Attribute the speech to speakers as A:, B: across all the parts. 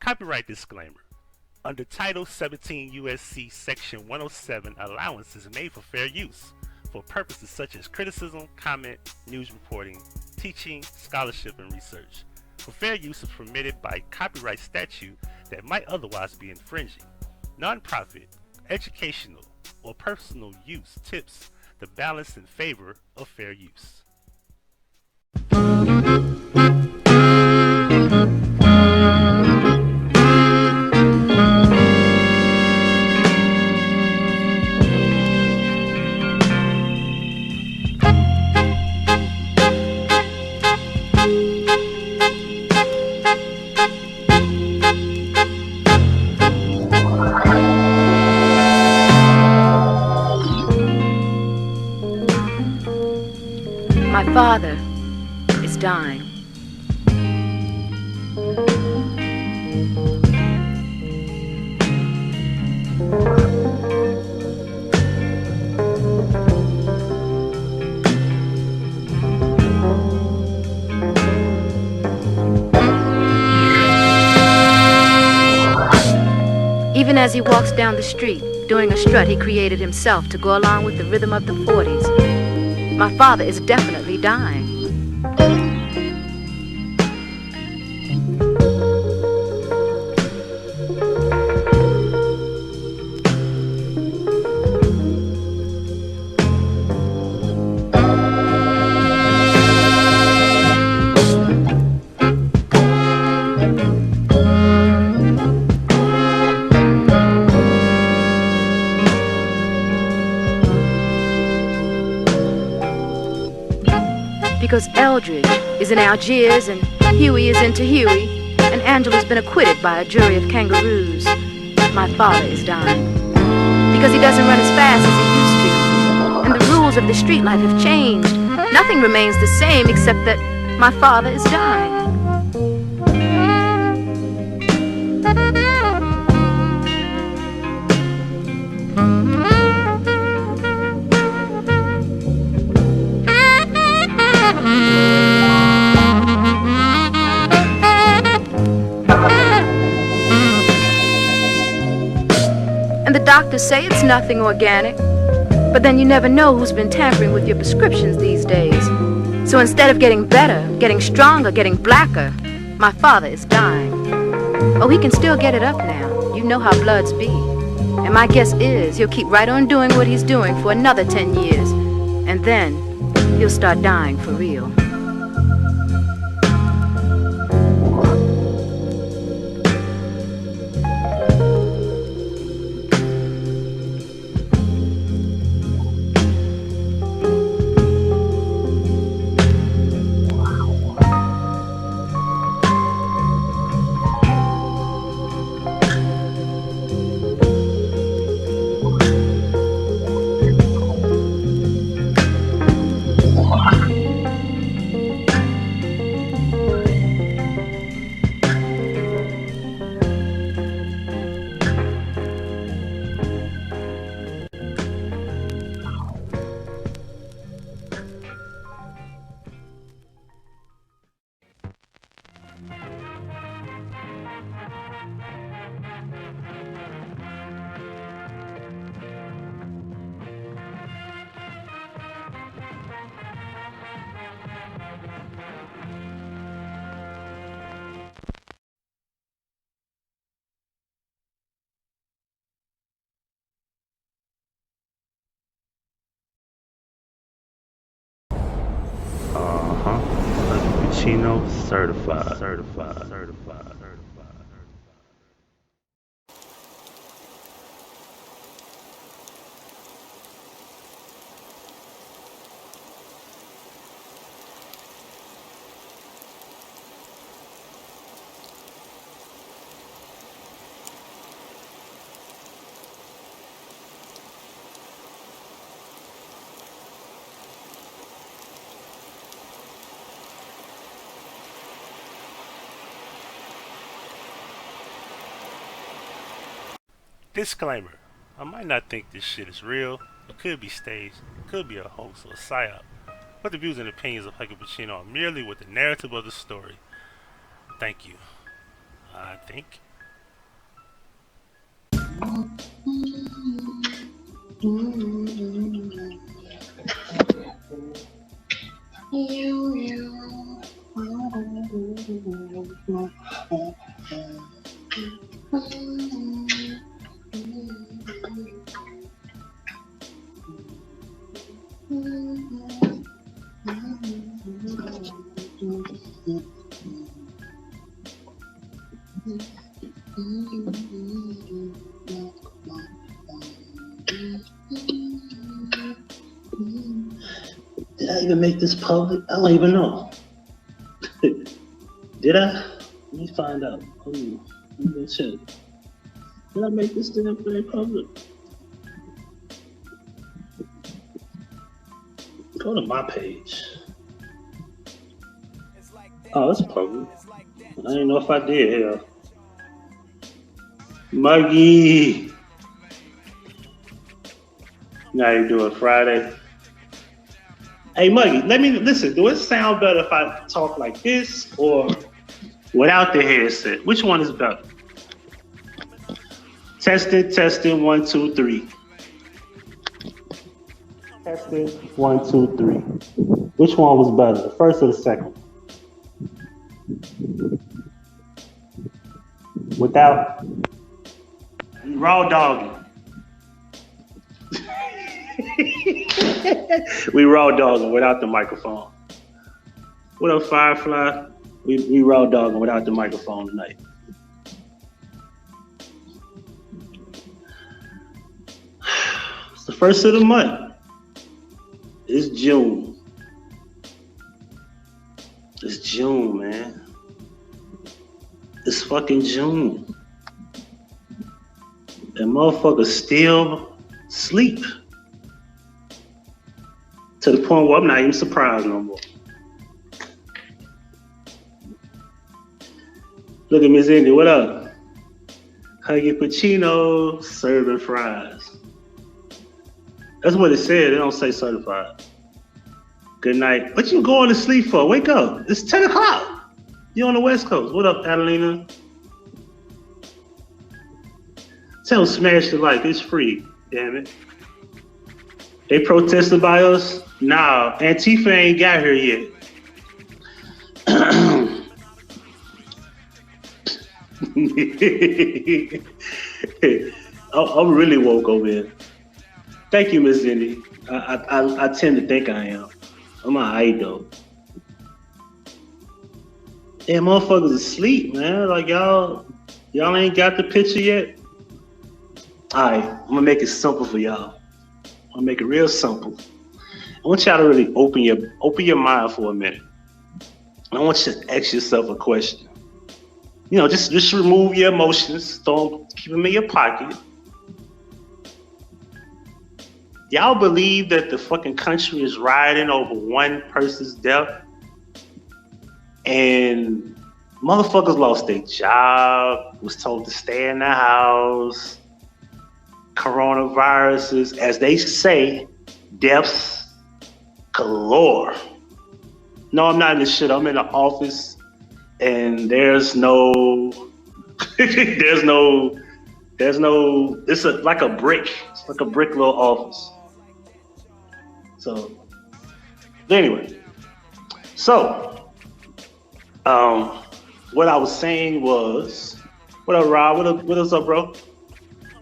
A: Copyright disclaimer. Under Title 17 U.S.C. Section 107, allowance is made for fair use for purposes such as criticism, comment, news reporting, teaching, scholarship, and research. For fair use is permitted by copyright statute that might otherwise be infringing. Nonprofit, educational, or personal use tips the balance in favor of fair use.
B: My father is dying. Even as he walks down the street, doing a strut he created himself to go along with the rhythm of the 40s, my father is definitely dying. Because Eldridge is in Algiers and Huey is into Huey, and Angela's been acquitted by a jury of kangaroos, my father is dying. Because he doesn't run as fast as he used to, and the rules of the street life have changed. Nothing remains the same except that my father is dying. Doctors say it's nothing organic, but then you never know who's been tampering with your prescriptions these days. So instead of getting better, getting stronger, getting blacker, my father is dying. Oh, he can still get it up now. You know how bloods be. And my guess is he'll keep right on doing what he's doing for another 10 years. And then he'll start dying for real.
A: Huggie Pacino certified. Disclaimer. I might not think this shit is real. It could be staged. It could be a hoax or a psyop. But the views and opinions of Huggie Pacino are merely with the narrative of the story. Thank you. I think.
C: Did I even make this public? I don't even know. Did I? Let me find out. Let me go check. Did I make this thing public? Go to my page. Oh, it's public. I didn't know if I did. Yeah. Muggy. How you doing, Friday? Hey, Muggy, let me listen. Do it sound better if I talk like this or without the headset? Which one is better? Testing, 1, 2, 3. Testing, 1, 2, 3. Which one was better, the first or the second? Without raw dogging. We raw dogging without the microphone. What up, Firefly? We raw dogging without the microphone tonight. It's the first of the month. It's June. It's June, man. It's fucking June. And motherfuckers still sleep. To the point where I'm not even surprised no more. Look at Miss Indy, what up? Huggie Pacino serving fries. That's what it said, it don't say certified. Good night. What you going to sleep for? Wake up, it's 10 o'clock. You on the West Coast. What up, Adelina? Tell them smash the like, it's free, damn it. They protesting by us? Nah, Antifa ain't got here yet. I'm really woke over here. Thank you, Miss Indy. I tend to think I am. I'm alright though. Yeah, motherfuckers asleep, man. Like y'all ain't got the picture yet. Alright, I'm gonna make it simple for y'all. I'm gonna make it real simple. I want y'all to really open your mind for a minute. I want you to ask yourself a question. You know, just remove your emotions. Don't keep them in your pocket. Y'all believe that the fucking country is rioting over one person's death? And motherfuckers lost their job, was told to stay in the house. Coronaviruses, as they say, deaths galore. No, I'm not in the shit. I'm in the office, and there's no. It's like a brick. It's like a brick little office. So, anyway, what I was saying was, what up, Rob? What up, bro?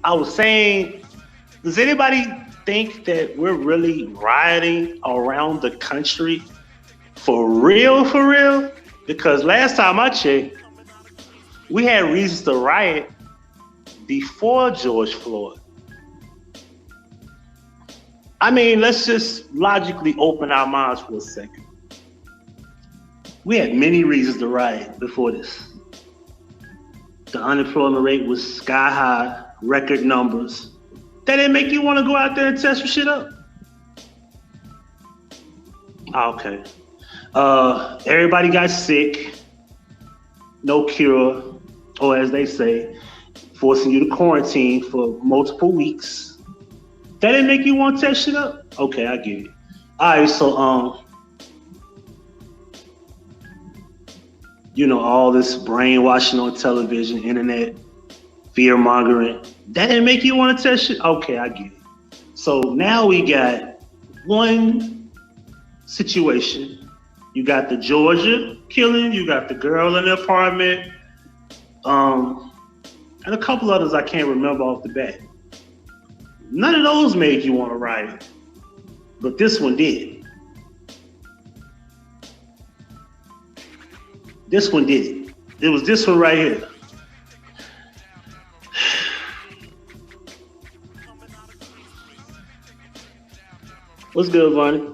C: I was saying, does anybody think that we're really rioting around the country for real? Because last time I checked, we had reasons to riot before George Floyd. I mean, let's just logically open our minds for a second. We had many reasons to riot before this. The unemployment rate was sky high. Record numbers. That didn't make you want to go out there and test some shit up? Okay. Everybody got sick. No cure. Or as they say, forcing you to quarantine for multiple weeks. That didn't make you want to test shit up? Okay, I get it. All right, so you know, all this brainwashing on television, internet, fear mongering. That didn't make you want to test shit? Okay, I get it. So now we got one situation. You got the Georgia killing, you got the girl in the apartment, and a couple others I can't remember off the bat. None of those made you want to riot, but this one did. This one did it. It was this one right here. What's good, Vonnie?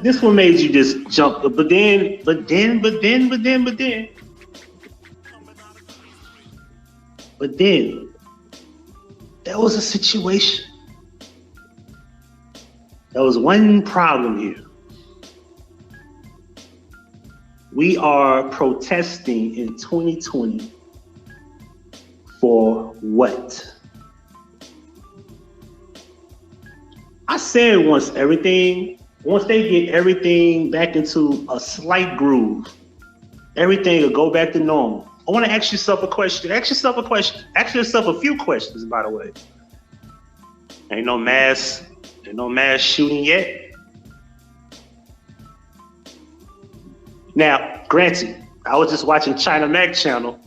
C: This one made you just jump, but then, there was a situation. There was one problem here. We are protesting in 2020 for what? I said once they get everything back into a slight groove, everything will go back to normal. I want to ask yourself a question. Ask yourself a few questions, by the way. Ain't no mass shooting yet. Now, granted, I was just watching China Mac channel,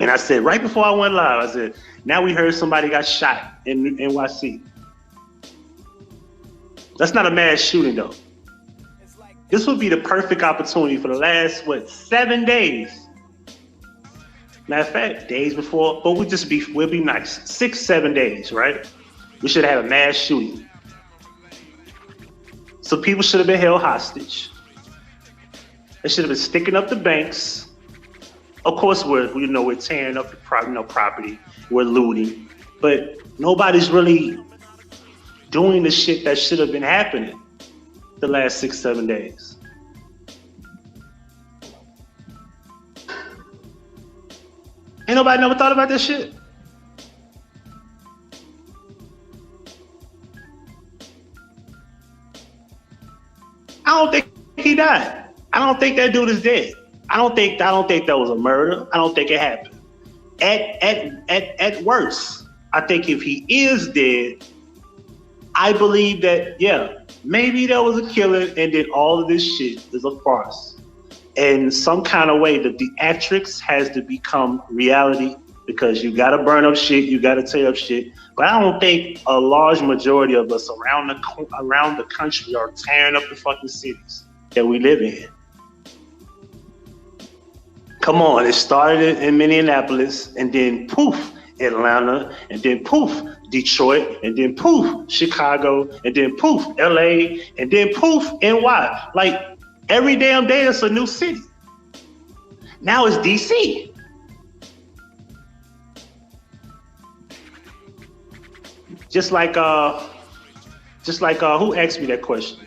C: and I said, right before I went live, I said, now we heard somebody got shot in NYC. That's not a mass shooting though. This would be the perfect opportunity for the last, 7 days? Matter of fact, days before, but we'll be nice. 6, 7 days, right? We should have a mass shooting. So people should have been held hostage. They should have been sticking up the banks. Of course, we're tearing up the property, we're looting, but nobody's really doing the shit that should have been happening the last 6, 7 days. Ain't nobody never thought about this shit. I don't think he died. I don't think that dude is dead. I don't think that was a murder. I don't think it happened. At worst, I think if he is dead, I believe that, maybe there was a killer and then all of this shit is a farce. And some kind of way, the theatrics has to become reality because you got to burn up shit, you got to tear up shit. But I don't think a large majority of us around the country are tearing up the fucking cities that we live in. Come on, it started in Minneapolis and then poof, Atlanta, and then poof, Detroit, and then poof, Chicago, and then poof, LA, and then poof, NY. Like every damn day it's a new city. Now it's DC. Just like who asked me that question?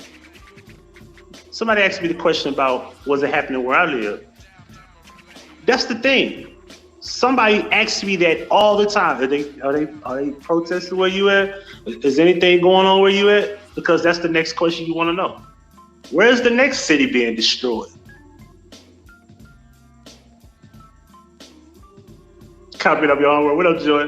C: Somebody asked me the question about was it happening where I live? That's the thing. Somebody asks me that all the time. Are they protesting where you at? Is anything going on where you at? Because that's the next question you want to know. Where's the next city being destroyed? Copy it up, y'all. What up, Joy?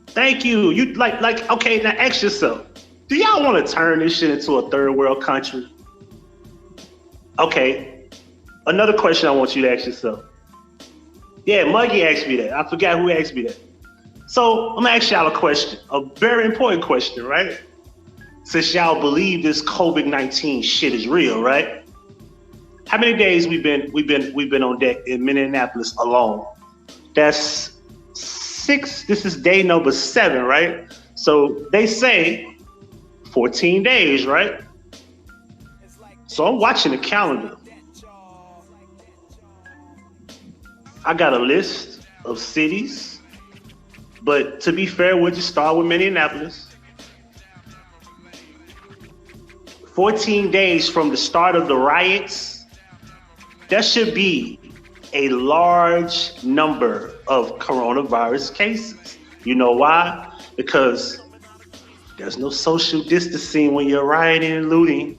C: Thank you. You like okay, now ask yourself. Do y'all want to turn this shit into a third world country? Okay. Another question I want you to ask yourself. Yeah, Muggy asked me that. I forgot who asked me that. So I'm gonna ask y'all a question, a very important question, right? Since y'all believe this COVID-19 shit is real, right? How many days we've been on deck in Minneapolis alone? That's 6. This is day number 7, right? So they say 14 days, right? So I'm watching the calendar. I got a list of cities, but to be fair, we'll just start with Minneapolis. 14 days from the start of the riots, that should be a large number of coronavirus cases. You know why? Because There's no social distancing when you're rioting and looting.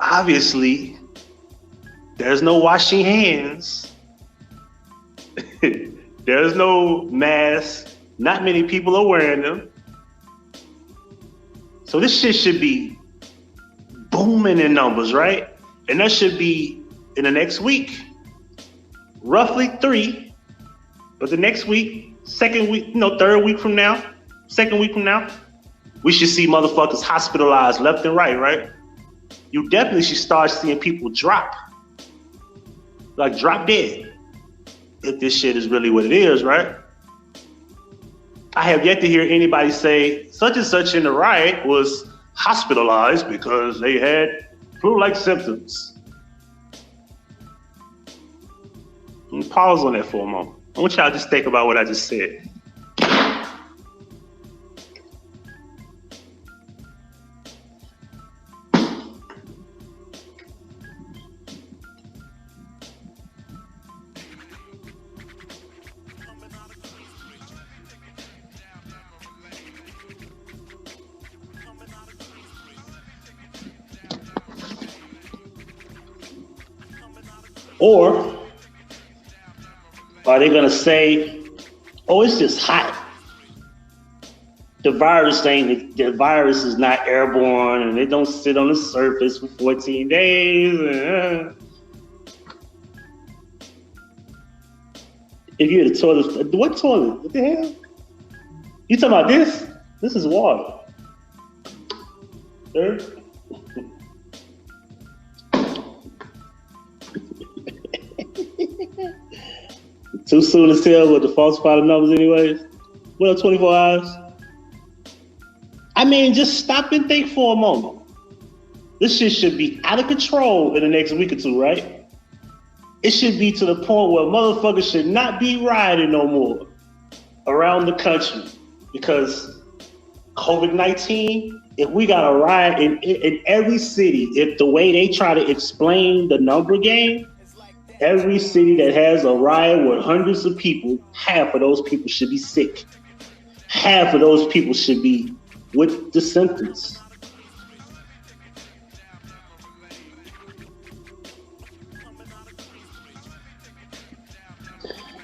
C: Obviously, there's no washing hands. There's no mask. Not many people are wearing them. So this shit should be booming in numbers, right? And that should be in the next week. Roughly 3. But the next week, second week, third week from now, second week from now, we should see motherfuckers hospitalized left and right? You definitely should start seeing people drop. Like drop dead. If this shit is really what it is, right? I have yet to hear anybody say such and such in the riot was hospitalized because they had flu-like symptoms. Let me pause on that for a moment. I want y'all to just think about what I just said. Or are they gonna say, oh, it's just hot. The virus is not airborne and it don't sit on the surface for 14 days. If you're at the toilet, what toilet? What the hell? You talking about this? This is water. Sir? Too soon to tell what the falsify the numbers anyways. Well, 24 hours. I mean, just stop and think for a moment. This shit should be out of control in the next week or two, right? It should be to the point where motherfuckers should not be rioting no more around the country because COVID-19, if we got a riot in every city, if the way they try to explain the number game, every city that has a riot with hundreds of people, half of those people should be sick. Half of those people should be with the symptoms.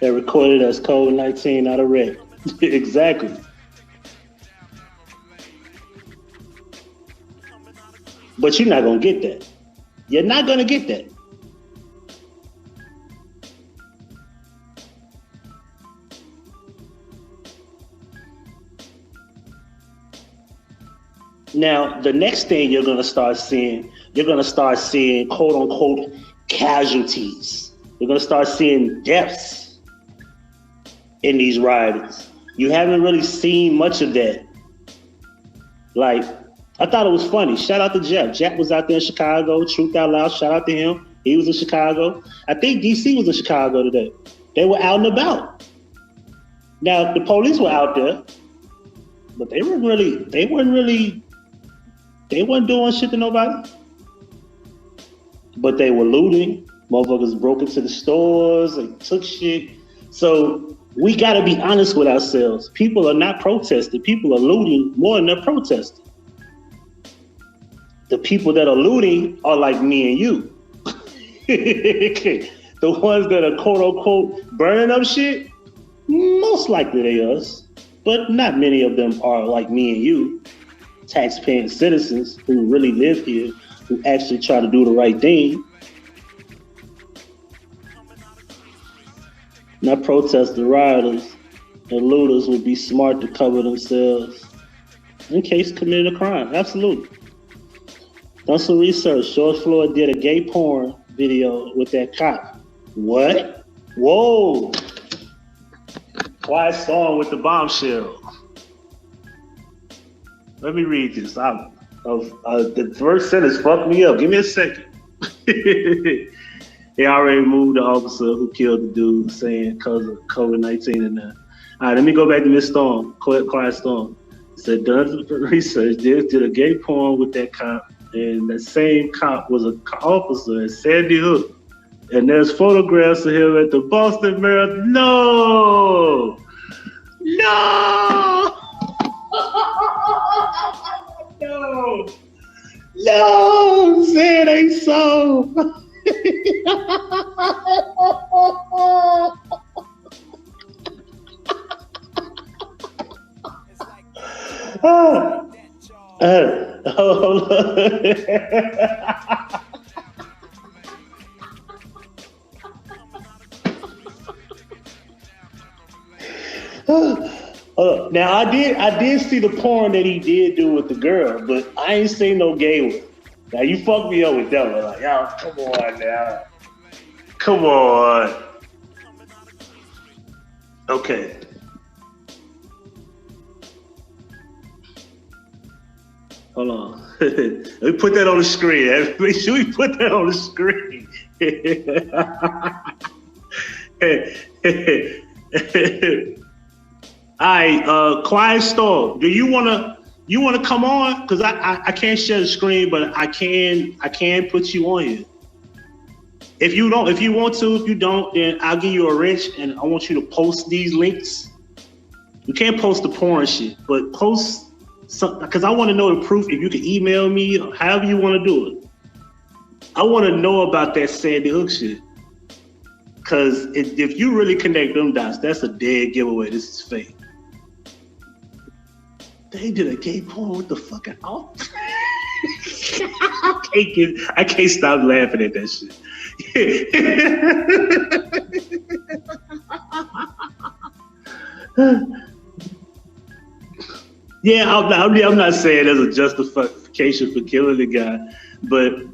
C: They're recorded as COVID-19, not a wreck. Exactly. But you're not gonna get that. You're not gonna get that. Now, the next thing you're going to start seeing quote unquote casualties. You're going to start seeing deaths in these riots. You haven't really seen much of that. Like, I thought it was funny. Shout out to Jeff. Jeff was out there in Chicago. Truth Out Loud. Shout out to him. He was in Chicago. I think DC was in Chicago today. They were out and about. Now, the police were out there, but they weren't doing shit to nobody. But they were looting. Motherfuckers broke into the stores and took shit. So we got to be honest with ourselves. People are not protesting. People are looting more than they're protesting. The people that are looting are like me and you. The ones that are quote unquote burning up shit, most likely they us. But not many of them are like me and you. Tax-paying citizens who really live here, who actually try to do the right thing. Not protest the rioters and looters would be smart to cover themselves in case committed a crime. Absolutely. Done some research. George Floyd did a gay porn video with that cop. What? Whoa. Quiet storm with the bombshell. Let me read this. The first sentence fucked me up. Give me a second. They already removed the officer who killed the dude saying because of COVID-19 and that. All right, let me go back to Miss Storm, Quiet Storm. It said, done research, did a gay porn with that cop, and that same cop was an officer at Sandy Hook. And there's photographs of him at the Boston Marathon. No! No! No! No! Say it ain't so! Hold on. Now I did see the porn that he did do with the girl, but I ain't seen no gay one. Now you fucked me up with that one. Like, y'all, come on now. Come on. Okay. Hold on. Let me put that on the screen. Make sure we put that on the screen. All right, Quiet Storm. Do you wanna come on? Cause I can't share the screen, but I can put you on here. If you want to, if you don't, then I'll give you a wrench and I want you to post these links. You can't post the porn shit, but post something, because I want to know the proof. If you can email me, or however you want to do it. I want to know about that Sandy Hook shit. Because if you really connect them dots, that's a dead giveaway. This is fake. They did a gay porn with the fucking out. I can't stop laughing at that shit. Yeah, I'm not saying there's a justification for killing the guy, but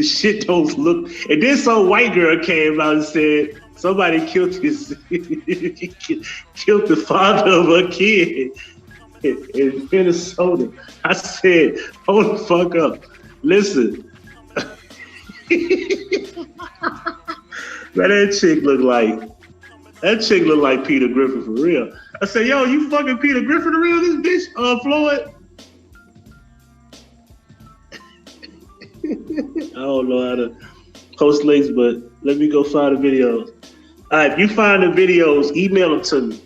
C: shit don't look. And then some white girl came out and said somebody killed killed the father of a kid in Minnesota. I said, hold the fuck up. Listen. Man, that chick look like Peter Griffin for real. I said, yo, you fucking Peter Griffin for real, this bitch, Floyd? I don't know how to post links, but let me go find the videos. All right, if you find the videos, email them to me.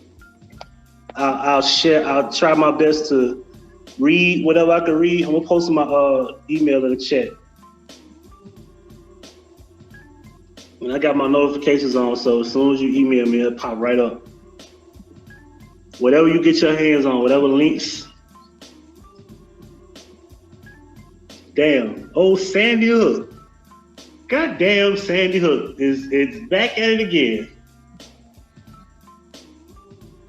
C: I'll share. I'll try my best to read whatever I can read. I'm gonna post my email in the chat. And I got my notifications on, so as soon as you email me, it'll pop right up. Whatever you get your hands on, whatever links. Damn, old Sandy Hook. Goddamn, Sandy Hook is back at it again.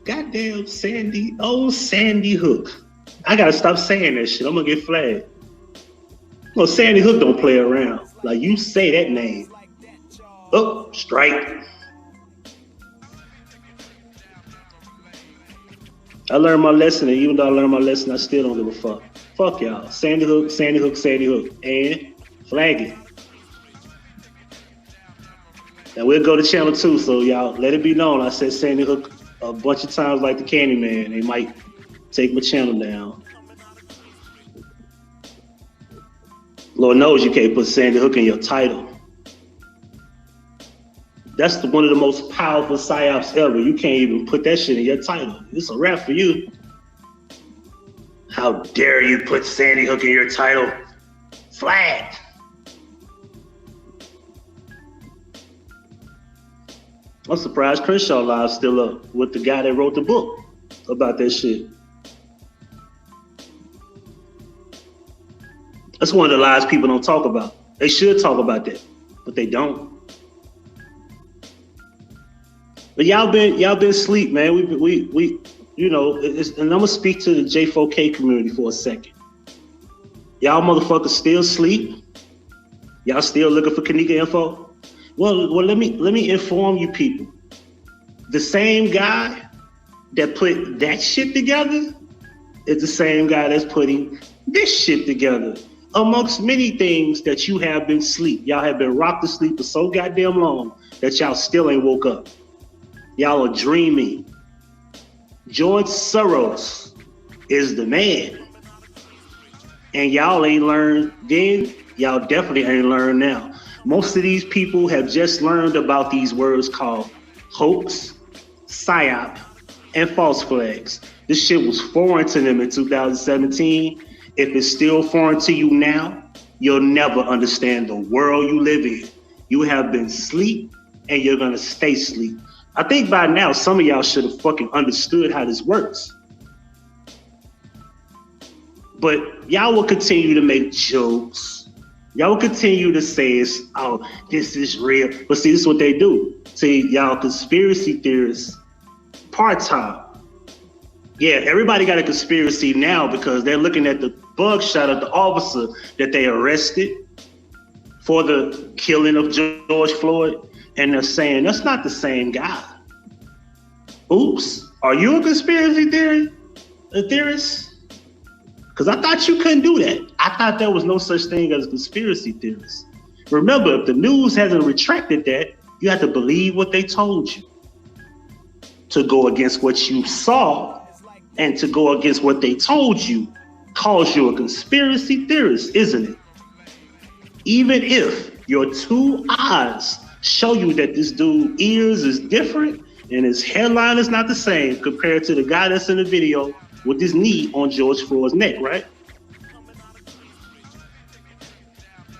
C: Goddamn old Sandy Hook. I gotta stop saying that shit. I'm gonna get flagged. Well, Sandy Hook don't play around. Like, you say that name. Oh, strike. I learned my lesson, and even though I learned my lesson, I still don't give a fuck. Fuck y'all. Sandy Hook, Sandy Hook, Sandy Hook. And flag it. Now we'll go to channel 2, so y'all let it be known. I said Sandy Hook a bunch of times like the Candyman. They might take my channel down. Lord knows you can't put Sandy Hook in your title. That's one of the most powerful psyops ever. You can't even put that shit in your title. It's a wrap for you. How dare you put Sandy Hook in your title? Flag. I'm surprised Crenshaw Live's still up with the guy that wrote the book about that shit. That's one of the lies people don't talk about. They should talk about that, but they don't. But y'all been asleep, man. We you know, and I'm gonna speak to the J4K community for a second. Y'all motherfuckers still sleep? Y'all still looking for Kanika info? Well, let me inform you people. The same guy that put that shit together is the same guy that's putting this shit together. Amongst many things that you have been asleep. Y'all have been rocked to sleep for so goddamn long that y'all still ain't woke up. Y'all are dreaming. George Soros is the man. And y'all ain't learned then, y'all definitely ain't learned now. Most of these people have just learned about these words called hoax, psyop, and false flags. This shit was foreign to them in 2017. If it's still foreign to you now, you'll never understand the world you live in. You have been asleep and you're gonna stay asleep. I think by now, some of y'all should have fucking understood how this works. But y'all will continue to make jokes. Y'all will continue to say, oh, this is real. But see, this is what they do. See, y'all conspiracy theorists, part-time. Yeah, everybody got a conspiracy now because they're looking at the bug shot of the officer that they arrested for the killing of George Floyd. And they're saying, that's not the same guy. Oops, are you a conspiracy theorist? Because I thought you couldn't do that. I thought there was no such thing as a conspiracy theorist. Remember, if the news hasn't retracted that, you have to believe what they told you. To go against what you saw and to go against what they told you calls you a conspiracy theorist, isn't it? Even if your two eyes show you that this dude's ears is different and his hairline is not the same compared to the guy that's in the video with his knee on George Floyd's neck, right?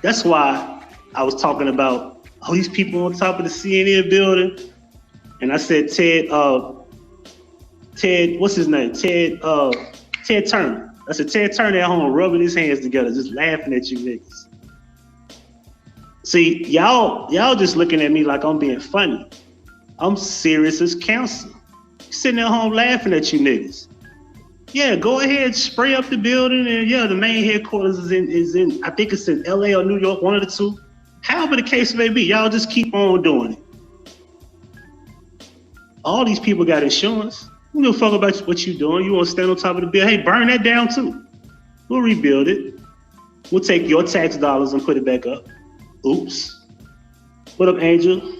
C: That's why I was talking about all these people on top of the CNN building. And I said, Ted, what's his name? Ted Turner. I said, Ted Turner at home rubbing his hands together, just laughing at you niggas. See, y'all just looking at me like I'm being funny. I'm serious as cancer. Sitting at home laughing at you niggas. Yeah, go ahead, spray up the building, and yeah, the main headquarters is in I think it's in LA or New York, one of the two. However the case may be, y'all just keep on doing it. All these people got insurance. We don't fuck about what you doing. You want to stand on top of the building? Hey, burn that down too. We'll rebuild it. We'll take your tax dollars and put it back up. Oops. What up, Angel?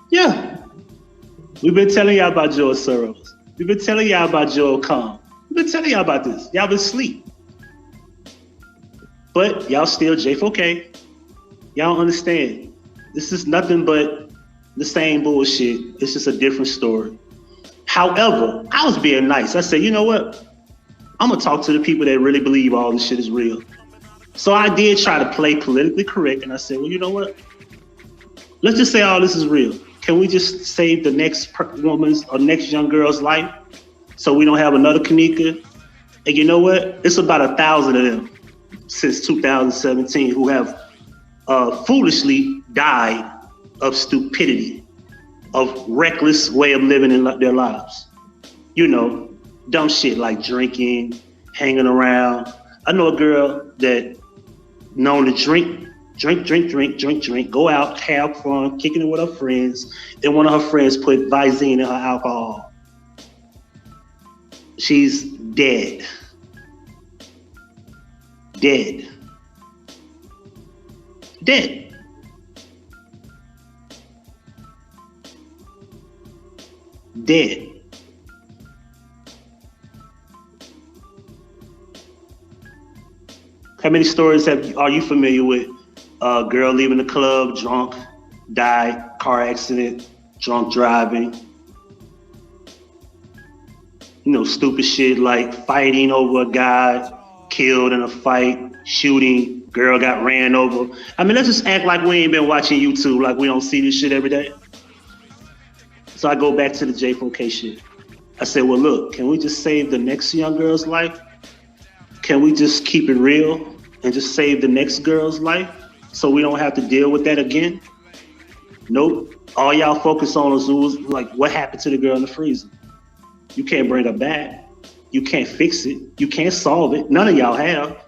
C: Yeah. We've been telling y'all about George Soros. We've been telling y'all about Joel Kahn. We've been telling y'all about this. Y'all been asleep. But y'all still J4K. Y'all understand. This is nothing but the same bullshit. It's just a different story. However, I was being nice. I said, you know what? I'm gonna talk to the people that really believe all this shit is real. So I did try to play politically correct, and I said, well, you know what? Let's just say all this is real. Can we just save the next woman's or next young girl's life so we don't have another Kanika? And you know what? It's about 1,000 of them since 2017 who have foolishly died of stupidity, of reckless way of living in their lives. You know, dumb shit like drinking, hanging around. I know a girl that known to drink, go out, have fun, kicking it with her friends. Then one of her friends put Visine in her alcohol. She's dead. Dead. Dead. Dead. How many stories are you familiar with? A girl leaving the club, drunk, died, car accident, drunk driving. You know, stupid shit like fighting over a guy, killed in a fight, shooting, girl got ran over. I mean, let's just act like we ain't been watching YouTube, like we don't see this shit every day. So I go back to the J4K shit. I said, well, look, can we just save the next young girl's life? Can we just keep it real and just save the next girl's life so we don't have to deal with that again? Nope. All y'all focus on is like what happened to the girl in the freezer. You can't bring her back. You can't fix it. You can't solve it. None of y'all have.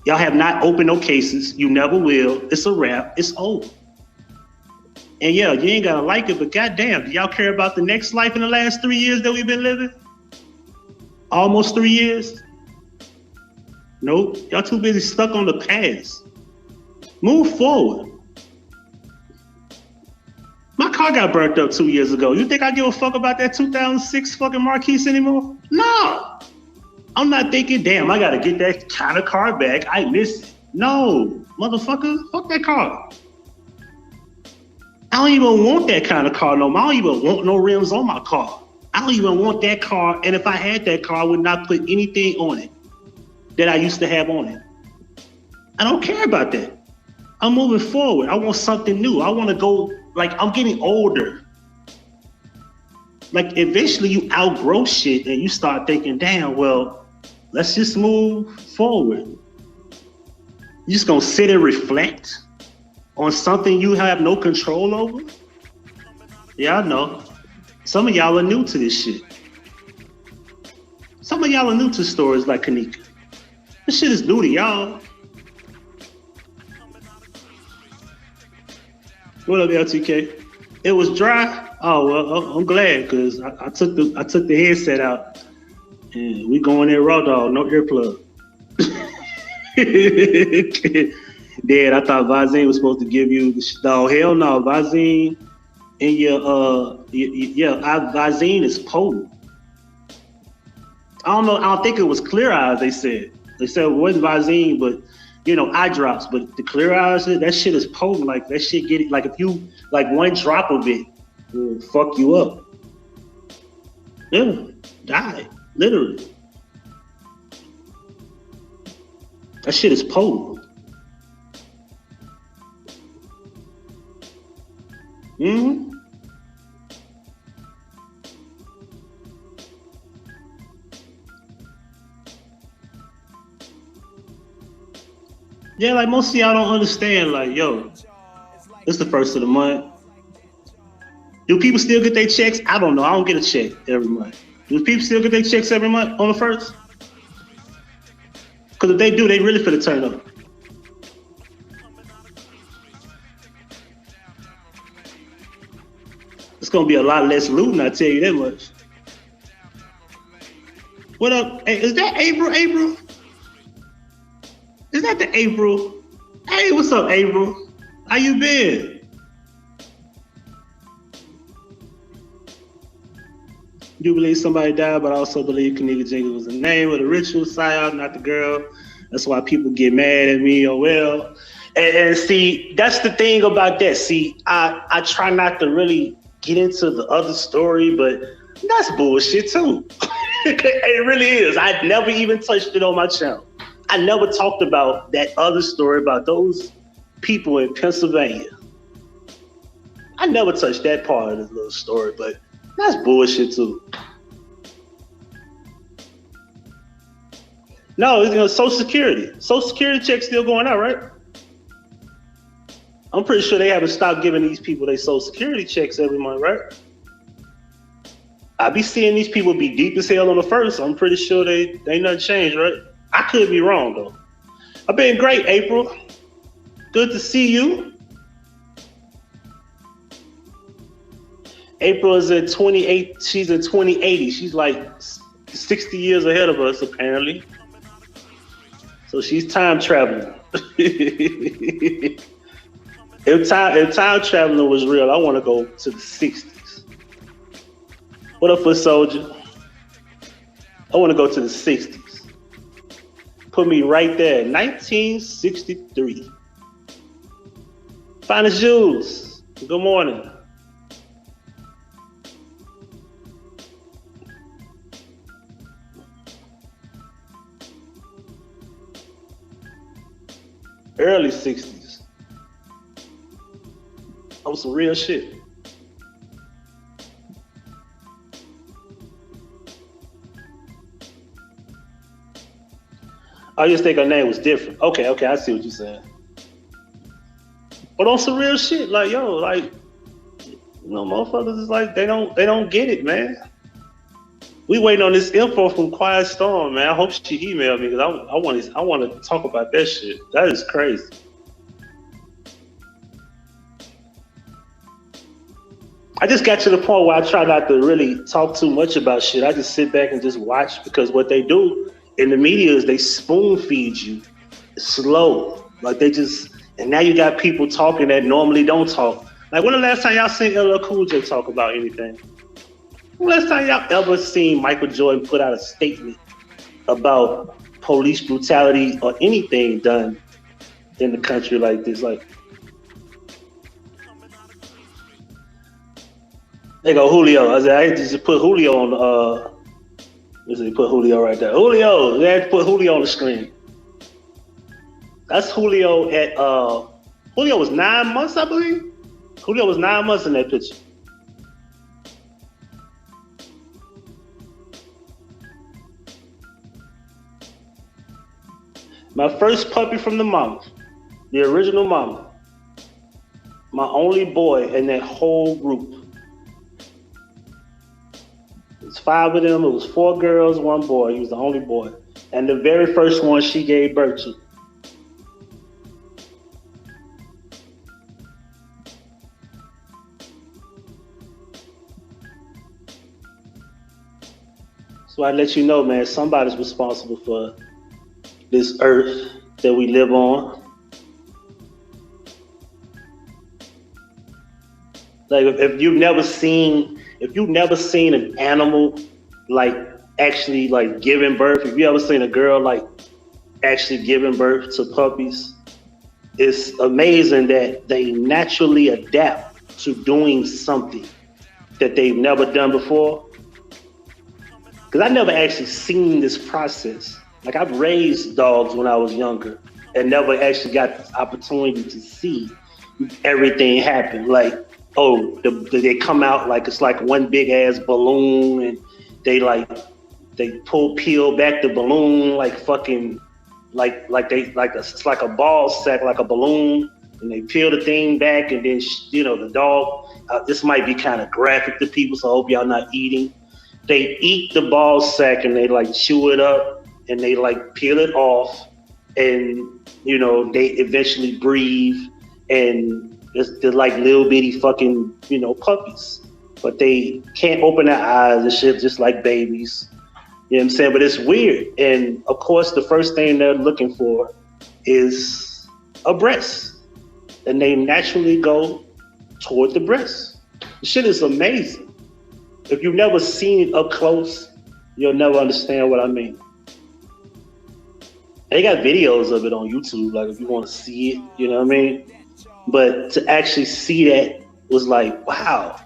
C: Y'all have not opened no cases. You never will. It's a wrap. It's over. And yeah, you ain't gotta like it, but goddamn, do y'all care about the next life in the last 3 years that we've been living? Almost 3 years? Nope. Y'all too busy stuck on the past. Move forward. My car got burnt up 2 years ago. You think I give a fuck about that 2006 fucking Marquise anymore? No. I'm not thinking, damn, I gotta get that kind of car back. I miss it. No, motherfucker, fuck that car. I don't even want that kind of car no more. I don't even want no rims on my car. I don't even want that car. And if I had that car, I would not put anything on it that I used to have on it. I don't care about that. I'm moving forward. I want something new. I want to go, like, I'm getting older. Like, eventually you outgrow shit and you start thinking, damn, well, let's just move forward. You just gonna sit and reflect on something you have no control over? Yeah, I know. Some of y'all are new to this shit. Some of y'all are new to stories like Kanika. This shit is new to y'all. What up, LTK? It was dry. Oh well, I'm glad because I took the headset out and we going in raw dog, no earplug. Dad, I thought Visine was supposed to give you the no, hell no, Visine and your Visine is potent. I don't know. I don't think it was Clear Eyes. They said it wasn't Visine, but eye drops. But the Clear Eyes, that shit is potent. Like that shit get it. Like if you like one drop of it will fuck you up. Yeah, die literally. That shit is potent. Mm-hmm. Yeah, like most of y'all don't understand, like, yo, it's the first of the month. Do people still get their checks? I don't know. I don't get a check every month. Do people still get their checks every month on the first? Because if they do, they really finna turn up. It's gonna be a lot less looting, I tell you that much. What up? Hey, is that April? April? Is that the April? Hey, what's up, April? How you been? You believe somebody died, but I also believe Kanika Jenkins was the name of the ritual psyop, not the girl. That's why people get mad at me. Oh well. And see, that's the thing about that. See, I try not to really get into the other story, but that's bullshit too. It really is. I never even touched it on my channel. I never talked about that other story about those people in Pennsylvania. I never touched that part of this little story, but that's bullshit too. No, it's Social Security. Social Security check's still going out, right? I'm pretty sure they haven't stopped giving these people their Social Security checks every month, right? I be seeing these people be deep as hell on the first. I'm pretty sure they nothing changed, right? I could be wrong though. I've been great, April. Good to see you. April is in 28. She's in 2080. She's like 60 years ahead of us, apparently. So she's time traveling. If time traveling was real, I want to go to the 60s. What up, foot soldier? I want to go to the 60s. Put me right there, 1963. Finest Jules, good morning. Early 60s. That was some real shit. I just think her name was different. Okay, I see what you're saying. But on some real shit, like, yo, like, motherfuckers is like, they don't get it, man. We waiting on this info from Quiet Storm, man. I hope she emailed me because I want to talk about that shit. That is crazy. I just got to the point where I try not to really talk too much about shit. I just sit back and just watch because what they do in the media is they spoon feed you slow. Like and now you got people talking that normally don't talk. Like when the last time y'all seen LL Cool J talk about anything? When the last time y'all ever seen Michael Jordan put out a statement about police brutality or anything done in the country like this? Like, There go Julio. I said, I had to just put Julio on the, let's see, put Julio right there. Julio, they had to put Julio on the screen. That's Julio at, Julio was 9 months, I believe. Julio was 9 months in that picture. My first puppy from the mama, the original mama. My only boy in that whole group. It's 5 of them. It was 4 girls, 1 boy. He was the only boy. And the very first one she gave birth to. So I let you know, man, somebody's responsible for this earth that we live on. Like if you've never seen an animal like actually like giving birth, if you ever seen a girl like actually giving birth to puppies, it's amazing that they naturally adapt to doing something that they've never done before. Because I never actually seen this process. Like I've raised dogs when I was younger and never actually got the opportunity to see everything happen. Like, oh, they come out like it's like one big ass balloon, and they peel back the balloon like fucking it's like a ball sack, like a balloon, and they peel the thing back, and then the dog. This might be kind of graphic to people, so I hope y'all not eating. They eat the ball sack and they like chew it up and they like peel it off, and they eventually breathe, and they're like little bitty fucking puppies, but they can't open their eyes and shit just like babies. You know what I'm saying? But it's weird, and of course the first thing they're looking for is a breast, and they naturally go toward the breast. The shit is amazing. If you've never seen it up close, you'll never understand what I mean. They got videos of it on YouTube, like if you want to see it, you know what I mean? But to actually see that was like, wow.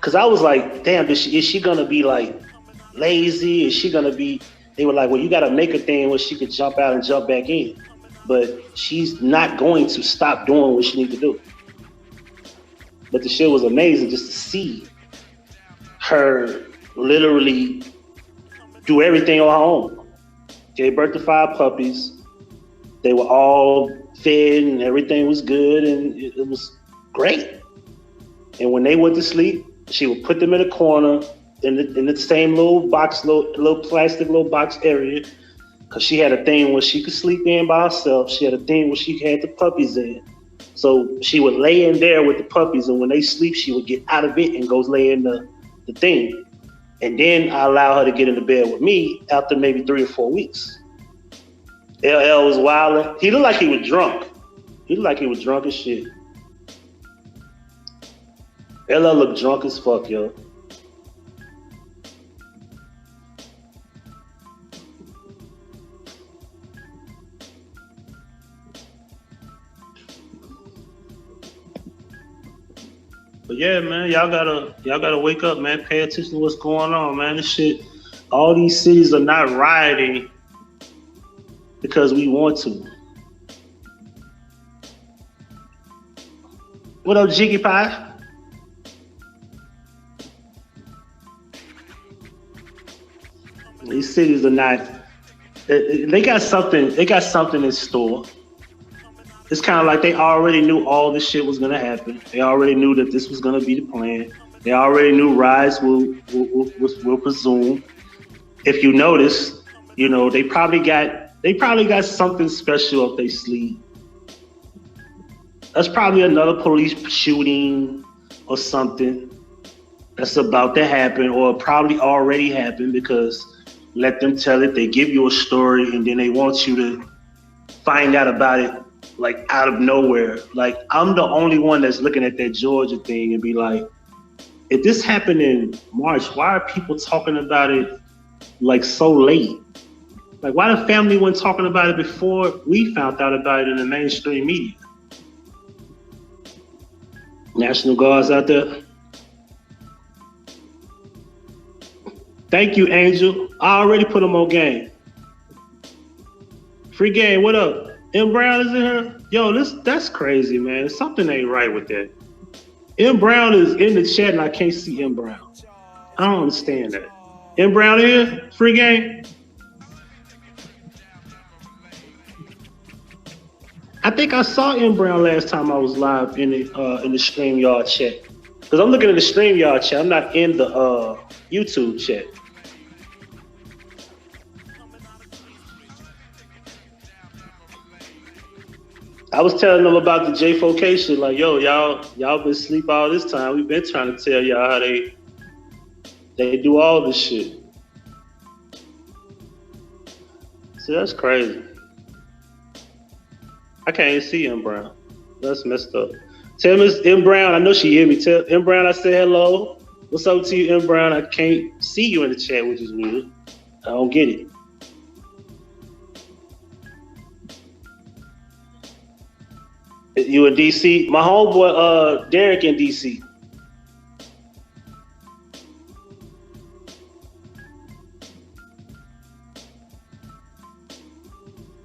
C: Cause I was like, damn, is she gonna be like lazy? Is she gonna be, they were like, well, you gotta make a thing where she could jump out and jump back in. But she's not going to stop doing what she needs to do. But the shit was amazing just to see her literally do everything on her own. Gave birth to 5 puppies. They were all fed and everything was good, and it was great. And when they went to sleep, she would put them in a corner in the same little box, little plastic little box area, because she had a thing where she could sleep in by herself. She had a thing where she had the puppies in. So she would lay in there with the puppies, and when they sleep, she would get out of it and go lay in the thing. And then I allow her to get into bed with me after maybe 3 or 4 weeks. LL was wilding. He looked like he was drunk. He looked like he was drunk as shit. LL looked drunk as fuck, yo. But yeah, man, y'all gotta wake up, man. Pay attention to what's going on, man. This shit, all these cities are not rioting because we want to. What up, Jiggy Pie? These cities are not. They got something in store. It's kind of like they already knew all this shit was gonna happen. They already knew that this was gonna be the plan. They already knew riots will presume. If you notice, they probably got something special up their sleeve. That's probably another police shooting or something that's about to happen, or probably already happened, because let them tell it. They give you a story and then they want you to find out about it like out of nowhere. Like, I'm the only one that's looking at that Georgia thing and be like, if this happened in March, why are people talking about it like so late? Like, why the family wasn't talking about it before we found out about it in the mainstream media? National Guards out there. Thank you, Angel. I already put him on game. Free game, what up? M Brown is in here? Yo, that's crazy, man. Something ain't right with that. M Brown is in the chat and I can't see M Brown. I don't understand that. M Brown here? Free game? I think I saw M Brown last time I was live in the StreamYard chat. Because I'm looking at the StreamYard chat. I'm not in the YouTube chat. I was telling them about the J4K shit. Like, yo, y'all been asleep all this time. We've been trying to tell y'all how they do all this shit. See, that's crazy. I can't even see M Brown. That's messed up. Tell Miss M Brown, I know she hear me. Tell M Brown I said hello. What's up to you, M Brown? I can't see you in the chat, which is weird. I don't get it. You in DC? My homeboy Derek in DC.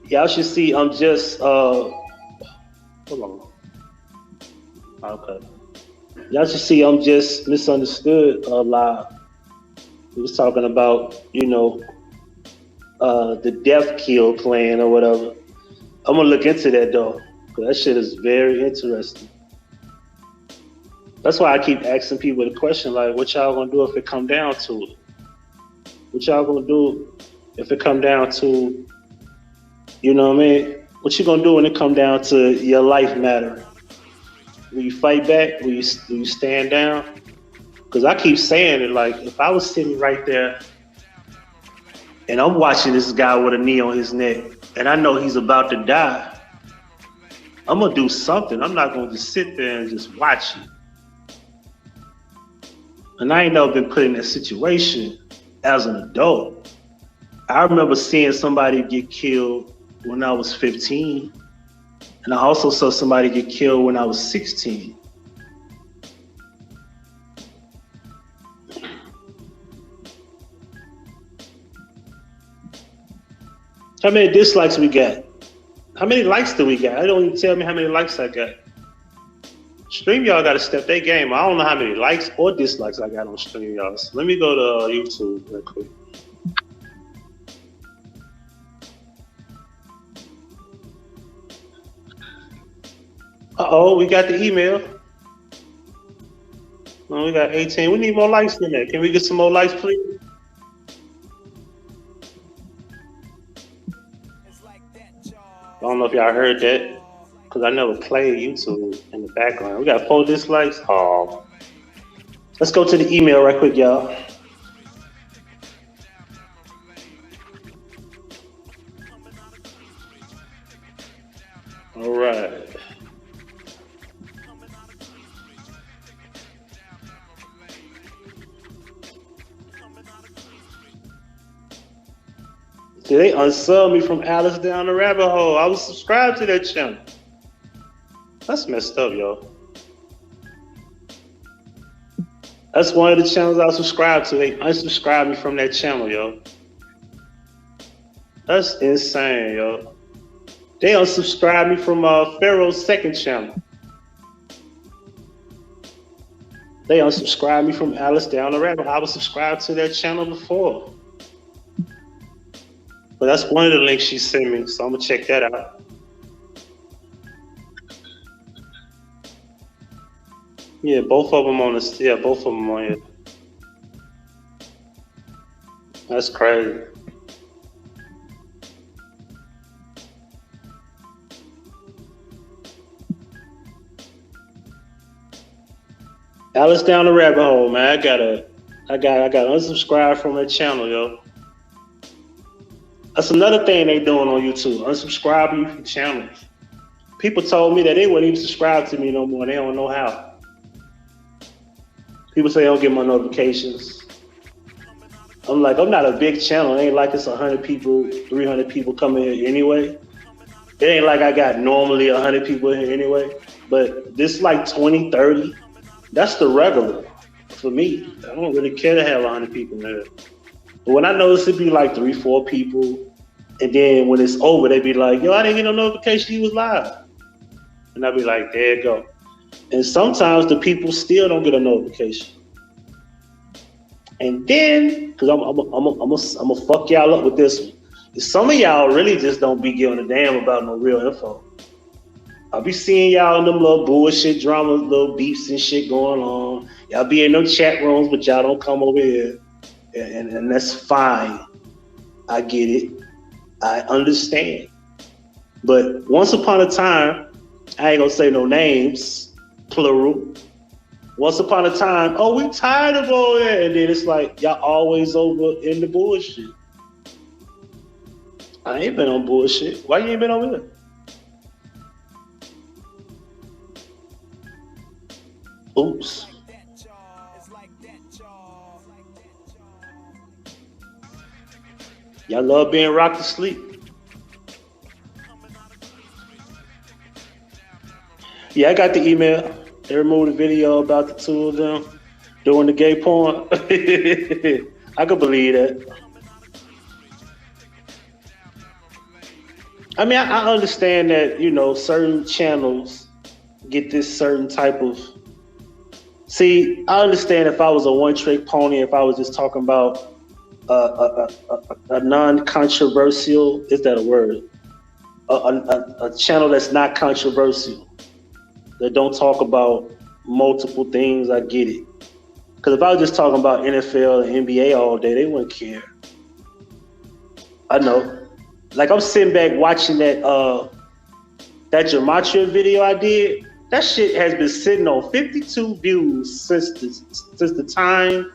C: Y'all should see I'm just hold on. Okay. Y'all should see I'm just misunderstood live. We was talking about, you know, the death kill plan or whatever. I'm gonna look into that though. That shit is very interesting. That's why I keep asking people the question, like, what y'all gonna do if it come down to it? What y'all gonna do if it come down to, you know what I mean? What you gonna do when it come down to your life matter? Will you fight back? Will you stand down? Because I keep saying it, like, if I was sitting right there and I'm watching this guy with a knee on his neck and I know he's about to die, I'm gonna do something. I'm not gonna just sit there and just watch it. And I ain't never been put in that situation as an adult. I remember seeing somebody get killed when I was 15. And I also saw somebody get killed when I was 16. How many dislikes we got? How many likes do we got? I don't even tell me how many likes I got. StreamYard got to step their game. I don't know how many likes or dislikes I got on StreamYard. So let me go to YouTube real quick. Uh-oh, we got the email. Oh, we got 18. We need more likes than that. Can we get some more likes, please? I don't know if y'all heard that, because I never played YouTube in the background. We got 4 dislikes. Oh. Let's go to the email right quick, y'all. All right. They unsubbed me from Alice Down the Rabbit Hole. I was subscribed to that channel. That's messed up, yo. That's one of the channels I subscribed to. They unsubscribed me from that channel, yo. That's insane, yo. They unsubscribed me from Pharaoh's second channel. They unsubscribed me from Alice Down the Rabbit Hole. I was subscribed to that channel before. But that's one of the links she sent me, so I'm gonna check that out. Yeah, both of them on this. Yeah, both of them on here. That's crazy. Alice Down the Rabbit Hole, man. I got unsubscribed from that channel, yo. That's another thing they doing on YouTube, unsubscribing you from channels. People told me that they wouldn't even subscribe to me no more. They don't know how. People say they don't get my notifications. I'm like, I'm not a big channel. It ain't like it's 100 people, 300 people coming here anyway. It ain't like I got normally 100 people here anyway. But this like 20, 30, that's the regular for me. I don't really care to have 100 people there. But when I notice it'd be like 3-4 people, and then when it's over, they be like, yo, I didn't get no notification you was live. And I'd be like, there you go. And sometimes the people still don't get a notification. And then, because I'm gonna fuck y'all up with this one. Some of y'all really just don't be giving a damn about no real info. I'll be seeing y'all in them little bullshit dramas, little beefs and shit going on. Y'all be in them chat rooms, but y'all don't come over here. And that's fine. I get it. I understand. But once upon a time, I ain't gonna say no names, plural. Once upon a time, oh, we tired of all that. And then it's like, y'all always over in the bullshit. I ain't been on bullshit. Why you ain't been over there? Oops. Y'all love being rocked to sleep. Yeah, I got the email. They removed the video about the two of them doing the gay porn. I could believe that. I mean, I understand that, you know, certain channels get this certain type of... See, I understand if I was a one-trick pony, if I was just talking about a non-controversial, is that a word? A channel that's not controversial, that don't talk about multiple things, I get it. Because if I was just talking about NFL and NBA all day, they wouldn't care. I know. Like, I'm sitting back watching that gematria video I did. That shit has been sitting on 52 views since the time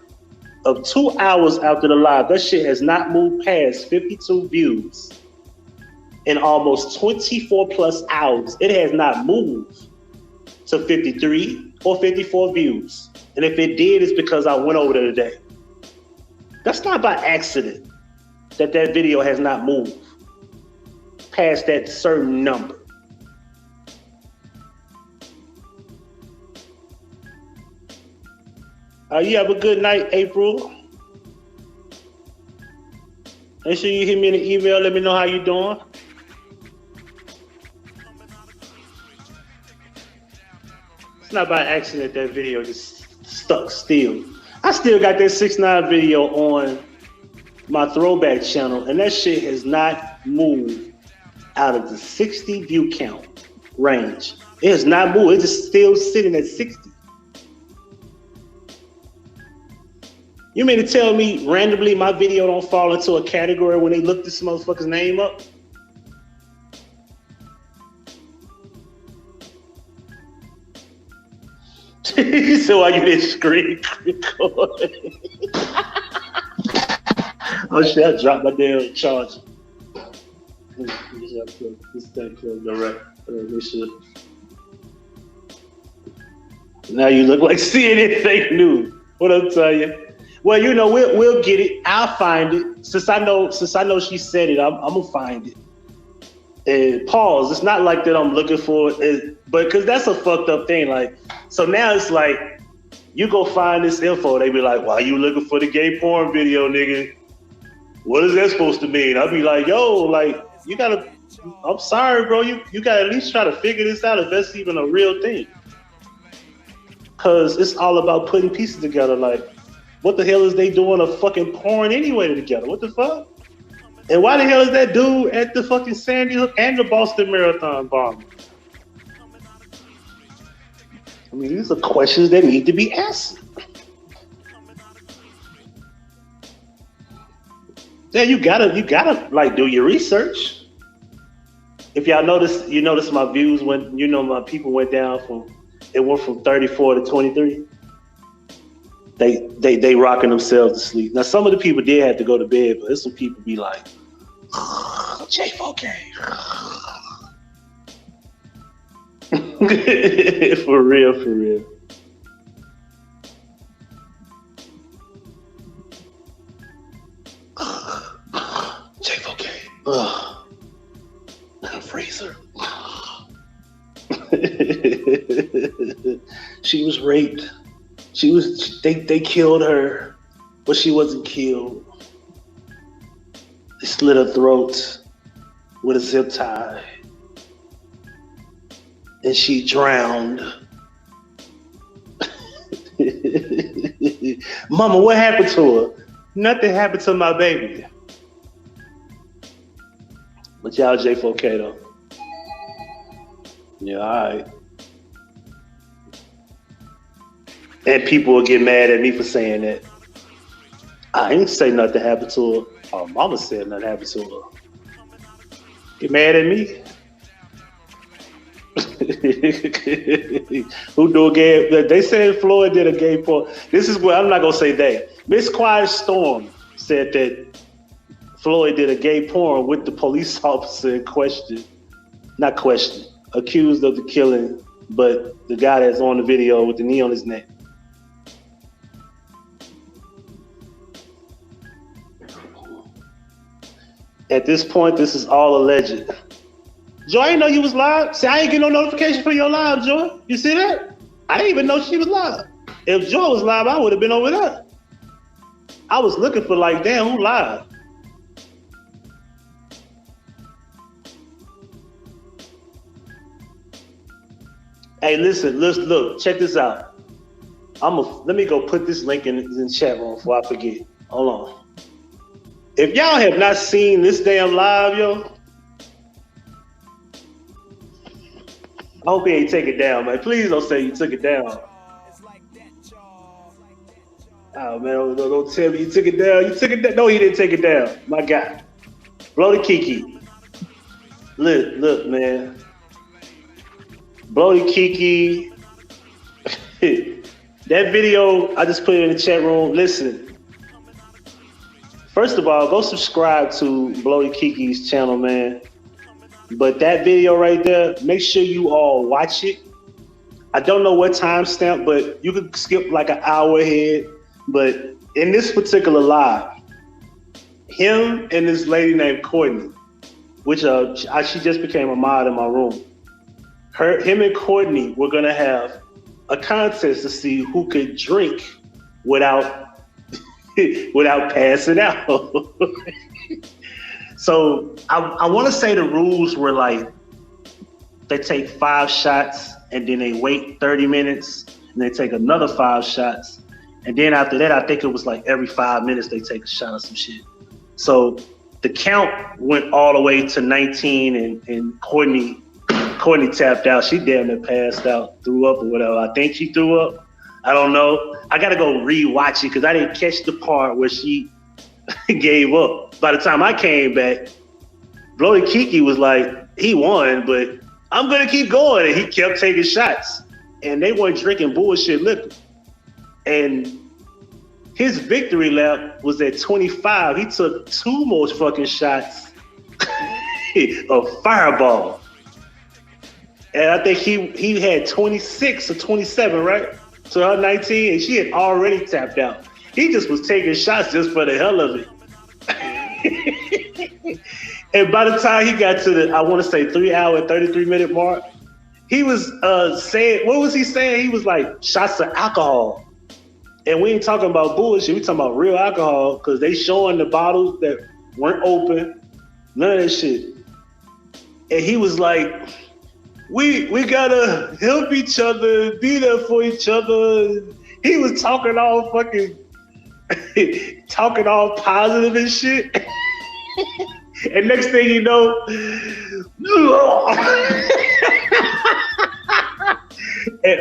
C: of 2 hours after the live. That shit has not moved past 52 views in almost 24 plus hours. It has not moved to 53 or 54 views. And if it did, it's because I went over there today. That's not by accident that video has not moved past that certain number. You have a good night, April. Make sure you hit me in the email. Let me know how you're doing. It's not by accident that video just stuck still. I still got that 6ix9ine video on my throwback channel, and that shit has not moved out of the 60 view count range. It has not moved. It's just still sitting at 60. You mean to tell me randomly my video don't fall into a category when they look this motherfucker's name up? So why you didn't screen record? Oh shit, I dropped my damn charger. This thing close direct. Now you look like CNN fake news. What I'm telling you? Well, you know, we'll get it. I'll find it. Since I know she said it, I'm gonna find it. And pause. It's not like that I'm looking for it, but because that's a fucked up thing. Like, so now it's like you go find this info. They be like, "Why you looking for the gay porn video, nigga? What is that supposed to mean?" I'll be like, "Yo, like you gotta. I'm sorry, bro. You gotta at least try to figure this out if that's even a real thing. Because it's all about putting pieces together. Like, what the hell is they doing a fucking porn anyway together? What the fuck? And why the hell is that dude at the fucking Sandy Hook and the Boston Marathon bomb? I mean, these are questions that need to be answered. Yeah, you gotta like do your research. If y'all notice, you notice my views when my people went down went from 34 to 23. They rocking themselves to sleep. Now some of the people did have to go to bed, but there's some people be like, J4K. For real. J4K. Freezer. She was raped. They killed her, but she wasn't killed. slit her throat with a zip tie. And she drowned. Mama, what happened to her? Nothing happened to my baby. But y'all J4K though. Yeah, all right. And people will get mad at me for saying that. I ain't say nothing happened to her. Oh, mama said nothing happened to her. Get mad at me? Who do a gay? They said Floyd did a gay porn. This is where I'm not gonna say they. Miss Quiet Storm said that Floyd did a gay porn with the police officer in question. Not question. Accused of the killing, but the guy that's on the video with the knee on his neck. At this point, this is all alleged. Joy, I didn't know you was live. See, I ain't get no notification for your live, Joy. You see that? I didn't even know she was live. If Joy was live, I would have been over there. I was looking for like, damn, who live? Hey, listen, look, check this out. Let me go put this link in the chat room before I forget. Hold on. If y'all have not seen this damn live, yo, I hope he ain't take it down, man. Please don't say you took it down. Oh, man, don't tell me you took it down. You took it down. No, he didn't take it down. My God. Blow the Kiki. Look, man. Blow the Kiki. That video, I just put it in the chat room. Listen. First of all, go subscribe to Blow the Kiki's channel, man. But that video right there, make sure you all watch it. I don't know what timestamp, but you could skip like an hour ahead. But in this particular live, him and this lady named Courtney, which she just became a mod in my room. Him and Courtney were gonna have a contest to see who could drink without passing out. So I want to say the rules were like, they take 5 shots and then they wait 30 minutes and they take another 5 shots. And then after that, I think it was like every 5 minutes they take a shot of some shit. So the count went all the way to 19 and Courtney tapped out. She damn near passed out, threw up or whatever. I think she threw up. I don't know. I got to go rewatch it because I didn't catch the part where she gave up. By the time I came back, Blow the Kiki was like, he won, but I'm going to keep going. And he kept taking shots. And they weren't drinking bullshit liquor. And his victory lap was at 25. He took 2 more fucking shots of Fireball. And I think he had 26 or 27, right? To her 19, and she had already tapped out. He just was taking shots just for the hell of it. And by the time he got to the, I want to say 3 hour, 33-minute mark, he was saying, what was he saying? He was like, shots of alcohol. And we ain't talking about bullshit. We talking about real alcohol because they showing the bottles that weren't open. None of that shit. And he was like, we gotta help each other, be there for each other. He was talking all fucking, talking all positive and shit. And next thing you know, and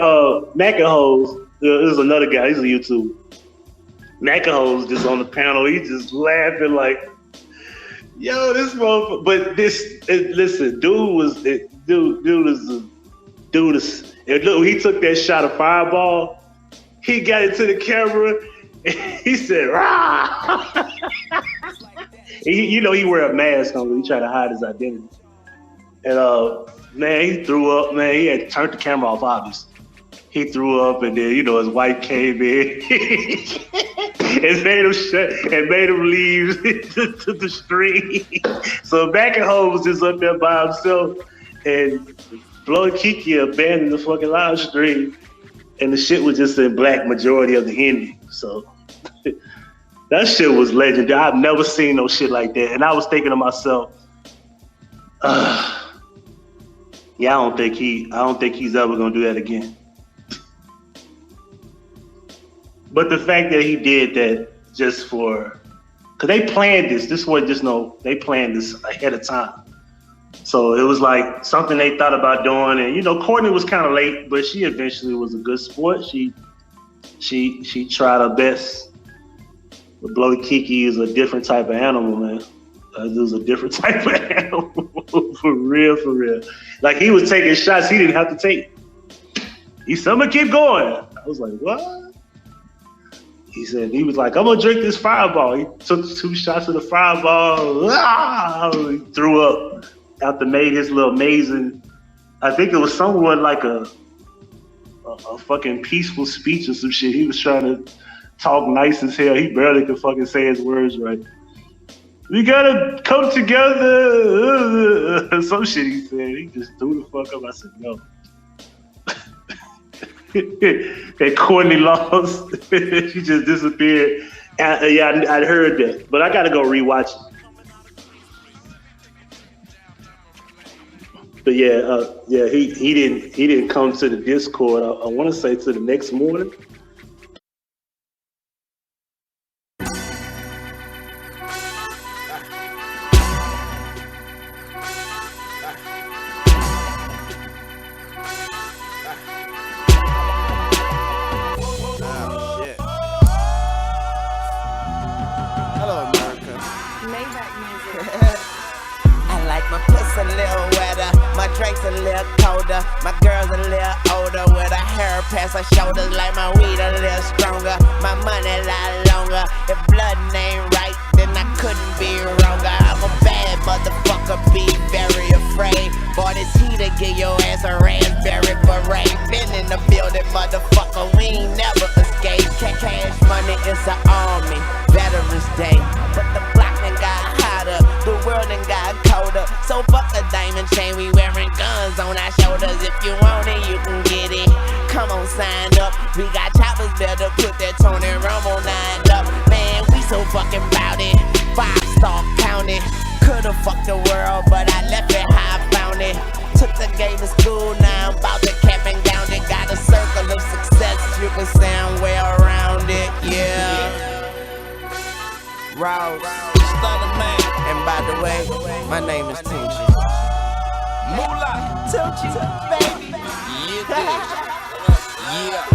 C: Macahose, there's another guy, he's on YouTube. Macahose just on the panel, he just laughing like, yo, this motherfucker. But listen, look, he took that shot of Fireball, he got it to the camera, and he said, rah! You know, he wear a mask on, he try to hide his identity. And man, he threw up, man, he had to turn the camera off, obviously. He threw up, and then, you know, his wife came in and made him leave to the street. So back at home was just up there by himself, and Blow Kiki abandoned the fucking live stream, and the shit was just in black majority of the ending. So That shit was legendary. I've never seen no shit like that. And I was thinking to myself, yeah, I don't think he's ever gonna do that again. But the fact that he did that just for, cause they planned this. This wasn't just they planned this ahead of time. So it was like something they thought about doing. And Courtney was kind of late, but she eventually was a good sport. She tried her best. But Bloody Kiki is a different type of animal, man. It was a different type of animal. For real. Like, he was taking shots he didn't have to take. He said, I'm gonna keep going. I was like, what? He said, he was like, I'm gonna drink this Fireball. He took 2 shots of the Fireball. He threw up after made his little amazing, I think it was somewhat like a fucking peaceful speech or some shit. He was trying to talk nice as hell. He barely could fucking say his words right. We gotta come together. Some shit he said. He just threw the fuck up. I said, no. That Courtney lost. She just disappeared. Yeah, I'd heard that. But I gotta go rewatch it. But yeah, he didn't come to the Discord. I want to say to the next morning.
D: Past her shoulders like my weed a little stronger. My money a lot longer. If blood ain't right, then I couldn't be wronger. I'm a bad motherfucker, be very afraid. Boy, this heater give your ass a raspberry beret. Been in the building, motherfucker, we ain't never escaped. Cash money is an army, Veterans Day. But the block done got hotter, the world done got colder. So fuck the diamond chain, we wearing guns on our shoulders. If you want it, you can get it. Come on, sign up. We got choppers, better put that Tony Romo 9 up. Man, we so fucking bout it. 5-star county. Could've fucked the world, but I left it how I found it. Took the game to school, now I'm about to cap and gown it. Got a circle of success, you can say I'm way around it, yeah. Rouse, man. And by the way, my name is Tunchi. Moolah, Tunchi, baby. Yeah.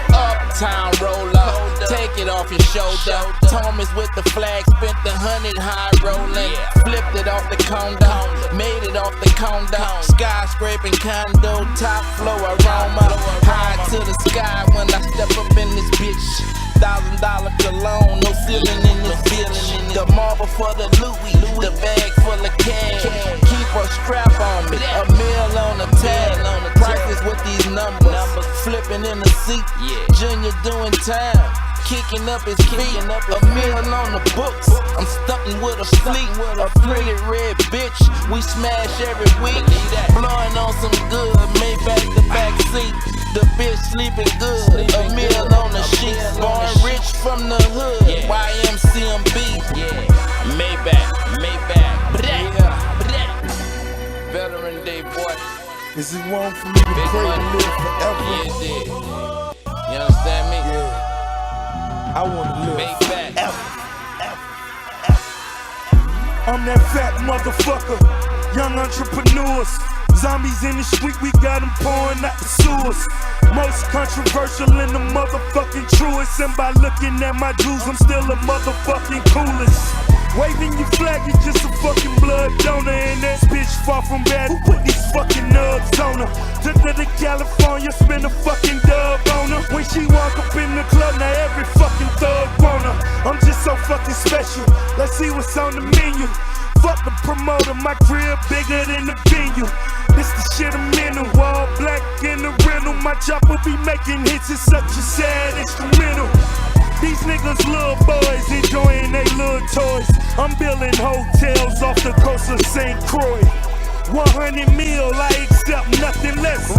D: Uptown roller, take it off your shoulder. Thomas with the flag, spent the 100 high rolling. Flipped it off the condo, made it off the condo. Skyscraping condo, top floor aroma. High to the sky when I step up in this bitch. $1,000 cologne, no ceiling in this bitch. The marble for the Louis, the bag full of cash. Keep a strap on me, a meal on the tag. Practice with these numbers, flipping in the seat. Junior doing time, kicking up his feet. A meal on the books, I'm stunting with a fleet. A pretty red bitch, we smash every week. Blowing on some good, made back the back seat. The bitch sleeping good, a meal on the sheets. Born rich from the hood, YMCMB. Maybach. Veteran Day, boy.
E: This is one for me to pray to live forever.
D: Yeah, it did. You understand me?
E: Yeah. I want to live
D: Maybach.
E: forever. I'm that fat motherfucker. Young entrepreneurs. Zombies in the street, we got them pouring out the sewers. Most controversial in the motherfucking truest. And by looking at my jewels, I'm still a motherfucking coolest. Waving your flag is just a fucking blood donor. And that bitch far from bad. Who put these fucking nubs on her? Took her to California, spend a fucking dub on her. When she walk up in the club, now every fucking thug want her. I'm just so fucking special. Let's see what's on the menu. Fuck the promoter, my crib bigger than the venue. This the shit I'm in, all black in the rental. My chopper be making hits, it's such a sad instrumental. These niggas little boys enjoying they little toys. I'm building hotels off the coast of St. Croix. 100 mil, I accept nothing less.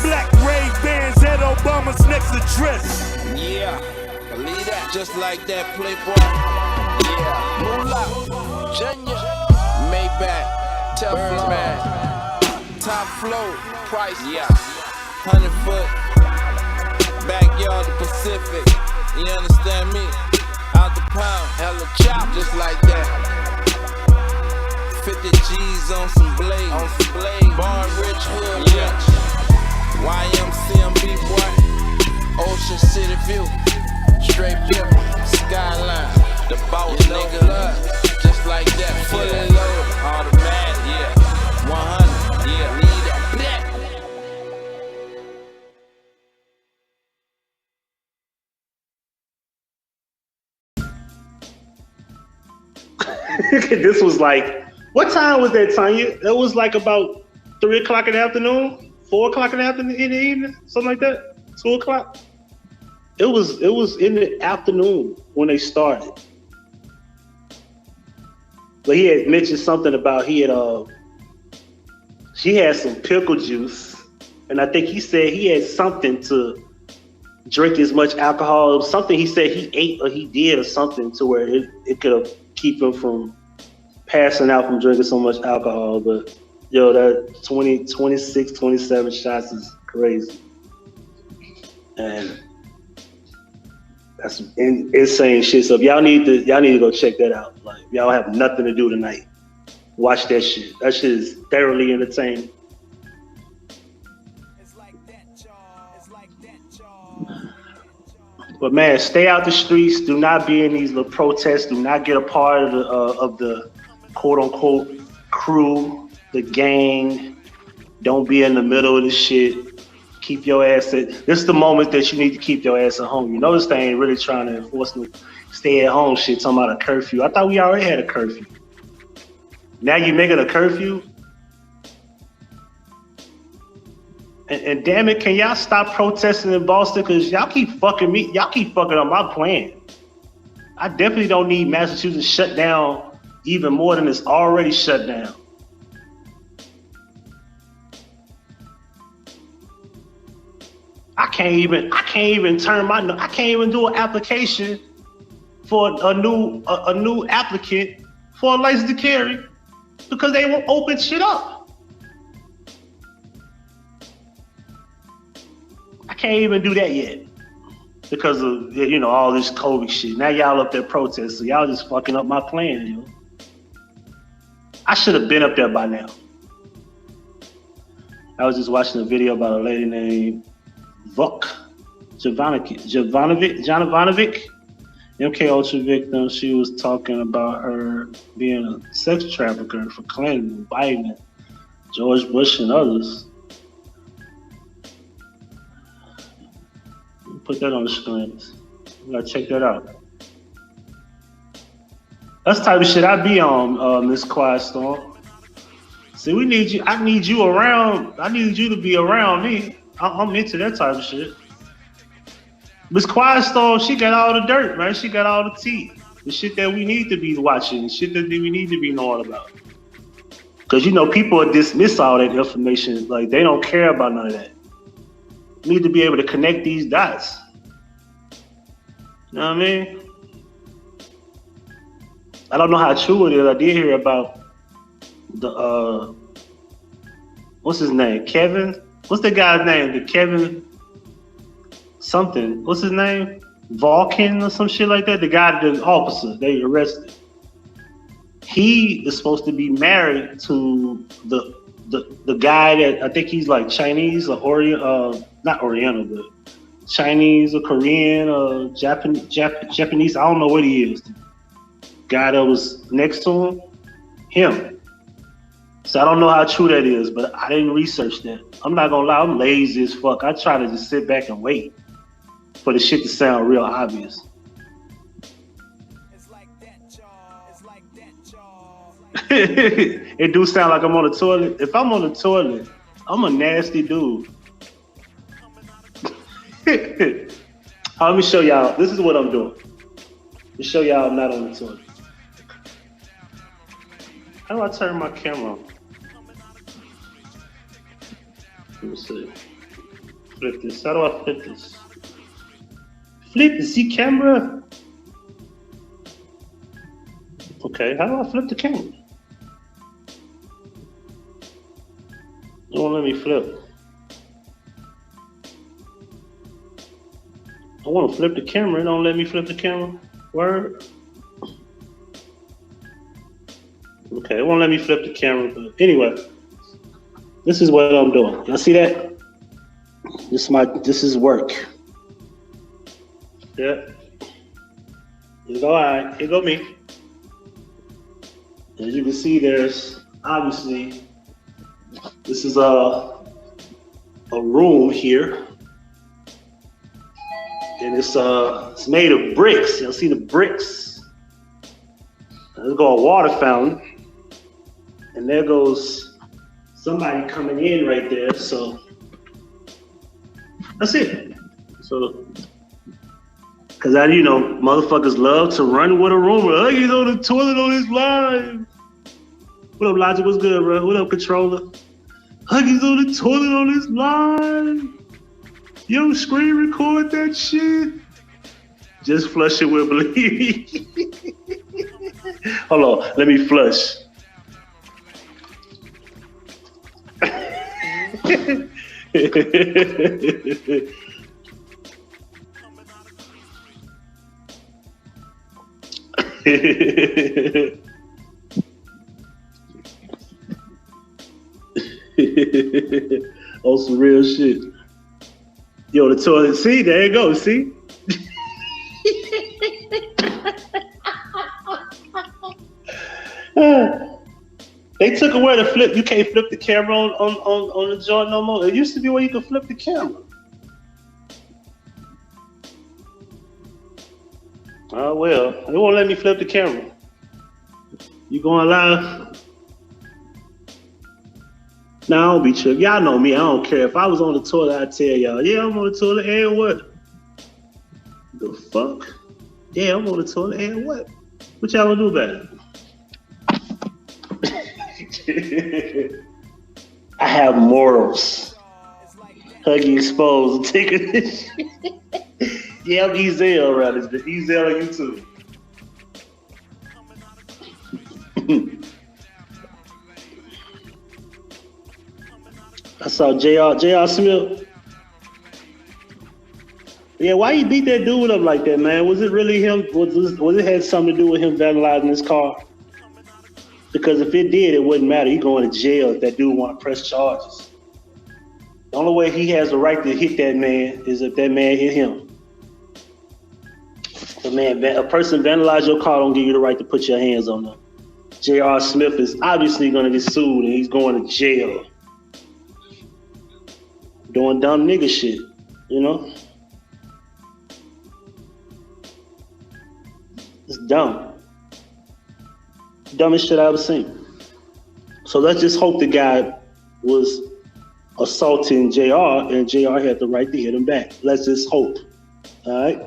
E: Black Ray-Bans at Obama's next address.
D: Yeah, believe that. just like that, Playboy. Yeah, Moolah, Junior, Maybach, Birdman, top float, price, 100-foot, backyard the Pacific. You understand me? Out the pound, hella chop, just like that. 50 G's on some blade, Bar Rich Hood Rich, YMCMB boy, Ocean City View, straight view, skyline, the boss nigga, just like that, fully loaded, automatic, 100, need that.
C: This was like, what time was that, Tanya? It was like about 3 o'clock in the afternoon, 4 o'clock in the evening, something like that, 2 o'clock. It was in the afternoon when they started. But he had mentioned something about he had some pickle juice, and I think he said he had something to drink as much alcohol. Something he said he ate or he did or something to where it could keep him from passing out from drinking so much alcohol. But yo, that 26, 27 shots is crazy. And that's insane shit. So if y'all need to go check that out. Like, y'all have nothing to do tonight, watch that shit. That shit is thoroughly entertaining. But man, stay out the streets. Do not be in these little protests. Do not get a part of the quote unquote crew, the gang. Don't be in the middle of the shit. Keep your ass at. This is the moment that you need to keep your ass at home. You notice they ain't really trying to enforce the stay at home shit. Talking about a curfew. I thought we already had a curfew. Now you make it a curfew. And damn it, can y'all stop protesting in Boston? Because y'all keep fucking me. Y'all keep fucking up my plan. I definitely don't need Massachusetts shut down even more than it's already shut down. I can't even do an application for a new applicant for a license to carry because they won't open shit up. I can't even do that yet because of all this COVID shit. Now y'all up there protesting, so y'all just fucking up my plan, I should have been up there by now. I was just watching a video about a lady named Jovanovic, MK Ultra victim. She was talking about her being a sex trafficker for Clinton, Biden, George Bush, and others. Put that on the screen. You gotta check that out. That's the type of shit I be on, Miss Quiet Storm. See, we need you. I need you around. I need you to be around me. I'm into that type of shit. Miss Quiet Storm, she got all the dirt, man. She got all the tea. The shit that we need to be watching, the shit that we need to be knowing about. Because, people dismiss all that information. Like, they don't care about none of that. You need to be able to connect these dots. You know what I mean? I don't know how true it is. I did hear about the, what's his name? Kevin? What's the guy's name? The Kevin something. What's his name? Vulcan or some shit like that? The guy, the officer they arrested. He is supposed to be married to the guy that I think he's like Chinese or not Oriental, but Chinese or Korean or Japanese. I don't know what he is. The guy that was next to him. So I don't know how true that is, but I didn't research that. I'm not gonna lie, I'm lazy as fuck. I try to just sit back and wait for the shit to sound real obvious.
E: It's like that, y'all. It's like that, y'all.
C: It do sound like I'm on the toilet. If I'm on the toilet, I'm a nasty dude. Let me show y'all. This is what I'm doing. To show y'all I'm not on the toilet. How do I turn my camera on? Let me see. Flip this. How do I flip this? Flip the Z camera. Okay, how do I flip the camera? It won't let me flip. I want to flip the camera. It don't let me flip the camera. Word. Okay, it won't let me flip the camera. But anyway, this is what I'm doing. Y'all see that? This is work. Yeah. Here go I. Here go me. As you can see, there's obviously this is a room here, and it's made of bricks. You'll see the bricks. There's go a water fountain, and there goes somebody coming in right there. So that's it. So, cause motherfuckers love to run with a rumor. Huggie's on the toilet on his live. What up, Logic? What's good, bro? What up, Controller? Huggie's on the toilet on his live. Yo, screen record that shit. Just flush it with believe. Hold on, let me flush. Oh, some real shit. Yo, the toilet. See, there you go. See. They took away the flip. You can't flip the camera on the joint no more. It used to be where you could flip the camera. Oh well, they won't let me flip the camera. You going live? Nah, I don't be tripping. Y'all know me. I don't care. If I was on the toilet, I'd tell y'all, yeah, I'm on the toilet and what? The fuck? Yeah, I'm on the toilet and what? What y'all gonna do about it? I have morals. Huggie exposed. Taking this shit. Yeah, I'm Ezel around this bitch. Ezel on YouTube. I saw J.R. Smith. Yeah, why you beat that dude up like that, man? Was it really him? Was it had something to do with him vandalizing his car? Because if it did, it wouldn't matter. He going to jail if that dude want to press charges. The only way he has the right to hit that man is if that man hit him. A person vandalize your car don't give you the right to put your hands on them. J.R. Smith is obviously going to get sued and he's going to jail. Doing dumb nigga shit, you know? It's dumb. Dumbest shit I ever seen. So let's just hope the guy was assaulting JR and JR had the right to hit him back. Let's just hope. All right?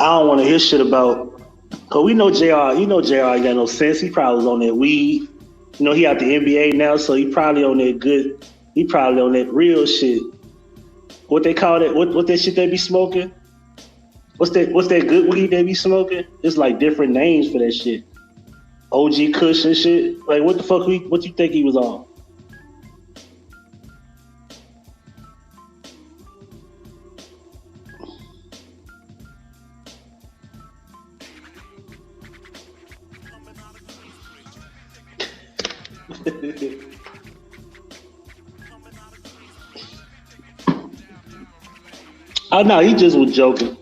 C: I don't want to hear shit about, cause we know JR, JR ain't got no sense. He probably was on that weed. You know, he out the NBA now, so he probably on that good, he probably on that real shit. What they call it? What that shit they be smoking? What's that good weed they be smoking? It's like different names for that shit. OG Kush and shit. Like what the fuck what you think he was on? Oh no, he just was joking.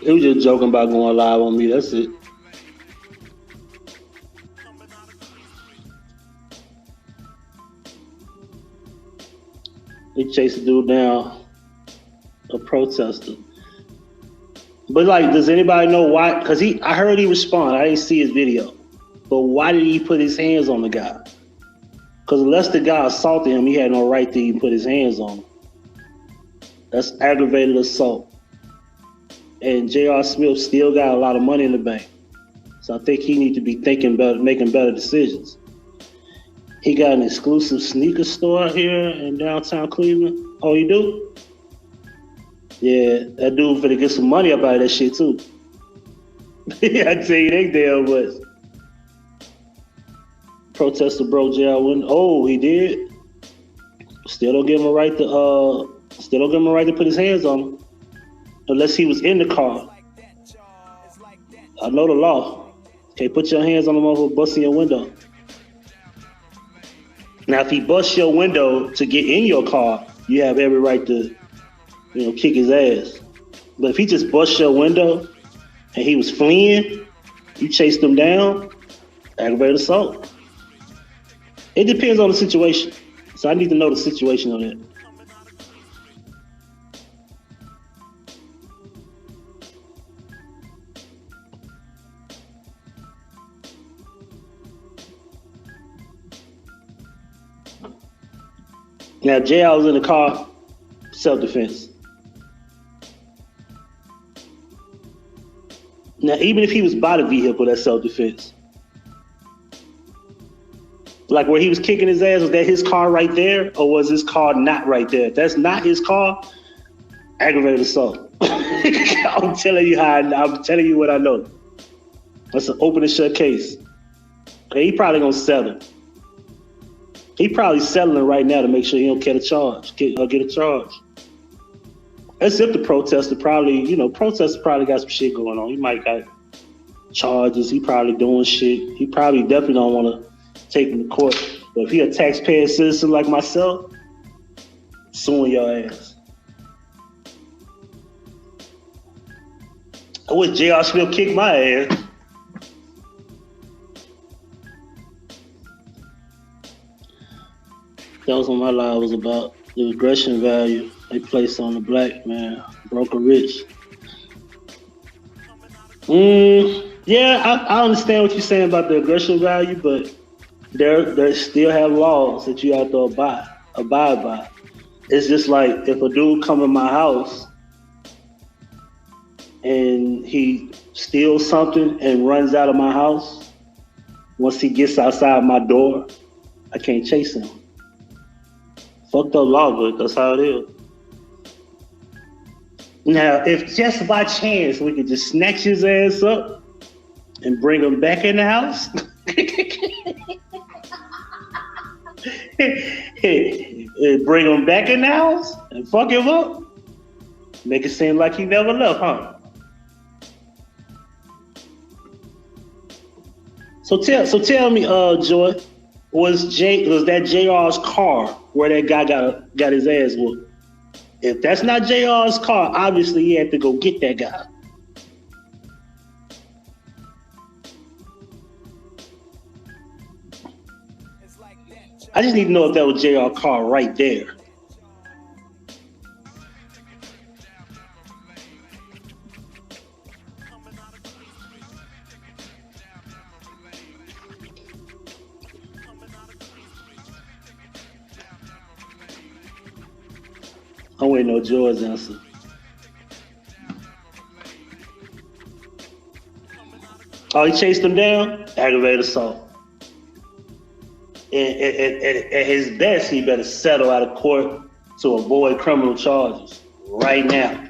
C: He was just joking about going live on me. That's it. He chased the dude down, a protester. But like, does anybody know why? Because I heard he responded. I didn't see his video. But why did he put his hands on the guy? Because unless the guy assaulted him, he had no right to even put his hands on him. That's aggravated assault. And J.R. Smith still got a lot of money in the bank. So I think he needs to be thinking better, making better decisions. He got an exclusive sneaker store here in downtown Cleveland. Oh, you do? Yeah, that dude finna get some money up out of that shit too. I tell you, they damn was. Protester broke jail when he did. Still don't give him a right to put his hands on him. Unless he was in the car. I know the law. Can't put your hands on him over busting your window. Now if he busts your window to get in your car, you have every right to, kick his ass. But if he just busts your window and he was fleeing, you chased him down, aggravated assault. It depends on the situation. So I need to know the situation on that. Now, JR was in the car, self-defense. Now, even if he was by the vehicle, that's self-defense. Like where he was kicking his ass, was that his car right there, or was his car not right there? If that's not his car, aggravated assault. I'm telling you what I know. That's an open and shut case. Okay, he probably gonna settle. He probably settling right now to make sure he don't get a charge. Get a charge. As if the protester probably got some shit going on. He might got charges. He probably doing shit. He probably definitely don't want to take him to court. But if he a taxpaying citizen like myself, suing your ass. I wish J.R. Smith kicked my ass. That was what my life was about. The aggression value they place on the black man, broke or rich. Yeah, I understand what you're saying about the aggression value, but there still have laws that you have to abide by. It's just like if a dude come in my house and he steals something and runs out of my house, once he gets outside my door, I can't chase him. Fucked up law, but that's how it is. Now, if just by chance we could just snatch his ass up and bring him back in the house, bring him back in the house and fuck him up, make it seem like he never left, huh? So tell me, Joy, was that JR's car where that guy got his ass whooped? If that's not JR's car, obviously he had to go get that guy. I just need to know if that was JR's car right there. I'm waiting on George's answer. Oh, he chased him down? Aggravated assault. At his best, he better settle out of court to avoid criminal charges right now.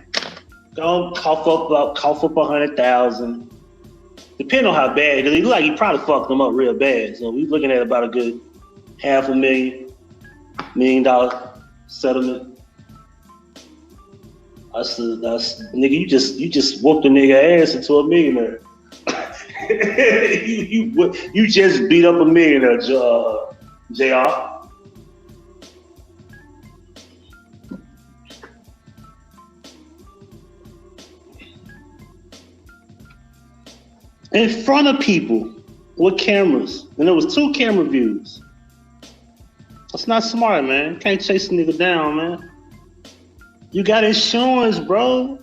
C: Go cough up $100,000. Depending on how bad, because he look like he probably fucked them up real bad. So we're looking at about a good $500,000, $1 million settlement. That's nigga. You just whooped a nigga ass into a millionaire. you just beat up a millionaire, JR. In front of people with cameras, and there was 2 camera views. That's not smart, man. You can't chase a nigga down, man. You got insurance, bro.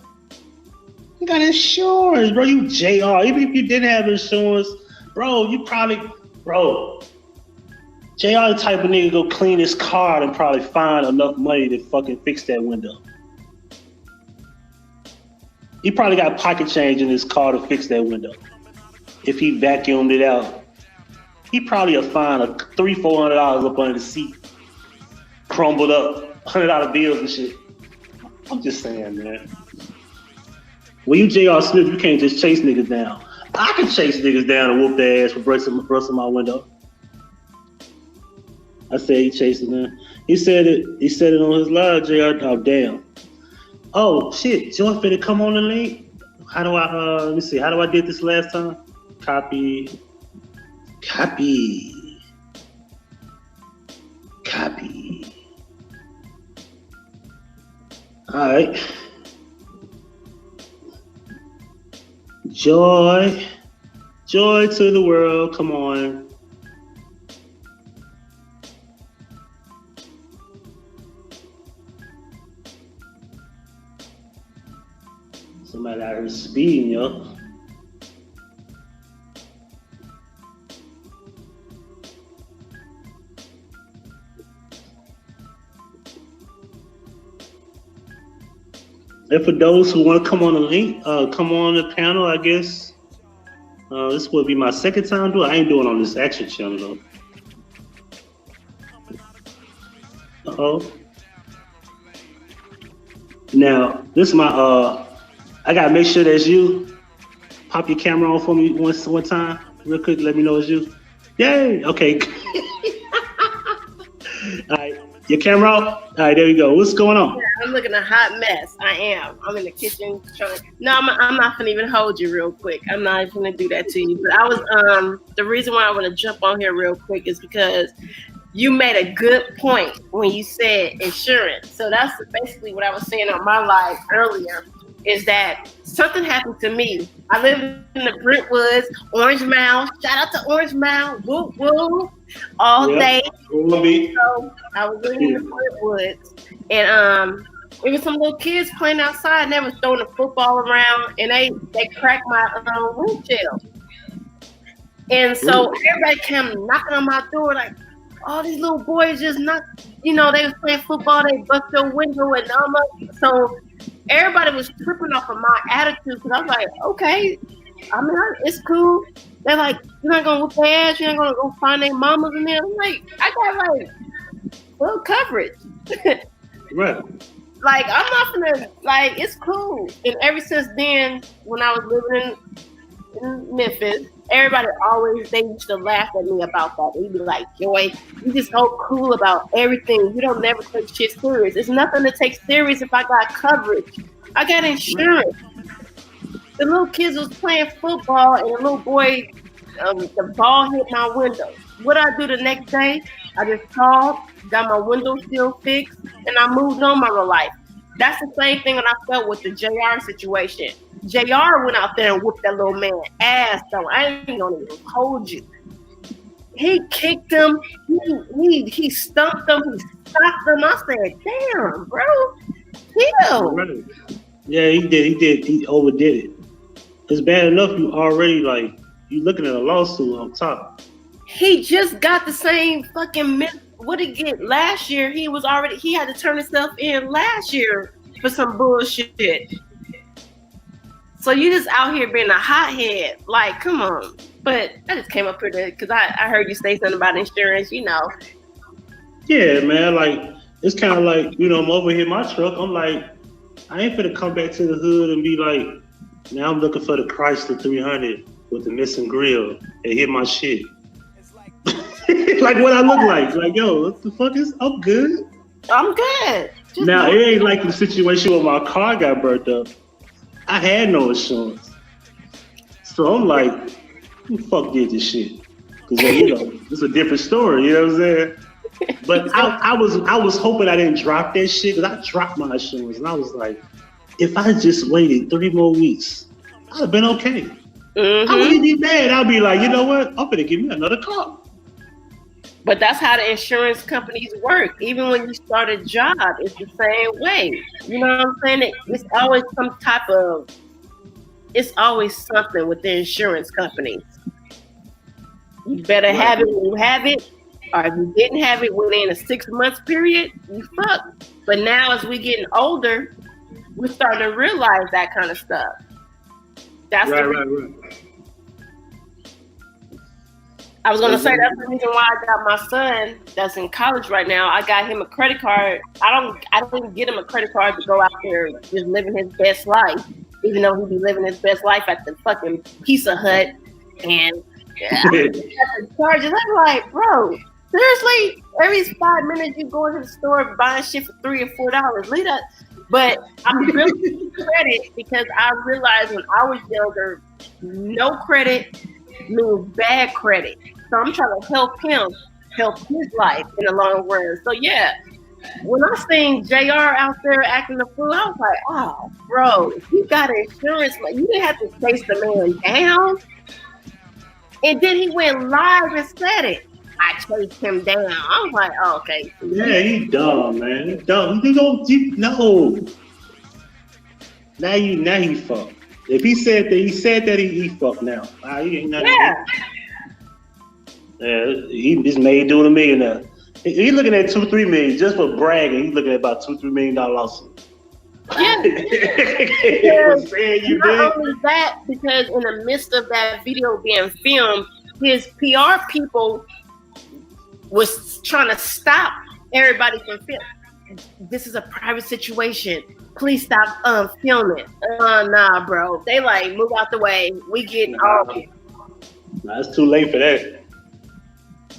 C: You got insurance, bro. You JR. Even if you didn't have insurance, bro, JR the type of nigga go clean his car and probably find enough money to fucking fix that window. He probably got pocket change in his car to fix that window. If he vacuumed it out, he probably will find $300-$400 up under the seat, crumbled up, $100 bills and shit. I'm just saying, man. When you J.R. Smith, you can't just chase niggas down. I can chase niggas down and whoop their ass for busting my window. I said he chasing them. He said it on his live, JR. Oh, damn. Oh, shit. Joy finna come on the link. How do I, let me see. How do I did this last time? Copy. All right. Joy to the world. Come on. Somebody out here speeding, yo. And for those who want to come on the link, come on the panel, I guess. This will be my second time doing it. I ain't doing it on this actual channel, though. Uh-oh. Now, this is my, I gotta make sure that's you. Pop your camera on for me one time, real quick. Let me know it's you. Yay! Okay. All right, your camera off. All right, there we go. What's going on?
F: Yeah, I'm looking a hot mess. I am. I'm in the kitchen trying. No, I'm not gonna even hold you real quick. I'm not even gonna do that to you. But I was the reason why I want to jump on here real quick is because you made a good point when you said insurance. So that's basically what I was saying on my live earlier, is that something happened to me. I live in the Brentwoods, Orange Mound. Shout out to Orange Mound. Woo woo. All day. So I was living in the Brentwoods, and it was some little kids playing outside, and they was throwing the football around, and they cracked my windshield. And so everybody came knocking on my door like, all these little boys just knocked, they was playing football, they bust your window, and so everybody was tripping off of my attitude, because I was like, okay, I mean, it's cool. They're like, you're not gonna whoop their ass, you're not gonna go find their mamas in there. I'm like, I got full coverage.
C: Right.
F: Like, I'm not gonna, it's cool. And ever since then, when I was living in Memphis, everybody they used to laugh at me about that. They'd be like, Joy, you just so cool about everything. You don't never take shit serious. There's nothing to take serious if I got coverage. I got insurance. The little kids was playing football, and the little boy, the ball hit my window. What I do the next day, I just called, got my window still fixed, and I moved on my life. That's the same thing that I felt with the JR situation. JR went out there and whooped that little man ass, though. I ain't gonna even hold you. He kicked him. He stumped him. He stopped him. I said, damn, bro. Chill.
C: Right. Yeah, he did. He overdid it. It's bad enough you already, you looking at a lawsuit on top.
F: He just got the same fucking, what did he get last year? He had to turn himself in last year for some bullshit. So you just out here being a hothead. Like, come on. But I just came up here because I heard you say something about insurance,
C: Yeah, man. It's kind of like, I'm over here in my truck. I'm like, I ain't finna come back to the hood and be like, now I'm looking for the Chrysler 300 with the missing grill and hit my shit. Like what I look like. Like, yo, what the fuck I'm good.
F: I'm good.
C: Now, it ain't like the situation where my car got burnt up. I had no insurance. So I'm like, who the fuck did this shit? Because, it's a different story, you know what I'm saying? But I was hoping I didn't drop that shit, because I dropped my insurance, and I was like, if I just waited 3 more weeks, I'd have been okay. I wouldn't be mad. I'd be like, you know what? I'm gonna give me another car.
F: But that's how the insurance companies work. Even when you start a job, it's the same way. You know what I'm saying? It's always it's always something with the insurance companies. You better have it when you have it, or if you didn't have it within a 6 months period, you fucked. But now as we getting older, we're starting to realize that kind of stuff. That's right. I was gonna say that's the reason why I got my son that's in college right now. I got him a credit card. I don't even get him a credit card to go out there just living his best life. even though he be living his best life at the fucking Pizza Hut and at the charges. I'm like, bro, seriously, every 5 minutes you go into the store buying shit for $3 or $4. Leave that. But I'm really giving credit because I realized when I was younger, no credit means bad credit. So I'm trying to help him help his life in the long run. So yeah, when I seen JR out there acting a fool, I was like, oh, bro, if you got insurance, like, you didn't have to chase the man down. And then he went live and said it. I chased him down. I was like, oh, okay.
C: Yeah, he dumb, man. He dumb. No. Now he fucked. If he said that, he fucked now. He ain't nothing. Yeah, he just made doing $1 million now. He's looking at $2-3 million just for bragging. He's looking at about $2-3 million lawsuit.
F: Yeah. Not only that, because in the midst of that video being filmed, his PR people was trying to stop everybody from filming. This is a private situation. Please stop filming. Nah, bro. They like move out the way. We getting all.
C: Nah, it's too late for that.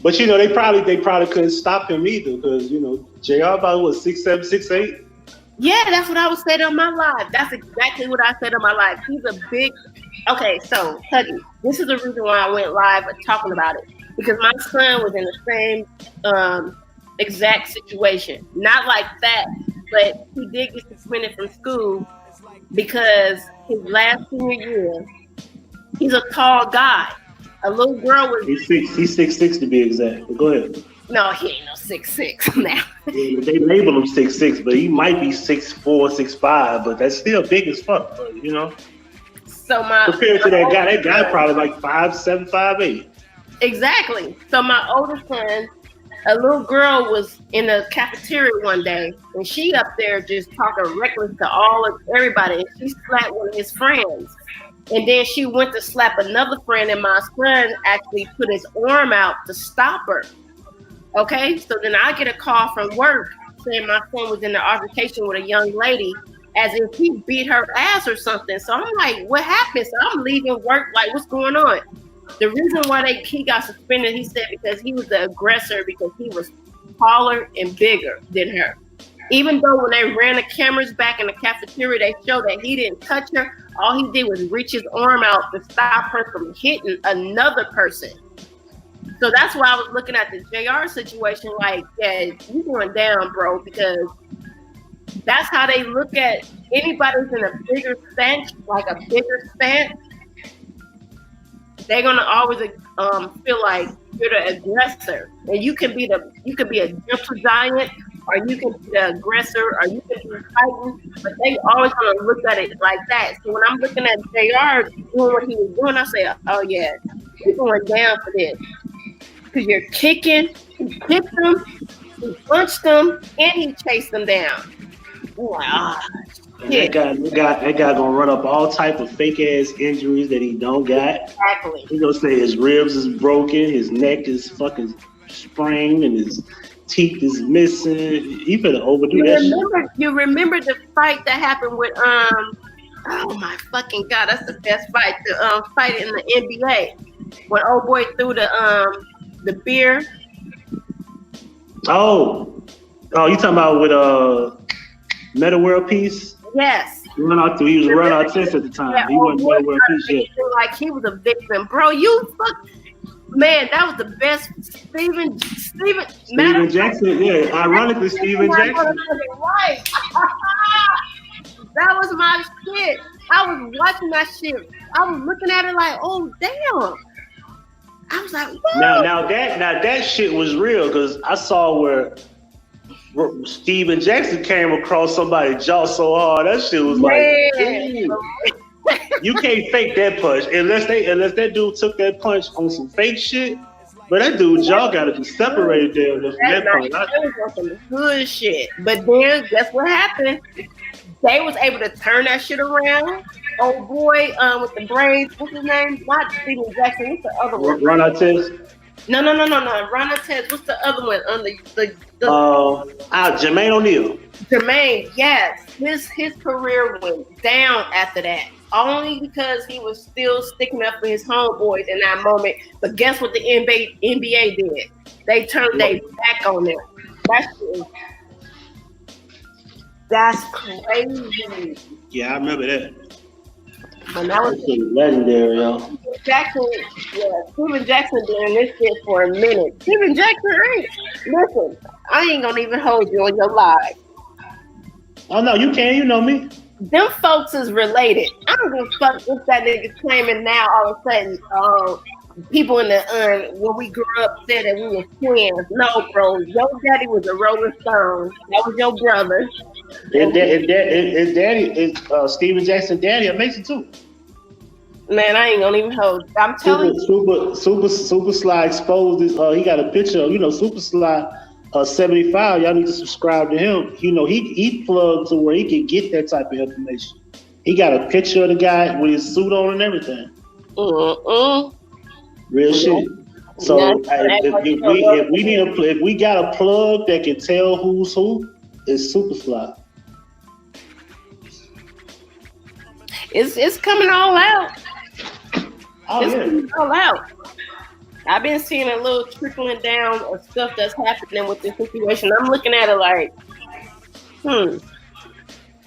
C: But you know, they probably couldn't stop him either because you know, JR about what 6'7", 6'8".
F: Yeah, that's what I was saying on my live. That's exactly what I said on my live. He's a big. Okay, so Huggie, this is the reason why I went live talking about it because my son was in the same exact situation. Not like that, but he did get suspended from school because his last senior year, he's a tall guy. A little girl was.
C: He's 6'6" to be exact. But go ahead.
F: No, he ain't no 6'6" now.
C: Yeah, they label him 6'6", but he might be 6'4", 6'5", but that's still big as fuck, you know.
F: So
C: compared to that guy probably like 5'7", 5'8".
F: Exactly. So my oldest son, a little girl was in the cafeteria one day, and she up there just talking reckless to everybody, and she slapped one of his friends. And then she went to slap another friend, and my son actually put his arm out to stop her. Okay, so then I get a call from work saying my son was in the altercation with a young lady as if he beat her ass or something. So I'm like, what happened? So I'm leaving work like, what's going on? The reason why he got suspended, he said, because he was the aggressor because he was taller and bigger than her. Even though when they ran the cameras back in the cafeteria, they showed that he didn't touch her. All he did was reach his arm out to stop her from hitting another person. So that's why I was looking at the JR situation like, yeah, you going down, bro, because that's how they look at anybody who's in a bigger stance, like a bigger stance. They're gonna always feel like you're the aggressor, and you can be a gentle giant, or you can be the aggressor, or you can be fighting. But they always gonna look at it like that. So when I'm looking at JR doing what he was doing, I say, oh yeah, he's going down for this. Because you're kicking, he kicked them, he punched them, and he chased them down. Wow.
C: Yeah. That guy gonna run up all type of fake ass injuries that he don't got.
F: Exactly.
C: He gonna say his ribs is broken, his neck is fucking sprained, and his teeth is missing. He better overdo that shit.
F: You remember the fight that happened with oh my fucking god, that's the best fight. The fight in the NBA when old boy threw the beer.
C: Oh, you talking about with Meta World Peace?
F: Yes.
C: He was run autistic at the time.
F: Yeah,
C: he wasn't Meta World Peace yet.
F: Like he was a victim, bro. You fuck, man. That was the best. Steven
C: Jackson. Yeah, ironically, Steven Jackson.
F: That was my shit. I was watching that shit. I was looking at it like, oh damn. I was like, whoa.
C: Now that shit was real because I saw where Steven Jackson came across somebody's jaw so hard that shit was like, you can't fake that punch unless that dude took that punch on some fake shit. But that dude's jaw gotta be separated there from that punch.
F: That was on some good shit. But then guess what happened? They was able to turn that shit around. Old boy with the braids, what's his name? Not Steven Jackson. What's the other one?
C: Ron Artest.
F: No. Ron Artest. What's the other one? The
C: Jermaine O'Neal.
F: Jermaine, yes, his career went down after that. Only because he was still sticking up for his homeboys in that moment. But guess what the NBA did? They turned their back on them. That's crazy.
C: Yeah, I remember that.
F: And that was
C: legendary, yo.
F: Steven Jackson doing this shit for a minute. Steven Jackson listen, I ain't gonna even hold you on your live.
C: Oh no, you can, you know me.
F: Them folks is related. I don't give a fuck if that nigga claiming now all of a sudden, people in the when we grew up said that we were twins. No, bro, your daddy was a Rolling Stone. That was your brother.
C: His daddy, Steven Jackson daddy, amazing too.
F: Man, I ain't gonna even hold. I'm telling you.
C: Super Sly exposed this. He got a picture of, Super Sly 75. Y'all need to subscribe to him. He plugged to where he could get that type of information. He got a picture of the guy with his suit on and everything. Real shit. So if we got a plug that can tell who's who, it's Super Sly.
F: It's coming all out.
C: Coming
F: all out. I've been seeing a little trickling down of stuff that's happening with this situation. I'm looking at it like,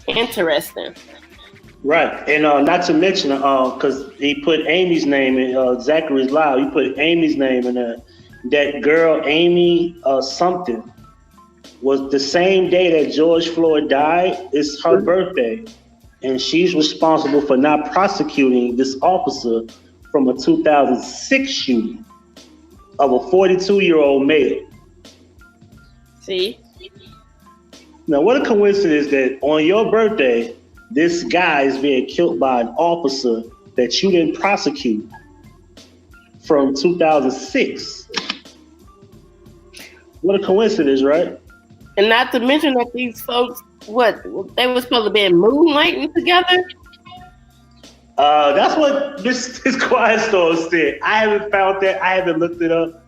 F: interesting.
C: Right, and not to mention, because he put Amy's name in Zachary's Live. He put Amy's name in there. That girl, Amy something, was the same day that George Floyd died. It's her birthday, and she's responsible for not prosecuting this officer from a 2006 shooting of a 42-year-old male.
F: See?
C: Now, what a coincidence that on your birthday, this guy is being killed by an officer that you didn't prosecute from 2006. What a coincidence, right?
F: And not to mention that these folks, they were supposed to be moonlighting together?
C: That's what this Quiet Storm said. I haven't found that. I haven't looked it up.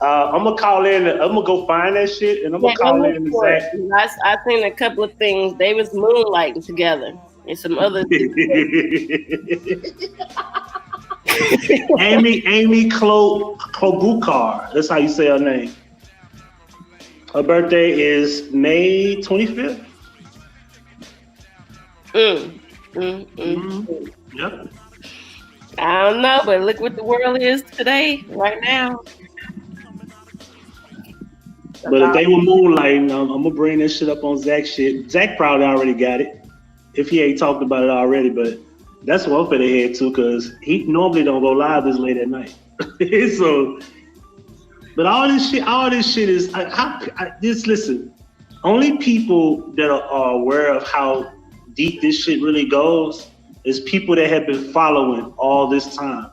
C: I'm gonna call in. I'm gonna go find that shit, and I'm gonna call in and say.
F: I seen a couple of things. They was moonlighting together, and some other.
C: Amy Klobuchar. That's how you say her name. Her birthday is May 25th. Yep.
F: I don't know, but look what the world is today, right now.
C: But if they were moonlighting, I'm gonna bring that shit up on Zach shit. Zach probably already got it, if he ain't talked about it already. But that's what I'm finna head to, because he normally don't go live this late at night. So, but all this shit is. Listen, only people that are aware of how deep this shit really goes is people that have been following all this time.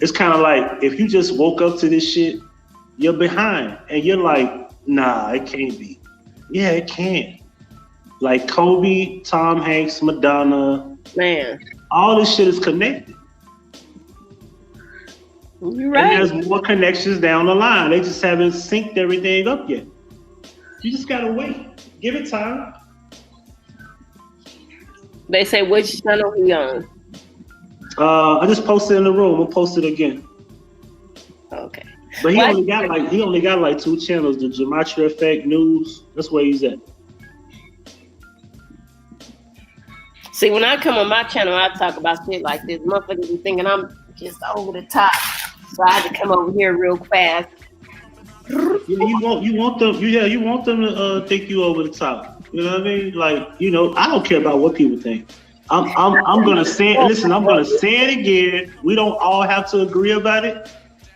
C: It's kind of like if you just woke up to this shit, you're behind, and you're like, nah, it can't be. Yeah, it can. Like Kobe, Tom Hanks, Madonna,
F: man,
C: all this shit is connected.
F: You're right.
C: And there's more connections down the line. They just haven't synced everything up yet. You just gotta wait. Give it time.
F: They say which channel he on?
C: I just posted in the room. I'll post it again.
F: Okay.
C: But he only got like 2 channels. The Gematria Effect News. That's where he's at.
F: See, when I come on my channel, I talk about shit like this. Motherfuckers be thinking I'm just over the top, so I had to come over here real fast.
C: You want them to think you over the top. You know what I mean? Like, I don't care about what people think. I'm gonna say it. Listen, I'm gonna say it again. We don't all have to agree about it.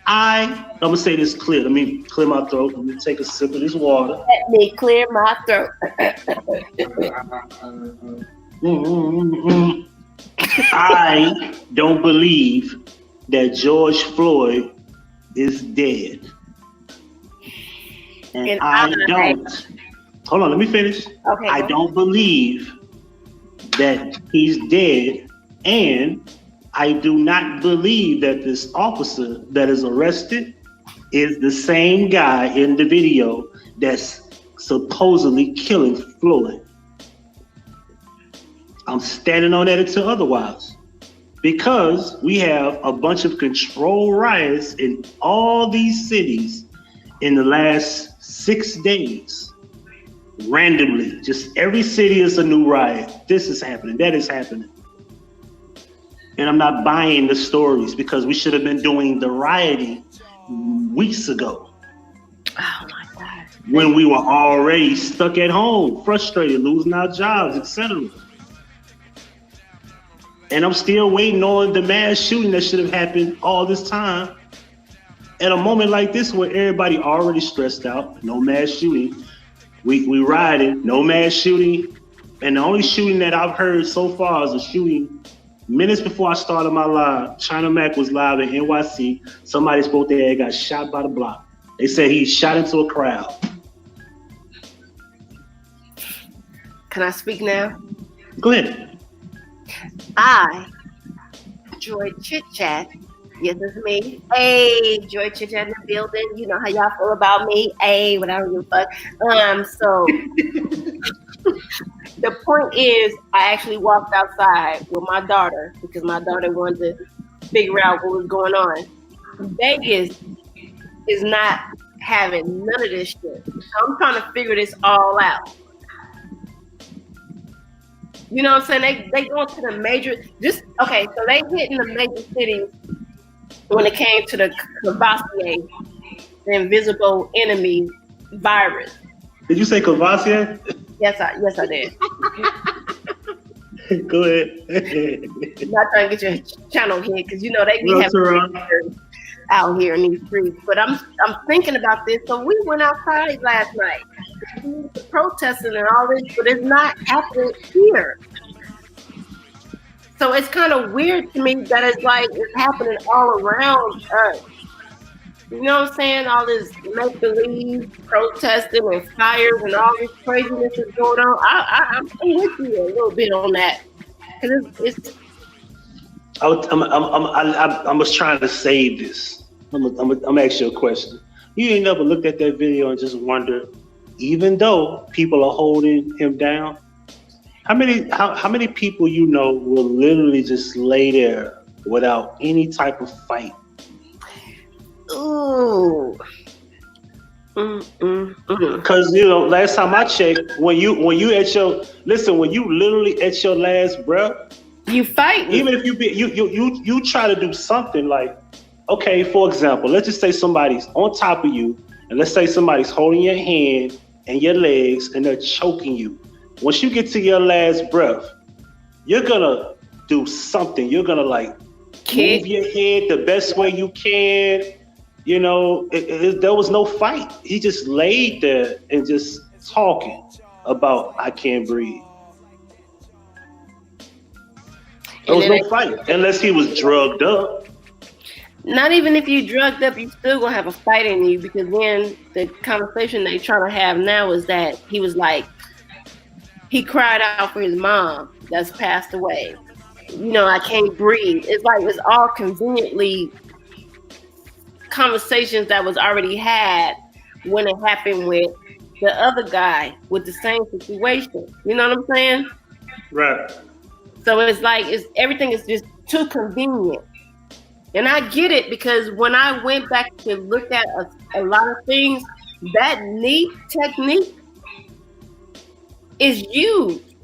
C: I'm gonna say this clear. Let me clear my throat. Let me take a sip of this water.
F: Let me clear my throat.
C: I don't believe that George Floyd is dead. And I don't. Hold on, let me finish.
F: Okay.
C: I don't believe that he's dead, and I do not believe that this officer that is arrested is the same guy in the video that's supposedly killing Floyd. I'm standing on that until otherwise. Because we have a bunch of controlled riots in all these cities in the last 6 days. Randomly, just every city is a new riot. This is happening, that is happening. And I'm not buying the stories because we should have been doing the rioting weeks ago.
F: Oh my God.
C: When we were already stuck at home, frustrated, losing our jobs, etc. And I'm still waiting on the mass shooting that should have happened all this time. At a moment like this where everybody already stressed out, no mass shooting. We riding, no mass shooting. And the only shooting that I've heard so far is a shooting minutes before I started my live. China Mac was live in NYC. Somebody spoke there, got shot by the block. They said he shot into a crowd.
F: Can I speak now?
C: Go ahead.
F: I enjoy Chit Chat. Yes, it's me. Hey, Joy Chit Chat in the building. You know how y'all feel about me. Hey, but I don't give a fuck. So the point is, I actually walked outside with my daughter because my daughter wanted to figure out what was going on. Vegas is not having none of this shit. I'm trying to figure this all out. You know what I'm saying? They go to the major, so they hitting the major cities when it came to the Cavassier, the invisible enemy virus.
C: Did you say Cavassier?
F: Yes, I did.
C: Go ahead.
F: I'm not trying to get your channel hit because you know they be having out here in these streets. But I'm thinking about this. So we went outside last night, protesting and all this, but it's not happening here. So it's kind of weird to me that it's like it's happening all around us. You know what I'm saying? All this make-believe, protesting and fires and all this craziness is going on. I'm with you a little bit on that. Cause
C: I was trying to save this. I'm gonna ask you a question. You ain't never looked at that video and just wondered, even though people are holding him down, how many people you know will literally just lay there without any type of fight?
F: Ooh.
C: Because last time I checked, when you literally at your last breath,
F: you fight.
C: Even if you try to do something like, okay, for example, let's just say somebody's on top of you, and let's say somebody's holding your hand and your legs, and they're choking you. Once you get to your last breath, you're gonna do something. You're gonna move your head the best way you can. You know, there was no fight. He just laid there and just talking about, I can't breathe. There was no fight, unless he was drugged up.
F: Not even if you drugged up, you still gonna have a fight in you, because then the conversation they trying to have now is that he was like, he cried out for his mom that's passed away. You know, I can't breathe. It's like it's all conveniently conversations that was already had when it happened with the other guy with the same situation. You know what I'm saying?
C: Right.
F: So it's like everything is just too convenient. And I get it, because when I went back to look at a lot of things, that knee technique is used.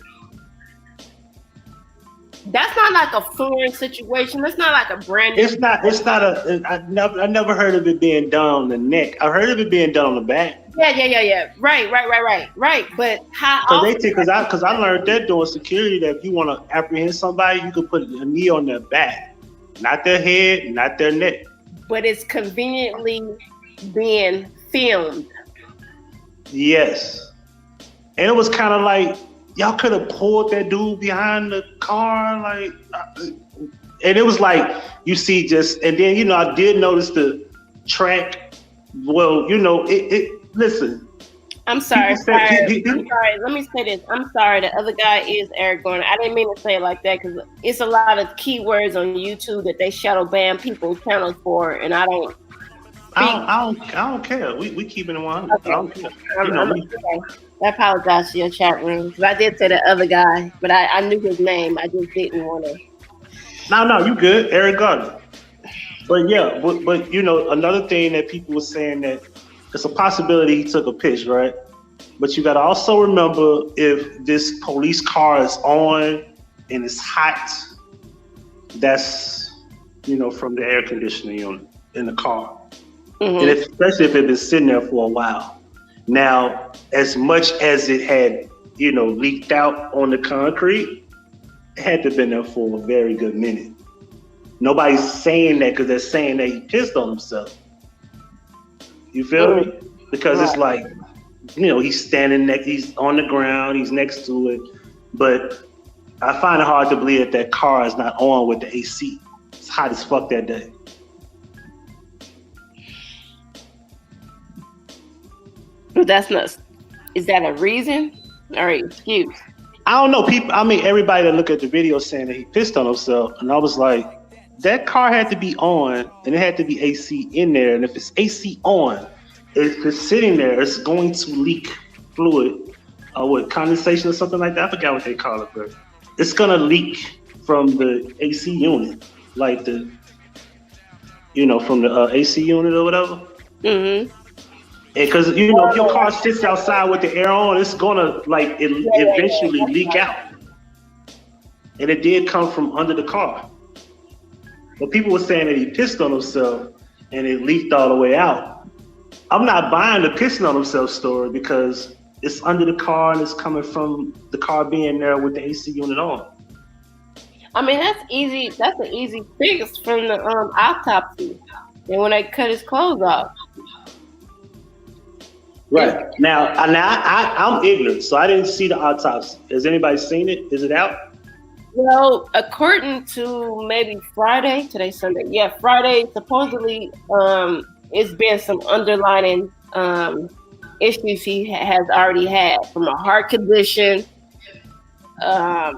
F: That's not like a foreign situation. That's not like a brand new.
C: It's not I never heard of it being done on the neck. I heard of it being done on the back.
F: Yeah. Right. But how?
C: Because I learned that doing security, that if you want to apprehend somebody, you can put a knee on their back, not their head, not their neck.
F: But it's conveniently being filmed.
C: Yes. And it was kind of like, y'all could have pulled that dude behind the car, and it was like, you see and then, I did notice the track. Well, listen.
F: I'm sorry. I'm sorry. Let me say this. I'm sorry. The other guy is Eric Garner. I didn't mean to say it like that, because it's a lot of keywords on YouTube that they shadow ban people's channels for, and I don't
C: I don't care. We keeping it 100. Okay. I don't care.
F: I apologize to your chat room because I did say the other guy, but I knew his name. I just didn't want to.
C: No, you good, Eric Gardner. But yeah, but you know, another thing that people were saying that it's a possibility he took a piss, right? But you got to also remember if this police car is on and it's hot, that's, you know, from the air conditioning unit in the car. Mm-hmm. And especially if it's been sitting there for a while. Now, as much as it had, you know, leaked out on the concrete, it had to have been there for a very good minute. Nobody's saying that because they're saying that he pissed on himself. You feel me? Because it's like, you know, he's standing next, he's on the ground, he's next to it. But I find it hard to believe that car is not on with the AC. It's hot as fuck that day.
F: But that's not, is that a reason or an excuse?
C: I don't know. Everybody that look at the video saying that he pissed on himself. And I was like, that car had to be on and it had to be AC in there. And if it's AC on, if it's sitting there, it's going to leak fluid, condensation or something like that. I forgot what they call it, but it's gonna leak from the AC unit, like from the AC unit or whatever. Mm-hmm. Because if your car sits outside with the air on, it's gonna eventually leak out. And it did come from under the car. But people were saying that he pissed on himself and it leaked all the way out. I'm not buying the pissing on himself story because it's under the car and it's coming from the car being there with the AC unit on.
F: I mean, that's easy. That's an easy fix from the autopsy. And when they cut his clothes off.
C: Right. Now I'm ignorant, so I didn't see the autopsy. Has anybody seen it? Is it out?
F: Well, according to maybe Friday, today's Sunday. Yeah, Friday, supposedly it's been some underlying issues he has already had, from a heart condition. A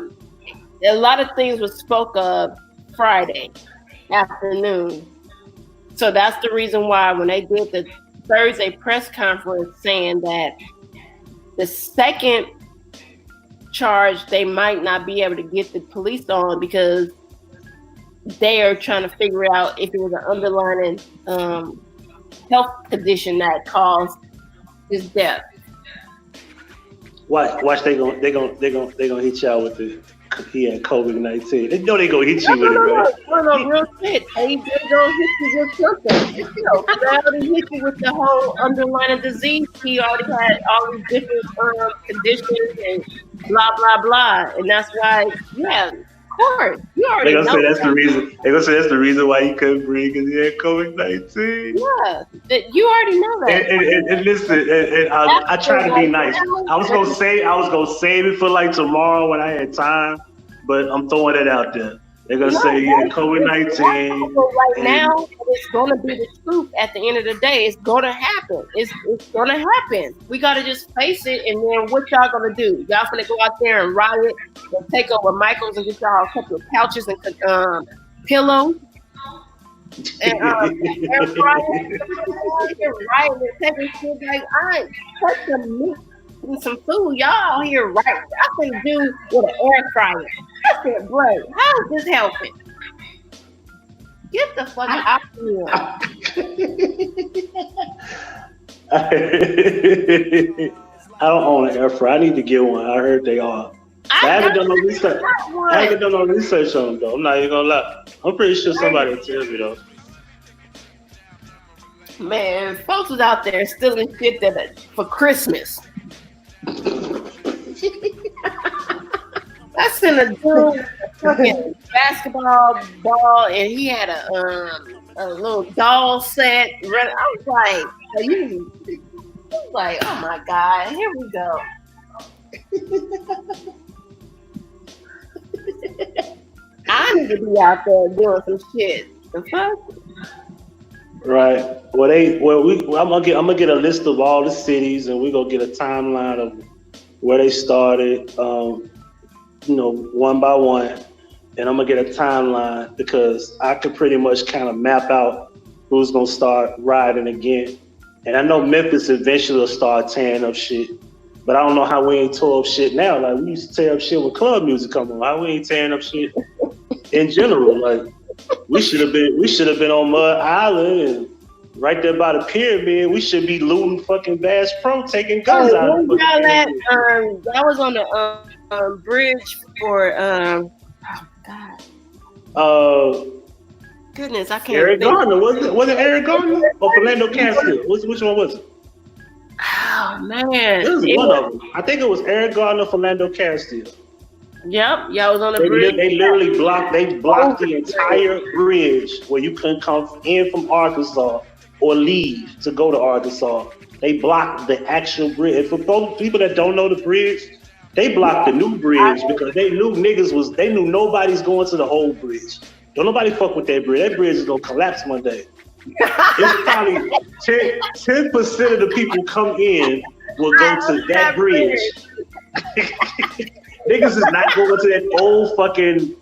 F: lot of things were spoke of Friday afternoon. So that's the reason why when they did the Thursday press conference saying that the second charge they might not be able to get the police on because they are trying to figure out if it was an underlying health condition that caused his death.
C: Watch, they gonna hit y'all with the he had COVID-19. They know they gonna hit you with it, right?
F: No, real shit. They gonna hit you with something. They already hit you with the whole underlying disease. He already had all these different conditions and blah blah blah, and that's why, yeah. Of course, you already know.
C: That's the reason. They're gonna say that's the reason why he couldn't breathe because he had COVID-19.
F: Yeah, you already know that.
C: And listen, I try to be nice. I was gonna save it for like tomorrow when I had time, but I'm throwing it out there. They're gonna say he had COVID-19.
F: Right now, it's gonna be the truth. At the end of the day, it's gonna happen. It's gonna happen. We gotta just face it. And then what y'all gonna do? Y'all gonna go out there and riot and take over Michael's and get y'all a couple of couches and pillows and air fryer. Riot and taking shit like I ain't touch some meat and some food. Y'all here right? I can do with an air fryer. I said, bro, how is this helping? Get the fuck out of here.
C: I don't own an air fryer. I need to get one. I heard they are. I haven't done no research. I haven't done no research on them though. I'm not even gonna lie. I'm pretty sure somebody will tell me though.
F: Man, folks was out there stealing shit for Christmas. I seen a dude with a fucking basketball ball, and he had a little doll set. I was like, oh my god, here we go. I need to be out there doing some shit. The fuck?
C: Right. I'm gonna get a list of all the cities, and we're gonna get a timeline of where they started. One by one, and I'm gonna get a timeline because I could pretty much kind of map out who's gonna start riding again. And I know Memphis eventually will start tearing up shit. But I don't know how we ain't tore up shit now. Like, we used to tear up shit with club music coming on. How we ain't tearing up shit in general? Like, we should have been on Mud Island and right there by the pyramid. We should be looting fucking Bass Pro, taking guns out of
F: it. That was on the bridge for goodness, I can't.
C: Eric Garner, was it Eric Garner or Philando Castile? Which one was it?
F: Oh man,
C: it was one of them. I think it was Eric Garner, Philando Castile.
F: Yep, y'all was on the bridge.
C: They literally blocked the entire bridge where you couldn't come in from Arkansas or leave to go to Arkansas. They blocked the actual bridge. And for both people that don't know the bridge, they blocked the new bridge because they knew nobody's going to the old bridge. Don't nobody fuck with that bridge. That bridge is gonna collapse one day. It's probably 10% of the people come in will go to that bridge. Niggas is not going to that old fucking.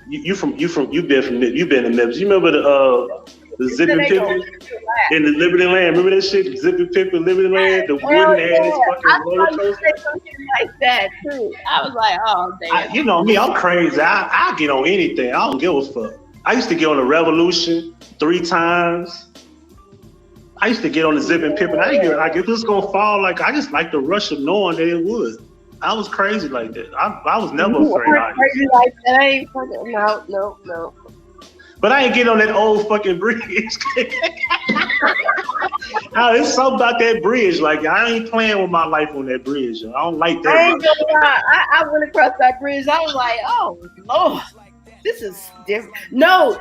C: You've been in Memphis. You remember the Zippin' Pippin in the Liberty Land? Remember that shit? Zippin' Pippin, Liberty Land, the wooden ass fucking roller coaster.
F: Something like that too. I was like, oh damn.
C: You know me, I'm crazy. I get on anything. I don't give a fuck. I used to get on the Revolution 3 times. I used to get on the Zippin' Pippin. I if it was gonna fall, like I just like the rush of knowing that it would. I was crazy like that. I was never afraid.
F: Crazy like that. I ain't fucking no.
C: But I ain't get on that old fucking bridge. There's something about that bridge. Like I ain't playing with my life on that bridge. I don't like that.
F: I ain't gonna lie. I went across that bridge. I was like, oh Lord, this is different. No,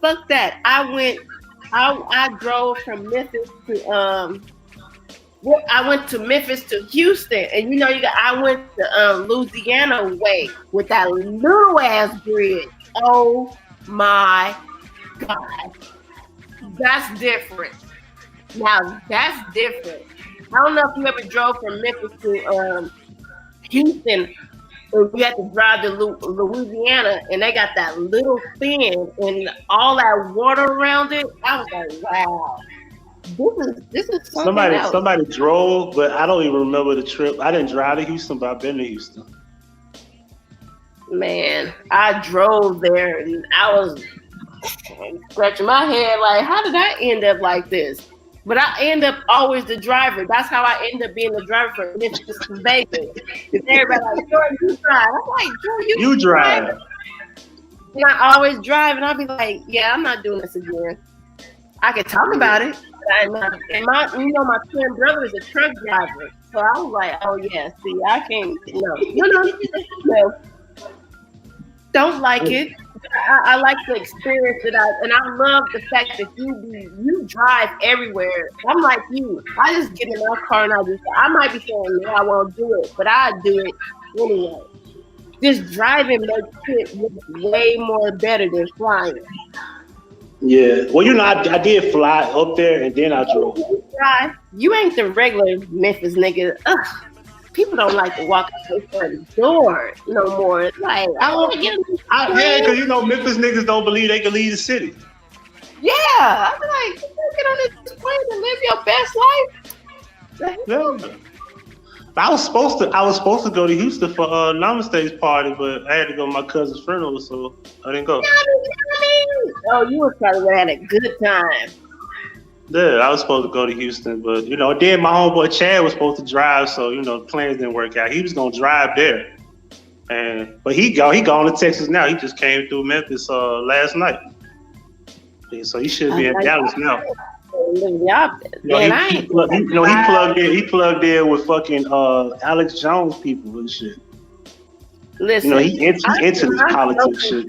F: fuck that. I drove from Memphis to I went to Memphis to Houston, and I went to Louisiana way with that little ass bridge. Oh my God, that's different. Now that's different. I don't know if you ever drove from Memphis to Houston, or you had to drive to Louisiana, and they got that little thing and all that water around it. I was like, wow. This is somebody else.
C: Somebody drove, but I don't even remember the trip. I didn't drive to Houston, but I've been to Houston.
F: Man, I drove there and I was scratching my head like, how did I end up like this? But I end up always the driver. That's how I end up being the driver for Memphis to Vegas. Because everybody like, Jordan, you drive. I'm like, Jordan, you drive. And I always drive, and I'll be like, yeah, I'm not doing this again. I can talk about it. And my twin brother is a truck driver. So I was like, oh yeah, see, I can't, no. Don't like it. I like to experience it, and I love the fact that you drive everywhere. I'm like you. I just get in my car and I might be saying no, I won't do it, but I do it anyway. Just driving makes it look way more better than flying.
C: Yeah, well, I did fly up there and then I drove.
F: You ain't the regular Memphis nigga. Ugh. People don't like to walk out the door no more. It's like, I want to get in the
C: yeah, because Memphis niggas don't believe they can leave the city.
F: Yeah, I'm like, you get on this plane and live your best life.
C: Yeah. I was supposed to go to Houston for Namaste's party, but I had to go to my cousin's funeral, so I didn't go.
F: Oh, you were probably had a good time.
C: Yeah, I was supposed to go to Houston, but then my homeboy Chad was supposed to drive, so the plans didn't work out. He was gonna drive there, but he gone to Texas now. He just came through Memphis last night, so he should be in Dallas now. He plugged in with fucking Alex Jones people and shit.
F: Listen,
C: he into this politics shit.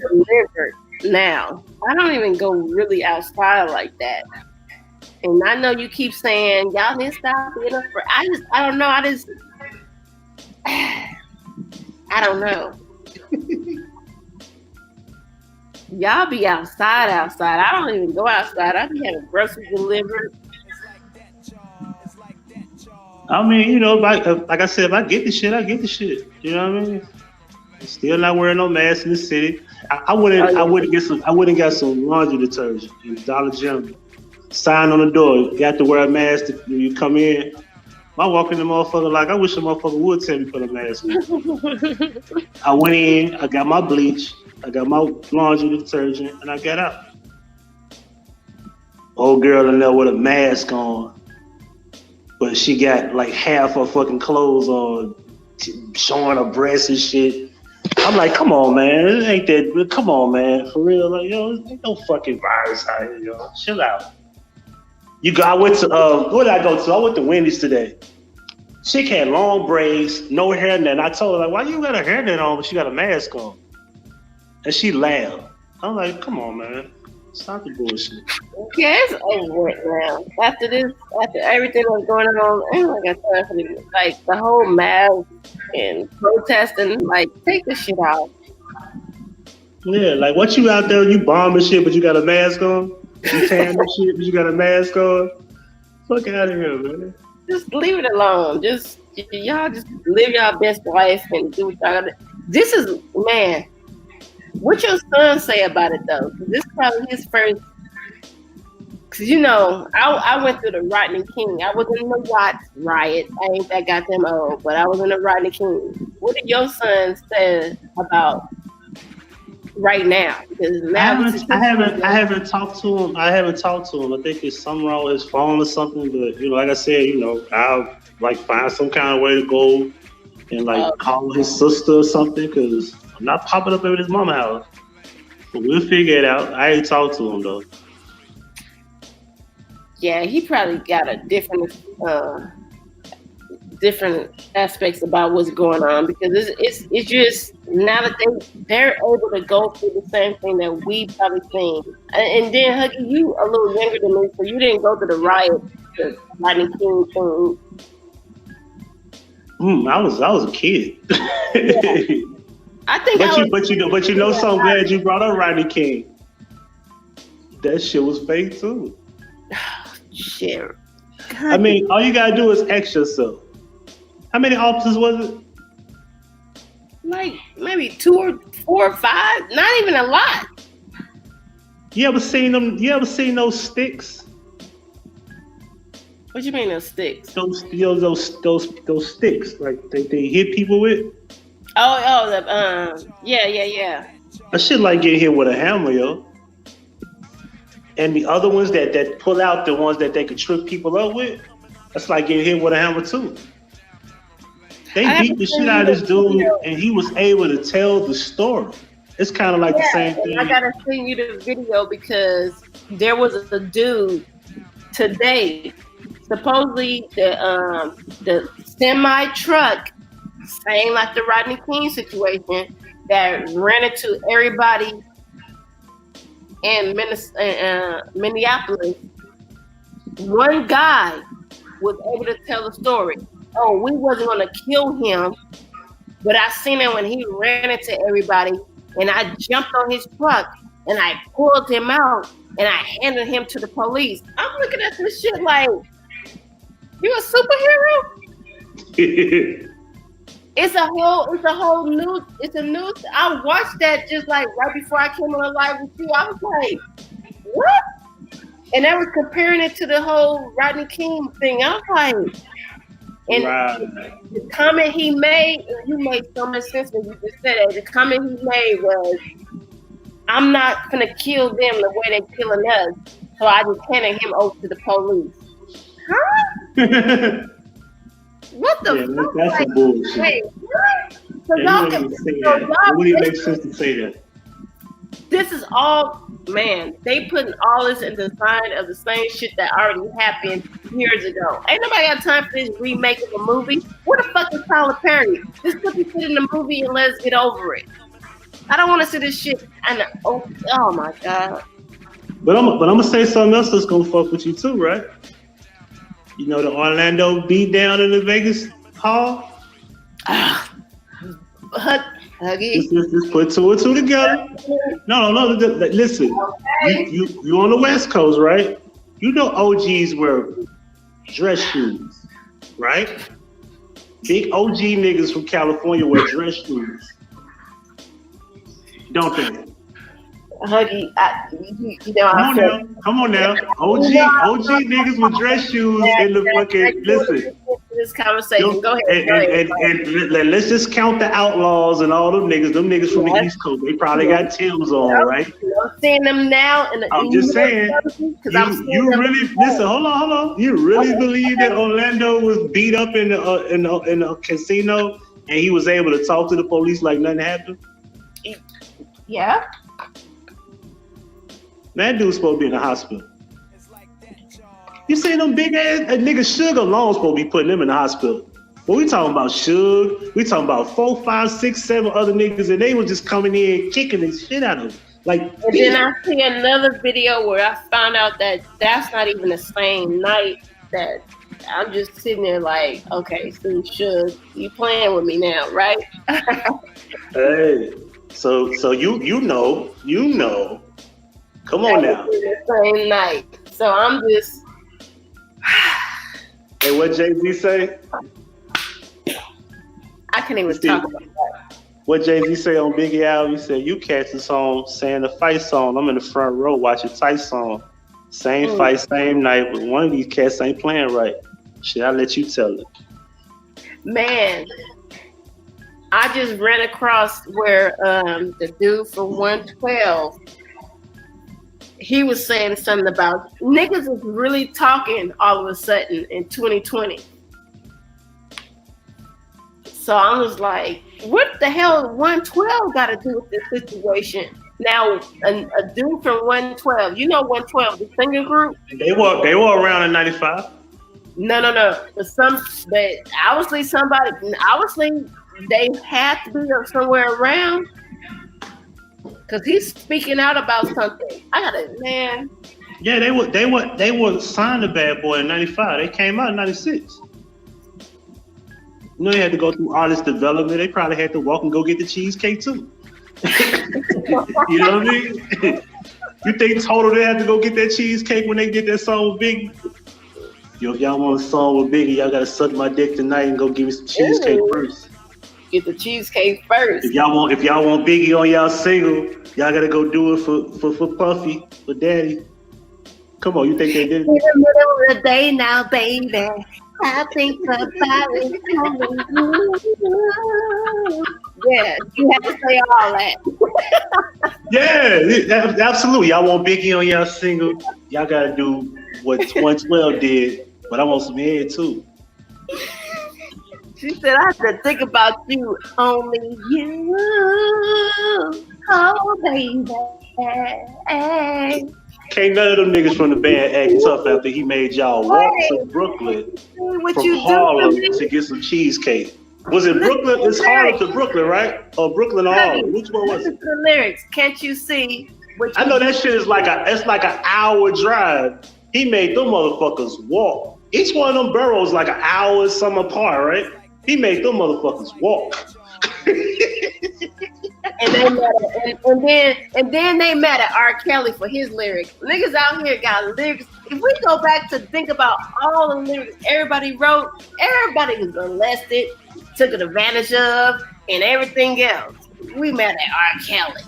F: Now, I don't even go really outside like that. And I know you keep saying y'all didn't stop being afraid. I don't know. I don't know. Y'all be outside. I don't even go outside. I be having groceries delivered.
C: I mean, like I said, if I get the shit, I get the shit. You know what I mean? Still not wearing no mask in the city. I wouldn't get some laundry detergent in Dollar General. Sign on the door, you have to wear a mask when you come in. I walk in the motherfucker like, I wish a motherfucker would tell me to put a mask on. I went in, I got my bleach, I got my laundry detergent, and I got out. Old girl in there with a mask on, but she got like half her fucking clothes on, showing her breasts and shit. I'm like, come on, man, it ain't that. Come on, man, for real. Like, yo, ain't no fucking virus out here, yo. Chill out. I went to where did I go to? I went to Wendy's today. Chick had long braids, no hairnet. I told her, like, why you got a hairnet on but she got a mask on? And she laughed. I'm like, come on, man. Stop the bullshit.
F: Yeah, it's over with now. After everything that's going on, I ain't like I said, for this. Like the whole mask and protesting, like, take this shit out.
C: Yeah, like what you out there, you bombing shit, but you got a mask on? You tearing the shit, but you got a mask on? Fuck out of here, man.
F: Just leave it alone. Y'all just live y'all best life and do what y'all gotta do. This is, man, what your son say about it though? This is probably his first, cause you know, I went through the Rodney King. I was in the Watts riot. I ain't that goddamn old, but I was in the Rodney King. What did your son say about right now? Because now
C: I haven't talked to him. I think it's something wrong with his phone or something. But you know, like I said, you know, I'll like find some kind of way to go and like call his sister or something, because I'm not popping up at his mama's house. But we'll figure it out. I ain't talked to him though.
F: Yeah, he probably got a different aspects about what's going on, because it's just now that they're able to go through the same thing that we probably seen. And then Huggie, you a little younger than me, so you didn't go to the riot, the Rodney King thing.
C: I was a kid.
F: Yeah. I think,
C: but you know, so I'm glad you brought up Rodney King. That shit was fake too.
F: Shit.
C: I mean, all you gotta do is ask yourself, how many officers was it?
F: Like maybe 2 or 4 or 5. Not even a lot.
C: You ever seen them? You ever seen those sticks?
F: What you mean those sticks?
C: Those sticks, like they hit people with.
F: Yeah.
C: That shit like getting hit with a hammer, yo. And the other ones that pull out, the ones that they could trip people up with, that's like getting hit with a hammer too. They beat the shit out of this dude, and he was able to tell the story. It's kind of like the same thing.
F: I gotta send you the video because there was a dude today, supposedly the semi truck, same like the Rodney King situation, that ran into everybody in Minneapolis. One guy was able to tell the story. Oh, we wasn't gonna kill him, but I seen him when he ran into everybody, and I jumped on his truck and I pulled him out and I handed him to the police. I'm looking at this shit like, you a superhero? It's a whole news. It's a news. I watched that just like right before I came on the live with you. I was like, what? And I was comparing it to the whole Rodney King thing. I was like, and the comment he made, and you made so much sense when you just said it. The comment he made was, I'm not gonna kill them the way they're killing us. So I just handed him over to the police. Huh? What the fuck?
C: That's some bullshit.
F: Wait, what? So
C: it wouldn't make sense to say that.
F: This is all, man, they putting all this in the sign of the same shit that already happened years ago. Ain't nobody got time for this remake of a movie. What the fuck is Tyler Perry? Just put this shit in the movie and let's get over it. I don't want to see this shit. Oh my God.
C: But I'm gonna say something else that's gonna fuck with you too, right? You know the Orlando beat down in the Vegas hall?
F: Huggie.
C: Just put 2 and 2 together. No, listen. You on the West Coast, right? You know OGs wear dress shoes, right? Big OG niggas from California wear dress shoes. Don't they?
F: Huggie, you know,
C: Come on now. OG niggas with dress shoes in the fucking, listen.
F: This conversation. Go ahead.
C: And let's just count the outlaws and all them niggas from the East Coast. They probably got Tim's on, right?
F: I'm seeing them now.
C: I'm just saying, you really, listen, hold on. You really believe that Orlando was beat up in a casino and he was able to talk to the police like nothing happened?
F: Yeah.
C: That dude's supposed to be in the hospital. You see them big ass nigga Suge alone supposed to be putting them in the hospital. But we talking about Suge, we talking about 4, 5, 6, 7 other niggas, and they was just coming in kicking the shit out of them. Like,
F: and then I see another video where I found out that that's not even the same night. That I'm just sitting there like, okay, so Suge, you playing with me now, right?
C: Hey, so you know. Come on now.
F: The same night. So I'm just.
C: Hey, what Jay-Z say?
F: I can't even talk about that.
C: What Jay-Z say on Biggie album? He said, "You cats is home saying the fight song. I'm in the front row watching tight song. Same fight, same night, but one of these cats ain't playing right. Shit, I'll let you tell it."
F: Man, I just ran across where the dude from 112. He was saying something about niggas is really talking all of a sudden in 2020. So I was like, what the hell 112 got to do with this situation? Now, a dude from 112, you know 112, the singer group?
C: They were around in 95.
F: No. But obviously they had to be somewhere around. Cause he's speaking out about something. I got it, man.
C: Yeah, they were signed to Bad Boy in 95. They came out in 96. You know, they had to go through artist development. They probably had to walk and go get the cheesecake too. You know what I mean? You think Total they had to go get that cheesecake when they did that song with Biggie? Yo, if y'all want a song with Biggie, y'all gotta suck my dick tonight and go give me some cheesecake first.
F: Get the cheesecake first. If y'all
C: want Biggie on y'all single, y'all gotta go do it for Puffy, for Daddy. Come on, you think they did it?
F: In the middle of the day now, baby. I think about it. Yeah, you have to say all that.
C: Yeah, absolutely. Y'all want Biggie on y'all single, y'all gotta do what 112 did, but I want some head too.
F: She said, I have to think about you, only you, oh baby.
C: Can't none of them niggas from the band act tough after he made y'all walk to Brooklyn from Harlem to get some cheesecake. Was it Brooklyn? It's Harlem to Brooklyn, right? Or Brooklyn to Harlem? Which one was it?
F: The lyrics. Can't you see?
C: I know that shit is like an hour drive. He made them motherfuckers walk. Each one of them boroughs like an hour some apart, right? He made them motherfuckers walk.
F: and then they mad at R. Kelly for his lyrics. Niggas out here got lyrics. If we go back to think about all the lyrics everybody wrote, everybody was molested, took advantage of, and everything else. We mad at R. Kelly.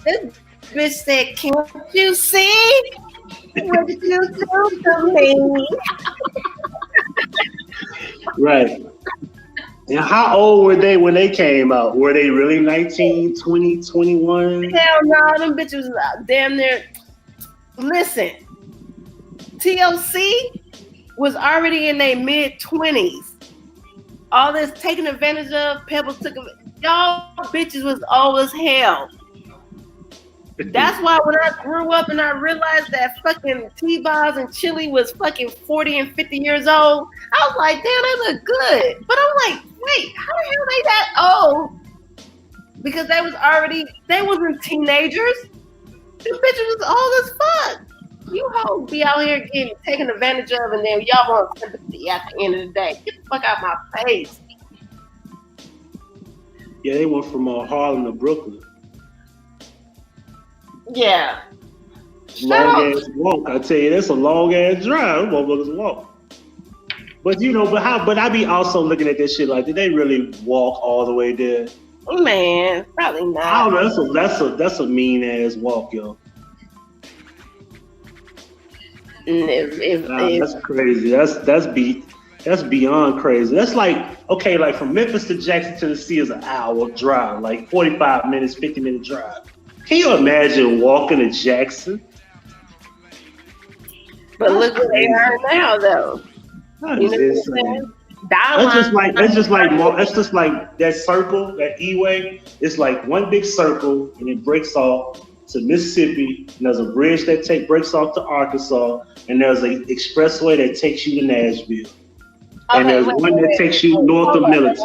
F: This bitch said, "Can't you see what you do to me?"
C: Right. And how old were they when they came out? Were they really 19, 20, 21?
F: Hell no, them bitches was damn near. Listen, TLC was already in their mid-20s. All this taking advantage of, Pebbles took y'all bitches was old as hell. That's why when I grew up and I realized that fucking T-Boz and Chili was fucking 40 and 50 years old, I was like, damn, they look good. But I'm like, wait, how the hell they that old? Because they wasn't teenagers. These bitches was old as fuck. You hoes be out here getting taken advantage of and then y'all want sympathy at the end of the day. Get the fuck out my face.
C: Yeah, they went from Harlem to Brooklyn.
F: Yeah.
C: Long ass walk. I tell you, that's a long ass drive. Motherfuckers walk. But you know, but I be also looking at this shit like, did they really walk all the way there?
F: Man, probably not.
C: I don't know. That's a mean ass walk, yo. That's crazy. That's beyond crazy. That's like, okay, like from Memphis to Jackson, Tennessee is an hour drive, like 45 minutes, 50-minute drive. Can you imagine walking to Jackson?
F: But look where they are now, though. You know what I'm saying? That's just like that circle, that E-way. It's like one big circle, and it breaks off to Mississippi, and there's a bridge that breaks off to Arkansas, and there's an expressway that takes you to Nashville. Okay, and there's one that takes you north of Milton.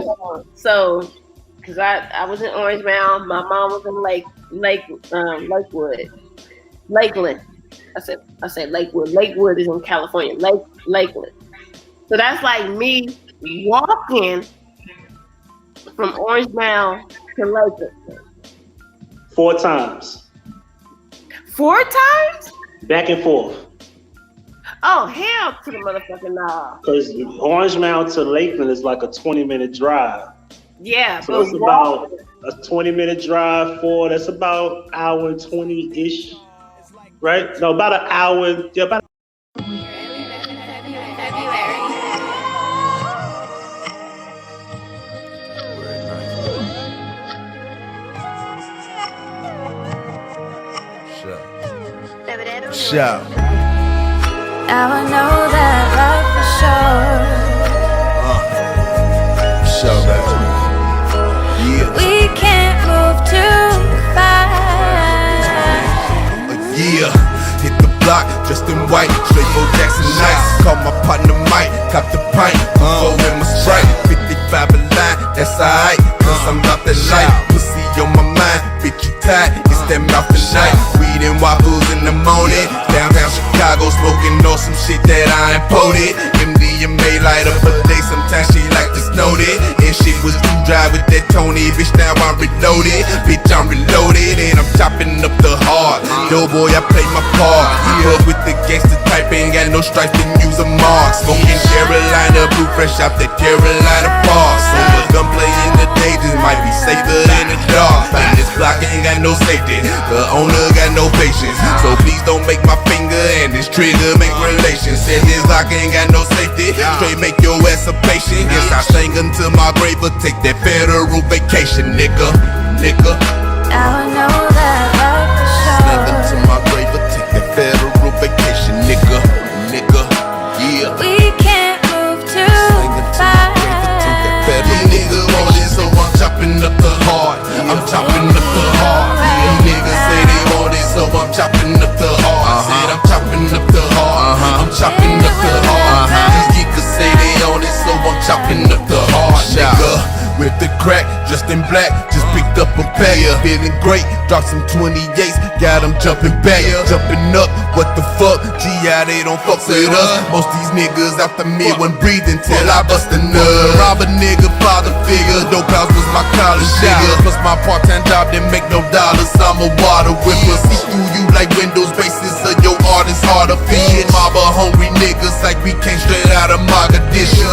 F: So, because I was in Orange Mound, my mom was in Lakeland. I said Lakewood. Lakewood is in California. Lakeland. So that's like me walking from Orange Mound to Lakeland.
C: 4 times.
F: 4 times?
C: Back and forth.
F: Oh, hell to the motherfucking nah.
C: Because Orange Mound to Lakeland is like a 20-minute drive.
F: Yeah.
C: So it's about a 20-minute drive that's about an hour and 20-ish. Right? No, about an hour. Yeah, about.
G: Shout.
H: Now I know that life is short.
G: Shout back to me. Yeah.
H: We can't move too fast.
G: Yeah. Hit the block, dressed in white, straight for Jackson Nights. Call my partner Mike, cop the pint, go in my Sprite. 55 a line, that's alright, cause I'm about that light. Pussy on my mind, bitch you tight, it's that mouth and night. Weed and waffles in the morning, downtown Chicago smoking on some shit that I imported. MDMA light up a day, sometimes she like to snow it. And shit was too dry with that Tony, bitch now I'm reloaded. Bitch I'm reloaded and I'm chopping up the hard. Yo boy I play my part. Keep up with the gangster type, ain't got no stripes, didn't use a mark. Smoking Carolina, blue fresh out that Carolina Park. So a gunplay in the day just might be safer in the dark. And this block ain't got no safety, the owner got no patience. So please don't make my finger and this trigger make relations. Said this block ain't got no safety, straight make your ass a patient. Yes I sing until my grave, but take that federal vacation, nigga.
H: Now I know that life is short.
G: Sing until my grave, but take that federal vacation, nigga. Yeah.
H: We can't move too fast.
G: These niggas want it, so I'm chopping up the heart. I'm chopping up the heart. These niggas say they want it, so I'm chopping up the heart. Said I'm chopping up the heart. I'm chopping up the heart. These niggas say they on it, so I'm chopping up the heart, nigga. With the crack, dressed in black, just picked up a pack. Feeling great, dropped some 28s, got them jumping back, jumping up. What the fuck? G.I. they don't fuck with us. Most these niggas out the mid when breathing till I bust a nut. Rob a nigga, father figure, dope house was my college nigga. Plus my part-time job didn't make no dollars. I'm a water whipper, see through you like Windows bases of your art is hard to feed. Mob of hungry niggas like we came straight out of Mogadishu.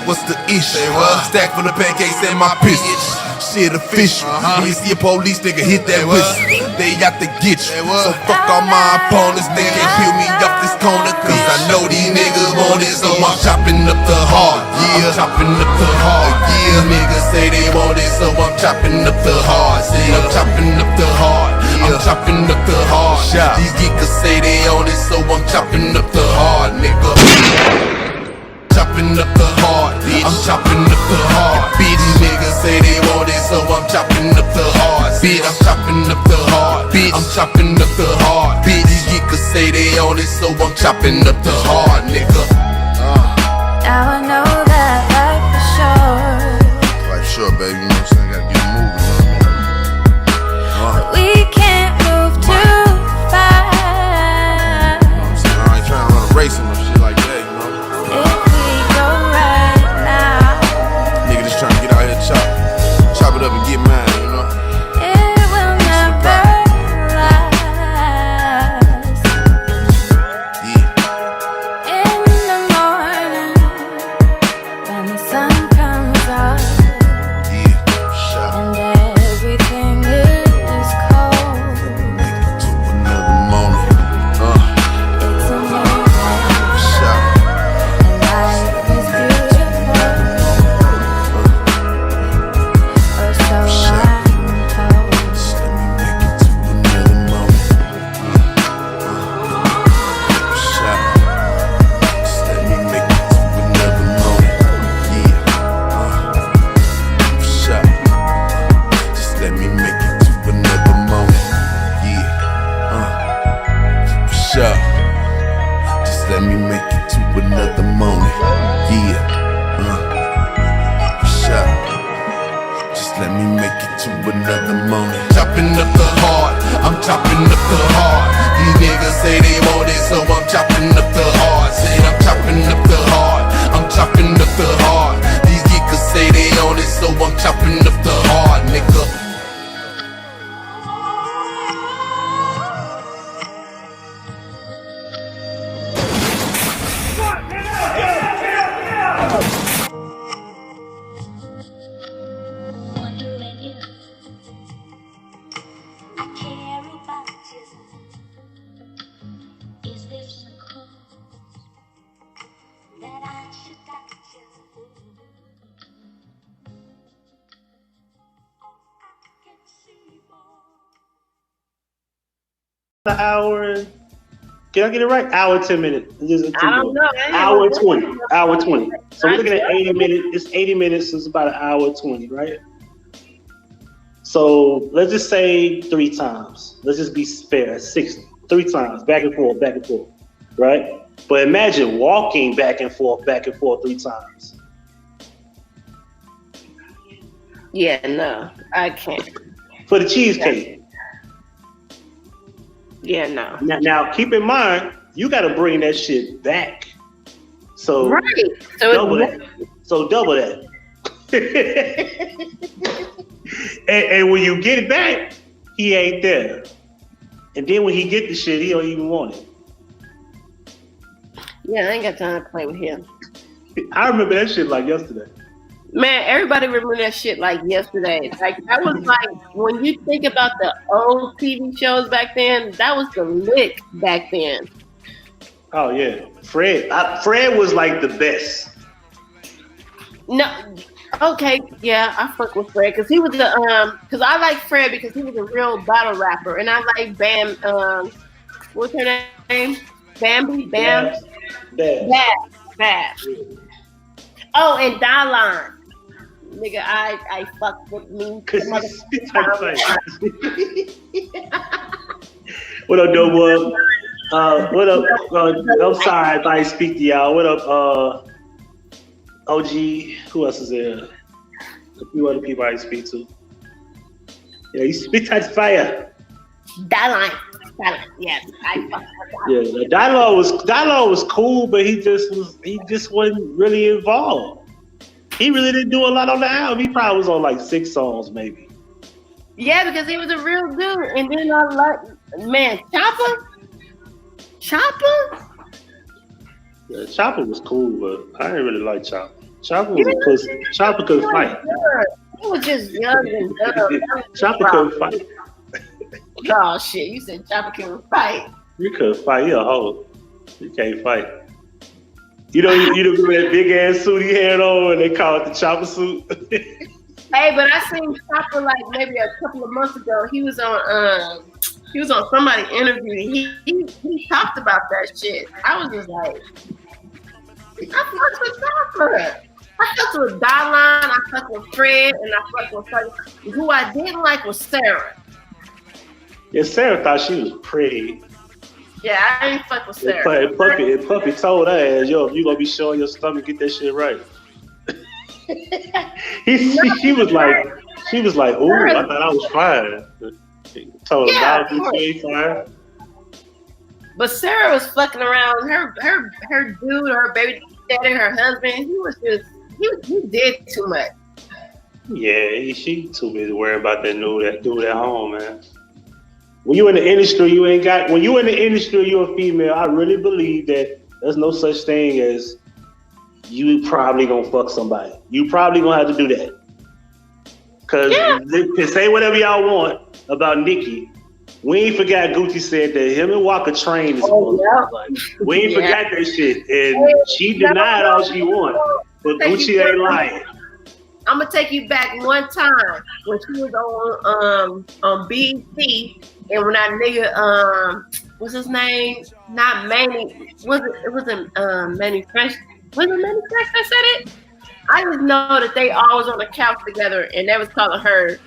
G: What's the issue? Stack for the pancakes and my pistol. Shit official. When you see a police nigga hit that whistle, they out to get you. So fuck all my opponents, they can't peel me up this corner. Cause I know these niggas want it, so I'm chopping up the heart. Yeah, I'm chopping up the heart. Yeah, niggas say they want it, so I'm chopping up the heart. Say I'm chopping up the heart. I'm chopping up the heart. These geekers say they on it, so I'm chopping up the heart, nigga. Chopping up the heart, I'm chopping up the heart. Bitch, niggas say they want it, so I'm chopping up the heart. Bitch, I'm chopping up the heart. Bitch, I'm chopping up the heart. Bitch, these niggas say they on it, so I'm chopping up the heart, nigga.
H: Now I know that life is short.
G: Life short, baby, you know what I'm saying? Gotta get moving, you know what I mean?
H: We can't move too fast.
G: You know what I'm saying? I ain't trying to run a race and shit like that, you know?
H: If we go right now,
G: Nigga just trying to get out here and chop it up and get mine, you know?
H: it will never last.
G: Yeah. let me make it to another morning. Yeah, sure. Just let me make it to another morning. Chopping up the heart, I'm chopping up the heart. These niggas say they want it, so I'm chopping up the heart. Said I'm chopping up the heart, I'm chopping up the heart. These niggas say they on it, so I'm chopping up the heart, nigga.
C: An hour. Can I get it right? Hour 10 minutes.
F: I don't know.
C: Hour 20. Hour 20. So we're looking at 80 minutes. It's 80 minutes. So it's about an hour 20, right? So let's just say 3 times. Let's just be fair. 60. 3 times. Back and forth. Right? But imagine walking back and forth 3 times.
F: Yeah, no, I can't.
C: For the cheesecake.
F: Yeah, no.
C: Now keep in mind, you got to bring that shit back. So
F: right. So
C: double that. and when you get it back, he ain't there. And then when he get the shit, he don't even want it.
F: Yeah, I ain't got time to play with him.
C: I remember that shit like yesterday.
F: Man, everybody remember that shit like yesterday. Like that was like when you think about the old TV shows back then, that was the lick back then.
C: Oh yeah, Fred was like the best.
F: No, okay, yeah, I fuck with Fred because he was the because I like Fred because he was a real battle rapper, and I like Bam. What's her name? Bambi, Bam, Bam. Oh, and Dylan. Nigga, I fuck with me.
C: What up, dope boy? What up? I'm sorry if I speak to y'all. What up, OG? Who else is there? A few other people I speak to. Yeah, you speak to fire.
F: Dylan. Yes, I fuck with
C: Yeah, Dylan was cool, but he just wasn't really involved. He really didn't do a lot on the album. He probably was on like 6 songs, maybe.
F: Yeah, because he was a real dude. And then I like, man, Chopper.
C: Yeah, Chopper was cool, but I didn't really like Chopper. Chopper was a pussy. Chopper couldn't fight.
F: He was just young and dumb.
C: Chopper couldn't fight.
F: Oh shit! You said Chopper couldn't fight.
C: You couldn't fight. You're a hoe. You can't fight. You know remember that big ass suit he had on, and they call it the Chopper suit.
F: Hey, but I seen Chopper like maybe a couple of months ago. He was on somebody interview. He talked about that shit. I was just like, I fucked with Chopper. I fucked with Dylan. I fucked with Fred, and I fucked with who I didn't like was Sarah.
C: Yeah, Sarah thought she was pretty.
F: Yeah, I ain't fuck with Sarah.
C: And Puppy told her ass, yo, if you gonna be showing your stomach, get that shit right. She was like, ooh, I thought I was fine. Told her, you ain't fine.
F: But Sarah was fucking around. Her dude, her baby daddy, her husband, he did too much.
C: Yeah, she too busy worrying about that dude at home, man. When you in the industry, when you in the industry, you're a female, I really believe that there's no such thing as you probably gonna fuck somebody. You probably gonna have to do that. Cause they can say whatever y'all want about Nicki. We ain't forgot Gucci said that him and Walker train is like, we ain't forgot that shit. And she denied all she wanted. But Gucci ain't lying.
F: I'm gonna take you back one time when she was on BET, and when that nigga what's his name? Not Manny. It wasn't Manny Fresh. Was it Manny Fresh that said it? I just know that they always on the couch together, and they was calling her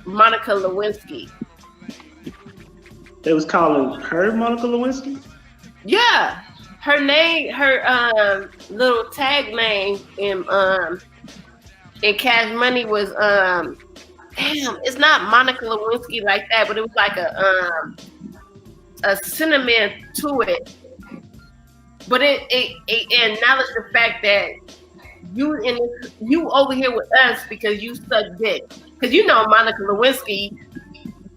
F: Monica Lewinsky.
C: They was calling her Monica Lewinsky?
F: Yeah. her name, her little tag name in Cash Money was damn, it's not Monica Lewinsky like that, but it was like a sentiment to it. But it acknowledged the fact that you over here with us because you suck dick. Because you know Monica Lewinsky,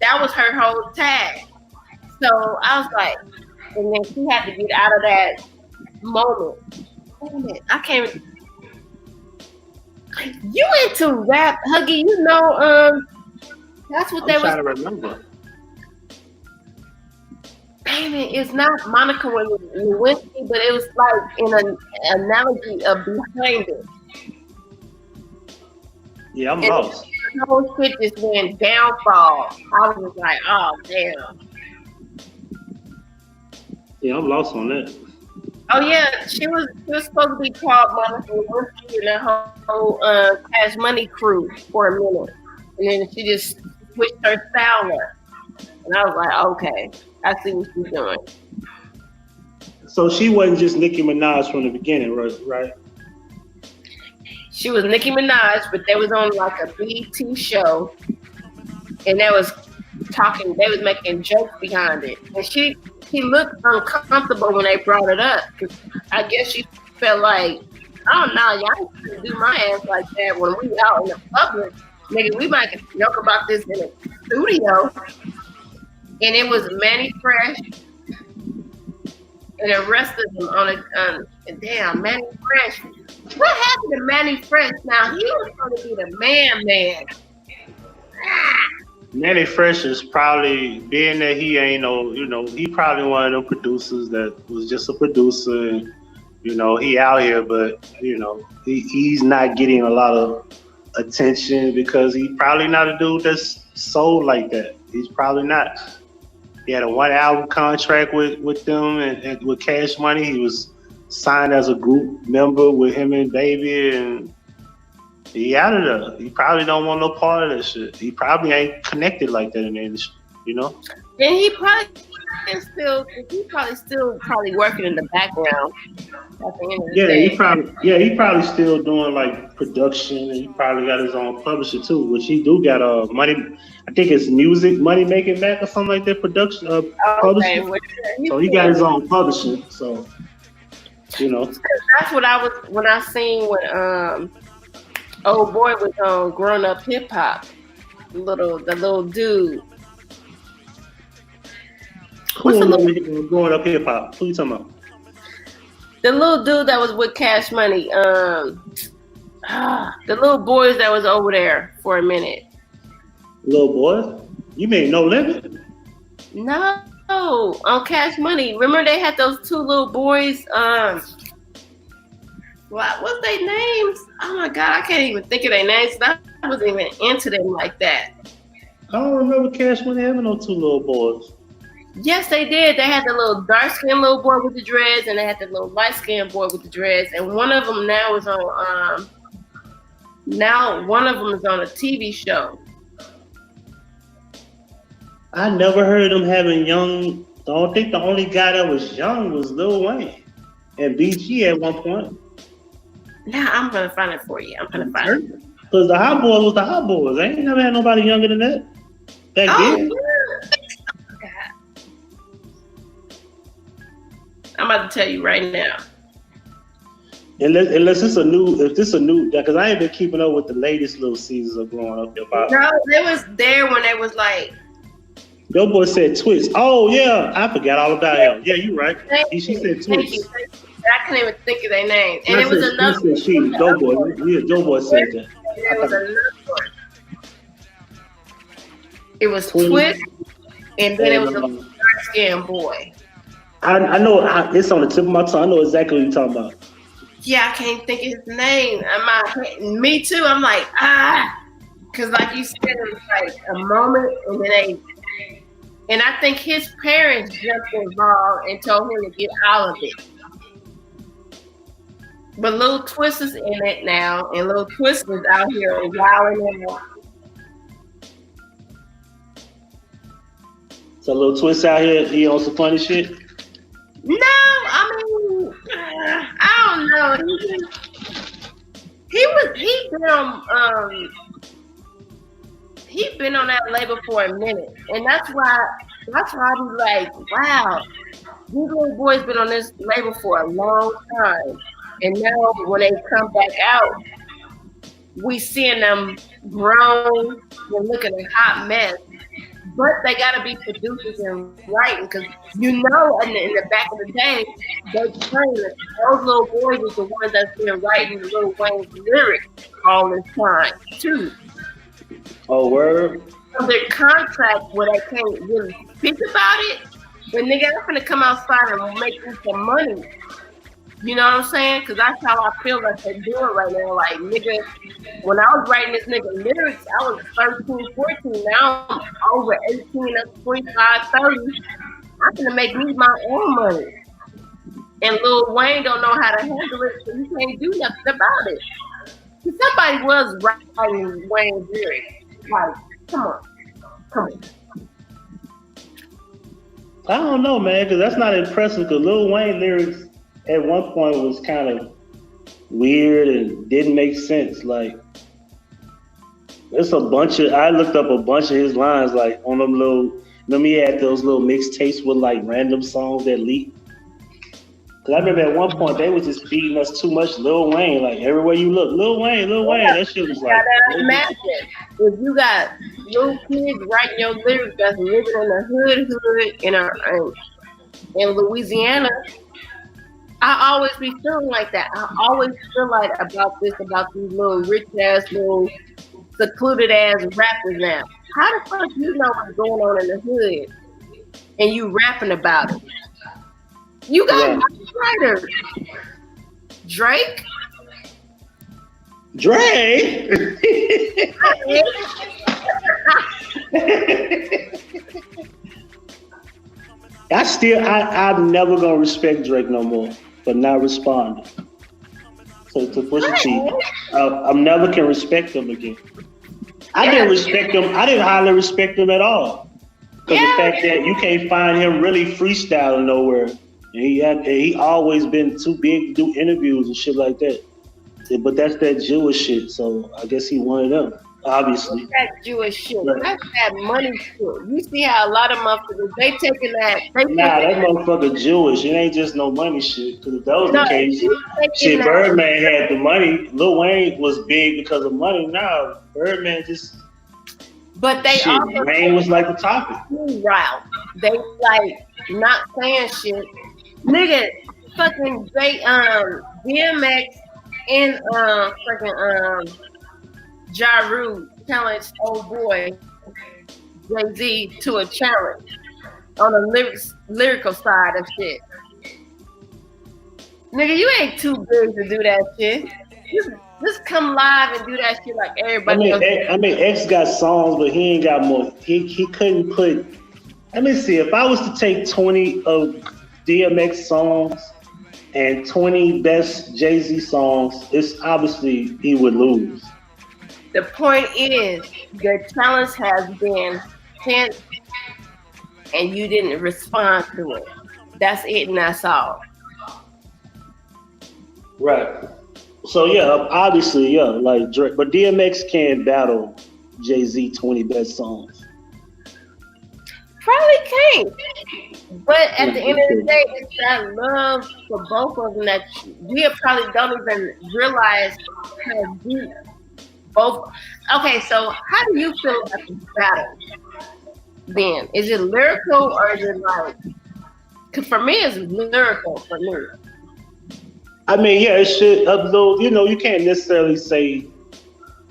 F: that was her whole tag. So I was like, and then she had to get out of that moment. Damn it, I can't. You into rap, Huggie? You know, that's what they was.
C: I'm trying to remember.
F: Damn it, it's not Monica Lewinsky, but it was like in an analogy of behind it.
C: Yeah, I'm lost.
F: The whole shit just went downfall. I was just like, oh damn.
C: Yeah, I'm lost on that.
F: Oh yeah, she was supposed to be called Monica Lewinsky and the whole Cash Money crew for a minute, and then she just switched her style up, and I was like, okay, I see what she's doing.
C: So she wasn't just Nicki Minaj from the beginning, right?
F: She was Nicki Minaj, but they was on like a BET show, and they was making jokes behind it, and she looked uncomfortable when they brought it up. I guess she felt like, oh no, y'all can't do my ass like that when we out in the public. Nigga, we might joke about this in a studio. And it was Manny Fresh and the rest of them on damn Manny Fresh. What happened to Manny Fresh? Now he was going to be the man.
C: Manny Fresh is probably, being that he ain't he probably one of them producers that was just a producer, and he out here, but he's not getting a lot of attention because he's probably not a dude that's sold like that. He's probably not. He had a 1 album contract with them and with Cash Money. He was signed as a group member with him and Baby, and he out of there. He probably don't want no part of that shit. He probably ain't connected like that in the industry,
F: And he probably still working in the background.
C: He probably still doing like production, and he probably got his own publisher too, which he do got money. I think it's Music Money Making Back or something like that. Production publishing. So he got his own publishing. So
F: that's what I was when I seen when old boy was on Grown Up Hip Hop. The little dude.
C: What's the little Growing Up Hip Hop? Who you talking about?
F: The little dude that was with Cash Money. The little boys that was over there for a minute.
C: Little boy? You mean No Limit?
F: No, on Cash Money. Remember they had those two little boys. What's their names? Oh my God, I can't even think of their names. I wasn't even into them like that.
C: I don't remember Cash Money having no two little boys.
F: Yes, they did. They had the little dark-skinned little boy with the dreads, and they had the little light-skinned boy with the dreads. And one of them now is on. Now one of them is on a TV show.
C: I never heard them having young. I don't think the only guy that was young was Lil Wayne and BG at one point.
F: Now I'm gonna find it for you. I'm gonna find it.
C: Because the Hot Boys was the Hot Boys. I ain't never had nobody younger than that. Back then.
F: Yeah. I'm about to tell you right now.
C: Unless it's a new, because I ain't been keeping up with the latest little seasons of Growing Up Hip Hop.
F: No, they was there when they was like.
C: Your boy said Twist. Oh yeah, I forgot all about him. Yeah, you right. She said Twist.
F: Thank you. I couldn't even think of their name. And it was another.
C: Joe boy said that.
F: It was another one. It was Twist, and then it was a dark-skinned boy.
C: I know it's on the tip of my tongue. I know exactly what you're talking about.
F: Yeah, I can't think of his name. Me too. I'm like, because like you said, it was like a moment, and I think his parents jumped involved and told him to get out of it. But Lil Twist is in it now, and Lil Twist is out here wilding out.
C: So Lil Twist out here, he on some funny shit?
F: No, I mean, he been on that label for a minute, and that's why I be like, wow, these little boys been on this label for a long time, and now when they come back out, we seeing them grown and looking a hot mess. But they gotta be producers and writing, because in the back of the day, those little boys was the ones that's been writing Lil Wayne's lyrics all this time too.
C: Oh, word.
F: So their contract where they can't really speak about it, but nigga, I'm gonna come outside and make you some money. You know what I'm saying? Because that's how I feel like they're doing right now. Like, nigga, when I was writing this nigga lyrics, I was 13, 14. Now I'm over 18, up 25, 30. I'm gonna make me my own money. And Lil Wayne don't know how to handle it, so he can't do nothing about it. Somebody was writing Wayne's lyrics. Like, come on.
C: I don't know, man, because that's not impressive. Because Lil Wayne lyrics at one point was kind of weird and didn't make sense. Like, there's I looked up a bunch of his lines, like on them he had those little mixtapes with like random songs that leaked. Cause I remember at one point they was just feeding us too much Lil Wayne, like everywhere you look, Lil Wayne, that shit was like.
F: Imagine if you got little kids writing your lyrics that's living in the hood in Louisiana. I always be feeling like that. I always feel like about these little rich ass, little secluded ass rappers now. How the fuck you know what's going on in the hood and you rapping about it? You got writers. Drake?
C: I'm never gonna respect Drake no more for not responding. So to push the T, I'm never can respect him again. I didn't respect him. I didn't highly respect him at all. Because the fact that you can't find him really freestyling nowhere. And he always been too big to do interviews and shit like that. But that's that Jewish shit. So I guess he one of them. Obviously.
F: That Jewish shit. That's that money shit. You see how a lot of motherfuckers, they taking that.
C: That motherfucker Jewish. It ain't just no money shit. Because if that was the case, shit, Birdman had the money. Lil Wayne was big because of money. Nah, Birdman just.
F: But they also.
C: Wayne was like the topic.
F: Route. They like not saying shit. Nigga, fucking DMX and fucking Ja Rule challenged old boy Jay-Z to a challenge on the lyrical side of shit. Nigga, you ain't too big to do that shit. Just come live and do that shit like everybody else.
C: X got songs, but he ain't got more. He couldn't put. Let me see. If I was to take 20 of DMX songs and 20 best Jay-Z songs, it's obviously he would lose.
F: The point is, the challenge has been sent and you didn't respond to it. That's it and that's all.
C: Right. So yeah, obviously, like Drake, but DMX can't battle Jay-Z 20 best songs.
F: Probably can't. But at the end of the day, it's that love for both of them that we probably don't even realize how deep both. Okay, so how do you feel about this battle then? Is it lyrical or is it like, because for me, it's lyrical for me.
C: I mean, yeah, it should, though, you can't necessarily say,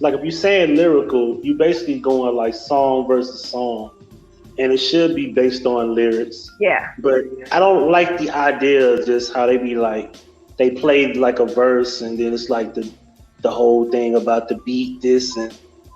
C: like, if you're saying lyrical, you basically going like song versus song. And it should be based on lyrics. Yeah. But I don't like the idea of just how they be like, they played like a verse and then it's like the whole thing about the beat, this, and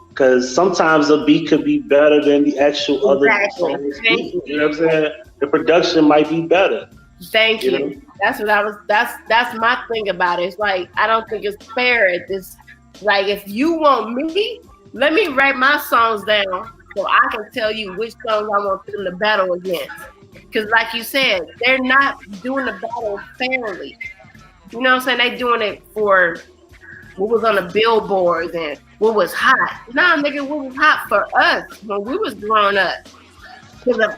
C: because sometimes the beat could be better than the actual other songs. You know what I'm saying? The production might be better.
F: Thank you. That's what that's my thing about it. It's like, I don't think it's fair at this. Like, if you want me, let me write my songs down so I can tell you which songs I want them to battle against. Because like you said, they're not doing the battle fairly. You know what I'm saying? They doing it for what was on the billboards and what was hot. Nah, nigga, what was hot for us when we was growing up. Because,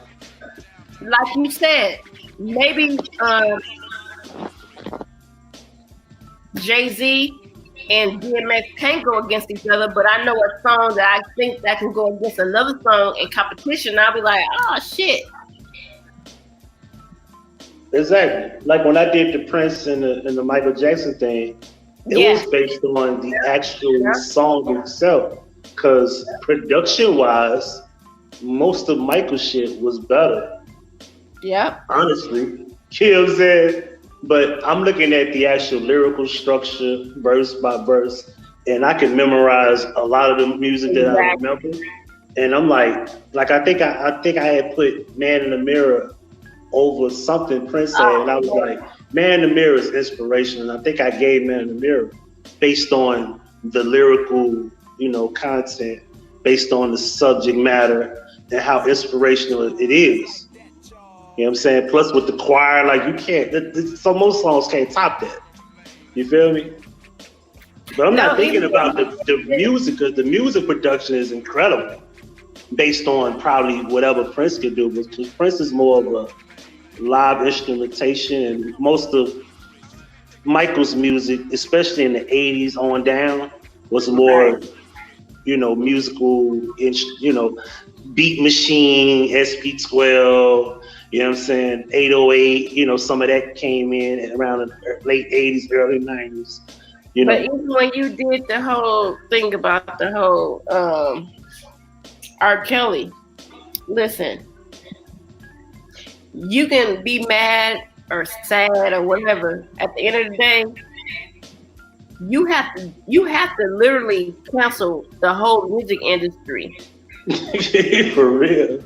F: like you said, maybe Jay-Z and DMX can't go against each other, but I know a song that I think that can go against another song in competition. I'll be like, oh shit.
C: Exactly. Like when I did the Prince and the Michael Jackson thing, it was based on the actual song itself. Because production-wise, most of Michael's shit was better.
F: Yep.
C: Honestly. You know what I'm saying? But I'm looking at the actual lyrical structure, verse by verse, and I can memorize a lot of the music that I remember. And I'm like I think I had put Man in the Mirror over something Prince had, and I was like, Man in the Mirror is inspiration. And I think I gave Man in the Mirror based on the lyrical, content, based on the subject matter and how inspirational it is. You know what I'm saying? Plus with the choir, like you can't, so most songs can't top that. You feel me? But I'm not thinking about the music, because the music production is incredible based on probably whatever Prince could do, because Prince is more of a live instrumentation, and most of Michael's music, especially in the 80s on down, was more, musical, Beat Machine, SP12, you know what I'm saying, 808, some of that came in around the late 80s, early 90s.
F: But even when you did the whole thing about the whole R. Kelly, listen, you can be mad or sad or whatever. At the end of the day, you have to literally cancel the whole music industry.
C: For real.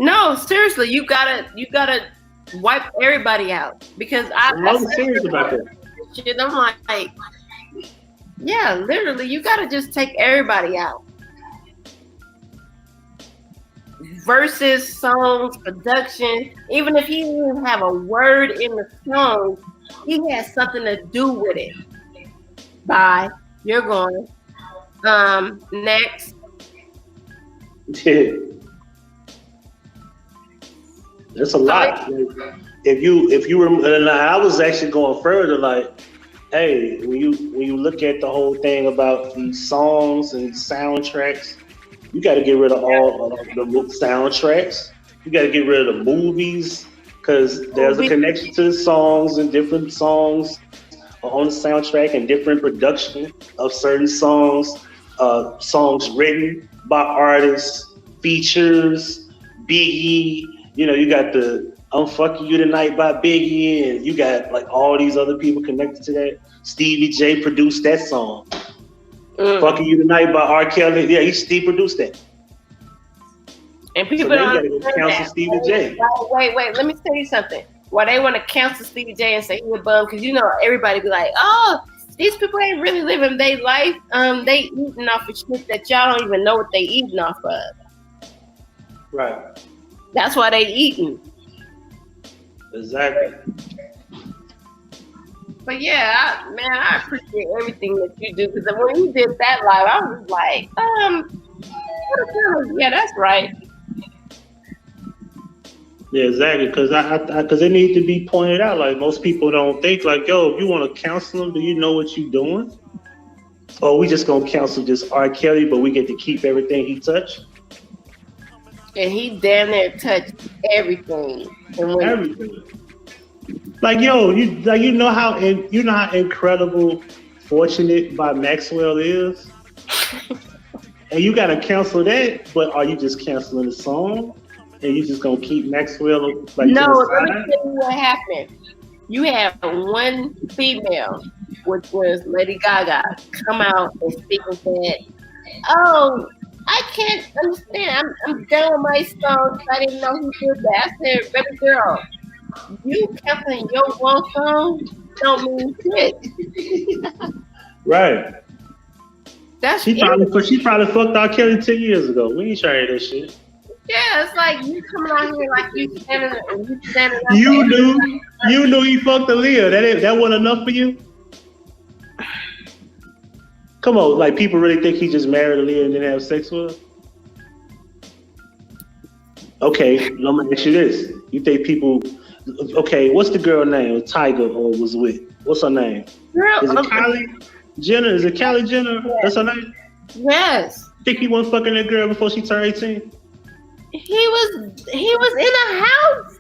F: No, seriously, you gotta wipe everybody out, because I'm
C: serious about that.
F: Shit, I'm like, yeah, literally, you gotta just take everybody out. Verses, songs, production, even if he didn't have a word in the song, he has something to do with it. Bye. You're going. Next.
C: Yeah. That's a lot. If you were, and I was actually going further, like, hey, when you look at the whole thing about these songs and soundtracks, you got to get rid of all of the soundtracks. You got to get rid of the movies, because there's a connection to the songs, and different songs are on the soundtrack, and different production of certain songs, songs written by artists, features, Biggie. You got the I'm Fucking You Tonight by Biggie, and you got like all these other people connected to that. Stevie J produced that song. Fucking You Tonight by R. Kelly. Yeah, Steve produced that.
F: And people don't
C: cancel Stevie J.
F: Wait, let me tell you something. Why they want to cancel Stevie J and say he's a bum, because everybody be like, oh, these people ain't really living their life. They eating off of shit that y'all don't even know what they eating off of.
C: Right.
F: That's why they eating.
C: Exactly.
F: But yeah, I appreciate everything that you do, because when you did that live, I was like, yeah, that's right.
C: Yeah, exactly. Because it needs to be pointed out. Like, most people don't think, like, yo, if you want to counsel him, do you know what you're doing? Or we just gonna counsel just R. Kelly, but we get to keep everything he touched?
F: And he damn near touched everything.
C: Everything. Like, yo, you know how incredible, fortunate by Maxwell is, and you gotta cancel that. But are you just canceling the song, and you just gonna keep Maxwell like?
F: No, let me tell you what happened. You had one female, which was Lady Gaga, come out and speak and said, "Oh, I can't understand. I'm done with my songs. I didn't know he did that." I said, "Baby girl, you canceling your one song don't mean shit."
C: Right. She probably fucked R. Kelly 10 years ago. We ain't trying that shit.
F: Yeah, it's like you coming out here like you standing
C: You knew he fucked Aaliyah. That wasn't enough for you? Come on, like people really think he just married Aaliyah and didn't have sex with her? Okay, I'm gonna ask you this. You think people, okay, what's the girl name Tiger or was with? What's her name?
F: Girl,
C: is it Kylie Jenner? Is it Kylie Jenner?
F: Yes.
C: That's her name?
F: Yes.
C: Think he wasn't fucking that girl before she turned 18?
F: He was in a house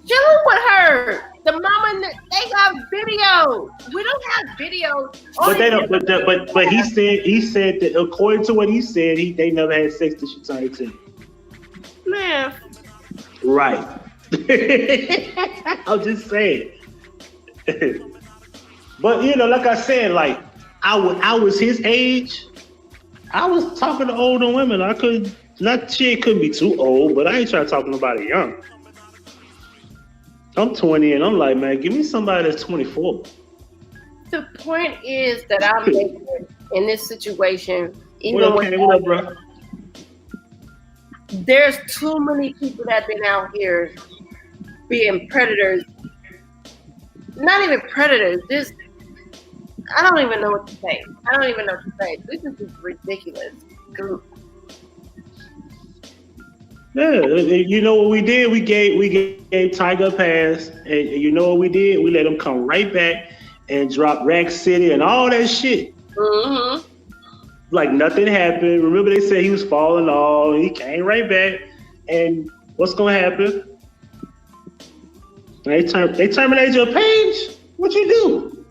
F: chilling with her. The mama, they got video. We don't have video.
C: But they don't. But he said that according to what he said, they never had sex till she turned 18.
F: Man.
C: Right. I'm just saying. But you know, like I said, like I was his age. I was talking to older women. I could not. She couldn't be too old, but I ain't trying to talk to nobody young. I'm 20 and I'm like, man, give me somebody that's 24.
F: The point is that I'm making in this situation, even
C: what up, bro?
F: There's too many people that have been out here being predators. Not even predators, just I don't even know what to say. This is just ridiculous.
C: Yeah, you know what we did? We gave Tiger a pass, and you know what we did? We let him come right back and drop Rack City and all that shit.
F: Mm-hmm.
C: Like nothing happened. Remember they said he was falling off, and he came right back. And what's gonna happen? They terminated your page? What you do?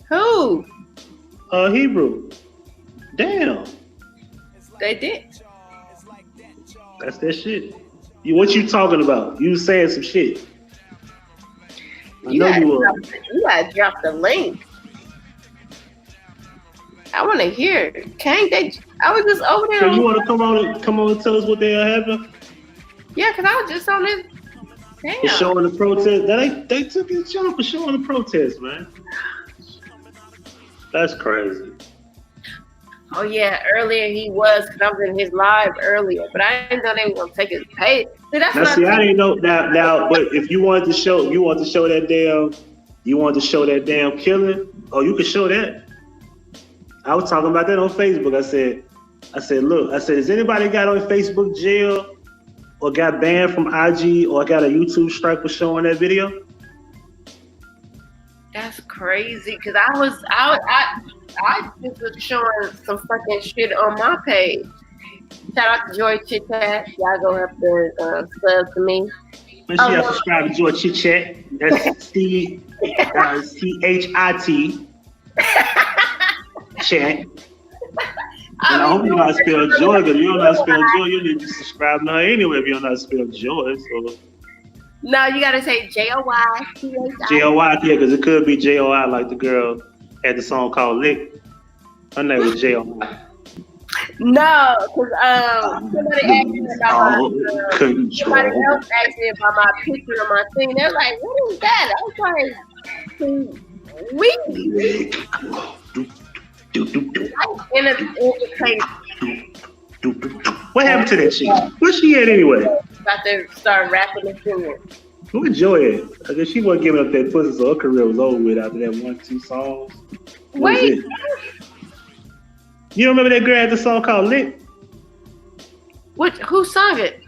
F: Who?
C: Hebrew. Damn.
F: They did.
C: That's that shit. What you talking about? You saying some shit.
F: You gotta drop the link. I want to hear it. Kangg, I was just over there.
C: So you want to come on and tell us what the hell happened?
F: Yeah, because I was just on this. Damn.
C: For showing the protest. They took his job for showing the protest, man. That's crazy.
F: Oh yeah, earlier he was, because I was in his live earlier, but I didn't know they were gonna take his pay. See, that's
C: I didn't know now. But if you wanted to show that damn killing, oh, you could show that. I was talking about that on Facebook. I said, look, has anybody got on Facebook jail or got banned from IG or got a YouTube strike for showing that video?
F: That's crazy, because I just was showing some fucking shit on my page. Shout out to Joy Chit Chat. Y'all go have to sub to me.
C: Make sure y'all subscribe to Joy Chit Chat. That's CHIT. Chat. And I hope you know how to spell joy, because if you don't know how to spell joy, you need to subscribe to her anyway if you don't know how to spell joy. So.
F: No, you gotta say Joy.
C: Joy, yeah, because it could be Joy, like the girl had the song called Lick. Her name was Joy.
F: No, because somebody asked me about somebody else asked me about my picture on my thing. They're like, "What is that?" I was like, "We."
C: What happened to that shit? Where's she at anyway?
F: About to start rapping and singing.
C: Who enjoy it? I guess she wasn't giving up that pussy, so her career was over with after that 1-2 songs.
F: Wait.
C: You don't remember that girl had the song called Lit?
F: Who sung it?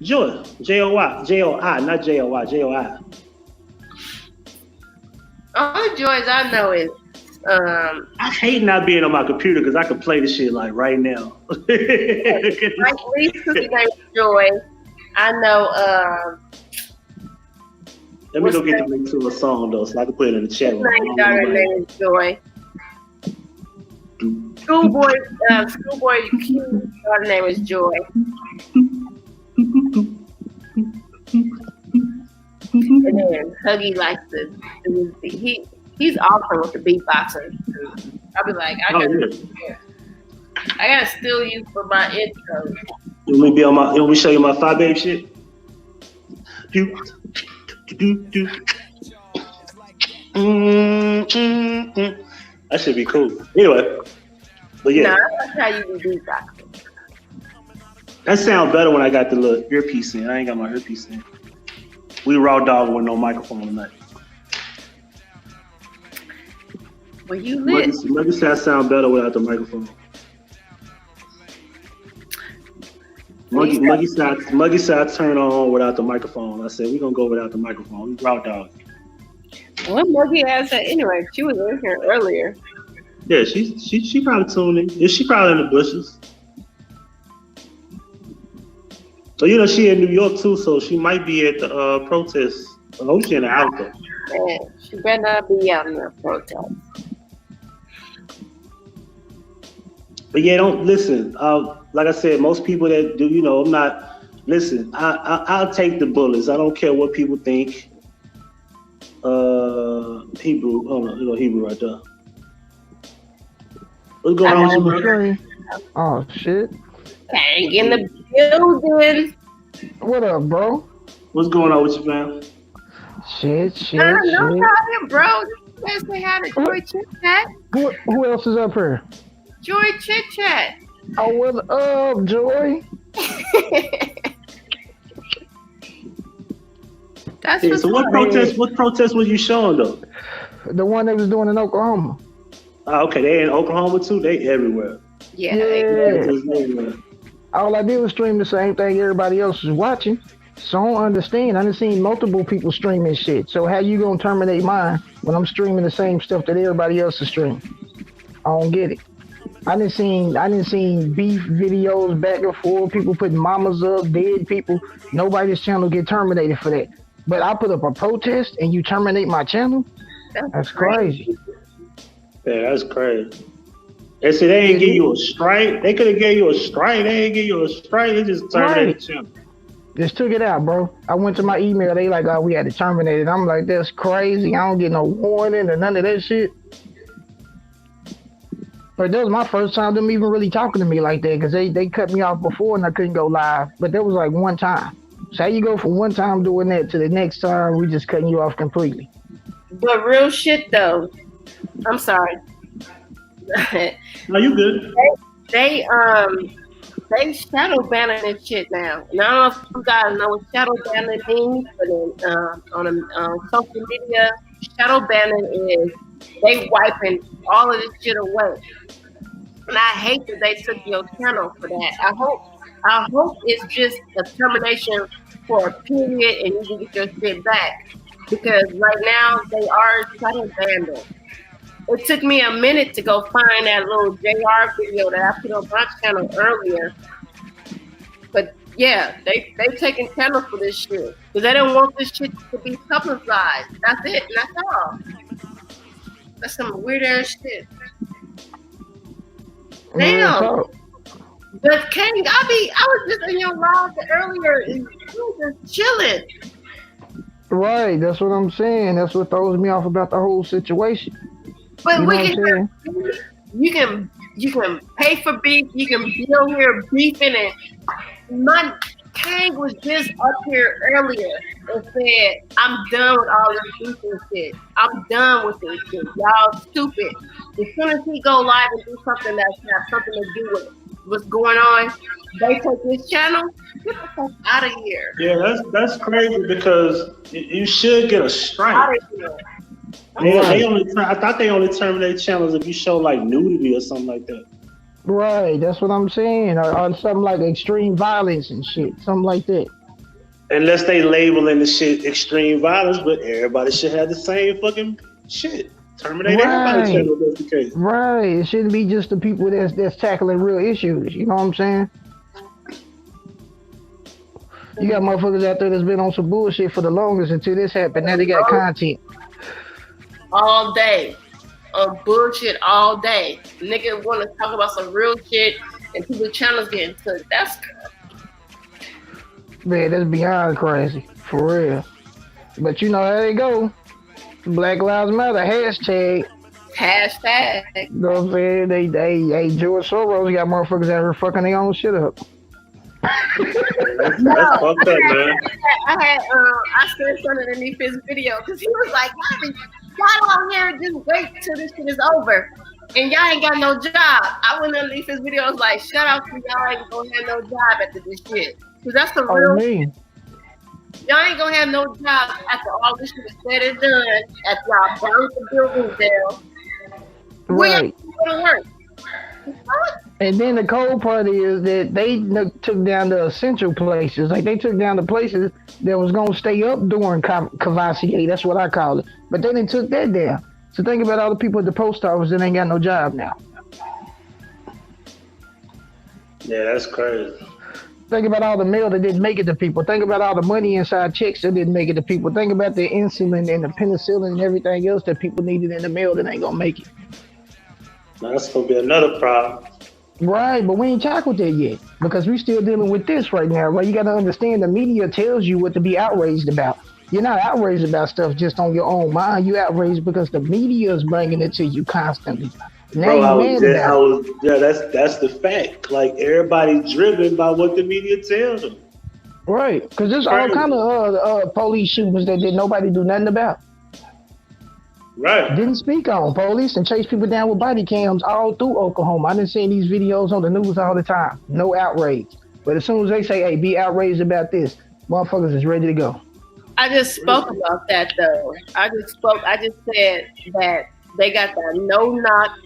C: Joy. Joy. J-O-I, not J-O-Y, J-O-I.
F: Only joys I know is
C: I hate not being on my computer because I can play this shit like right now.
F: Mike Lee's cookie name is Joy. I know
C: let me go get the link to a song though, so I can put it in the chat.
F: My daughter's name is Joy. Schoolboy Q's daughter's name is Joy. And then Huggie likes he's awesome with the beatboxing. I'll be like, I gotta steal you for my intro.
C: You want me show you my Phi Babe shit? That should be cool. Anyway, but yeah.
F: Nah, that's how you do beatboxing.
C: That sounds better when I got the little earpiece in. I ain't got my earpiece in. We raw dog with no microphone tonight.
F: Well, you lit.
C: Muggy said I sound better without the microphone. Muggy said I turn on without the microphone. I said we're gonna go without the microphone. We raw dog.
F: Well, Muggy asked that anyway. She was in here earlier.
C: Yeah, she probably tuned in. Yeah, she probably in the bushes. So you know she in New York too, so she might be at the protest. I hope she in the house though.
F: Yeah, she better not be out in the protest.
C: But yeah, don't listen. Like I said, most people that do, you know, I'm not. Listen, I'll take the bullets. I don't care what people think. Hebrew, hold on, Hebrew right there. What's going on with you, bro?
I: Oh shit!
F: Kangg in the building.
I: What up, bro?
C: What's going on with you, man?
I: Shit.
F: No problem, bro. Let's say hi to Joy Chit Chat.
I: Who else is up here?
F: Joy Chit Chat.
I: Oh, what up, Joy?
F: That's
C: yeah, so what protest was you showing though?
I: The one they was doing in Oklahoma.
C: Okay, they in Oklahoma too. They everywhere.
F: Yeah.
C: Everywhere.
I: All I did was stream the same thing everybody else was watching. So I don't understand. I done seen multiple people streaming shit. So how you gonna terminate mine when I'm streaming the same stuff that everybody else is streaming? I don't get it. I done seen beef videos back and forth, people putting mamas up, dead people. Nobody's channel get terminated for that. But I put up a protest and you terminate my channel? That's crazy.
C: Yeah, that's crazy. They said they ain't give you a strike. They could have gave you a strike. They ain't give you a strike. They just terminated the channel.
I: Just took it out, bro. I went to my email. They like, oh, we had to terminate it. I'm like, that's crazy. I don't get no warning or none of that shit. But that was my first time them even really talking to me like that, because they cut me off before and I couldn't go live. But that was like one time. So how you go from one time doing that to the next time we just cutting you off completely?
F: But real shit though. I'm sorry.
C: No, you good.
F: They shadow banning this shit now. And I don't know if you guys know what shadow banning means, but on social media, shadow banning is they wiping all of this shit away. And I hate that they took your channel for that. I hope it's just a termination for a period and you can get your shit back. Because right now they are shadow banning. It took me a minute to go find that little JR video that I put on my channel earlier. But yeah, they taking channels for this shit. Because they don't want this shit to be publicized. That's it, and that's all. That's some weird ass shit. Damn. But Kangg, I was just in your live earlier and you were just chilling.
I: Right, that's what I'm saying. That's what throws me off about the whole situation.
F: But
I: you
F: you can pay for beef, you can be over here beefing, and my Kangg was just up here earlier and said, I'm done with all this beefing shit. I'm done with this shit. Y'all stupid. As soon as he go live and do something that's got something to do with what's going on, they take his channel. Get the fuck out of here.
C: Yeah, that's crazy because you should get a strike.
F: Out of here.
C: I thought they only terminate channels if you show like nudity or something like that.
I: Right, that's what I'm saying. Or something like extreme violence and shit, something like that.
C: Unless they labeling the shit extreme violence, but everybody should have the same fucking shit. Terminate everybody's channel if that's the case.
I: Right, it shouldn't be just the people that's tackling real issues. You know what I'm saying? You got motherfuckers out there that's been on some bullshit for the longest until this happened. Now they got content.
F: All day. On bullshit all day. Nigga want to talk about some real shit and people's channels getting took. That's
I: man, that's beyond crazy. For real. But you know how they go. Black Lives Matter, hashtag.
F: Hashtag.
I: You know what I'm saying? They George Soros got motherfuckers out here fucking their own shit up.
C: That's fucked up, man.
F: I said something underneath his video because he was like, y'all out here just wait till this shit is over and y'all ain't got no job. I went underneath his video, I was like, shut up, y'all ain't gonna have no job after this shit. Because that's the real y'all ain't gonna have no job after all this shit is said and done, after y'all burned the buildings down.
I: Right.
F: Where y'all going to work?
I: And then the cold part is that they took down the essential places. Like they took down the places that was gonna stay up during Cavassier. That's what I call it. But they didn't took that down. So think about all the people at the post office that ain't got no job now.
C: Yeah, that's crazy.
I: Think about all the mail that didn't make it to people. Think about all the money inside checks that didn't make it to people. Think about the insulin and the penicillin and everything else that people needed in the mail that ain't gonna make it.
C: Now, that's gonna be another problem.
I: Right, but we ain't tackled that yet because we still dealing with this right now. Right, you got to understand the media tells you what to be outraged about. You're not outraged about stuff just on your own mind. You outraged because the media is bringing it to you constantly. Now
C: that's the fact. Like everybody's driven by what the media tells them.
I: Right, because there's all kind of police shootings that nobody do nothing about.
C: Right.
I: Didn't speak on police and chase people down with body cams all through Oklahoma. I've been seeing these videos on the news all the time. No outrage. But as soon as they say, hey, be outraged about this, motherfuckers is ready to go.
F: I just spoke about that though. I just said that they got that no-knock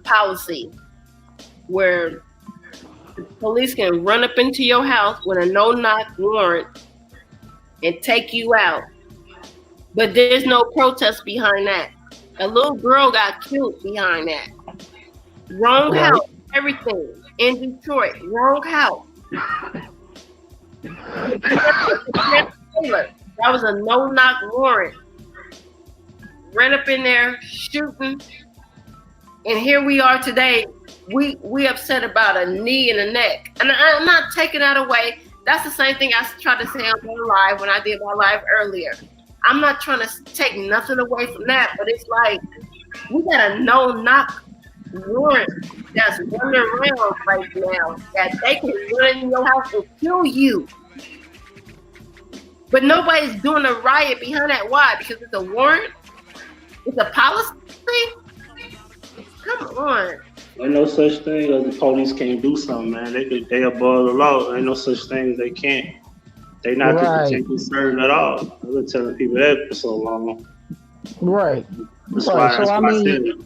F: policy where the police can run up into your house with a no-knock warrant and take you out. But there's no protest behind that. A little girl got killed behind that. Wrong house, everything. In Detroit, wrong house. That was a no-knock warrant. Ran up in there, shooting. And here we are today. We upset about a knee and a neck. And I'm not taking that away. That's the same thing I tried to say on my live when I did my live earlier. I'm not trying to take nothing away from that, but it's like we got a no-knock warrant that's running around right now that they can run in your house and kill you. But nobody's doing a riot behind that. Why? Because it's a warrant? It's a policy? Come on.
C: Ain't no such thing as the police can't do something, man. They above the law. Ain't no such thing as they can't. They not taking concern at all. I've been telling people that for so long.
I: Right.
C: That's why I mean,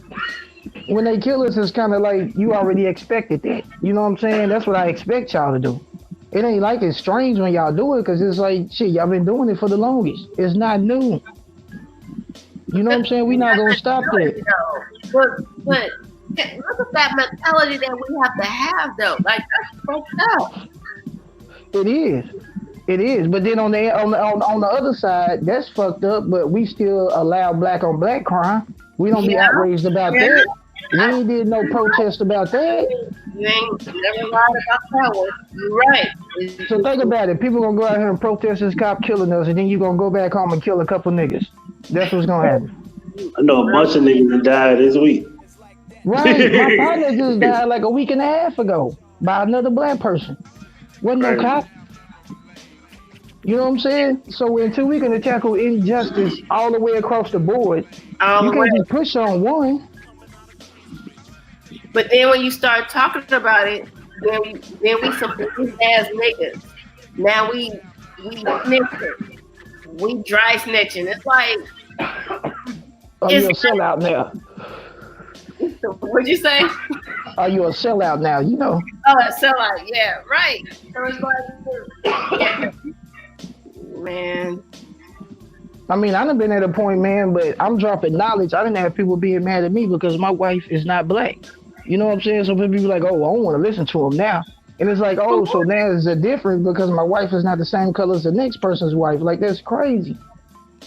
I: when they kill us, it's kind of like you already expected that. You know what I'm saying? That's what I expect y'all to do. It ain't like it's strange when y'all do it because it's like, shit, y'all been doing it for the longest. It's not new. You know what I'm saying? We not going to stop that.
F: But look at that mentality that we have to have, though. Like, that's fucked up.
I: It is. It is, but then on the other side, that's fucked up. But we still allow black on black crime. We don't be outraged about that. We ain't did no protest about that.
F: You ain't never lied about that one. You're right.
I: So think about it. People gonna go out here and protest this cop killing us, and then you gonna go back home and kill a couple niggas. That's what's gonna happen.
C: I know a bunch of niggas that died this week.
I: Right, my partner just died like a week and a half ago by another black person. Wasn't no cop. You know what I'm saying? So until we can tackle injustice all the way across the board, you can't just push on one.
F: But then when you start talking about it, then we some police ass niggas. Now we snitching. We dry snitching. It's like
I: you're a sellout now.
F: What'd you say?
I: Are you a sellout now? You know.
F: Oh, a sellout. Yeah, right. So it's like, man.
I: I mean, I done been at a point, man, but I'm dropping knowledge. I didn't have people being mad at me because my wife is not black. You know what I'm saying? So people be like, oh, I don't want to listen to him now. And it's like, oh, so now there's a difference because my wife is not the same color as the next person's wife. Like, that's crazy.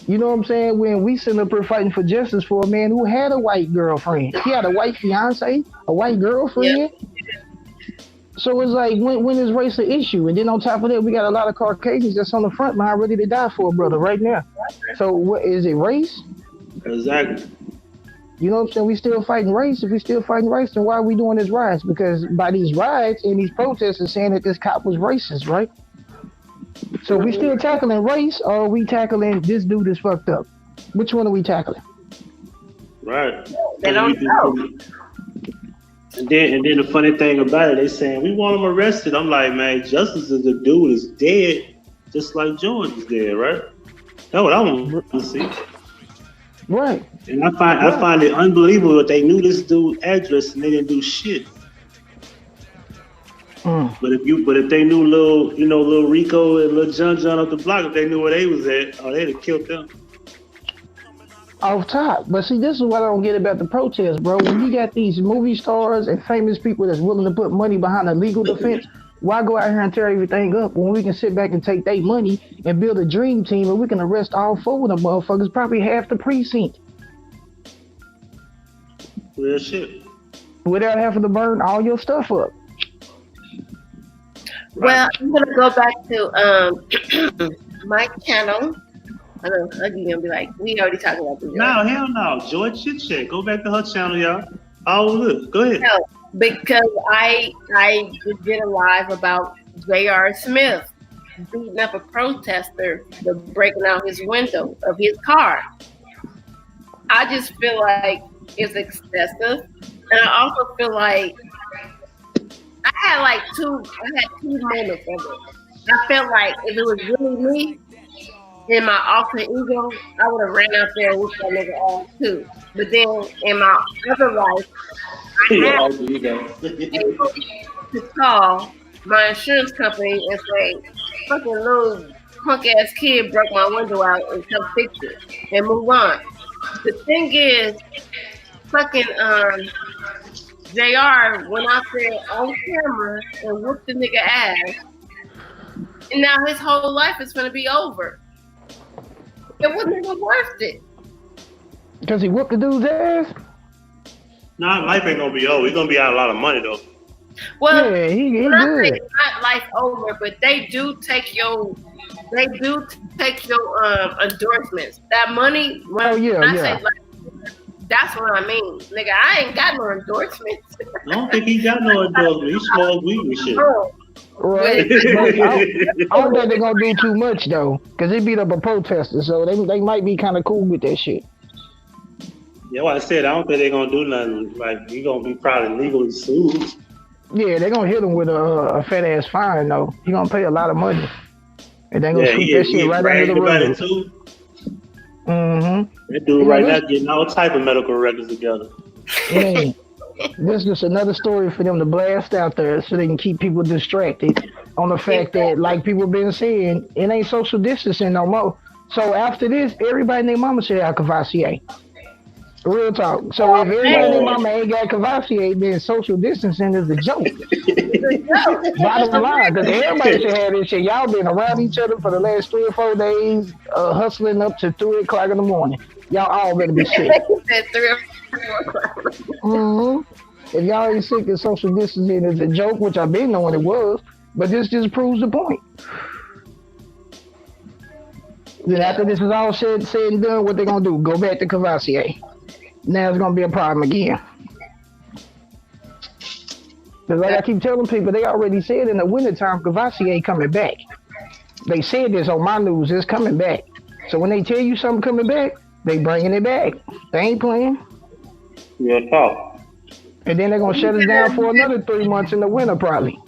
I: You know what I'm saying? When we sit up here fighting for justice for a man who had a white girlfriend. He had a white fiance, a white girlfriend. Yeah. So it's like, when is race an issue? And then on top of that, we got a lot of Caucasians that's on the front line ready to die for a brother right now. So what is it, race?
C: Exactly.
I: You know what I'm saying? We still fighting race. If we still fighting race, then why are we doing this riots? Because by these riots and these protests are saying that this cop was racist, right? So we still tackling race, or are we tackling this dude is fucked up? Which one are we tackling?
C: Right.
F: They don't know.
C: And then the funny thing about it, they saying we want him arrested. I'm like, man, justice is the dude is dead, just like George is dead, right? That's what I want to see.
I: Right.
C: And I find it unbelievable that they knew this dude's address and they didn't do shit. But if they knew little Rico and little John up the block, if they knew where they was at, they'd have killed them.
I: Off top. But see, this is what I don't get about the protests, bro. When you got these movie stars and famous people that's willing to put money behind a legal defense, why go out here and tear everything up when we can sit back and take their money and build a dream team and we can arrest all 4 of them motherfuckers, probably half the precinct.
C: Real shit.
I: Without having to burn all your stuff up.
F: Well, I'm gonna go back to my channel. I know Huggie gonna be like, we already talked about this.
C: No, hell no. Joy Chit Chat. Go back to her channel, y'all. Oh, look. Go ahead.
F: No, because I just did a live about J.R. Smith beating up a protester for breaking out his window of his car. I just feel like it's excessive, and I also feel like I had two moments of it. I felt like if it was really me in my alter ego, I would have ran out there and whooped that nigga ass too. But then in my other life, I had to call my insurance company and say, fucking little punk ass kid broke my window out and come fix it and move on. The thing is, fucking JR went out there on camera and whooped the nigga ass, and now his whole life is gonna be over. It wasn't even worth it.
I: Because he whooped the dude's ass?
C: Nah, life ain't gonna be over. He's gonna be out a lot of money though.
F: Well,
I: yeah, he good.
F: It's not life over, but they do take your endorsements. That money. That's what I mean, nigga. I ain't got no endorsements.
C: I don't think he got no endorsements. He smoked weed and shit.
I: Right. I don't think they're gonna do too much though, because they beat up a protester, so they might be kind of cool with that shit.
C: Yeah, what I said, I don't think they're gonna do nothing. Like, he gonna be probably legally sued.
I: Yeah, they're gonna hit him with a fat ass fine though. He gonna pay a lot of money, and they gonna sweep that shit right under the rug.
C: That dude right now getting all type of medical records together.
I: Man, this is just another story for them to blast out there so they can keep people distracted on the fact that, like people been saying, it ain't social distancing no more. So after this, everybody and their mama should have Cavassier. Real talk. So if everybody and their mama ain't got Cavassier, then social distancing is a joke. Bottom line, because everybody should have this shit. Y'all been around each other for the last 3 or 4 days, hustling up to 3 o'clock in the morning. Y'all all better be sick. If y'all ain't sick of social distancing is a joke, which I've been knowing it was, but this just proves the point. Then after this is all said and done, what they gonna do? Go back to Cavassier. Now it's gonna be a problem again. Because like I keep telling people, they already said in the wintertime, Cavassier coming back. They said this on my news, it's coming back. So when they tell you something coming back, they bringing it back. They ain't playing.
C: Real talk.
I: And then they're gonna shut us down for another 3 months in the winter probably.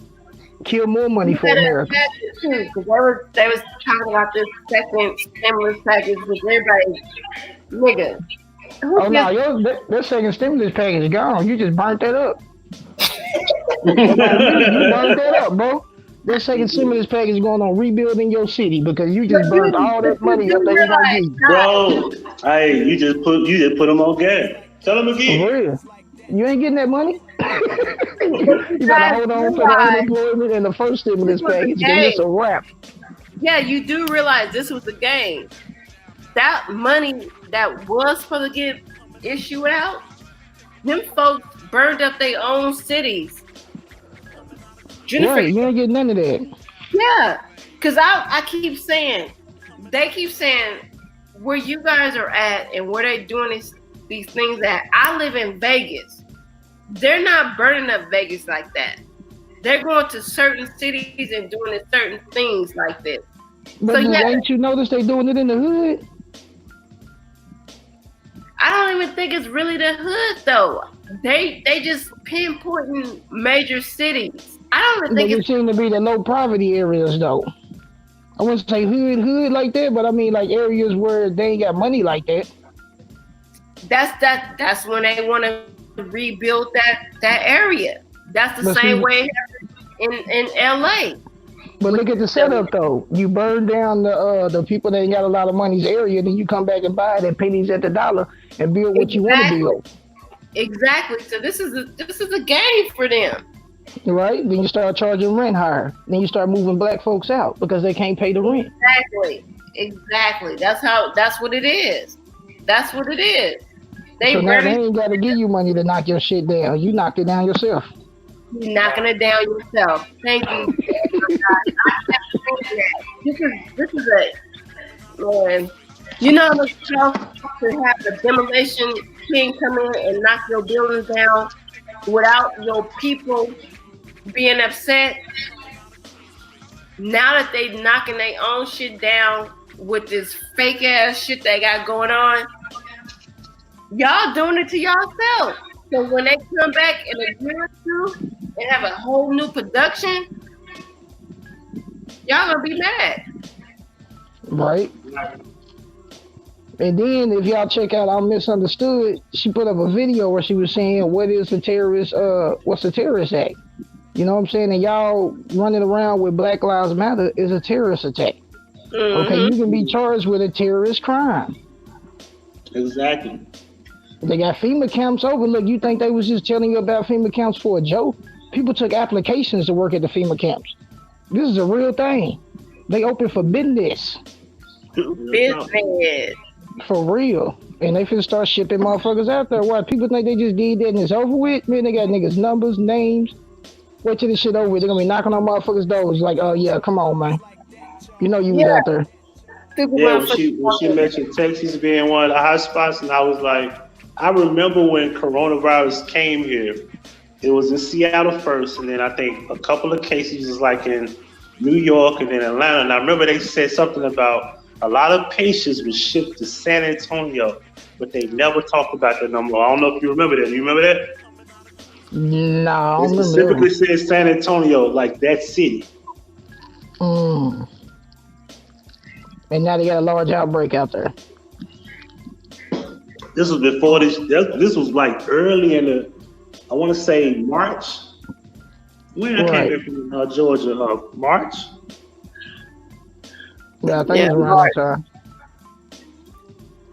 I: Kill more money for America.
F: They was talking about this second stimulus package with everybody. Nigga.
I: Oh no, that second stimulus package is gone. You just burnt that up. You burnt that up, bro. That second stimulus package is going on rebuilding your city because you just burnt all that money up there.
C: Bro, hey, you just put them on gas. Tell them again.
I: For real. You ain't getting that money. You gotta hold on to the unemployment and the first stimulus package. Then it's a wrap.
F: Yeah, you do realize this was a game. That money that was supposed to get issued out, them folks burned up their own cities. Jennifer,
I: right, you ain't getting none of that.
F: Yeah, because I keep saying, they keep saying where you guys are at and where they doing these things at. I live in Vegas. They're not burning up Vegas like that. They're going to certain cities and doing certain things like this.
I: But
F: so, yeah,
I: ain't you noticed they doing it in the hood?
F: I don't even think it's really the hood though. They just pinpointing major cities. I don't even think
I: it seem to be the low poverty areas though. I wouldn't say hood like that, but I mean like areas where they ain't got money like that.
F: that's when they want to rebuild that area. That's the same way in LA.
I: But look at the setup though. You burn down the people that ain't got a lot of money's area, then you come back and buy it at pennies at the dollar and build what you want to build.
F: Exactly. So this is a game for them.
I: Right? Then you start charging rent higher. Then you start moving black folks out because they can't pay the rent.
F: Exactly. That's what it is. That's what it is. They
I: ain't got to give you money to knock your shit down. You knocked it down yourself.
F: You're knocking it down yourself. Thank you. This is it. Man, you know the tough to have the demolition king come in and knock your buildings down without your people being upset. Now that they knocking their own shit down with this fake ass shit they got going on, y'all doing it to yourself. So when they come back in a year or two and have a whole new production, y'all gonna be mad.
I: Right. And then if y'all check out I Misunderstood, she put up a video where she was saying, what's a terrorist act? You know what I'm saying? And y'all running around with Black Lives Matter is a terrorist attack. Mm-hmm. Okay, you can be charged with a terrorist crime.
C: Exactly.
I: They got FEMA camps over. Look, you think they was just telling you about FEMA camps for a joke? People took applications to work at the FEMA camps. This is a real thing. They open for business.
F: Business.
I: For real. And they finna start shipping motherfuckers out there. Why? People think they just did that and it's over with? Man, they got niggas' numbers, names. Wait till this shit over with. They're gonna be knocking on motherfuckers' doors like, oh yeah, come on, man. You know you was out there.
C: Yeah, when she mentioned Texas being one of the hot spots, and I was like, I remember when coronavirus came here, it was in Seattle first, and then I think a couple of cases was like in New York and then Atlanta. And I remember they said something about a lot of patients were shipped to San Antonio, but they never talked about that no more. I don't know if you remember that. Do you remember that?
I: No, I don't
C: remember. It specifically said San Antonio, like that city.
I: And now they got a large outbreak out there.
C: This was before this. This was like early in the, I want to say March. When I came in from Georgia, March.
I: Yeah, I think it was around that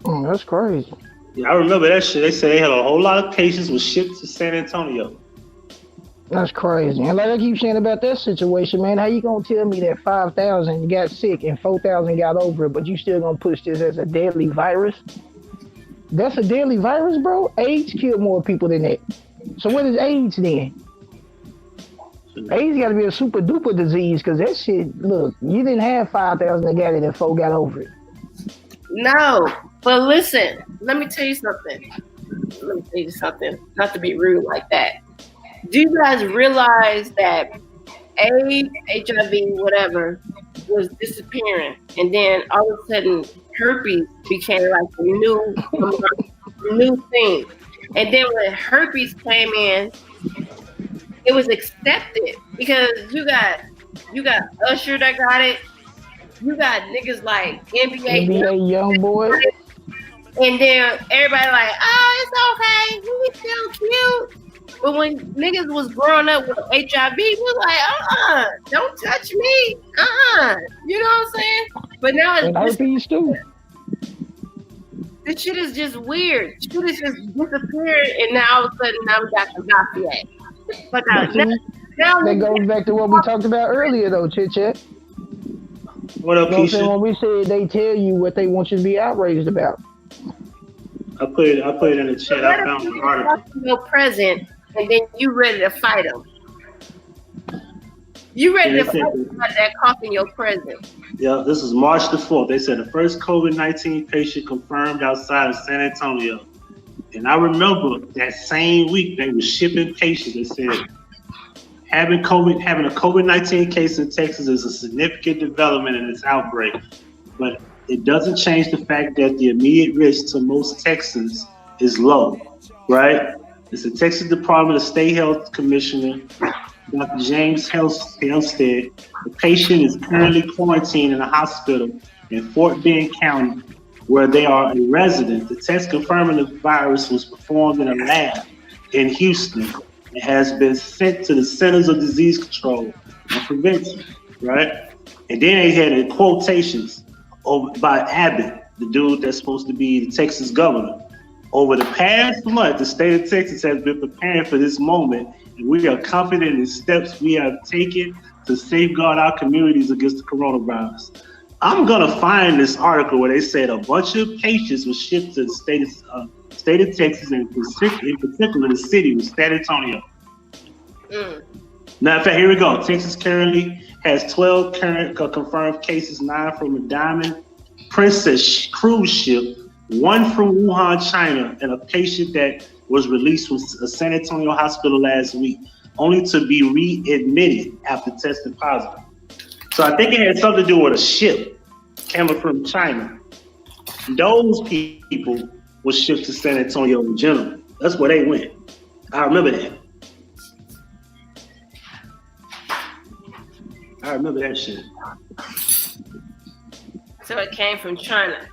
I: time. That's crazy.
C: Yeah, I remember that shit. They said they had a whole lot of patients was shipped to San Antonio.
I: That's crazy. And like I keep saying about that situation, man, how you gonna tell me that 5,000 got sick and 4,000 got over it, but you still gonna push this as a deadly virus? That's a deadly virus, bro? AIDS killed more people than that. So what is AIDS then? AIDS got to be a super duper disease because that shit, look, you didn't have 5,000 that got it and 4 got over it.
F: No, but listen, let me tell you something. Not to be rude like that. Do you guys realize that AIDS, HIV, whatever, was disappearing, and then all of a sudden herpes became like a new thing, and then when herpes came in, it was accepted because you got Usher that got it, you got niggas like NBA
I: young boy,
F: and then everybody like, oh, it's okay, we still cute. But when niggas was growing up with HIV, we was like, don't touch me. You know what I'm saying? But now it's
I: herpes too.
F: This shit is just weird. Shit is just disappeared, and now all of a sudden now we got the dossier. But now
I: that goes back to what we talked about earlier though, Chit.
C: What up, Keisha?
I: When we said they tell you what they want you to be outraged about.
C: I put it in the chat. I found an article.
F: Your present, and then you ready to fight them. You ready to fight somebody that cough in your presence.
C: Yeah, this is March the 4th. They said the first COVID-19 patient confirmed outside of San Antonio. And I remember that same week they were shipping patients that said having a COVID-19 case in Texas is a significant development in this outbreak. But it doesn't change the fact that the immediate risk to most Texans is low, right? It's the Texas Department of State Health Commissioner, Dr. James Halstead. The patient is currently quarantined in a hospital in Fort Bend County where they are a resident. The test confirming the virus was performed in a lab in Houston. It has been sent to the Centers of Disease Control and Prevention, right? And then they had in quotations by Abbott, the dude that's supposed to be the Texas governor. Over the past month, the state of Texas has been preparing for this moment, and we are confident in the steps we have taken to safeguard our communities against the coronavirus. I'm gonna find this article where they said a bunch of patients were shipped to the state of Texas, and in particular the city was San Antonio. Now, in fact, here we go. Texas currently has 12 current confirmed cases, 9 from a Diamond Princess cruise ship, 1 from Wuhan, China, and a patient that was released from a San Antonio hospital last week, only to be readmitted after testing positive. So I think it had something to do with a ship coming from China. Those people were shipped to San Antonio in general. That's where they went. I remember that. I remember that shit.
F: So it came from China.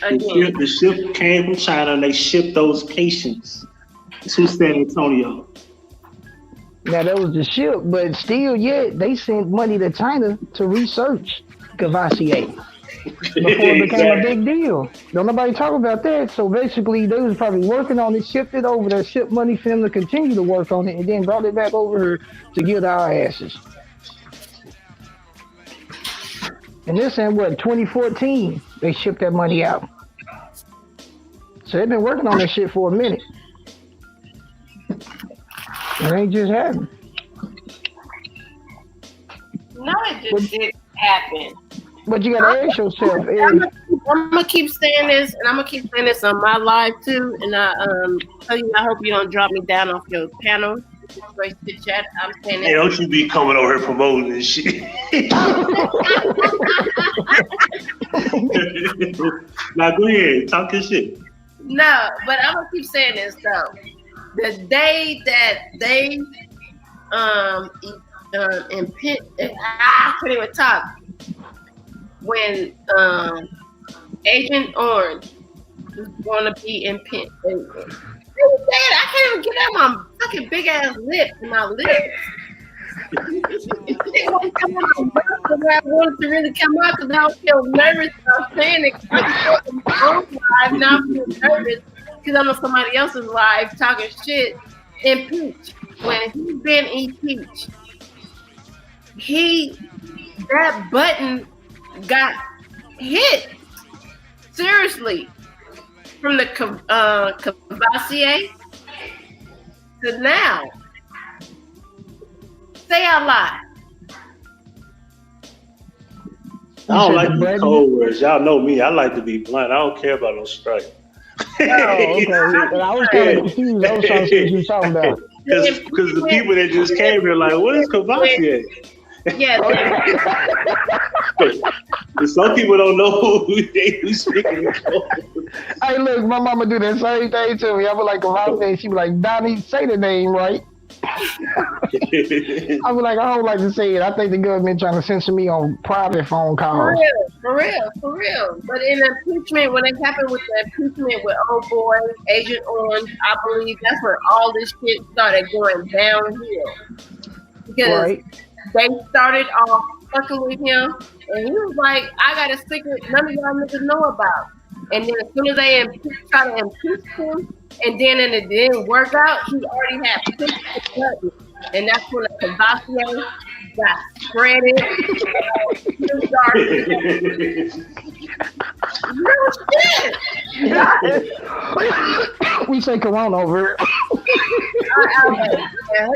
C: The ship came from China, and they shipped those patients to San Antonio.
I: Now that was the ship, but still, yet they sent money to China to research Cavassier before it became a big deal. Don't nobody talk about that. So basically, they was probably working on it, shipped it over there, shipped money for them to continue to work on it, and then brought it back over here to give our asses. And this in 2014, they shipped that money out. So they've been working on this shit for a minute. It ain't just happened.
F: No, it just didn't happen.
I: But you gotta ask yourself.
F: I'm gonna keep saying this, and I'm gonna keep saying this on my live too. And I hope you don't drop me down off your panel. Great to chat. I'm saying
C: hey, don't you be coming over here promoting this shit. Now go ahead, talk your shit.
F: No, but I'm gonna keep saying this though. The day that they I couldn't even talk. When Agent Orange was going to be impeached. I can't even get out my fucking big ass lip and my lips. I wanted to really come out because I was feeling nervous about saying it. I'm now feeling nervous because I'm on somebody else's live talking shit. Impeached. When he's been impeached, that button got hit. Seriously. From the Cavassier to now. Say out loud.
C: I don't like the cold words. Y'all know me. I like to be blunt. I don't care about no strike.
I: Oh, okay. But I was kind of confused. I was trying to see what you were talking about.
C: Because the people that just came here like, what is Cavassier?
F: Yeah.
C: Some people don't know who they be speaking of.
I: Hey, look, my mama do that same thing to me. I be like, Cavassier. She be like, Donnie, say the name right. I be like, I don't like to say it. I think the government trying to censor me on private phone calls.
F: For real. But in impeachment, when it happened with the impeachment with old boy, Agent Orange, I believe that's where all this shit started going downhill. Because they started off fucking with him, and he was like, I got a secret none of y'all niggas know about. And then as soon as they try to impeach him, and then it didn't work out, he already had pushed the button. And that's when the Cavassier got spreaded. No shit!
I: We say Corona over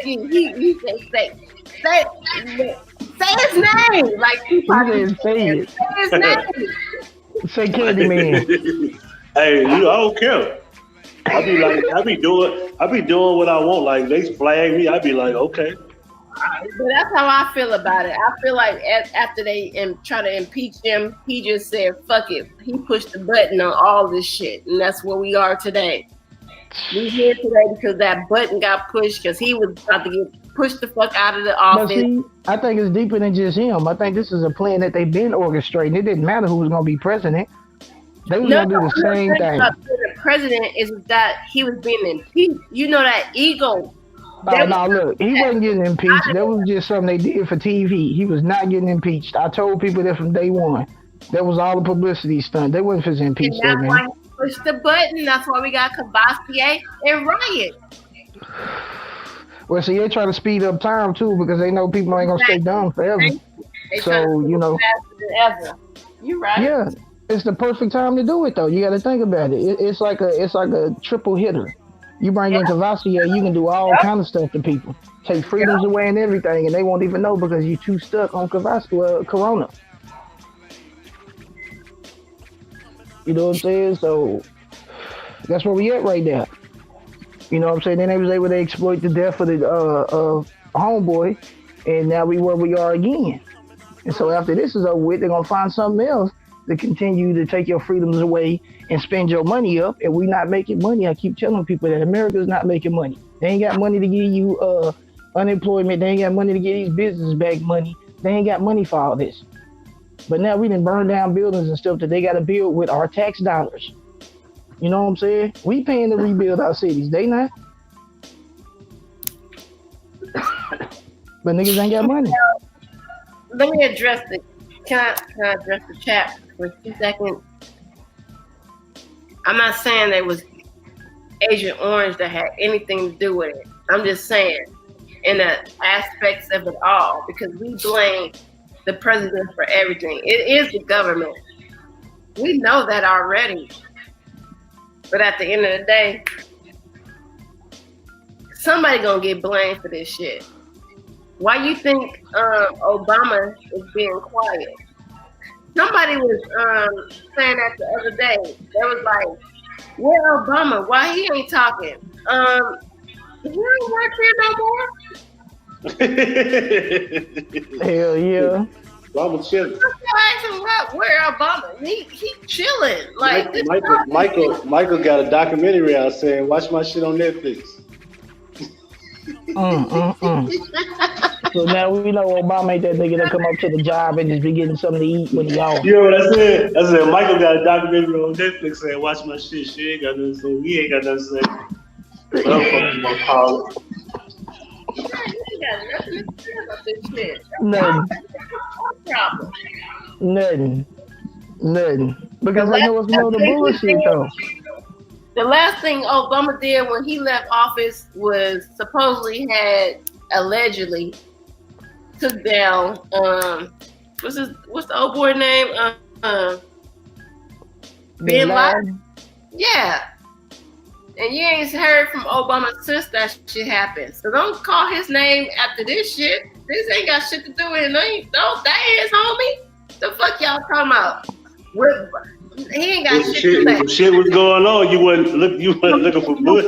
F: he say his name. Like he probably
I: say it.
F: Say his name.
I: Say Candyman.
C: Hey, I don't care. I be doing what I want. Like they flag me, I be like, okay.
F: But that's how I feel about it. I feel like after they try to impeach him, he just said, fuck it. He pushed the button on all this shit. And that's where we are today. We here today because that button got pushed because he was about to get pushed the fuck out of the office.
I: But see, I think it's deeper than just him. I think this is a plan that they've been orchestrating. It didn't matter who was going to be president. They was gonna do the same thing.
F: The president is that he was being impeached. You know that ego.
I: No, look, he wasn't getting impeached. That was just something they did for TV. He was not getting impeached. I told people that from day one. That was all the publicity stunt. They wasn't for impeached that man.
F: That's why he pushed the button. That's why we got Cavassier and Riot.
I: Well, see, they try to speed up time too because they know people ain't gonna stay dumb forever. So you know,
F: you right.
I: Yeah, it's the perfect time to do it though. You got to think about it. It's like a triple hitter. You bring in Cavassier, you can do all kind of stuff to people. Take freedoms away and everything, and they won't even know because you're too stuck on Corona. You know what I'm saying? So that's where we at right now. You know what I'm saying? Then they was able to exploit the death of the homeboy, and now we where we are again. And so after this is over with, they're gonna find something else to continue to take your freedoms away and spend your money up, and we not making money. I keep telling people that America's not making money. They ain't got money to give you unemployment. They ain't got money to get these businesses back money. They ain't got money for all this. But now we done burn down buildings and stuff that they got to build with our tax dollars. You know what I'm saying? We paying to rebuild our cities. They not. But niggas ain't got money.
F: Let me address the. Can I address the chat for 2 seconds? I'm not saying there was Agent Orange that had anything to do with it. I'm just saying in the aspects of it all, because we blame the president for everything. It is the government. We know that already. But at the end of the day, somebody gonna get blamed for this shit. Why you think Obama is being quiet? Somebody was saying that the other day. They was like, where Obama? Why he ain't talking? He ain't work here no more?
I: Hell yeah.
C: Obama chilling.
F: Where Obama? He chilling. Like
C: Michael got a documentary out saying, watch my shit on Netflix.
I: So now we know Obama ain't that nigga that come up to the job and just be getting something to eat when he off.
C: You know what I said? I said Michael got a documentary on Netflix saying, watch my shit. She ain't got nothing to say. He ain't got nothing to say. But I'm fucking gonna call it.
F: He ain't got nothing to say about this shit.
I: Nothing. Because I know it's no the bullshit though.
F: The last thing Obama did when he left office was supposedly had allegedly took down what's the old boy name? Bin Laden. Yeah. And you ain't heard from Obama since that shit happened. So don't call his name after this shit. This ain't got shit to do with it. Don't that is, homie. The fuck y'all talking about? He ain't got shit to say.
C: Shit was going on. You wasn't looking for Bush.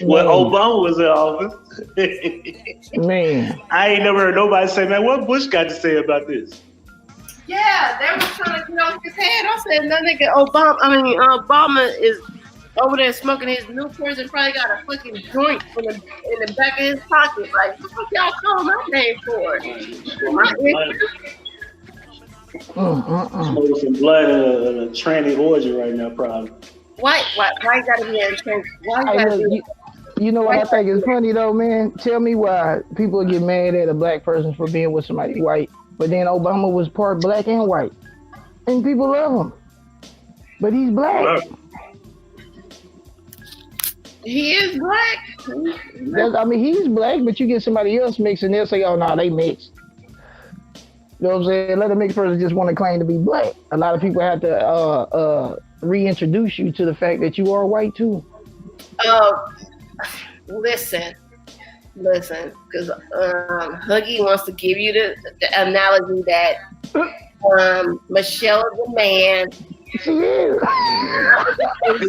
C: When Obama was in office.
I: Man.
C: I ain't never heard nobody say, man, what Bush got to say about this?
F: Yeah, they was trying to get off his head. I said, that nigga Obama is over there smoking his Newports and probably got a fucking joint in the back of his pocket. Like, what the fuck y'all calling my name for?
C: Smoking some blood in a tranny orgy right now, probably.
F: Why gotta be in tranny?
I: You know what I think is funny though, man? Tell me why people get mad at a black person for being with somebody white, but then Obama was part black and white, and people love him, but he's black.
F: He is black.
I: He's black, but you get somebody else mixed and they'll say, oh no, they mixed. You know what I'm saying? Let a mixed person just want to claim to be black. A lot of people have to reintroduce you to the fact that you are white too.
F: Listen, because Huggie wants to give you the analogy that Michelle is a man.
I: She is.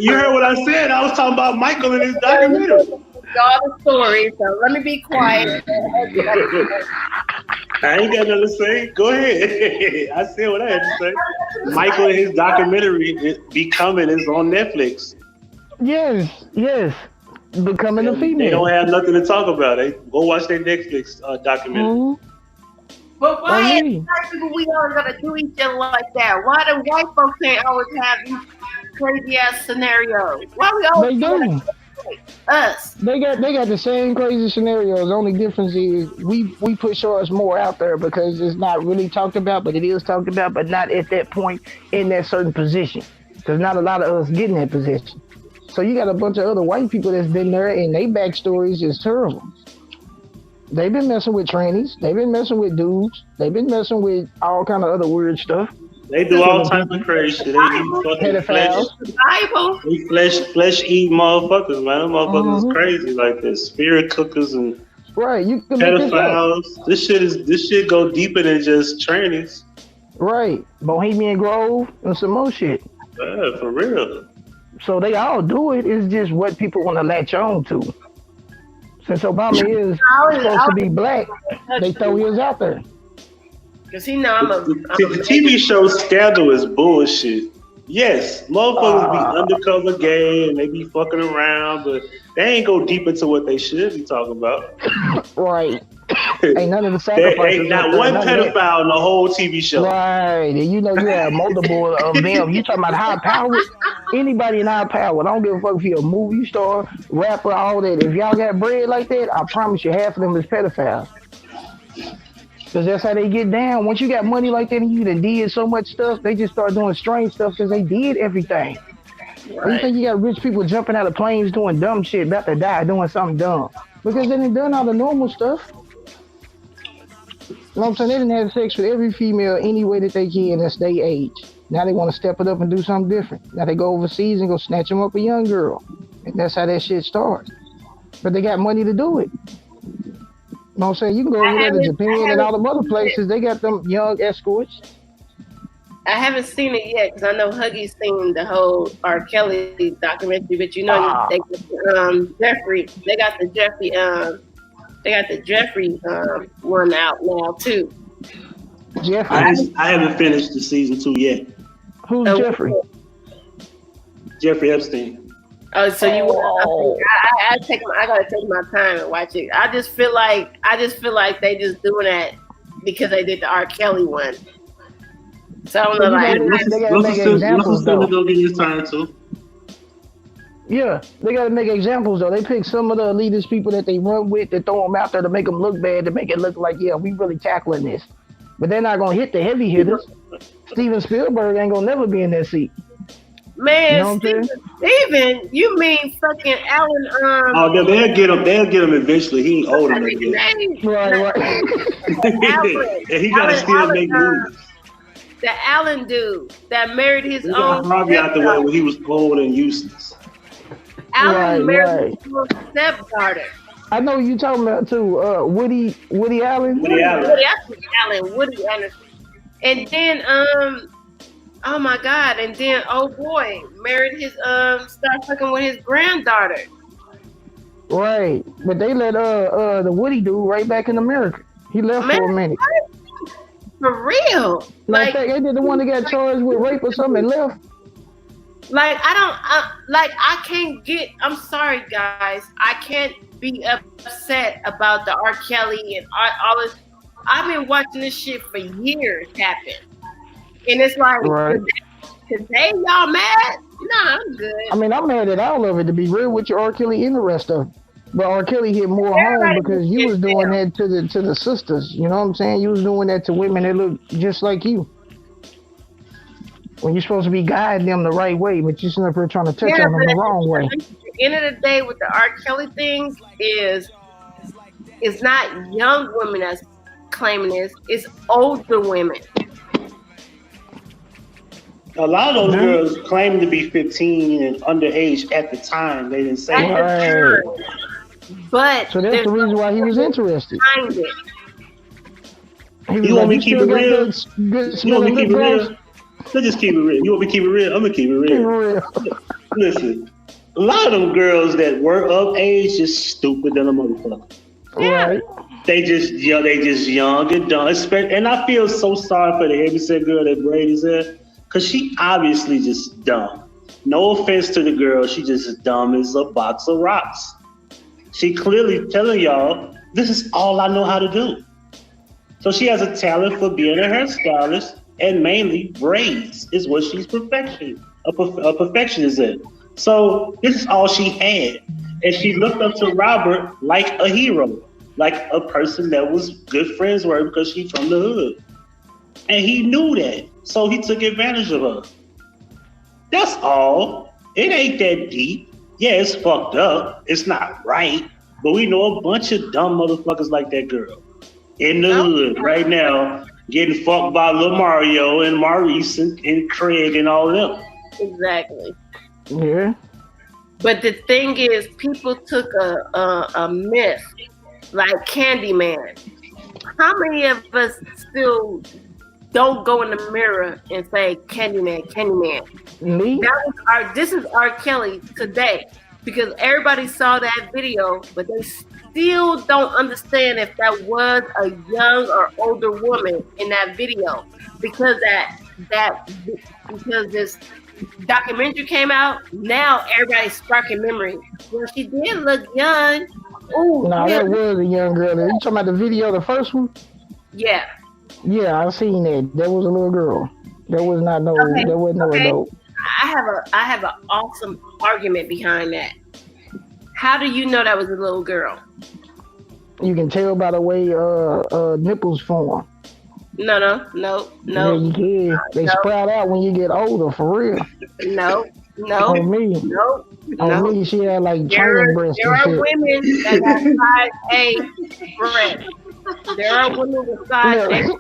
C: You heard what I said? I was talking about Michael in his documentary.
F: All the story, so let me be quiet.
C: I ain't got nothing to say. Go ahead. I said what I had to say. Michael in his documentary, Becoming, is on Netflix.
I: Yes. Becoming a female.
C: They don't have nothing to talk about. They go watch their Netflix documentary.
F: But why
I: On
F: is
I: me.
F: black people we always gotta do each other like that? Why the white folks can't always have these crazy ass scenarios? Why we always
I: They do.
F: us?
I: They got the same crazy scenarios. The only difference is we push ours more out there because it's not really talked about, but it is talked about, but not at that point in that certain position. Because not a lot of us get in that position. So you got a bunch of other white people that's been there, and their backstories is terrible. They've been messing with trannies. They've been messing with dudes. They've been messing with all kind of other weird stuff.
C: They do all types of crazy shit. They eat fucking flesh.
F: Bible.
C: They flesh eat motherfuckers, man. Them motherfuckers is crazy like this. Spirit cookers and
I: Right, you can make this up.
C: pedophiles. This shit go deeper than just trannies.
I: Right, Bohemian Grove and some more shit.
C: Yeah, for real.
I: So they all do it. It's just what people want to latch on to. Since Obama is supposed to be black, they throw his out there.
F: Cause he know I'm a
C: The TV show Scandal is bullshit. Yes, motherfuckers be undercover gay and they be fucking around, but they ain't go deep into what they should be talking about.
I: Right. Ain't none of the sacrifices.
C: There ain't not one pedophile in the whole TV show.
I: Right. And you know you have multiple of them. You talking about high power? Anybody in high power. I don't give a fuck if you're a movie star, rapper, all that. If y'all got bread like that, I promise you half of them is pedophiles. Because that's how they get down. Once you got money like that and you done did so much stuff, they just start doing strange stuff because they did everything. Right. You think you got rich people jumping out of planes doing dumb shit, about to die, doing something dumb. Because they done done all the normal stuff. You know what I'm saying? They didn't have sex with every female any way that they can that's their age. Now they want to step it up and do something different. Now they go overseas and go snatch them up a young girl. And that's how that shit starts. But they got money to do it. You know what I'm saying? You can go over there to Japan and all them other places. They got them young escorts.
F: I haven't seen it yet because I know Huggie's seen the whole R. Kelly documentary, but you know they Jeffrey. They got the Jeffrey one out now too.
I: Jeffrey.
C: I haven't finished the season 2 yet.
I: Who's Jeffrey?
C: Jeffrey Epstein.
F: Oh, so you? I gotta take my time and watch it. I just feel like they just doing that because they did the R. Kelly one. So I don't know. Like,
I: they gotta make examples though.
C: Go get his time too.
I: Yeah, they gotta make examples though. They pick some of the elitist people that they run with, that throw them out there to make them look bad, to make it look like, yeah, we really tackling this. But they're not gonna hit the heavy hitters. Steven Spielberg ain't gonna never be in that seat.
F: Man, you know Steven, you mean fucking Alan?
C: Oh, they'll get him. They'll get him eventually. He ain't old enough yet.
I: Right.
C: And he gotta still make movies.
F: The Allen dude that married his own.
C: Harvey out the way when he was old and useless.
F: Alan married his own stepdaughter.
I: I know you talking about too. Woody Allen.
F: Woody Allen. And then oh my God! And then oh boy, married his start fucking with his granddaughter.
I: Right, but they let the Woody dude right back in America. He left for a minute.
F: For real?
I: Like they did the one that got charged with rape or something and left.
F: Like I can't get. I'm sorry, guys. I can't be upset about the R. Kelly and all this. I've been watching this shit for years happen. And it's like, today y'all mad? Nah, I'm good.
I: I mean, I'm mad at all of it, to be real with you, R. Kelly and the rest of it. But R. Kelly hit more home because you was doing that to the sisters. You know what I'm saying? You was doing that to women that look just like you. When you're supposed to be guiding them the right way, but you're sitting up here trying to touch on them the wrong way.
F: At the end of the day, with the R. Kelly things is, it's not young women that's claiming this, it's older women.
C: A lot of those girls claiming to be 15 and underage at the time. They didn't say
I: right.
F: But
I: so that's the reason why he was interested.
C: You want me to keep it real? You want me to keep it real? Let's just keep it real. You want me to keep it real? I'm gonna keep it real. Listen, a lot of them girls that were of age just stupid than a motherfucker.
I: Right.
C: They just young and dumb. And I feel so sorry for the heavyset girl that Brady's in, because she obviously just dumb. No offense to the girl, she just dumb as a box of rocks. She clearly telling y'all, this is all I know how to do. So she has a talent for being a hairstylist, and mainly braids is what she's a perfectionist in. So this is all she had. And she looked up to Robert like a hero, like a person that was good friends with her because she's from the hood. And he knew that. So he took advantage of her. That's all. It ain't that deep. Yeah, it's fucked up. It's not right. But we know a bunch of dumb motherfuckers like that girl in the hood right now, getting fucked by Lil Mario and Maurice and Craig and all of them.
F: Exactly.
I: Yeah.
F: But the thing is, people took a myth like Candyman. How many of us still don't go in the mirror and say Candyman, Candyman?
I: Me?
F: This is R. Kelly today, because everybody saw that video, but they still don't understand if that was a young or older woman in that video, because because this documentary came out. Now everybody's sparking memory. Well, she did look young. Ooh,
I: no,
F: yeah.
I: that was a young girl. You talking about the video, the first one?
F: Yeah.
I: Yeah, I seen that. That was a little girl. That was not no.
F: Okay.
I: That wasn't no adult.
F: I have an awesome argument behind that. How do you know that was a little girl?
I: You can tell by the way nipples form.
F: No.
I: Yeah, you can. They sprout out when you get older, for real.
F: No.
I: On me. On me, she had like training breasts
F: There
I: and
F: are
I: shit.
F: women that got size A breasts. There are women with size A.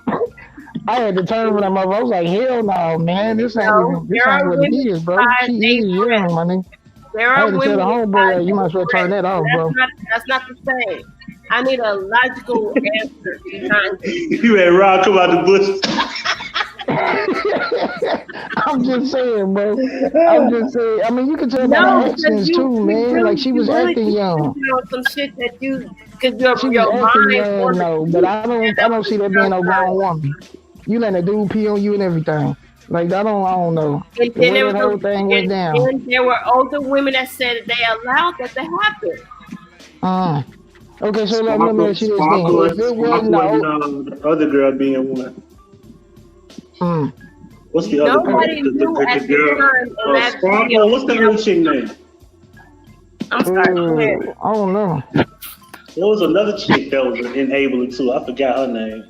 I: I had to turn when I was like, hell no, man. This ain't what it is, bro. She is young, my nigga.
F: There
I: I
F: are
I: had to
F: women
I: tell the homeboy, you might as well turn that off, bro.
F: That's not the same. I need a logical answer behind it.
C: You had Rob come out the bush.
I: I'm just saying, bro. I'm just saying. I mean, you can tell by the accents too, man. Like she was acting young.
F: Some shit that you, because
I: She
F: your
I: was acting
F: mind.
I: young, no. But I don't see that being no grown woman. You letting a dude pee on you and everything. Like I don't know.
F: And
I: The
F: then
I: way that whole thing went down.
F: And there were older women that said that they allowed that to happen.
I: Okay, so let me ask you this thing. If it wasn't
C: the other girl being one. What's the other girl? The girl. Sparkle. What's the other chick name?
F: I'm sorry.
I: I don't know.
C: There was another chick that was an enabler too. I forgot her name.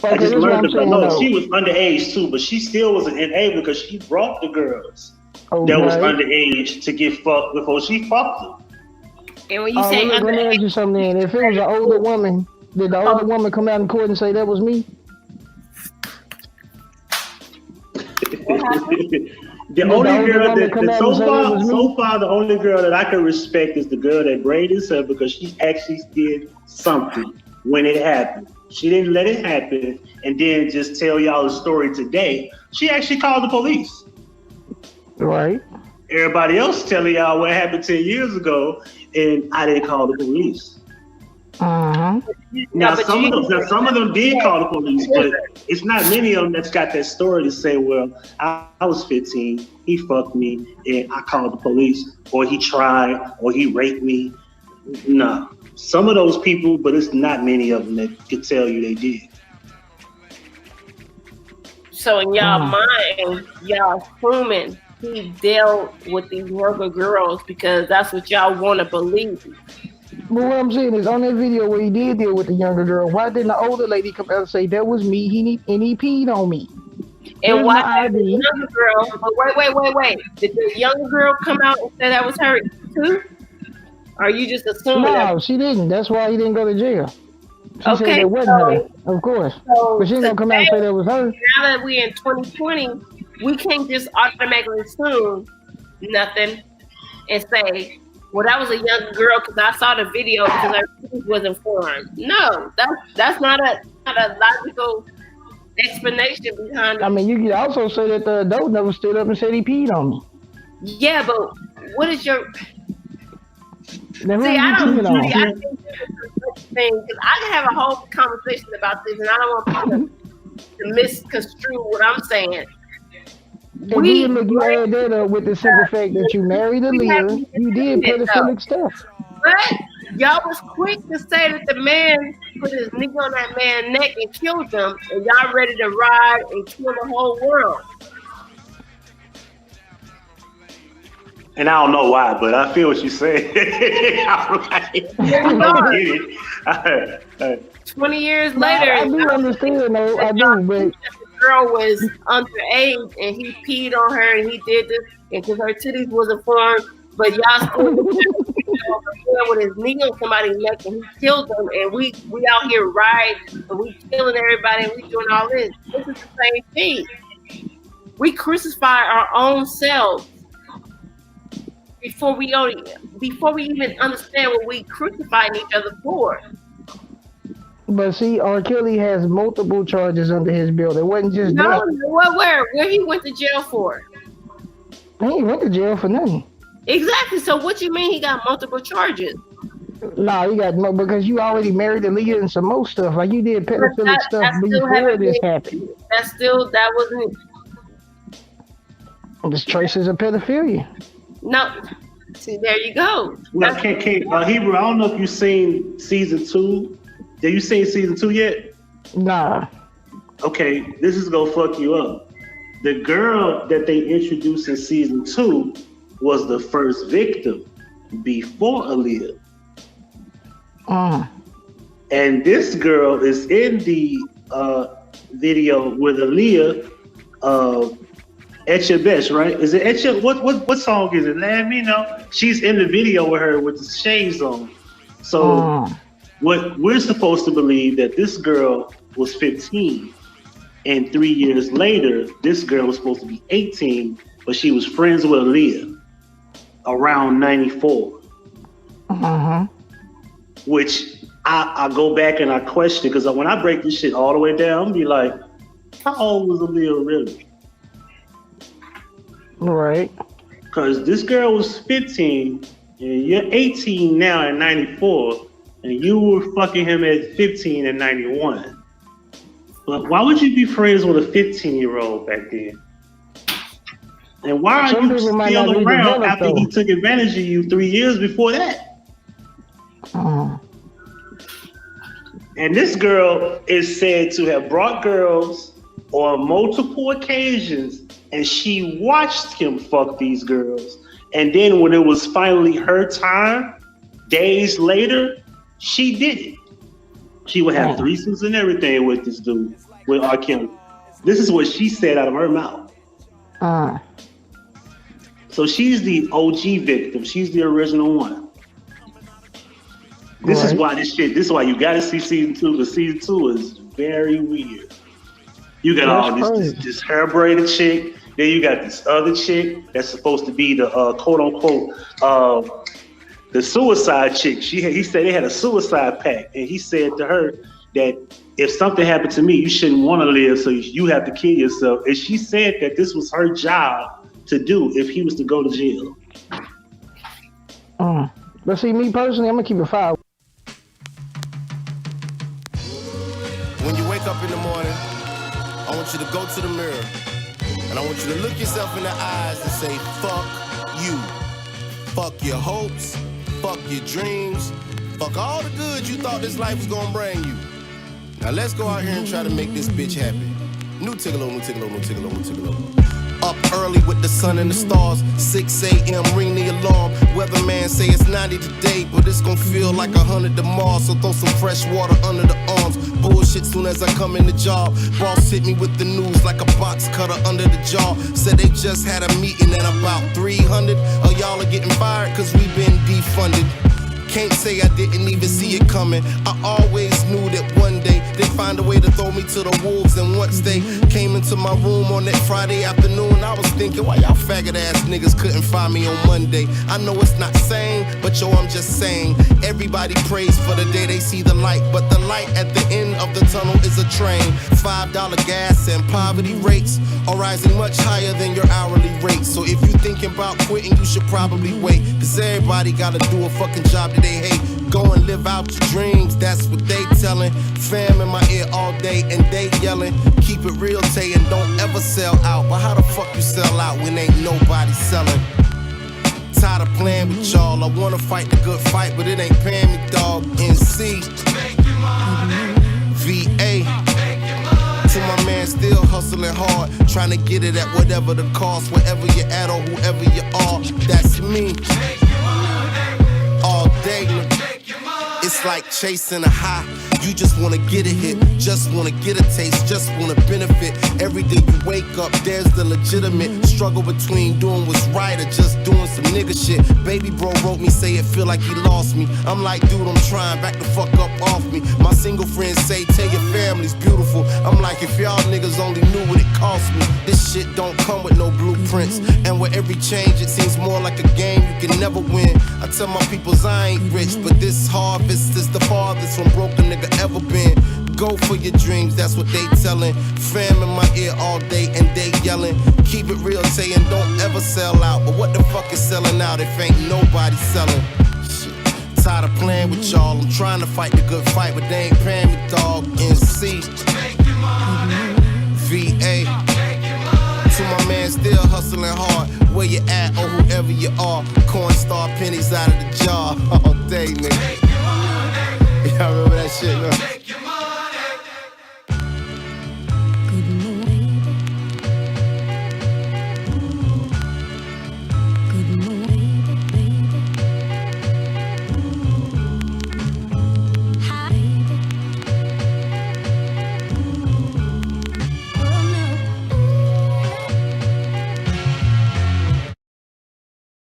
I: Okay,
C: I just learned about. No,
I: though.
C: she was underage too, but she still was an enabler because she brought the girls that was underage to get fucked before she fucked them.
F: And when you say
I: let me ask you something. Then. If it was an older woman, did the older woman come out in court and say that was me?
C: The only girl that so far the only girl that I can respect is the girl that braided herself because she actually did something when it happened. She didn't let it happen and then just tell y'all the story today. She actually called the police.
I: Right.
C: Everybody else telling y'all what happened 10 years ago, and I didn't call the police. Now some of them did call the police, but it's not many of them that's got that story to say, well, I was 15, he fucked me, and I called the police, or he tried, or he raped me. No. Some of those people, but it's not many of them that could tell you they did.
F: So in y'all mind, y'all assuming he dealt with these younger girls because that's what y'all want to believe.
I: But what I'm saying is, on that video where he did deal with the younger girl, why didn't the older lady come out and say that was me? He peed on me.
F: And why did the younger girl? But wait! Did the younger girl come out and say that was her too? Are you just assuming?
I: No, she didn't. That's why he didn't go to jail. She said it wasn't her, of course. But she ain't gonna come out and say that was her.
F: Now that we're in 2020, we can't just automatically assume nothing and say, well, that was a young girl because I saw the video because I was informed. No, that's not a logical explanation behind it.
I: I mean, you could also say that the adult never stood up and said he peed on me.
F: Yeah, but what is your...
I: Now,
F: See, I think this is a thing because I can have a whole conversation about this, and I don't want people to misconstrue what I'm saying.
I: You add that up with the simple fact that you married a leader, you did pedophilic stuff.
F: But y'all was quick to say that the man put his knee on that man's neck and killed him, and y'all ready to ride and kill the whole world.
C: And I don't know why, but I feel what you're saying. I get it.
F: 20 years later,
I: I do understand, though. I do, but
F: the girl was underage and he peed on her and he did this because her titties wasn't formed. But y'all still with his knee on somebody's neck and he killed them, and we out here riding and we killing everybody and we doing all this. This is the same thing. We crucify our own selves before we even understand what we crucifying each other for.
I: But see, R. Kelly has multiple charges under his belt. It wasn't just that.
F: Where he went to jail for?
I: He ain't went to jail for nothing.
F: Exactly. So what you mean he got multiple charges?
I: Nah, he got because you already married Aaliyah and some more stuff. Like you did pedophilic stuff before this happened.
F: That wasn't.
I: There's traces of pedophilia.
F: No. See, there you go.
C: Now, Hebrew, I don't know if you've seen season 2. Have you seen season 2 yet?
I: Nah.
C: Okay, this is gonna fuck you up. The girl that they introduced in season 2 was the first victim before Aaliyah. And this girl is in the video with Aaliyah, At Your Best, right? Is it At Your, what song is it? Let me know. She's in the video with her with the shades on. So what we're supposed to believe that this girl was 15, and 3 years later, this girl was supposed to be 18, but she was friends with Aaliyah around 94. Which I go back and I question, because when I break this shit all the way down, I'm be like, how old was Aaliyah really?
I: Right.
C: Because this girl was 15, and you're 18 now in 94, and you were fucking him at 15 and 91. But why would you be friends with a 15-year-old back then? And why are you still around after he took advantage of you 3 years before that? And this girl is said to have brought girls on multiple occasions, and she watched him fuck these girls. And then when it was finally her time, days later, she did it. She would have threesomes and everything with this dude, with R. Kelly. This is what she said out of her mouth. So she's the OG victim. She's the original one. This is why this is why you gotta see season 2, because season 2 is very weird. You got all this hair braided chick, then you got this other chick that's supposed to be the quote unquote the suicide chick. He said they had a suicide pact, and he said to her that if something happened to me, you shouldn't want to live, so you have to kill yourself. And she said that this was her job to do if he was to go to jail.
I: But see, me personally, I'm gonna keep it 5.
J: When you wake up in the morning, I want you to go to the mirror and I want you to look yourself in the eyes and say, fuck you. Fuck your hopes, fuck your dreams, fuck all the good you thought this life was gonna bring you. Now let's go out here and try to make this bitch happy. New tickle, new tickle, new tickle, new tickle. Up early with the sun and the stars, 6 a.m. ring the alarm. Weatherman say it's 90 today, but it's gon' feel like 100 tomorrow. So throw some fresh water under the arms. Bullshit soon as I come in the job. Boss hit me with the news like a box cutter under the jaw. Said they just had a meeting and about 300 of y'all are getting fired cause we been defunded. Can't say I didn't even see it coming. I always knew that one day they'd find a way to throw me to the wolves. And once they came into my room on that Friday afternoon, I was thinking, why y'all faggot ass niggas couldn't find me on Monday? I know it's not sane, but yo, I'm just saying. Everybody prays for the day they see the light, but the light at the end of the tunnel is a train. $5 gas and poverty rates are rising much higher than your hourly rate. So if you thinking about quitting, you should probably wait. Cause everybody gotta do a fucking job that they hate. Go and live out your dreams, that's what they telling. Fam in my ear all day and they yelling. Keep it real, Tay, and don't ever sell out. But how the fuck you sell out when ain't nobody selling? Tired of playing with y'all. I wanna fight the good fight, but it ain't paying me, dog. NC, VA. To my man still hustling hard, trying to get it at whatever the cost, wherever you're at or whoever you are. That's me. All day. It's like chasing a high. You just wanna get a hit, just wanna get a taste, just wanna benefit. Every day you wake up, there's the legitimate struggle between doing what's right or just doing some nigga shit. Baby bro wrote me, say it feel like he lost me. I'm like, dude, I'm trying, back the fuck up off me. My single friends say, tell your family's beautiful. I'm like, if y'all niggas only knew what it cost me. This shit don't come with no blueprints. And with every change, it seems more like a game you can never win. I tell my peoples I ain't rich, but this harvest is the farthest from broke a nigga ever been. Go for your dreams, that's what they telling. Fam in my ear all day and they yelling. Keep it real, saying don't ever sell out. But what the fuck is selling out if ain't nobody selling? Shit. Tired of playing with y'all. I'm trying to fight the good fight, but they ain't paying me, dog. NC, VA. To my man still hustling hard. Where you at or whoever you are. Cornstar pennies out of the jar all day, nigga. Y'all remember that shit, man?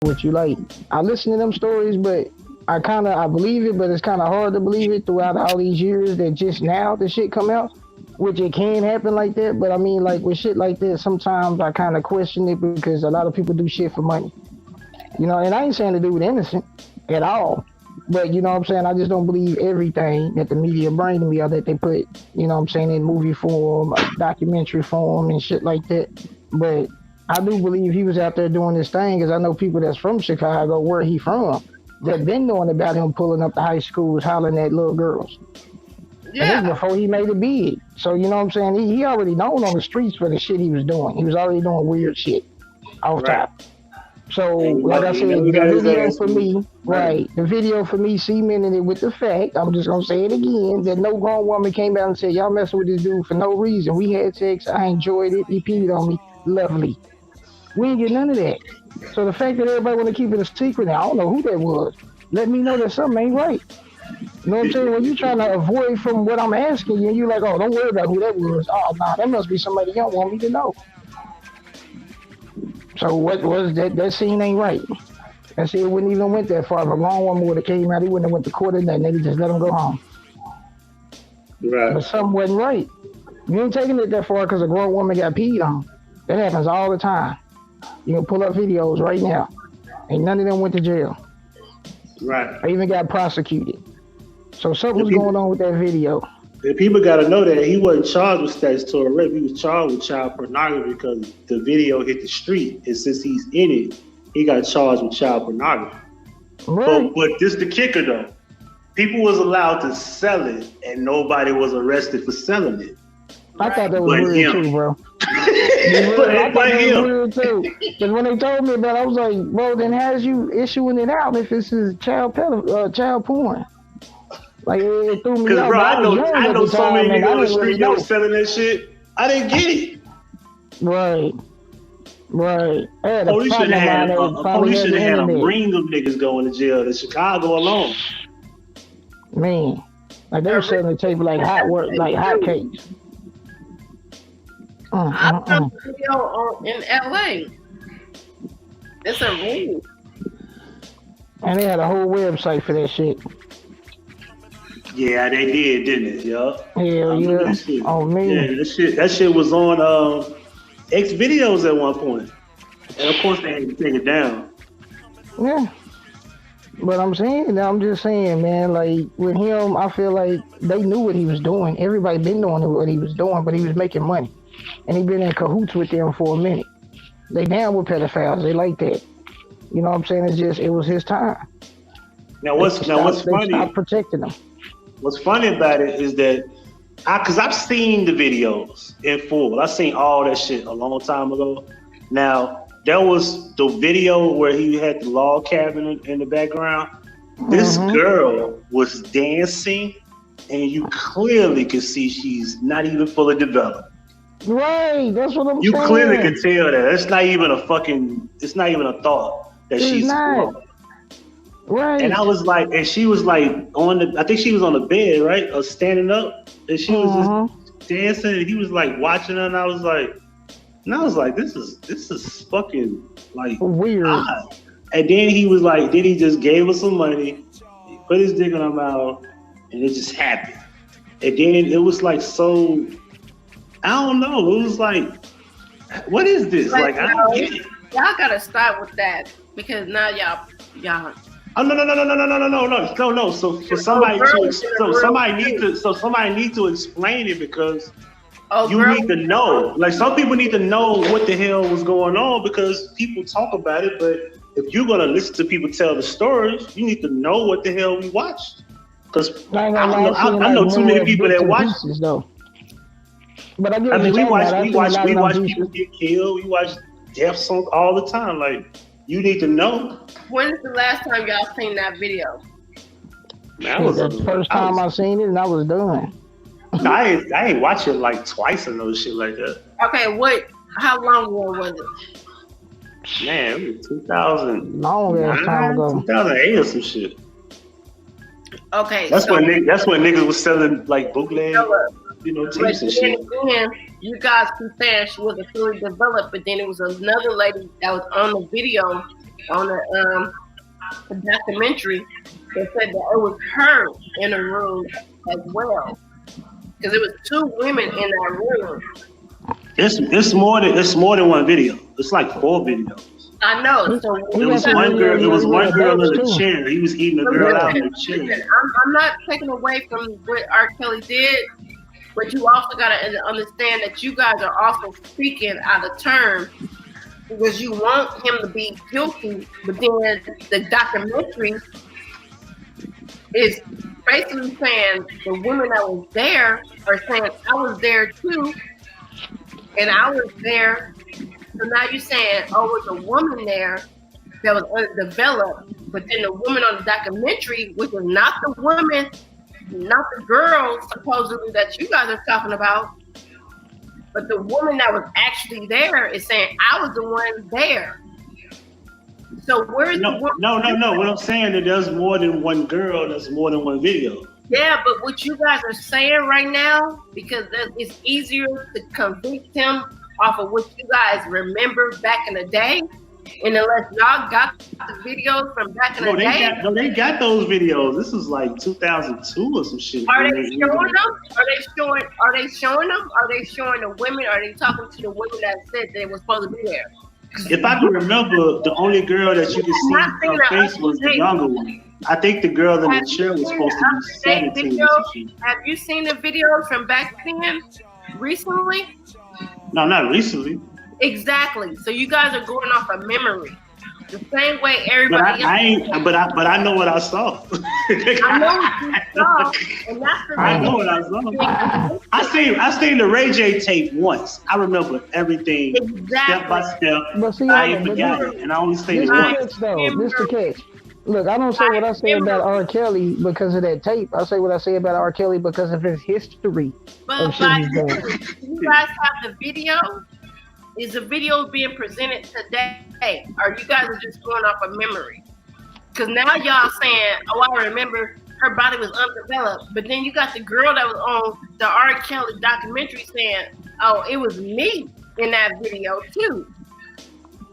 I: What you like? I listen to them stories, but I believe it, but it's kind of hard to believe it throughout all these years that just now the shit come out, which it can happen like that. But I mean, like with shit like this, sometimes I kind of question it because a lot of people do shit for money, you know. And I ain't saying the dude innocent at all, but you know what I'm saying. I just don't believe everything that the media bring to me or that they put, you know what I'm saying, in movie form, documentary form, and shit like that. But I do believe he was out there doing this thing because I know people that's from Chicago, where he from, that been knowing about him pulling up the high schools, hollering at little girls. Yeah. And this before he made it big. So, you know what I'm saying? He already known on the streets for the shit he was doing. He was already doing weird shit off top. So, like I said, the video for me, the video for me cemented it with the fact, I'm just going to say it again, that no grown woman came out and said, y'all messing with this dude for no reason. We had sex. I enjoyed it. He peed on me. Lovely. We ain't get none of that. So the fact that everybody want to keep it a secret, now I don't know who that was. Let me know that something ain't right. You know what I'm saying? When you trying to avoid from what I'm asking you, and you like, oh, don't worry about who that was. Oh, nah, that must be somebody you don't want me to know. So what was that? That scene ain't right. That shit wouldn't even went that far. If a grown woman would have came out, he wouldn't have went to court or nothing. They just let him go home. Right. But something wasn't right. You ain't taking it that far because a grown woman got peed on. That happens all the time. You can pull up videos right now. Ain't none of them went to jail. Right. They even got prosecuted. So something's going on with that video.
C: And people got to know that he wasn't charged with statutory rape. He was charged with child pornography because the video hit the street. And since he's in it, he got charged with child pornography. Right. But this the kicker, though. People was allowed to sell it, and nobody was arrested for selling it.
I: I thought that was weird too, bro. I thought that was weird too. Because when they told me about it, I was like, bro, then how's you issuing it out if this is child porn? Like, it threw me off.
C: Because, bro, I know so many niggas on the street that was selling that shit. I didn't get it.
I: Right.
C: Police should have had a ring of niggas going to jail in Chicago alone.
I: Man, like they were selling the tape like hotcakes.
F: I saw the video in LA. It's a ring.
I: And they had a whole website for that shit.
C: Yeah, they did, didn't it? Yeah.
I: Hell yeah. Oh man.
C: Yeah, that shit was on X videos at one point. And of course they had to take it down.
I: Yeah. But I'm just saying, man, like with him, I feel like they knew what he was doing. Everybody been knowing what he was doing, but he was making money. And he been in cahoots with them for a minute. They down with pedophiles. They like that. You know what I'm saying? It was his time.
C: What's funny?
I: Stop protecting them.
C: What's funny about it is that because I've seen the videos in full. I seen all that shit a long time ago. Now, there was the video where he had the log cabin in the background. This girl was dancing, and you clearly could see she's not even fully developed.
I: Right, that's what I'm saying.
C: You clearly could tell that. It's not even a thought that she's grown.
I: Right.
C: And I was like, and she was like I think she was on the bed, right? Or standing up. And she was just dancing, and he was like watching her, and I was like, this is fucking like
I: weird.
C: Odd. And then he was like, then he just gave her some money, he put his dick in her mouth, and it just happened. And then it was like so, I don't know. It was like, what is this? Like I don't get it.
F: Y'all gotta start with that because now y'all.
C: Oh no. So for somebody need to explain it because need to know. Like some people need to know what the hell was going on because people talk about it, but if you're gonna listen to people tell the stories, you need to know what the hell we watched. Because I know too many people that watch
I: pieces, though. But I
C: mean, we watch people get killed. We watch death songs all the time. Like you need to know.
F: When's the last time y'all seen that video?
C: That was
I: the first time I seen it, and I was done.
C: I ain't watch it like twice or no shit like that.
F: Okay, how long ago was it?
C: Man, it was 2000.
I: Long ass time ago.
C: 2008 or some shit.
F: Okay.
C: That's when niggas was selling like bootleg, tapes and shit.
F: Then you guys keep saying she wasn't fully developed, but then it was another lady that was on the video on the documentary that said that it was her in the room as well. Because it was two women in that room.
C: It's more than one video. It's like 4 videos.
F: I know. So
C: it was one girl in the chair. He was eating a girl out in the chair.
F: I'm not taking away from what R. Kelly did, but you also gotta understand that you guys are also speaking out of turn because you want him to be guilty, but then the documentary is basically saying the women that was there are saying I was there too, and I was there. So now you're saying, oh, it was a woman there that was underdeveloped, but then the woman on the documentary, which was not the woman, not the girl supposedly that you guys are talking about, but the woman that was actually there is saying I was the one there. So where's the woman?
C: No. What I'm saying is there's more than one girl, there's more than one video.
F: Yeah, but what you guys are saying right now, because it's easier to convict him off of what you guys remember back in the day, and unless y'all got the videos from back in the day.
C: They got those videos. This was like 2002 or some shit.
F: Are they showing them? Are they showing them? Are they showing the women? Are they talking to the women that said they were supposed to be there?
C: If I can remember, the only girl that you could see her face was the younger one. I think the girl in the chair was supposed to be 17.
F: Have you seen the videos from back then? Recently?
C: No, not recently.
F: Exactly. So you guys are going off of memory. The same way everybody else.
C: But I know what I saw.
F: I know what you saw, and that's the
C: I know what I saw. I seen the Ray J tape once. I remember everything step by step.
I: But see,
C: I ain't forgot it, and I only seen it once.
I: Mr. Catch. Look, I don't say what I say about R. Kelly because of that tape. I say what I say about R. Kelly because of his history.
F: But you guys have the video. Is the video being presented today? Or you guys are just going off of memory? Because now y'all saying, oh, I remember her body was undeveloped. But then you got the girl that was on the R. Kelly documentary saying, oh, it was me in that video too.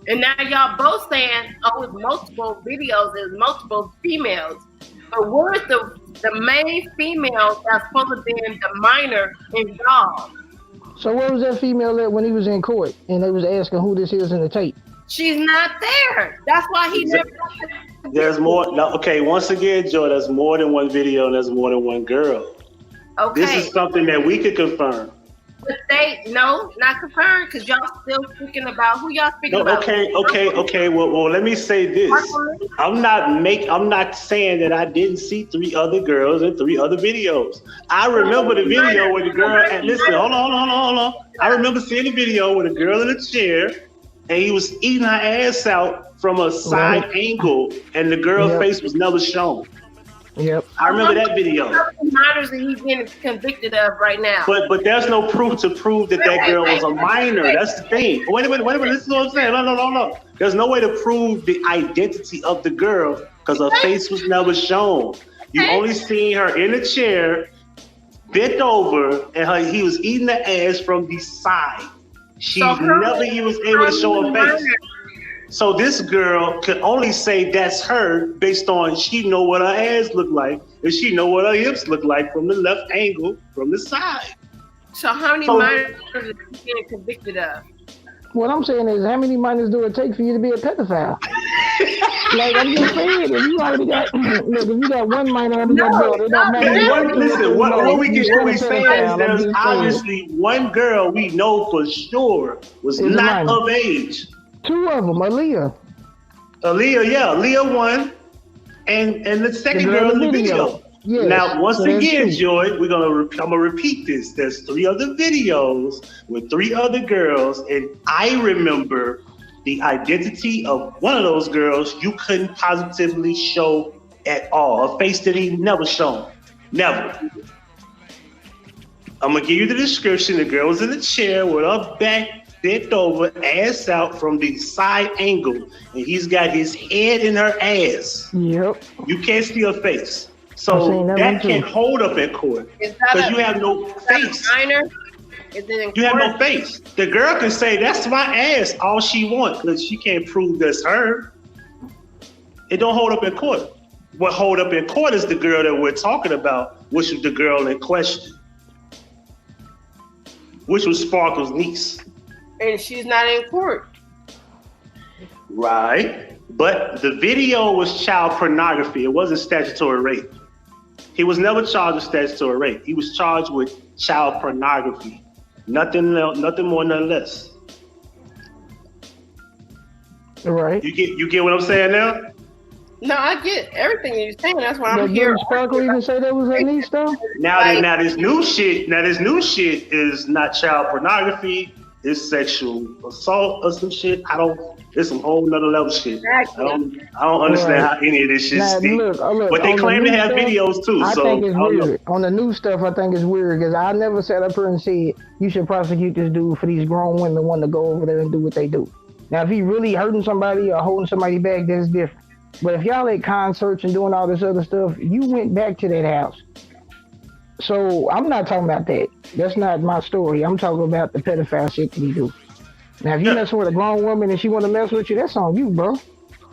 F: And now y'all both saying, oh, it's multiple videos, there's multiple females. But where's the main female that's supposed to be the minor involved?
I: So where was that female at when he was in court and they was asking who this is in the tape?
F: She's not there. That's why he never.
C: There's more. No, okay, once again, Joe, there's more than one video and there's more than one girl.
F: Okay.
C: This is something that we could confirm.
F: But not confirmed because y'all still speaking about who y'all speaking about.
C: Okay. Well, let me say this. I'm not saying that I didn't see 3 other girls in 3 other videos. I remember the video with the girl. And listen, hold on. I remember seeing the video with a girl in a chair and he was eating her ass out from a side angle, and the girl's face was never shown.
I: Yep.
C: I remember that video.
F: How many minors that he's getting convicted of right now?
C: But there's no proof to prove that girl was a minor. That's the thing. Wait a minute. This is what I'm saying. No. There's no way to prove the identity of the girl because her face was never shown. You only seen her in a chair, bent over, and he was eating the ass from the side. He was able to show her face. So this girl could only say that's her based on she know what her ass look like and she know what her hips look like from the left angle from the side.
F: So how many minors are you getting convicted of?
I: What I'm saying is, how many minors do it take for you to be a pedophile? Like I'm just saying, if you already got, look, if you got one minor under your belt, it don't matter.
C: Listen, what we saying is there's obviously one girl we know for sure was not of age.
I: Two of them, Aaliyah,
C: Aaliyah won, and the second girl in the video. Yes, now, once again, Joy, I'm gonna repeat this. There's 3 other videos with 3 other girls, and I remember the identity of one of those girls you couldn't positively show at all. A face that he never shown. Never. I'm gonna give you the description. The girl was in the chair with her back bent over, ass out from the side angle, and he's got his head in her ass.
I: Yep.
C: You can't see her face. So that can hold up in court because you have no face. You have no face. The girl can say, that's my ass all she wants because she can't prove that's her. It don't hold up in court. What hold up in court is the girl that we're talking about, which was the girl in question, which was Sparkle's niece.
F: And she's not in court.
C: Right. But the video was child pornography. It wasn't statutory rape. He was never charged with statutory rape. He was charged with child pornography. Nothing more, nothing less.
I: Right.
C: You get what I'm saying now?
F: No, I get everything you're saying. That's why I'm here.
I: Did Sparkle even say that was her niece though?
C: Now this new shit is not child pornography. It's sexual assault or some shit. It's some whole nother level shit. Exactly. I don't understand how any of this shit sticks. But they claim to have videos too.
I: I think it's weird. On the new stuff, I think it's weird because I never sat up here and said you should prosecute this dude for these grown women wanting to go over there and do what they do. Now, if he really hurting somebody or holding somebody back, that's different. But if y'all at concerts and doing all this other stuff, you went back to that house. So I'm not talking about that. That's not my story. I'm talking about the pedophile shit that he do. Now, if you messing with a grown woman and she want to mess with you, that's on you, bro.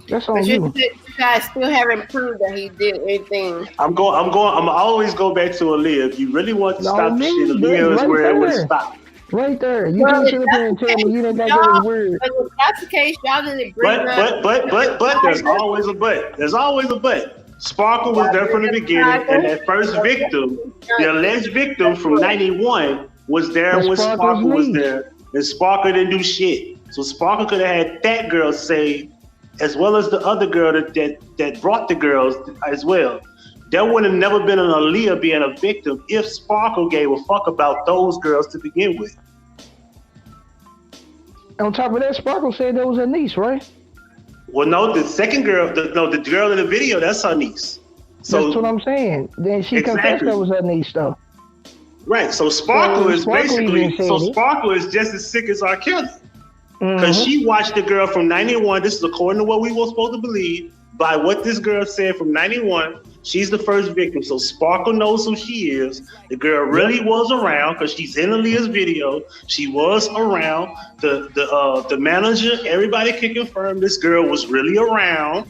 I: That's on you.
F: You guys still haven't proved that he did anything.
C: I'm always go back to Aaliyah. If you really want to stop the shit, Aaliyah is where it would stop.
I: Right there. You can't sit up here and tell me you didn't think it was weird.
F: But if that's the case, y'all didn't bring up.
C: But there's always a but. There's always a but. Sparkle was there from the beginning, and that first victim, the alleged victim from 91, was there when Sparkle was there, and Sparkle didn't do shit. So Sparkle could have had that girl say, as well as the other girl that brought the girls as well. There would have never been an Aaliyah being a victim if Sparkle gave a fuck about those girls to begin with.
I: On top of that, Sparkle said that was her niece, right?
C: Well, no, the second girl, the girl in the video, that's her niece. So
I: that's what I'm saying. Then she confessed that was her niece, though.
C: Right. So Sparkle is just as sick as R. Kelly. Because she watched the girl from 91. This is according to what we were supposed to believe. By what this girl said from 91, she's the first victim. So Sparkle knows who she is. The girl really was around because she's in Aaliyah's video. She was around. The manager, everybody can confirm this girl was really around.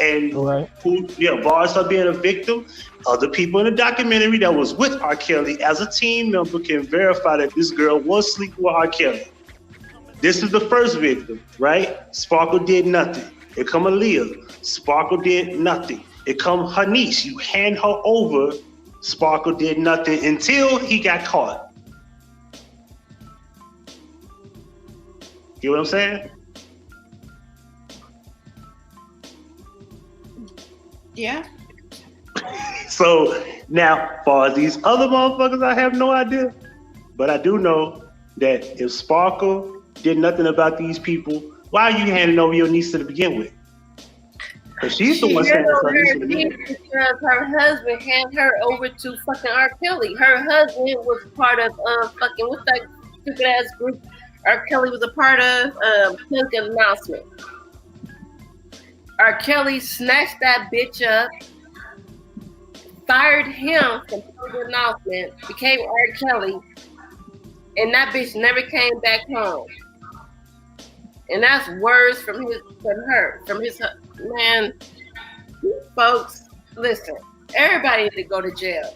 C: And bars her being a victim. Other people in the documentary that was with R. Kelly as a team member can verify that this girl was sleeping with R. Kelly. This is the first victim, right? Sparkle did nothing. It come Aaliyah. Sparkle did nothing. It come her niece. You hand her over. Sparkle did nothing until he got caught. You know what I'm saying?
F: Yeah.
C: So now, for these other motherfuckers, I have no idea. But I do know that if Sparkle did nothing about these people, Why are you handing over your niece to begin with? Because she's the one saying her niece
F: because her husband handed her over to fucking R. Kelly. Her husband was part of fucking what's that stupid ass group R. Kelly was a part of Pink Announcement. R. Kelly snatched that bitch up, fired him from Pink Announcement, became R. Kelly, and that bitch never came back home. And that's words from his man. Folks, listen. Everybody need to go to jail.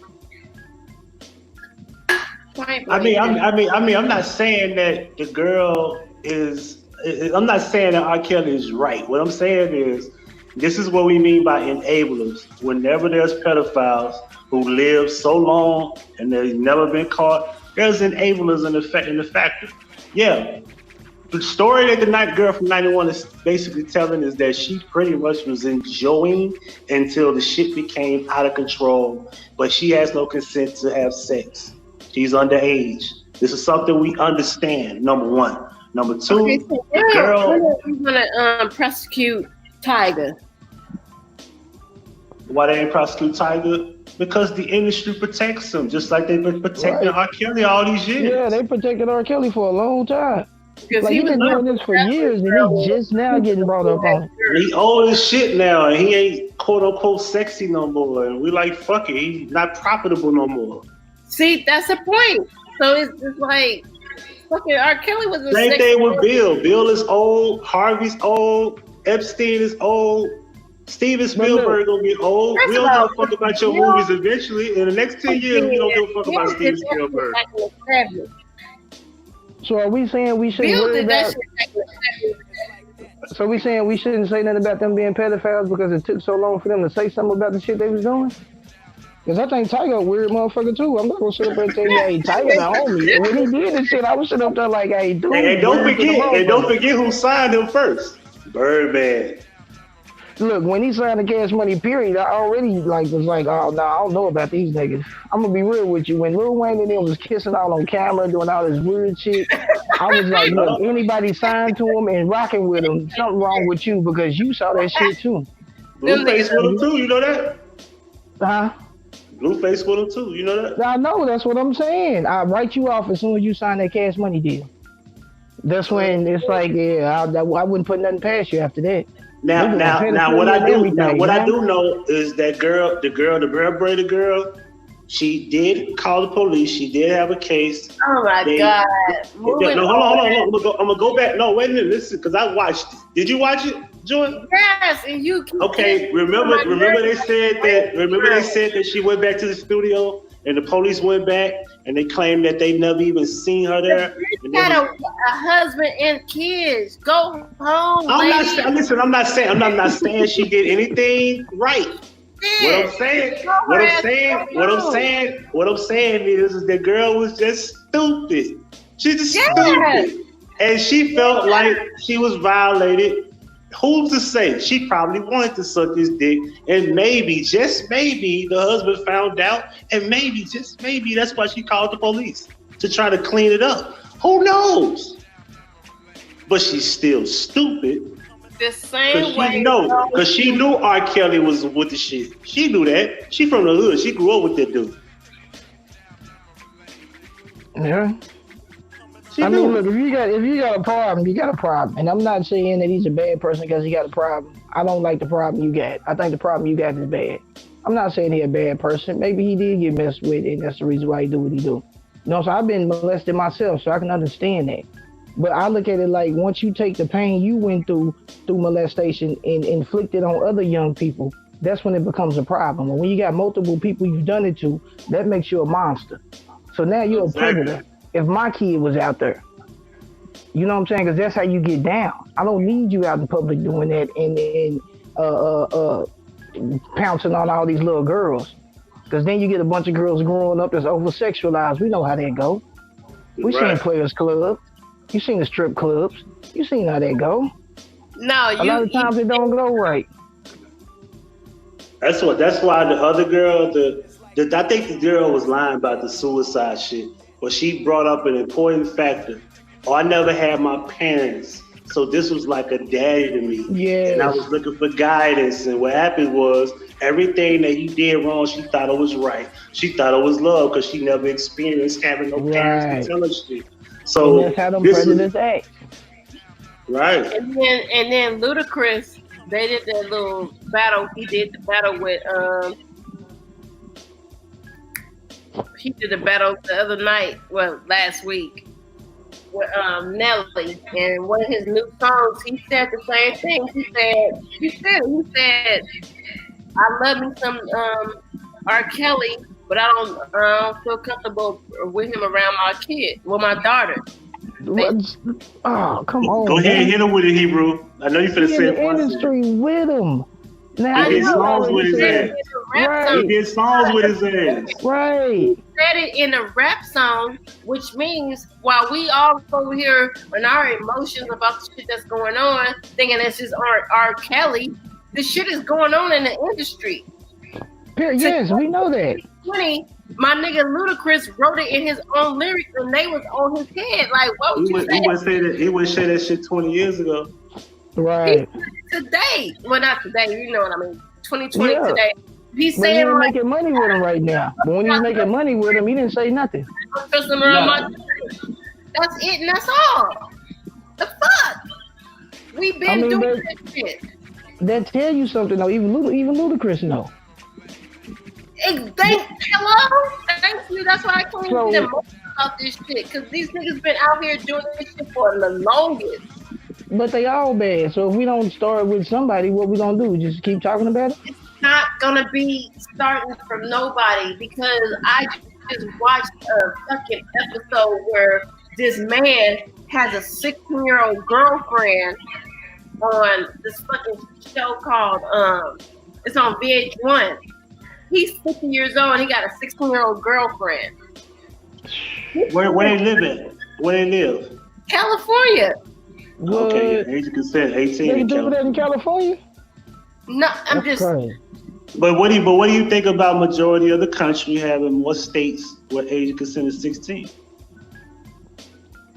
C: I'm not saying that the girl is. I'm not saying that R. Kelly is right. What I'm saying is, this is what we mean by enablers. Whenever there's pedophiles who live so long and they've never been caught, there's enablers in the factor. Yeah. The story that the girl from 91 is basically telling is that she pretty much was enjoying until the shit became out of control, but she has no consent to have sex. She's underage. This is something we understand, number one. Number two,
F: okay, so the girl... We're going to prosecute Tiger.
C: Why they ain't prosecute Tiger? Because the industry protects him, just like they've been protecting R. Kelly all these years.
I: Yeah, they protected R. Kelly for a long time. Like, he's been doing this for years, and he's just now getting brought up on it.
C: He old as shit now, and he ain't quote unquote sexy no more. And we like, fuck it, he's not profitable no more.
F: See, that's the point. So it's like, fucking R. Kelly was a
C: same thing with Bill. Bill is old. Harvey's old. Epstein is old. Steven Spielberg gonna get old. We don't give a fuck about your movies eventually. In the next 10 years, we don't give a fuck about Steven Spielberg.
I: So are we saying we shouldn't worry about? So we saying we shouldn't say nothing about them being pedophiles because it took so long for them to say something about the shit they was doing? Because I think Tiger a weird motherfucker too. I'm not gonna sit up there and tell you, hey, Tiger the homie. And when he did this shit, I was sitting up there like, hey, dude.
C: And don't forget who signed him first. Birdman.
I: Look, when he signed the Cash Money period, I already was like, oh no, I don't know about these niggas. I'm gonna be real with you. When Lil Wayne and them was kissing all on camera, doing all this weird shit, I was like, look, anybody signed to him and rocking with him, something wrong with you because you saw that shit too.
C: Blueface with him too, you know that?
I: Huh?
C: Blueface with him too, you know that?
I: I know, that's what I'm saying. I write you off as soon as you sign that Cash Money deal. That's when it's like, yeah, I wouldn't put nothing past you after that.
C: Now, what I do know is that the Bear Braided girl, she did call the police. She did have a case.
F: Oh my God!
C: No, hold on. I'm gonna go back. No, wait a minute. Listen, because I watched it. Did you watch it, Joy?
F: Yes, and you.
C: Okay, remember they said that she went back to the studio and the police went back and they claimed that they never even seen her there.
F: You got a husband and kids. Go home.
C: I'm not saying she did anything right. What I'm saying is the girl was just stupid. She's just stupid. And she felt like she was violated. Who's to say? She probably wanted to suck his dick, and maybe, just maybe, the husband found out, and maybe, just maybe, that's why she called the police to try to clean it up. Who knows? But she's still stupid.
F: The same way.
C: Because she knew R. Kelly was with the shit. She knew that. She from the hood. She grew up with that dude.
I: Yeah. I mean, look, if you got a problem, you got a problem. And I'm not saying that he's a bad person because he got a problem. I don't like the problem you got. I think the problem you got is bad. I'm not saying he's a bad person. Maybe he did get messed with, and that's the reason why he do what he do. So I've been molested myself, so I can understand that. But I look at it like once you take the pain you went through molestation and inflict it on other young people, that's when it becomes a problem. And when you got multiple people you've done it to, that makes you a monster. So now you're a predator. If my kid was out there, you know what I'm saying? Because that's how you get down. I don't need you out in public doing that and pouncing on all these little girls. Because then you get a bunch of girls growing up that's over-sexualized. We know how that go. We seen Players Club. You seen the strip clubs. You seen how that go.
F: No,
I: a lot of times it don't go right.
C: That's why the other girl, I think the girl was lying about the suicide shit. But she brought up an important factor. I never had my parents So this was like a daddy to me.
I: Yes.
C: And I was looking for guidance. And what happened was everything that he did wrong, she thought it was right. She thought it was love because she never experienced having no parents to tell her shit. So
I: and that's how them presidents act.
C: Right.
F: And then Ludacris, they did that little battle. He did the battle with he did the battle the other night, last week with Nelly. And one of his new songs, he said the same thing. He said, I love me some R. Kelly, but I don't feel comfortable with him around my daughter.
I: Oh, come on.
C: Go ahead and hit him with it, Hebrew. I know you finna say it.
I: In the industry with him.
C: Now, he did songs with his ass.
I: Right.
C: He did songs with his ass.
I: Right.
F: He said it in a rap song, which means while we all over here in our emotions about the shit that's going on, thinking that's just R. Kelly, the shit is going on in the industry.
I: Yes, we know that.
F: My nigga Ludacris wrote it in his own lyrics, and they was on his head. Like, what would you say?
C: He wouldn't say that shit 20 years ago.
I: Right.
F: Today, well, not today. You know what I mean? 2020 today. He's saying
I: he's making money with him right now. But when he's making money with him, he didn't say nothing.
F: That's it, and that's all. The fuck? We've been doing that shit.
I: That tell you something though. Even Ludacris know.
F: Hello? Thank you. That's why I can't even get emotional about this shit. Because these niggas been out here doing this shit for the longest.
I: But they all bad. So if we don't start with somebody, what we gonna do? Just keep talking about it?
F: It's not gonna be starting from nobody, because I just watched a fucking episode where this man has a 16-year-old girlfriend on this fucking show called it's on VH1. He's 50 years old and he got a 16-year-old girlfriend.
C: Where they live at? Where they live?
F: California.
I: What?
C: Okay, age of consent, 18.
I: They do that in California?
F: No, I'm
I: That's
F: just.
I: crazy.
C: But what do you think about majority of the country having more states where age of consent is 16?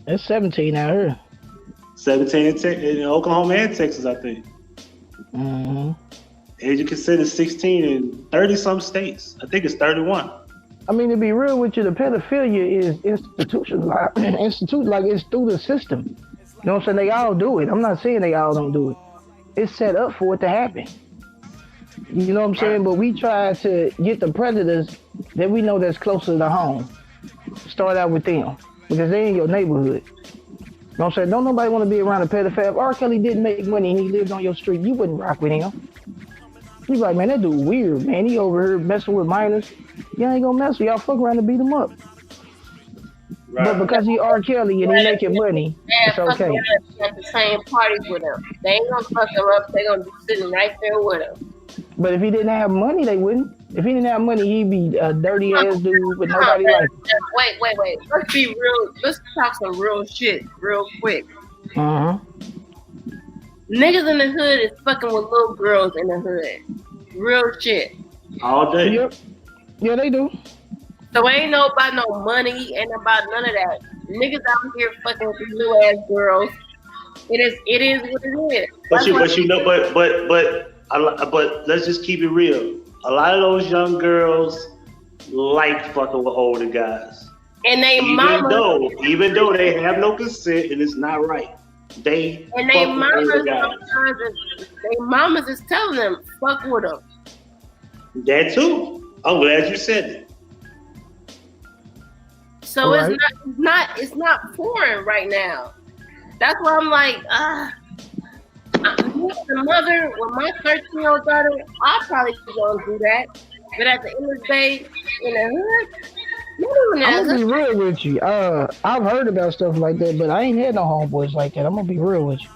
I: It's 17 out here.
C: 17 in Oklahoma and Texas, I think.
I: Mm-hmm.
C: Age of consent is 16 in 30-some states. I think it's 31.
I: I mean, to be real with you, the pedophilia is institutionalized. It's through the system. You know what I'm saying? They all do it. I'm not saying they all don't do it. It's set up for it to happen. You know what I'm saying? But we try to get the predators that we know that's closer to home. Start out with them because they in your neighborhood. You know what I'm saying? Don't nobody want to be around a pedophile. If R. Kelly didn't make money and he lived on your street, you wouldn't rock with him. You like, man, that dude weird, man. He over here messing with minors. You ain't gonna mess with y'all. Fuck around and beat him up. Right. But because he R. Kelly and he making money, it's okay.
F: At the same parties with him. They ain't gonna fuck him up. They gonna be sitting right there with him.
I: But if he didn't have money, they wouldn't. If he didn't have money, he'd be a dirty ass dude with nobody like him.
F: Wait. Let's be real. Let's talk some real shit real quick.
I: Uh-huh.
F: Niggas in the hood is fucking with little girls in the hood. Real shit.
C: All day.
I: Yep. Yeah, they do.
F: So ain't no about no money, ain't about none of that. Niggas out here fucking with these little ass girls. It is what it is.
C: But let's just keep it real. A lot of those young girls like fucking with older guys.
F: And
C: even though they have no consent and it's not right. They
F: mamas is telling them, fuck with them.
C: That too. I'm glad you said it.
F: So right. It's not foreign right now. That's why I'm like, the mother with my 13-year-old daughter, I probably gonna do that. But at the end of the day, in the hood,
I: I'm gonna be real with you. I've heard about stuff like that, but I ain't had no homeboys like that. I'm gonna be real with you.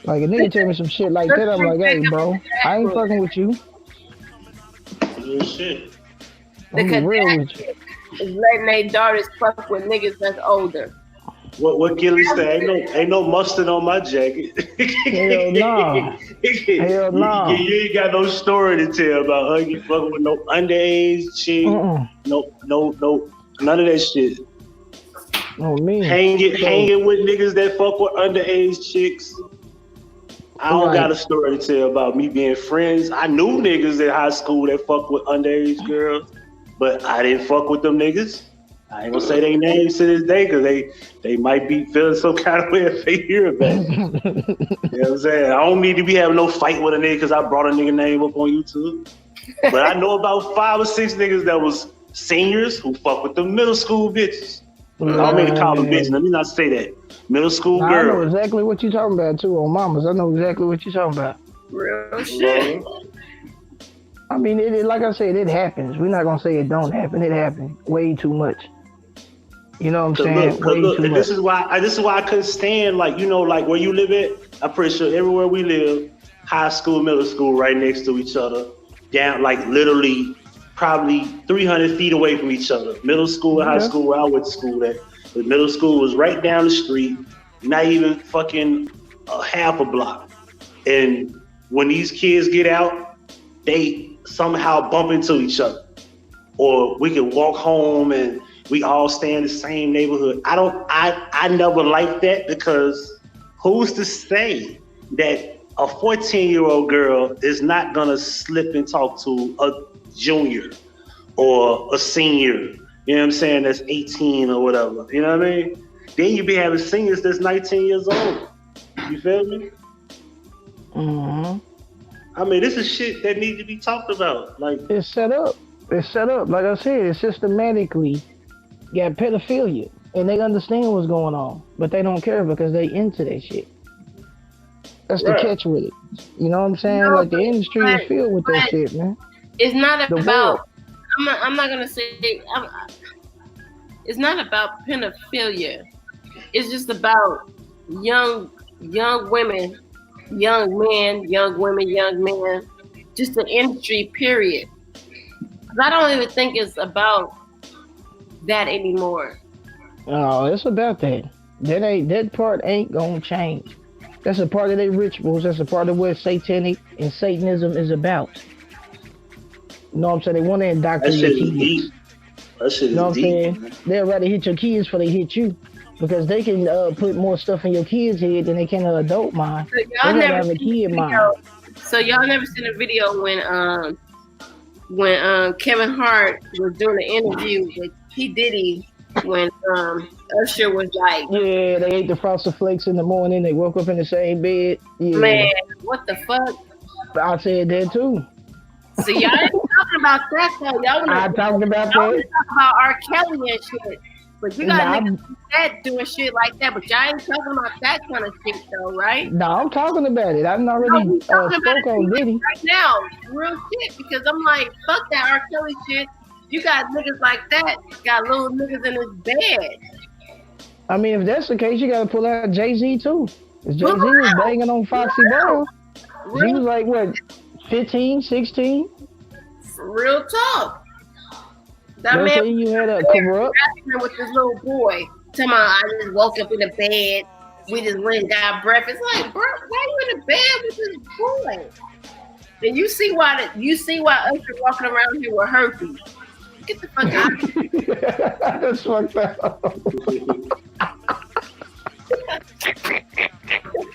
I: Like a nigga tell me some shit like that, I'm like, hey, bro, I ain't fucking with you.
C: Real shit.
I: I'm gonna be real with you.
F: Is letting their daughters fuck with niggas that's older.
C: What Gilly say? Ain't no mustard on my jacket.
I: Hell no. Hell no.
C: You ain't got no story to tell about Huggie fucking with no underage chick. No, none of that shit.
I: Oh man.
C: Hanging with niggas that fuck with underage chicks. I don't got a story to tell about me being friends. I knew niggas in high school that fuck with underage girls, but I didn't fuck with them niggas. I ain't gonna say their names to this day because they might be feeling some kind of way if they hear about it. You know what I'm saying? I don't need to be having no fight with a nigga because I brought a nigga name up on YouTube. But I know about 5 or 6 niggas that was seniors who fuck with the middle school bitches. I don't mean to call them bitches. Let me not say that. Middle school girl.
I: I know exactly what you're talking about too on mamas. I know exactly what you're talking about.
F: Real shit.
I: I mean, it like I said, it happens. We're not gonna say it don't happen. It happens way too much. You know what I'm saying?
C: Look, this is why I couldn't stand, like, you know, like where you live at. I'm pretty sure everywhere we live, high school, middle school, right next to each other, down like literally probably 300 feet away from each other. Middle school and high school where I went to school at. The middle school was right down the street, not even fucking half a block. And when these kids get out, they somehow bump into each other. Or we can walk home and we all stay in the same neighborhood. I never liked that because who's to say that a 14-year-old girl is not gonna slip and talk to a junior or a senior? You know what I'm saying? That's 18 or whatever. You know what I mean? Then you be having seniors that's 19 years old. You feel me?
I: Mm-hmm.
C: I mean, this is shit that needs to be talked about. Like,
I: it's set up. It's set up. Like I said, it's systematically got pedophilia, and they understand what's going on, but they don't care because they into that shit. That's the catch with it. You know what I'm saying? Like the industry is filled with that shit, man.
F: It's not about. I'm not gonna say. It's not about pedophilia. It's just about young women, young men, young women, young men. Just the industry, period. Because I don't even think it's about that anymore.
I: Oh, it's about that. That part ain't gonna change. That's a part of their rituals. That's a part of what satanic and Satanism is about. You know what I'm saying? They want to indoctrinate your kids.
C: That shit is
I: you know what I'm saying?
C: Man.
I: They'll rather hit your kids before they hit you. Because they can put more stuff in your kids' head than they can an adult mind.
F: So y'all never
I: have a kid mind.
F: So y'all never seen a video when Kevin Hart was doing an interview with P. Diddy when Usher was like,
I: yeah, they ate the Frosted Flakes in the morning. They woke up in the same bed. Yeah.
F: Man, what the fuck?
I: I said that too.
F: So y'all ain't talking about that though.
I: I'm talking about that.
F: Y'all talking about R. Kelly and shit. But you got niggas that doing shit like that. But y'all ain't talking about that kind of shit though, right?
I: No, I'm talking about it. I'm already spoke on Diddy
F: right now. Real shit, because I'm like, fuck that R. Kelly shit. You got niggas like that. Got little niggas in his bed.
I: I mean, if that's the case, you gotta pull out Jay-Z too. Jay-Z was banging on Foxy Brown. He was like, what, 15, 16?
F: Real talk. That
I: man, you had a corrupt
F: with this little boy. Tell me, I just woke up in the bed. We just went and got breakfast. Like, bro, why you in the bed with this boy? And you see why Usher walking around here with herpes. Get the fuck out of here.
I: That's fucked up.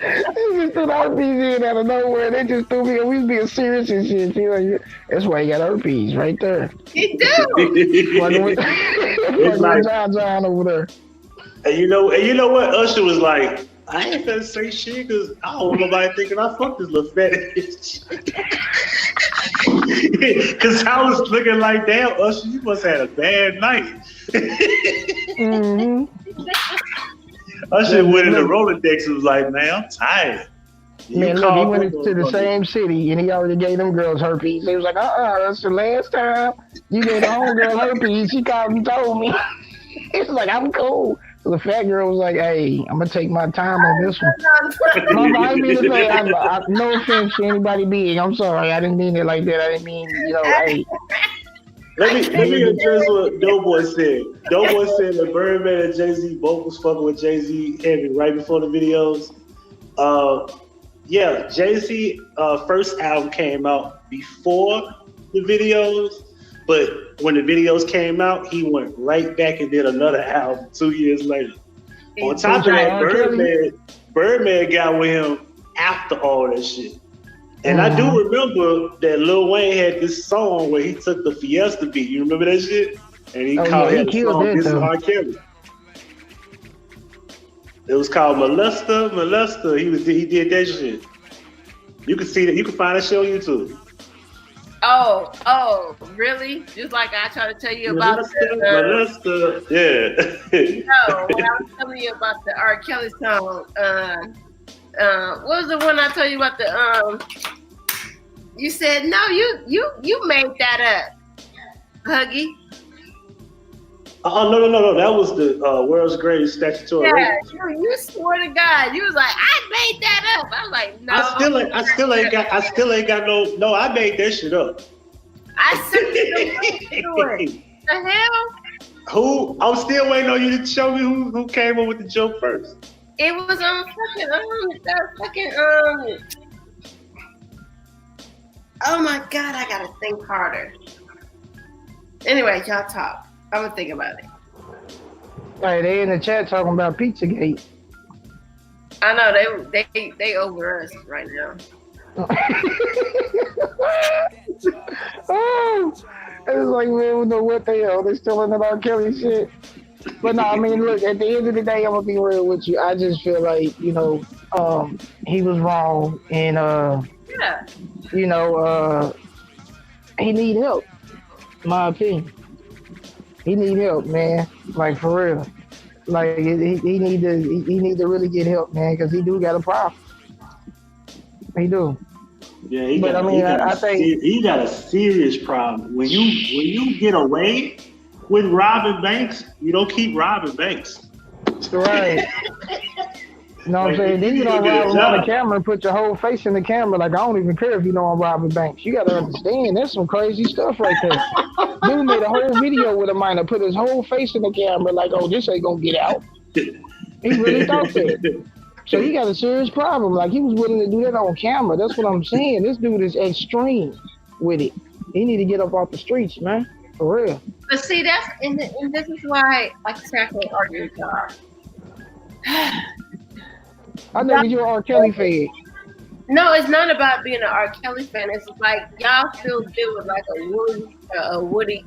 I: They just threw herpes in out of nowhere. They just threw me. We was being serious and shit. You know, that's why you got herpes right there.
F: He do.
C: It's like
I: John over there.
C: And you know what? Usher was like, I ain't finna say shit because I don't want nobody thinking I fucked this little fat bitch. Because I was looking like, damn, Usher, you must have had a bad night.
I: Mm-hmm.
C: Usher went in the Rolodex and was like, man, I'm tired.
I: Man, look, he went to the same city and he already gave them girls herpes. He was like, that's the last time you gave the homegirl herpes. She called and told me. He was like, I'm cool. So the fat girl was like, hey, I'm going to take my time on this one. I didn't mean to say, no offense to anybody big. I'm sorry. I didn't mean it like that. I didn't mean, hey.
C: Let me address what Doughboy said. Doughboy said that Birdman and Jay-Z both was fucking with Jay-Z heavy right before the videos. Yeah, Jay-Z first album came out before the videos, But when the videos came out, he went right back and did another album 2 years later. On top of that, Birdman got with him after all that shit. And I do remember that Lil Wayne had this song where he took the Fiesta beat. You remember that shit? And he called it the song "This Is R. Kelly." It was called Molester. He did that shit. You can see that. You can find that shit on YouTube.
F: Oh, really? Just like I tried to tell you about
C: Molester. Yeah.
F: No, when I was telling you about the R. Kelly song. What was the one I told you about? You said no. You made that up, Huggie.
C: Oh no! That was the world's greatest statutory.
F: Yeah, you swore to God. You was like, I made that up. I was like, no.
C: I still ain't got no. No, I made that shit up.
F: I sent you the The hell?
C: Who? I'm still waiting on you to show me who came up with the joke first.
F: It was Oh my God, I gotta think harder. Anyway, y'all talk. I'm gonna think about it.
I: Hey, they in the chat talking about Pizzagate.
F: I know they over us right now.
I: Oh, it's like, man, we know what they are. They're still in the R. Kelly shit. But no, I mean, look, at the end of the day, I'm gonna be real with you. I just feel like, he was wrong, and he need help. My opinion. He need help, man. Like, for real. Like, he need to really get help, man, because he do got a problem. He do.
C: Yeah, I think he got a serious problem. When you get away with robbing banks, you don't keep robbing banks.
I: Right. You know what I'm saying? Then you don't rob on the camera and put your whole face in the camera. Like, I don't even care if you know I'm robbing banks. You got to understand, that's some crazy stuff right there. Dude made a whole video with a minor, put his whole face in the camera like, oh, this ain't going to get out. He really thought that. So he got a serious problem. Like, he was willing to do that on camera. That's what I'm saying. This dude is extreme with it. He need to get up off the streets, man. For real.
F: But see, and this is why, like I said, I can't argue with y'all.
I: I know you're an R. Kelly fan.
F: No, it's not about being an R. Kelly fan. It's like y'all still deal with like a Woody.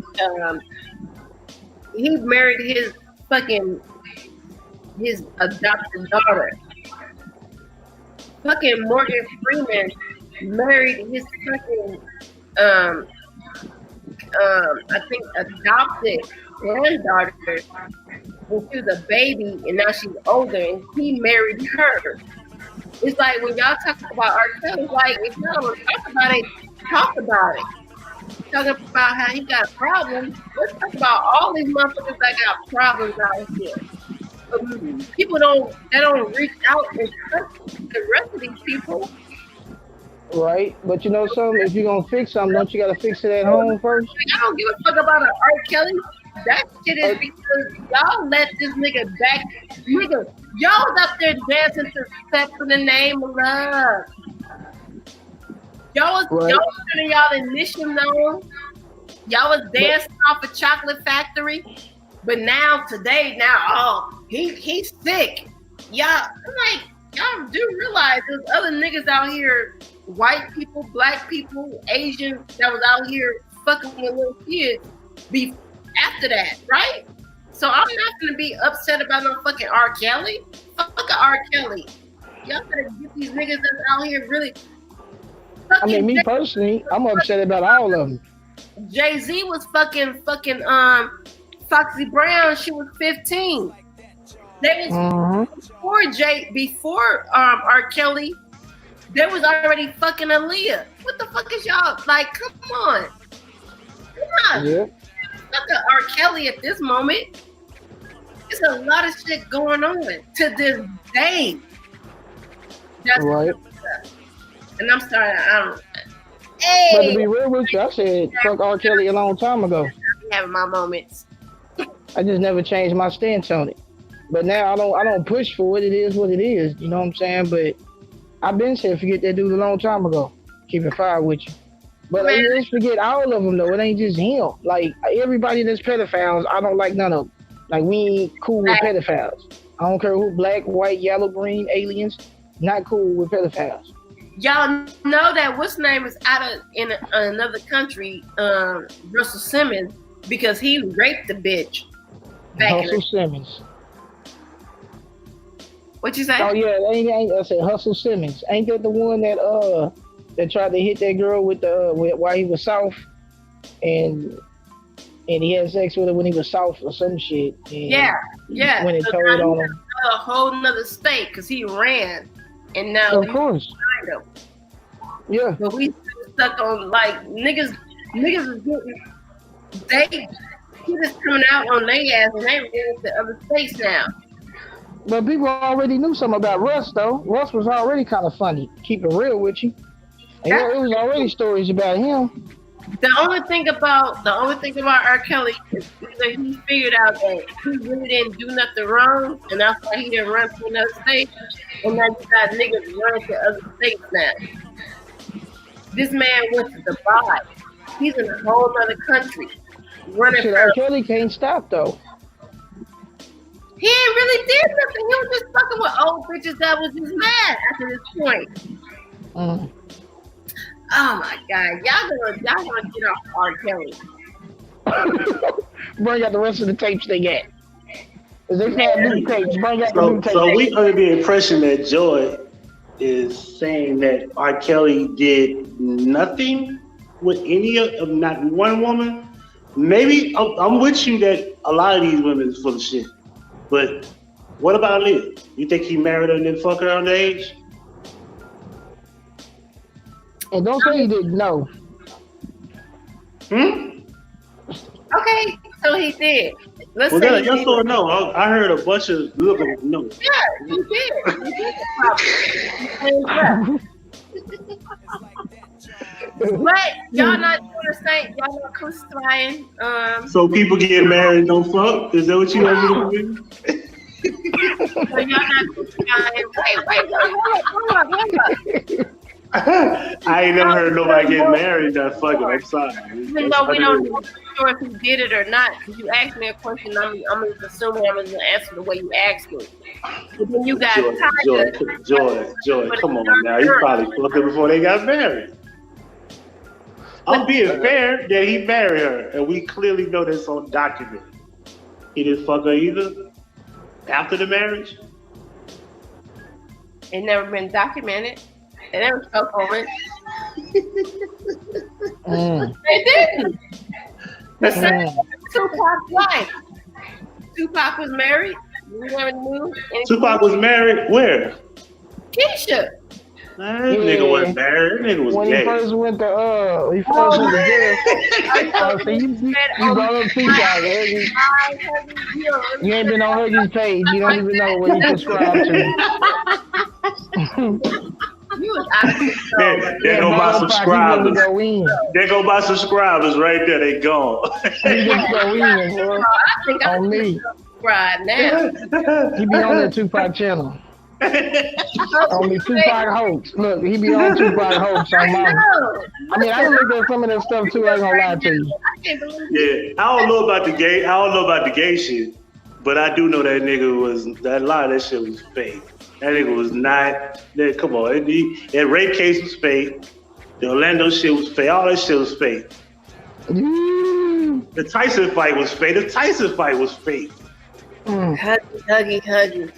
F: He married his adopted daughter. Fucking Morgan Freeman married his fucking I think adopted granddaughter when she was a baby, and now she's older, and he married her. It's like when y'all talk about R. Kelly, like if y'all don't talk about it, talk about it. Talk about how he got problems. Let's talk about all these motherfuckers that got problems out here. People don't reach out and touch the rest of these people.
I: Right, but you know something? If you're gonna fix something, don't you gotta fix it at home first?
F: I don't give a fuck about an R. Kelly. That shit is because y'all let this nigga back. Nigga, y'all was up there dancing to Sex in the Name of Love. Y'all was putting y'all initial on. Y'all was dancing off a Chocolate Factory. But now, he's sick. Y'all, I'm like, y'all do realize there's other niggas out here, white people, black people, Asian, that was out here fucking with little kids after that, right? So I'm not gonna be upset about no fucking R. Kelly. Fuck R. Kelly. Y'all gotta get these niggas that's out here really.
I: I mean, me personally, I'm upset about all of them.
F: Jay-Z was fucking Foxy Brown. She was 15. They was before R. Kelly. They was already fucking Aaliyah. What the fuck is y'all like? Come on. Yeah. Fuck R. Kelly at this moment. There's a lot of shit going on to this day. That's right. And I'm sorry,
I: But to be real with you, I said fuck R. Kelly a long time ago.
F: I'm having my moments.
I: I just never changed my stance on it. But now I don't push for it. It is what it is. You know what I'm saying? But I've been said forget that dude a long time ago. Keep it fire with you. But let's forget all of them though. It ain't just him. Like everybody that's pedophiles, I don't like none of them. Like we ain't cool with pedophiles. I don't care who, black, white, yellow, green, aliens. Not cool with pedophiles.
F: Y'all know that what's name is in another country, Russell Simmons, because he raped the bitch.
I: Russell Simmons.
F: What you say?
I: Oh yeah, I said Russell Simmons. Ain't that the one that tried to hit that girl with while he was soft, and he had sex with her when he was soft or some shit.
F: Yeah.
I: When it told on him.
F: A whole nother state because he ran, and now
I: of course.
F: Him.
I: Yeah.
F: But we stuck on like niggas is getting he just coming out on their ass and they ran to other states now.
I: But people already knew something about Russ though. Russ was already kind of funny. Keep it real with you. And it was already stories about him.
F: The only thing about R. Kelly is that he figured out that he really didn't do nothing wrong, and that's why he didn't run to another state. And now you got niggas running to other states now. This man went to Dubai. He's in a whole other country. Running.
I: R. Kelly can't stop though.
F: He ain't really did nothing. He was just fucking with old bitches that was just mad after this point. Oh my God, y'all gonna get off R. Kelly.
I: Bring out the rest of the tapes they got. Cause they found new tapes. Bring out the new tapes.
C: So we under the impression that Joy is saying that R. Kelly did nothing with any of not one woman. Maybe I'm with you that a lot of these women is full of shit. But what about Liv? You think he married her and then fuck her underage?
I: And don't say he didn't know.
F: Okay, so he did. Let's
C: well,
F: say
C: yes or no? I heard a bunch of no.
F: Yeah, he did. But y'all not doing the same. Y'all not crucifying.
C: So people get married and don't fuck? Is that what you want to do?
F: So y'all not crucifying. Wait, hold up.
C: I ain't never heard nobody get married that fucking. I'm sorry.
F: Even though we don't know for sure if he did it or not, because you asked me a question, I'm just assuming I'm gonna answer the way you asked me. But then you got
C: Joy, come on now. You probably fucked her before they got married. I'm being fair that he married her, and we clearly know this on document. He didn't fuck her either after the marriage.
F: It never been documented. They never spoke on it. They didn't. The same Tupac's wife. Tupac was married. You never knew.
C: Tupac was married where?
F: Keisha.
C: That nigga wasn't married. That nigga was
I: when
C: gay.
I: He first went to jail. So you brought up Tupac. You ain't been on Huggie's page. You don't even know what you subscribe to.
F: You was out of control.
C: They go by subscribers. They go by subscribers right there. They gone.
I: He just go in, bro.
F: I think
I: on me.
F: Subscribe now.
I: He be on that Tupac channel. Only Tupac hoax. Look, he be on Tupac hoax on mine. I mean, I looked at some of that stuff too. I ain't gonna lie to you.
C: Yeah, I don't know about the gay shit, but I do know that nigga was that. A lot of that shit was fake. That nigga was not. Come on, that rape case was fake. The Orlando shit was fake. All that shit was fake. The Tyson fight was fake.
F: Huggie.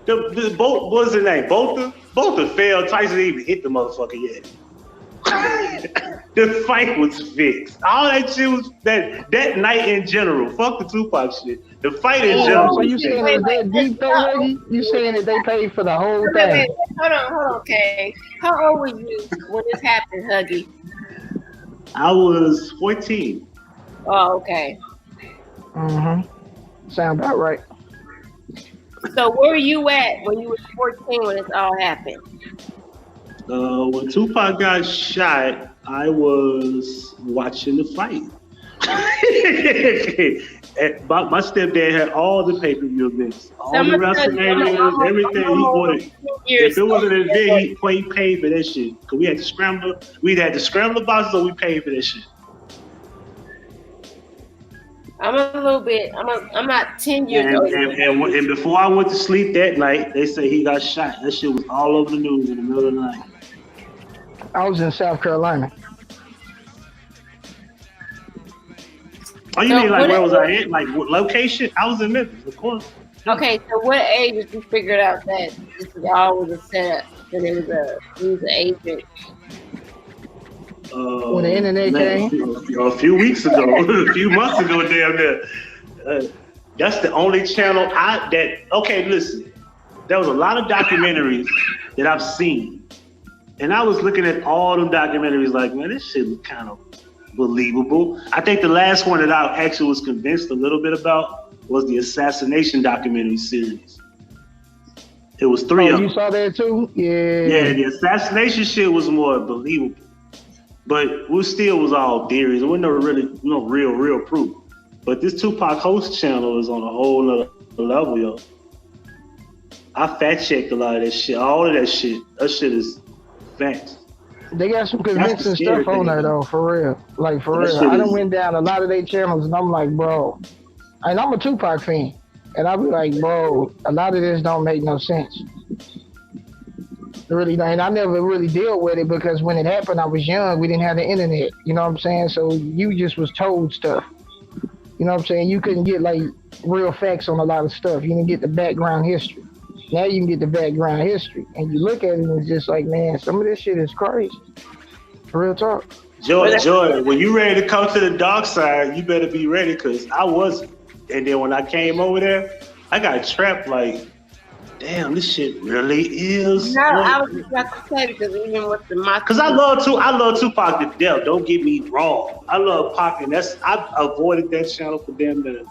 C: The what was his name? Bolter failed. Tyson didn't even hit the motherfucker yet. The fight was fixed. All that shit was that night in general. Fuck the Tupac shit. The fight in general.
I: So you saying that deep though, Huggie? You saying that they paid for the whole thing?
F: Hold on, okay. How old were you when this happened, Huggie?
C: I was 14.
F: Oh, okay.
I: Sound about right.
F: So where were you at when you were 14 when this all happened?
C: When Tupac got shot, I was watching the fight. My stepdad had all the pay-per-view events, all the WrestleMania, everything he wanted. If it wasn't an event, he paid for that shit. Cause we had to scramble. We'd had to scramble the boxes, so we paid for that shit.
F: I'm a little bit. I'm not 10 years old.
C: And before I went to sleep that night, they say he got shot. That shit was all over the news in the middle of the night.
I: I was in South Carolina.
C: Oh, you mean like where was I at? Like what location? I was in Memphis, of course.
F: Okay, so what age did you figure out that this was all was a setup? That it was an agent?
I: When the internet came?
C: A few weeks ago, a few months ago, damn near. That's the only channel okay, listen. There was a lot of documentaries that I've seen. And I was looking at all them documentaries like, man, this shit was kind of believable. I think the last one that I actually was convinced a little bit about was the assassination documentary series. It was 3 of them.
I: You saw that too? Yeah.
C: Yeah, the assassination shit was more believable. But we still was all theories. There wasn't no real proof. But this Tupac host channel is on a whole nother level, yo. I fact checked a lot of that shit. All of that shit. That shit is facts.
I: They got some convincing stuff on there though, for real. Like for real. I done went down a lot of their channels and I'm like, bro. And I'm a Tupac fan. And I'll be like, bro, a lot of this don't make no sense. Really, and I never really dealt with it because when it happened, I was young. We didn't have the internet. You know what I'm saying? So you just was told stuff. You know what I'm saying? You couldn't get like real facts on a lot of stuff. You didn't get the background history. Now you can get the background history. And you look at it and it's just like, man, some of this shit is crazy. Real talk.
C: Jordan, when you ready to come to the dark side, you better be ready because I wasn't. And then when I came over there, I got trapped like, damn, this shit really is.
F: No, I was just about to say because even with the
C: because I love Tupac to death. Don't get me wrong. I love Pac, and I avoided that channel for damn near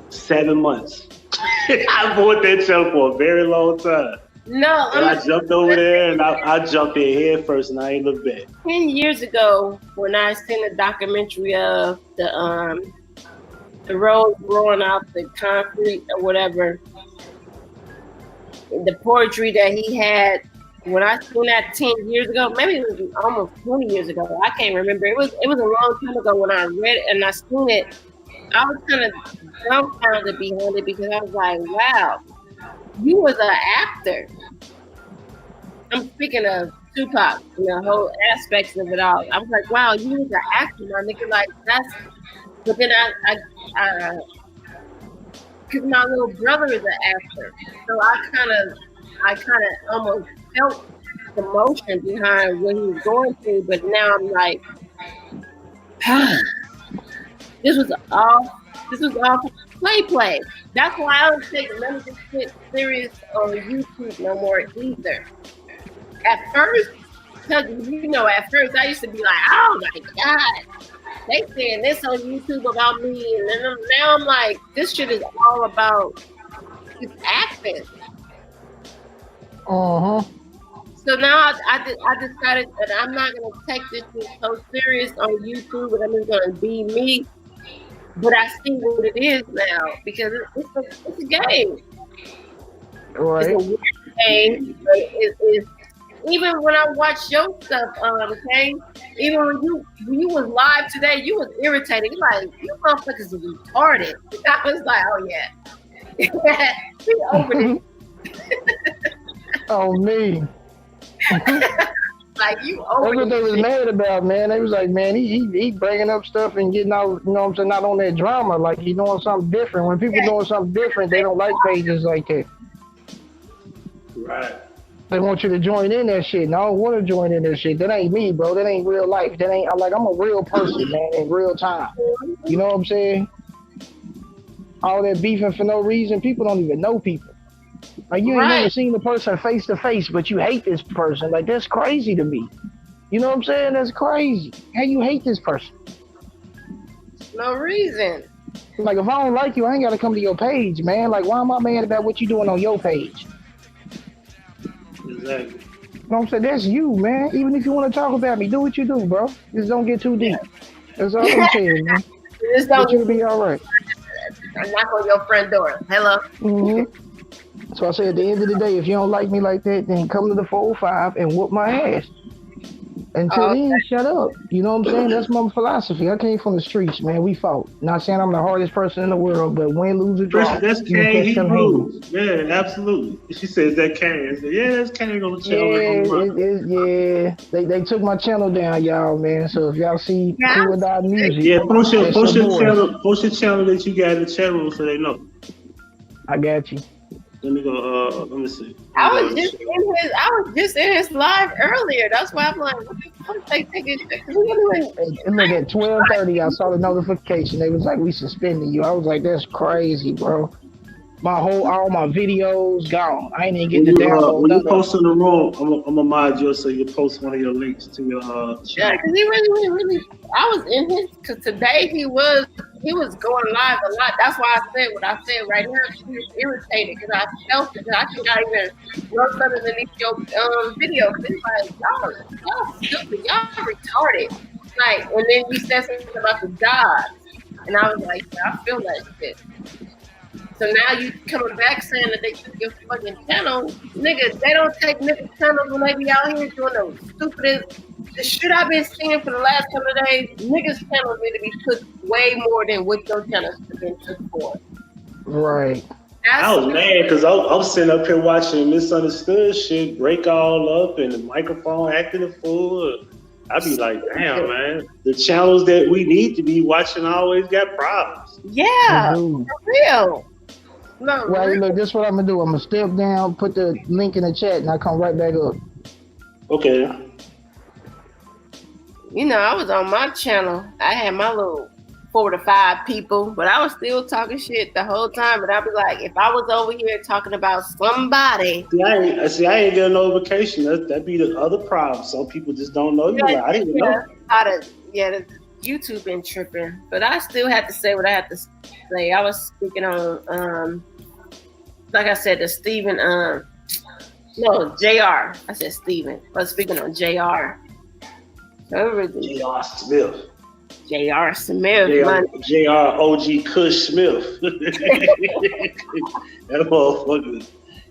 C: 7 months. I avoided that channel for a very long time.
F: No,
C: and I jumped over there and I jumped in head first, and I ain't looked back.
F: 10 years ago, when I seen a documentary of the road growing out the concrete or whatever. The poetry that he had, when I seen that 10 years ago, maybe it was almost 20 years ago. I can't remember. It was a long time ago when I read it and I seen it. I was kind of dumbfounded behind it because I was like, wow, you was an actor. I'm speaking of Tupac, the whole aspects of it all. I was like, wow, you was an actor, my nigga. Like that's. But then I because my little brother is an actor, so I kind of almost felt the emotion behind what he was going through. But now I'm like, this was all play. That's why I don't take none of this shit serious on YouTube no more either. At first, because at first I used to be like, oh my God, they saying this on YouTube about me, and then now I'm like, this shit is all about his acting. So now I decided that I'm not gonna take this shit so serious on YouTube, and I'm just gonna be me. But I see what it is now because it's a game.
I: Right.
F: It's a weird game, but it's even when I watch your stuff, okay, even when you was live today, you was irritated. You're like, you motherfuckers are retarded. I was like, oh yeah. We over it.
I: Oh me.
F: Like you over
I: That's what they was mad about, man. They was like, man, he bringing up stuff and getting out, you know what I'm saying, not on that drama, like he doing something different. When people doing something different, they don't like pages like that.
C: Right.
I: They want you to join in that shit. And I don't want to join in that shit. That ain't me, bro. That ain't real life. I'm a real person, man, in real time. You know what I'm saying? All that beefing for no reason. People don't even know people. Like you ain't never seen the person face to face, but you hate this person. Like that's crazy to me. You know what I'm saying? That's crazy. How you hate this person?
F: No reason.
I: Like if I don't like you, I ain't gotta come to your page, man. Like why am I mad about what you doing on your page?
C: Exactly.
I: You know what I'm saying? That's you, man. Even if you want to talk about me, do what you do, bro. Just don't get too deep. That's all I'm saying, man.
F: Just don't
I: you'll be all right.
F: and knock on your front door. Hello.
I: Mm-hmm. So I say, at the end of the day, if you don't like me like that, then come to the 405 and whoop my ass. Until then, shut up. You know what I'm saying? That's my philosophy. I came from the streets, man. We fought. Not saying I'm the hardest person in the world, but win, lose, or draw.
C: That's Kangg. He rules. Yeah, absolutely. She says that Kangg. Yeah, that's Kangg on the channel.
I: They took my channel down, y'all, man. So if y'all see Cool Without Music,
C: post your channel that you got in the chat room so they know.
I: I got you.
C: Let me go. Let me see.
F: I was just in his live earlier. That's why I'm like, what the fuck they taking?
I: And look, at 12:30, I saw the notification. They was like, we suspending you. I was like, that's crazy, bro. All my videos gone. I ain't even getting the download.
C: When you post in the room, I'm gonna mod you so you post one of your links to your channel.
F: Yeah, because he really. I was in his. Because today he was going live a lot. That's why I said what I said right now. She was irritated because I felt it. I think I even wrote something underneath your video. Cause it's like y'all stupid, y'all retarded. Like, and then you said something about the dogs, and I was like, yeah, I feel that shit. So now you coming back saying that they took your fucking channel. Nigga, they don't take niggas' channels when they be out here doing the stupidest. The shit I've been seeing for the last couple of days, niggas' channels need to be took way more than what your channels have been took for.
I: Right.
C: I was mad because I was sitting up here watching Misunderstood shit break all up and the microphone acting a fool. I'd be like, damn, man, the channels that we need to be watching always got problems.
F: Yeah, for real. No,
I: right, look, this is what I'm gonna do. I'm gonna step down, put the link in the chat, and I come right back up.
C: Okay.
F: You know, I was on my channel. I had my little 4 to 5 people, but I was still talking shit the whole time. But I'd be like, if I was over here talking about somebody.
C: I ain't get a notification. That'd be the other problem. Some people just don't know you. I didn't know.
F: The YouTube been tripping, but I still had to say what I had to say. I was speaking on, like I said, the Stephen, JR. I said Stephen. I was speaking on JR.
C: JR Smith.
F: JR Smith.
C: JR OG Kush Smith. That motherfucker.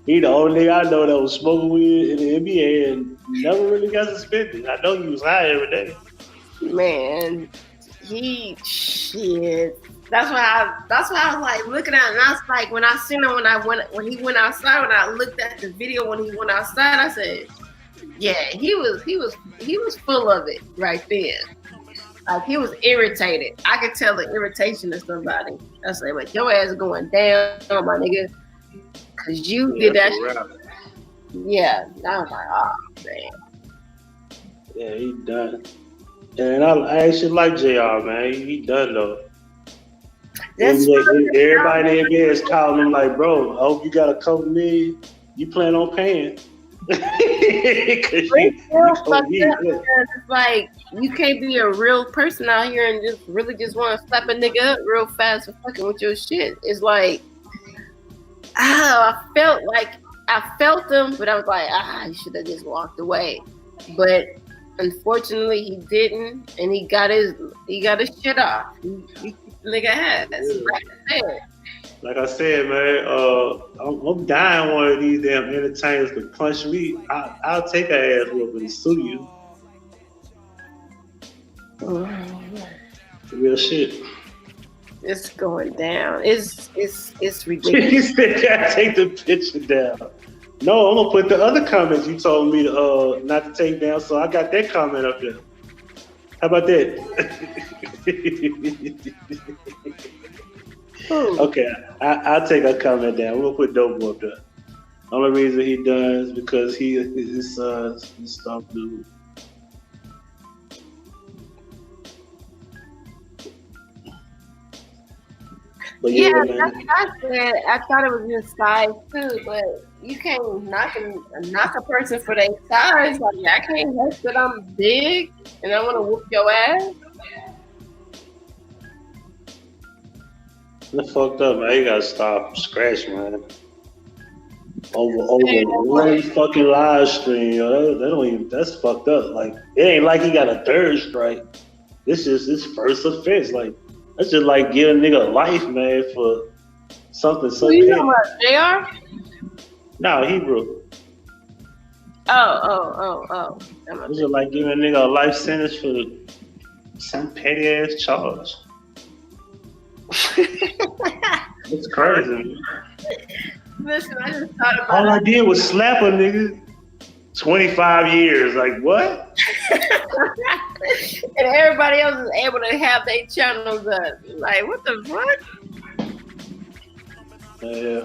C: He the only nigga I know that was smoking weed in the NBA and never really got suspended. I know he was high every day.
F: Man, shit. That's why I was like looking at it, and I was like, when I seen him when he went outside, when I looked at the video when he went outside, I said, yeah, he was full of it right there. Like, he was irritated. I could tell the irritation of somebody. I said, like, your ass going down, my nigga, cause you did that shit. Yeah, I was like, oh man.
C: Yeah, he done. And I actually like JR, man. He done though. Everybody in there is calling him like, bro, I hope you got a couple million. You plan on paying. It's
F: like, you can't be a real person out here and just really just want to slap a nigga up real fast for fucking with your shit. It's like, I felt him, but I was like, he should have just walked away. But unfortunately, he didn't, and he got his shit off. He nigga ass.
C: Like I said, man, I'm dying one of these damn entertainers to punch me. I'll take her ass whooping and sue you. Real shit.
F: It's going down. It's ridiculous.
C: You said I take the picture down. No, I'm gonna put the other comments you told me to not to take down. So I got that comment up there. How about that? Okay, I'll take a comment down. We'll put Dope up there. Only reason he does because his stuff dude. But
F: yeah, that's what I said. I thought it was his size too, but you can't knock a person for their size. Like, I can't help that I'm big and I want to whoop your ass.
C: That's fucked up, man. You gotta stop scratch, man. Over one fucking live stream, yo. That's fucked up. Like, it ain't like he got a third strike. This is his first offense. Like, that's just like giving a nigga life, man, for Something so
F: Who you
C: petty.
F: talking about, JR?
C: No, Hebrew.
F: Oh.
C: This is like giving a nigga a life sentence for some petty ass charge. It's crazy.
F: Listen, I just thought about
C: All I did was slap a nigga. 25 years. Like, what?
F: And everybody else is able to have their channels up. Like, what the fuck?
C: Yeah.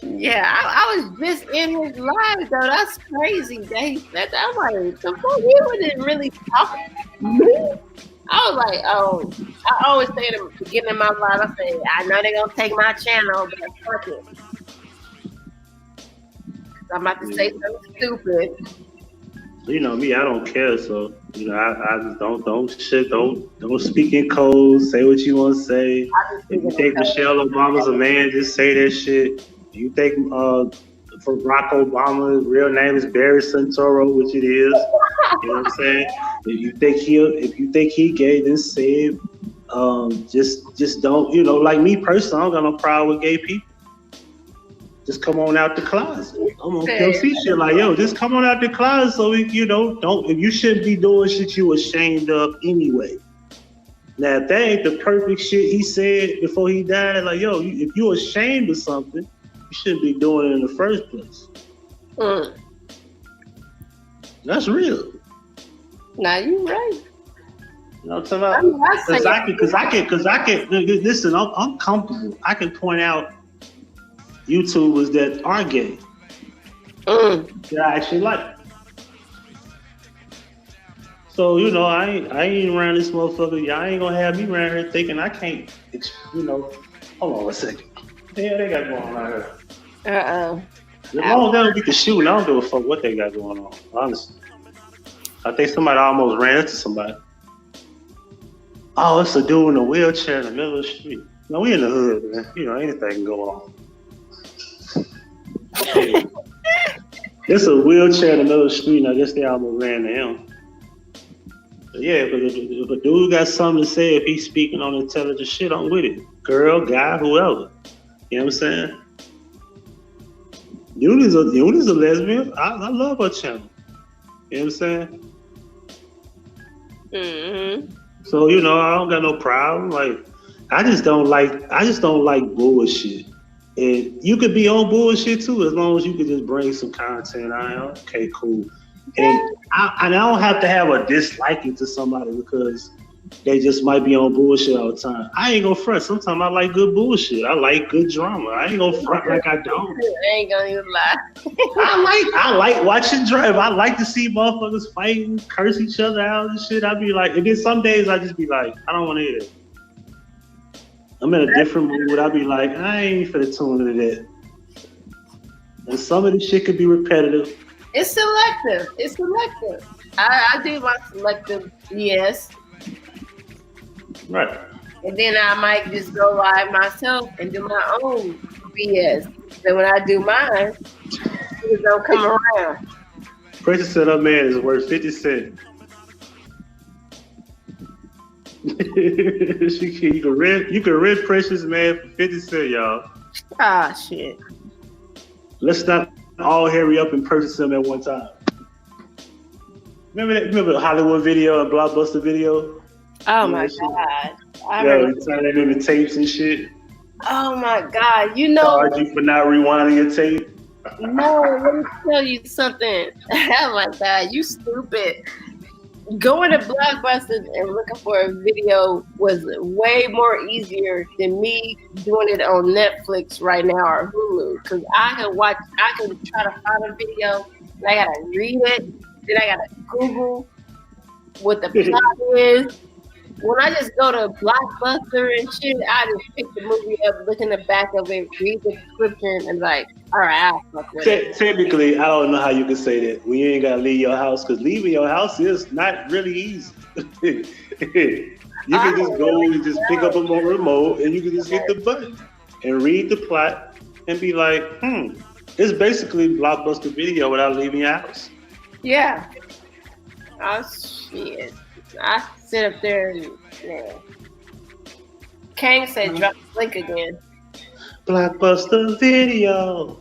F: Yeah, I was just in his live though. That's crazy. I'm like, the fuck, he wasn't really talking to me. I was like, oh, I always say at the beginning of my life, I say, I know they're gonna take my channel, but fuck it. I'm about to say something stupid.
C: You know me, I don't care. So you know, I just don't speak in code. Say what you want to say. If you think Michelle Obama's a man, just say that shit. You think for Barack Obama, his real name is Barry Santoro, which it is. You know what I'm saying? If you think he gay, then say it. Just don't. You know, like me personally, I don't got no problem with gay people. Just come on out the closet. I'm on PLC shit like, yo, just come on out the closet so we, if you shouldn't be doing shit you ashamed of anyway. Now, if that ain't the perfect shit he said before he died, like, yo, if you ashamed of something, you shouldn't be doing it in the first place. That's real.
F: Now you right.
C: You know what I'm talking about? Because I can, listen, I'm comfortable. I can point out YouTubers that are gay that I actually like. So, I ain't around this motherfucker. Y'all ain't gonna have me around here thinking I can't, hold on one second. Yeah, they got going on out here. As long as they don't get the shooting, I don't give a fuck what they got going on, honestly. I think somebody almost ran into somebody. Oh, it's a dude in a wheelchair in the middle of the street. No, we in the hood, man. Anything can go on. It's a wheelchair in the middle of the street, and I guess they almost ran to him. But yeah, if a dude got something to say, if he's speaking on intelligent shit, I'm with it. Girl, guy, whoever. You know what I'm saying? Uni's a lesbian. I love her channel. You know what I'm saying?
F: Mm-hmm.
C: So, I don't got no problem. Like, I just don't like bullshit. And you could be on bullshit too, as long as you could just bring some content out. Okay, cool. And I don't have to have a disliking to somebody because they just might be on bullshit all the time. I ain't gonna front. Sometimes I like good bullshit. I like good drama. I ain't gonna front like I don't.
F: I ain't gonna even lie.
C: I like watching drama. I like to see motherfuckers fighting, curse each other out and shit. I be like, and then some days I just be like, I don't want to hear that. I'm in a different mood. I be like, I ain't finna tune into that. And some of this shit could be repetitive.
F: It's selective. I do my selective, yes.
C: Right.
F: And then I might just go live myself and do my own BS. Then when I do mine, it don't come around.
C: Precious said her man is worth 50 cents. You can rent Precious man for 50 cents, y'all.
F: Ah, shit.
C: Let's not all hurry up and purchase them at one time. Remember the Hollywood video and Blockbuster video?
F: Oh my God.
C: Yeah, we turn them into tapes and shit.
F: Oh my God.
C: Charge you for not rewinding your tape.
F: No, let me tell you something. Oh my God, you stupid. Going to Blockbuster and looking for a video was way more easier than me doing it on Netflix right now or Hulu. Because I can try to find a video, and I gotta read it, then I gotta Google what the plot is. When I just go to Blockbuster and shit, I just pick the movie up, look in the back of it, read the description, and like, all right, I'll fuck with it.
C: Technically, I don't know how you can say that when you ain't gotta leave your house, because leaving your house is not really easy. You can just go and just pick up a remote, and you can just hit the button and read the plot and be like, it's basically Blockbuster video without leaving your house.
F: Yeah. Oh shit. I sit up there and Kangg said drop the link again.
C: Blockbuster Video.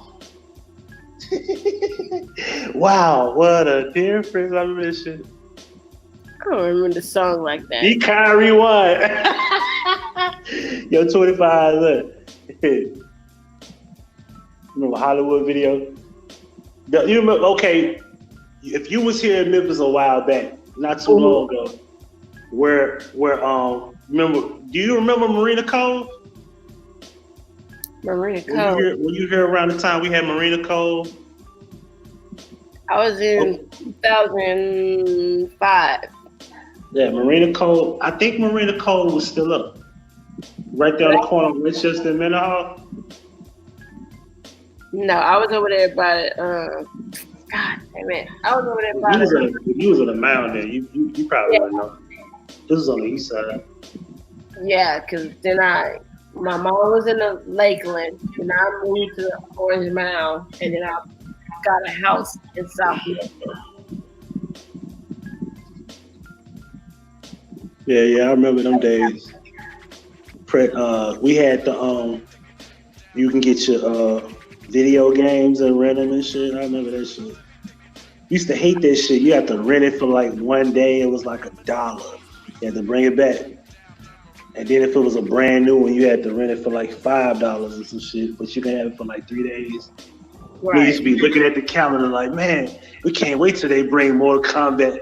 C: Wow, what a difference. I remember this shit.
F: I don't remember the song like that.
C: The Kyrie one. Yo, 25, look. Remember Hollywood Video? You remember, okay, if you was here in Memphis a while back, not too long ago, where remember, do you remember Marina Cove?
F: Marina Cove.
C: Were you here around the time we had Marina Cove?
F: I was in 2005.
C: Yeah, Marina Cove. I think Marina Cove was still up. Right there on the corner of Winchester and Mendenhall.
F: No, I was over there by God damn it. I was over there by
C: you was on the mound there. You probably wouldn't know. This was on the east side.
F: Yeah, because then my mom was in the Lakeland, and I moved to the Orange Mound, and then I got a house in South Memphis.
C: Yeah, I remember them days. We had the you can get your video games and rent them and shit. I remember that shit. Used to hate that shit. You had to rent it for like one day. It was like $1. You had to bring it back. And then if it was a brand new one, you had to rent it for like $5 or some shit. But you can have it for like 3 days. Right. We used to be looking at the calendar like, man, we can't wait till they bring Mortal Kombat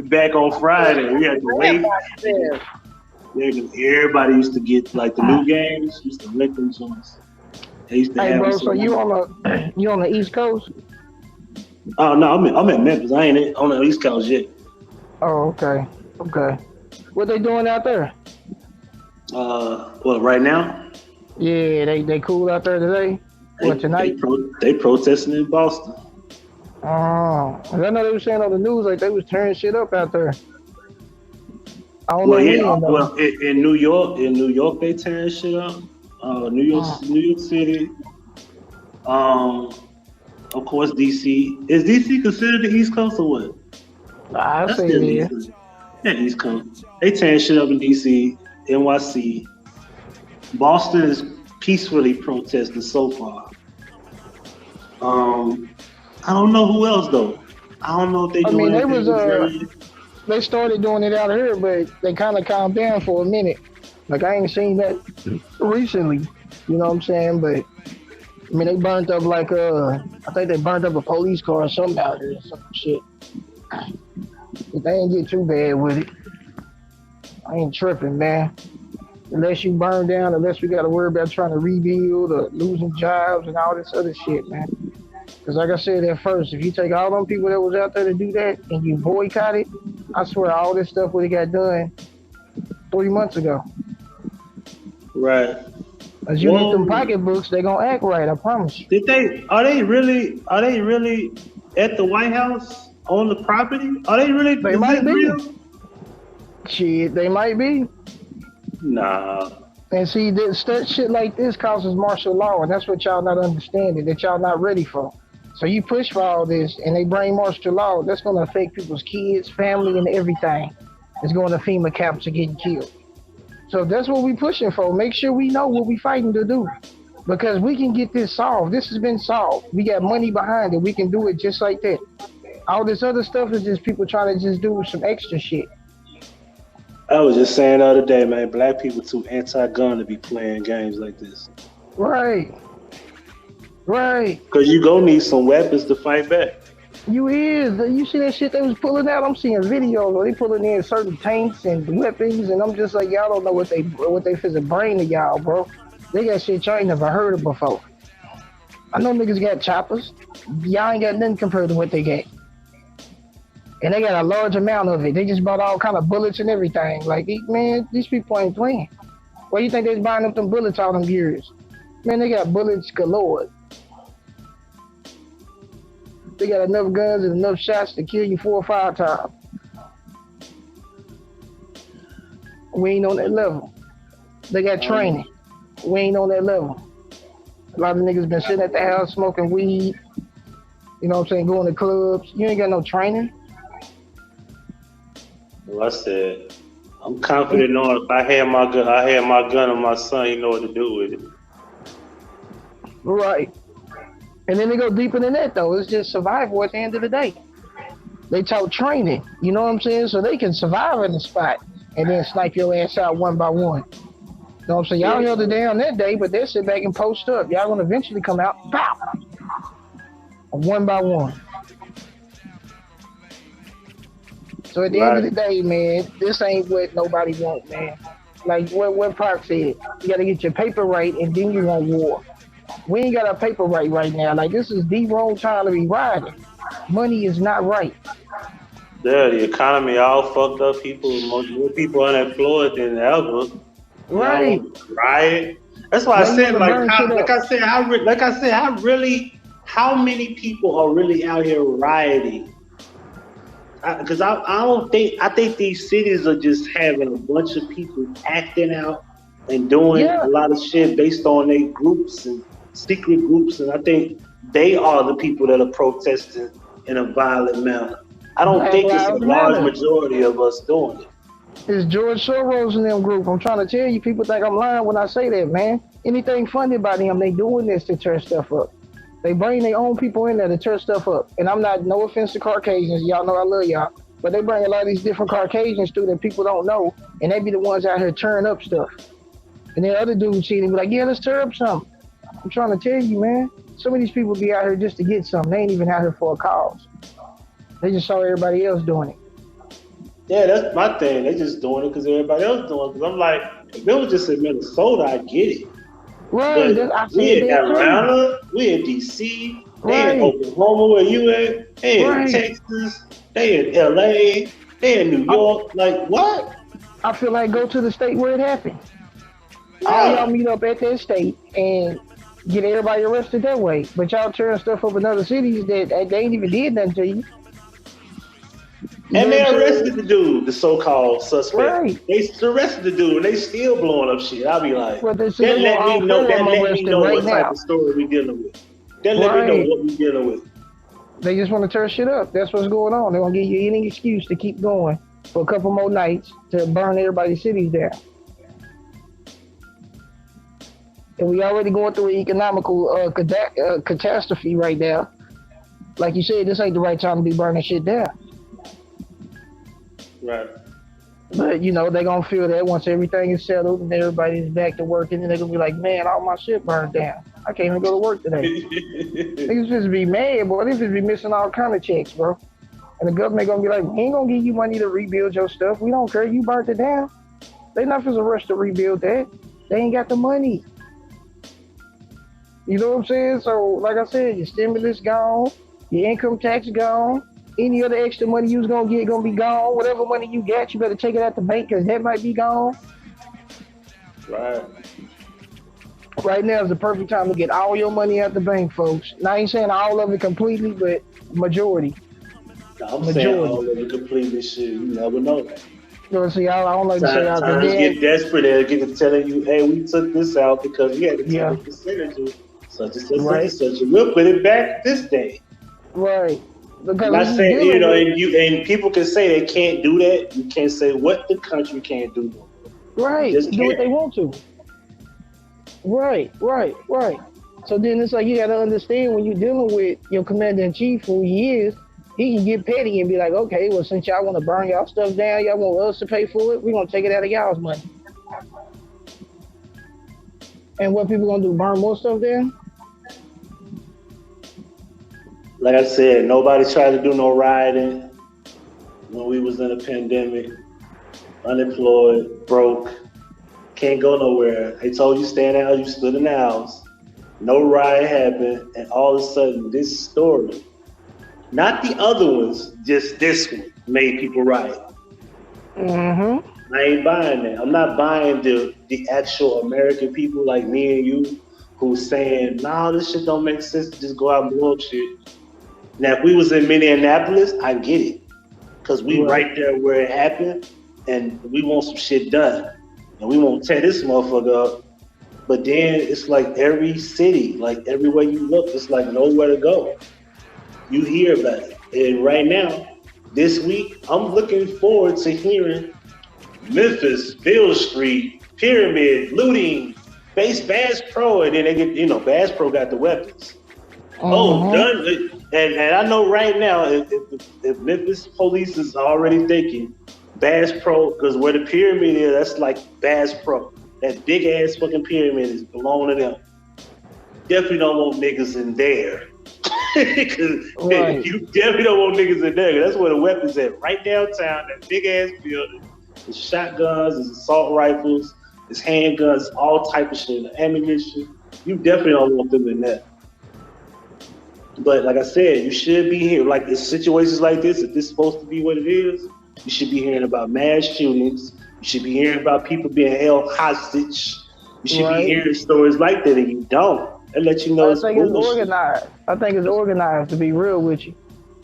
C: back on Friday. We had to wait. Yeah, because everybody used to get like the new games. Used to rent them joints. They used to have
I: bro, so you on the East Coast?
C: Oh no, I'm in Memphis. I ain't on the East Coast yet.
I: Oh, okay. What they doing out there?
C: Well, right now?
I: Yeah, they cool out there today. Tonight?
C: They protesting in Boston.
I: Oh, I know they were saying on the news like they was tearing shit up out there. I don't know.
C: In New York, they tearing shit up. New York City. Of course, DC. Is DC considered the East Coast or what?
I: I say it is.
C: Yeah, East Coast. They tearing shit up in DC, NYC. Boston is peacefully protesting so far. I don't know who else though. I don't know if they doing anything.
I: They started doing it out here, but they kind of calmed down for a minute. Like, I ain't seen that recently. You know what I'm saying? But, I mean, they burnt up like, I think they burnt up a police car or something out here or some shit. But they ain't get too bad with it. I ain't tripping, man. Unless you burn down, unless we got to worry about trying to rebuild or losing jobs and all this other shit, man. Because like I said at first, if you take all them people that was out there to do that and you boycott it, I swear all this stuff would have got done 3 months ago.
C: Right.
I: As you get them pocketbooks, they gonna act right, I promise you.
C: Are they really at the White House on the property? Are they really?
I: They might be. Real? Shit, they might be.
C: Nah.
I: And see, that shit like this causes martial law, and that's what y'all not understanding, that y'all not ready for. So you push for all this, and they bring martial law, that's going to affect people's kids, family, and everything. It's going to FEMA camps are getting killed. So that's what we pushing for. Make sure we know what we fighting to do. Because we can get this solved. This has been solved. We got money behind it. We can do it just like that. All this other stuff is just people trying to just do some extra shit.
C: I was just saying the other day, man, black people too anti-gun to be playing games like this.
I: Right.
C: Because you gonna need some weapons to fight back.
I: You see that shit they was pulling out? I'm seeing videos where they pulling in certain tanks and weapons, and I'm just like, y'all don't know what they finna bring to y'all, bro. They got shit y'all ain't never heard of before. I know niggas got choppers. Y'all ain't got nothing compared to what they got. And they got a large amount of it. They just bought all kind of bullets and everything. Like, man, these people ain't playing. Why you think they buying up them bullets all them years? Man, they got bullets galore. They got enough guns and enough shots to kill you 4 or 5 times. We ain't on that level. They got training. We ain't on that level. A lot of niggas been sitting at the house smoking weed. You know what I'm saying? Going to clubs. You ain't got no training.
C: Well, I said, I'm confident knowing if I had my gun on my son, he know what to do with it.
I: Right. And then they go deeper than that, though. It's just survival at the end of the day. They taught training, you know what I'm saying? So they can survive in the spot and then snipe your ass out one by one. You know what I'm saying? Y'all held it down that day, but they'll sit back and post up. Y'all gonna eventually come out, pow! One by one. So at the end of the day, man, this ain't what nobody want, man. Like what Park said, you gotta get your paper right and then you want war. We ain't got our paper right now. Like, this is the wrong time to be riding. Money is not right.
C: Yeah, the economy all fucked up. More people unemployed than ever.
I: Right.
C: Riot. That's why I said, how many people are really out here rioting? Because I think these cities are just having a bunch of people acting out and doing a lot of shit based on their groups and secret groups, and I think they are the people that are protesting in a violent manner. I don't think it's a large majority of us doing it.
I: It's George Soros and them group. I'm trying to tell you, people think I'm lying when I say that, man. Anything funded by them, they doing this to tear stuff up. They bring their own people in there to tear stuff up. And I'm not, no offense to Caucasians, y'all know I love y'all, but they bring a lot of these different Caucasians through that people don't know, and they be the ones out here tearing up stuff. And then other dudes see them be like, yeah, let's tear up something. I'm trying to tell you, man, some of these people be out here just to get something. They ain't even out here for a cause. They just saw everybody else doing it.
C: Yeah, that's my thing. They just doing it because everybody else doing it. Because I'm like, if it was just in Minnesota, I get it.
I: Right.
C: We in Atlanta, we in DC, they in Oklahoma, where you at, they in Texas, they in LA, they in New York. Like, what?
I: I feel like go to the state where it happened. All y'all meet up at that state and get everybody arrested that way. But y'all tearing stuff up in other cities that they ain't even did nothing to you.
C: And they arrested the dude, the so-called suspect. Right. They arrested the dude, and they still blowing up shit. I'll be like, that let me know what type of story we dealing with. That let me know what we dealing with.
I: They just want to tear shit up. That's what's going on. They're going to give you any excuse to keep going for a couple more nights to burn everybody's cities down. And we already going through an economical catastrophe right now. Like you said, this ain't the right time to be burning shit down.
C: Right.
I: But, you know, they're going to feel that once everything is settled and everybody's back to working, and they're going to be like, man, all my shit burned down. I can't even go to work today. Niggas just be mad, boy. They just be missing all kind of checks, bro. And the government going to be like, we ain't going to give you money to rebuild your stuff. We don't care. You burnt it down. They not supposed to rush to rebuild that. They ain't got the money. You know what I'm saying? So, like I said, your stimulus gone, your income tax gone, any other extra money you was gonna get gonna be gone. Whatever money you got, you better take it out the bank because that might be gone.
C: Right.
I: Right now is the perfect time to get all your money out the bank, folks. Now, I ain't saying all of it completely, but majority.
C: No, I'm saying all of it completely. Shit, you never know.
I: You know, see, I don't like to say out there.
C: Times get desperate and get to telling you, hey, we took this out because we had to take a percentage of such and such and such. We'll put it back this day.
I: Right.
C: I'm not saying, you know, and people can say they can't do that. You can't say what the country can't do.
I: Right.
C: Just
I: do what they want to. Right. So then it's like you got to understand when you're dealing with your commander-in-chief, who he is, he can get petty and be like, okay, well, since y'all want to burn y'all stuff down, y'all want us to pay for it, we're going to take it out of y'all's money. And what people going to do, burn more stuff down?
C: Like I said, nobody tried to do no rioting when we was in a pandemic, unemployed, broke, can't go nowhere. They told you stay in the house, you stood in the house. No riot happened, and all of a sudden this story, not the other ones, just this one, made people riot.
I: Mm-hmm.
C: I ain't buying that. I'm not buying the actual American people like me and you who's saying, nah, this shit don't make sense to just go out and blow up shit. Now, if we was in Minneapolis, I get it. Because we right there where it happened, and we want some shit done. And we won't tear this motherfucker up. But then it's like every city, like everywhere you look, it's like nowhere to go. You hear about it. And right now, this week, I'm looking forward to hearing Memphis, Bill Street, Pyramid, looting, Bass Pro, and then they get, Bass Pro got the weapons. Oh, done. And I know right now, if Memphis police is already thinking Bass Pro, because where the Pyramid is, that's like Bass Pro. That big ass fucking Pyramid is belonging to them. Definitely don't want niggas in there. Right. You definitely don't want niggas in there. That's where the weapons at. Right downtown, that big ass building. There's shotguns, there's assault rifles, there's handguns, all type of shit, ammunition. You definitely don't want them in there. But like I said, you should be here. Like in situations like this, if this is supposed to be what it is, you should be hearing about mass shootings. You should be hearing about people being held hostage. You should be hearing stories like that, and you don't. It lets you know
I: I think it's organized. I think it's organized, to be real with you.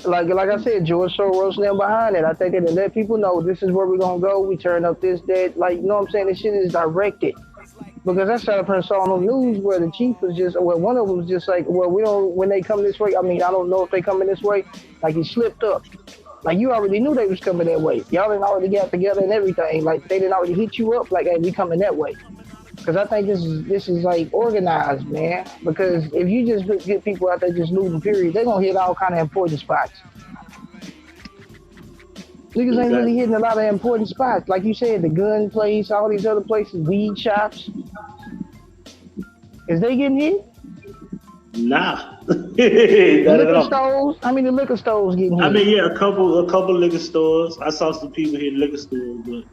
I: Like I said, George Soros them behind it. I think they let people know this is where we're gonna go. We turn up this, that. Like, you know what I'm saying? This shit is directed. Because that's how I saw on the news where the chief was just, well, one of them was just like, well, we don't, when they come this way, I mean, I don't know if they coming this way. Like, he slipped up. Like, you already knew they was coming that way. Y'all done already got together and everything. Like, they didn't already hit you up like, hey, we coming that way. Because I think this is like organized, man. Because if you just get people out there just looting, period, they're gonna hit all kind of important spots. Niggas ain't really hitting a lot of important spots. Like you said, the gun place, all these other places, weed shops. Is they getting hit?
C: Nah.
I: Liquor stores? How many liquor stores getting hit?
C: I mean, yeah, a couple liquor stores. I saw some people hit liquor stores, but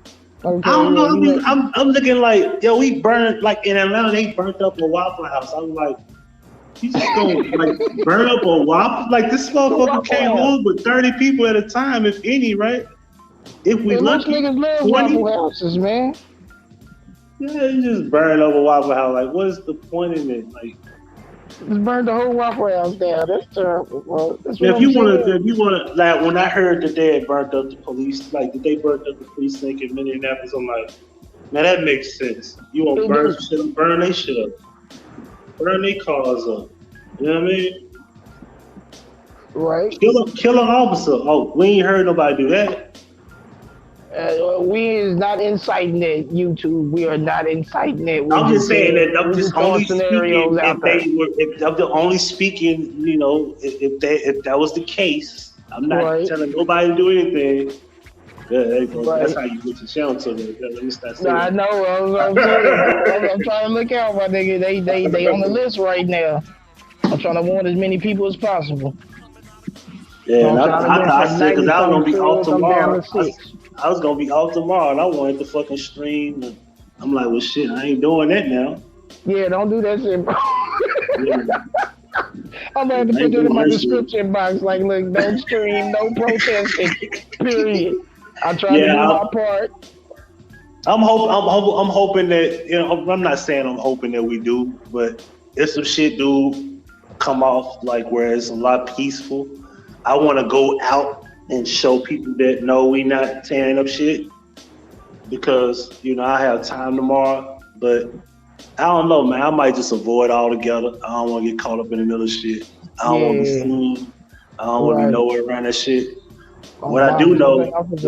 C: okay, I don't know. I'm looking like, yo, we burned, like in Atlanta, they burnt up a Waffle House. I was like, you just gonna like burn up a Waffle? Like this motherfucker can't hold but 30 people at a time, if any, right? If we lucky,
I: niggas love
C: 20?
I: Waffle Houses, man.
C: Yeah, you just burn up a Waffle House. Like, what is the point in it? Like,
I: just burn the whole Waffle House down. That's terrible, bro. That's
C: if you wanna, like, when I heard that they had burnt up the police, like, did they burn up the precinct in Minneapolis? I'm like, man, that makes sense. You want to burn shit, burn they shit up. Burn their cars up. You know what I mean?
I: Right.
C: Kill an officer. Oh, we ain't heard nobody do that.
I: We is not inciting that, YouTube. We are not inciting that.
C: I'm just saying that I'm just only speaking if I'm the only speaking, you know, if that was the case. I'm not telling nobody to do anything. Yeah, there you go. That's how you get your channel to me. Let me start saying.
I: I know. I'm trying to look out, my nigga. They on the list right now. I'm trying to warn as many people as possible.
C: Yeah, I said because I was gonna be off tomorrow. I was gonna be off tomorrow, and I wanted to fucking stream. And I'm like, well, shit, I ain't doing that now.
I: Yeah, don't do that shit, bro. I'm gonna have to put that in my description box. Like, look, don't stream, no protesting. Period. I try to do my part.
C: I'm hoping that, you know, I'm not saying I'm hoping that we do, but if some shit do come off like where it's a lot peaceful, I want to go out and show people that no, we not tearing up shit, because, you know, I have time tomorrow, but I don't know, man. I might just avoid altogether. I don't want to get caught up in the middle of shit. I don't want to be seen. I don't want to be nowhere around that shit. What I do know is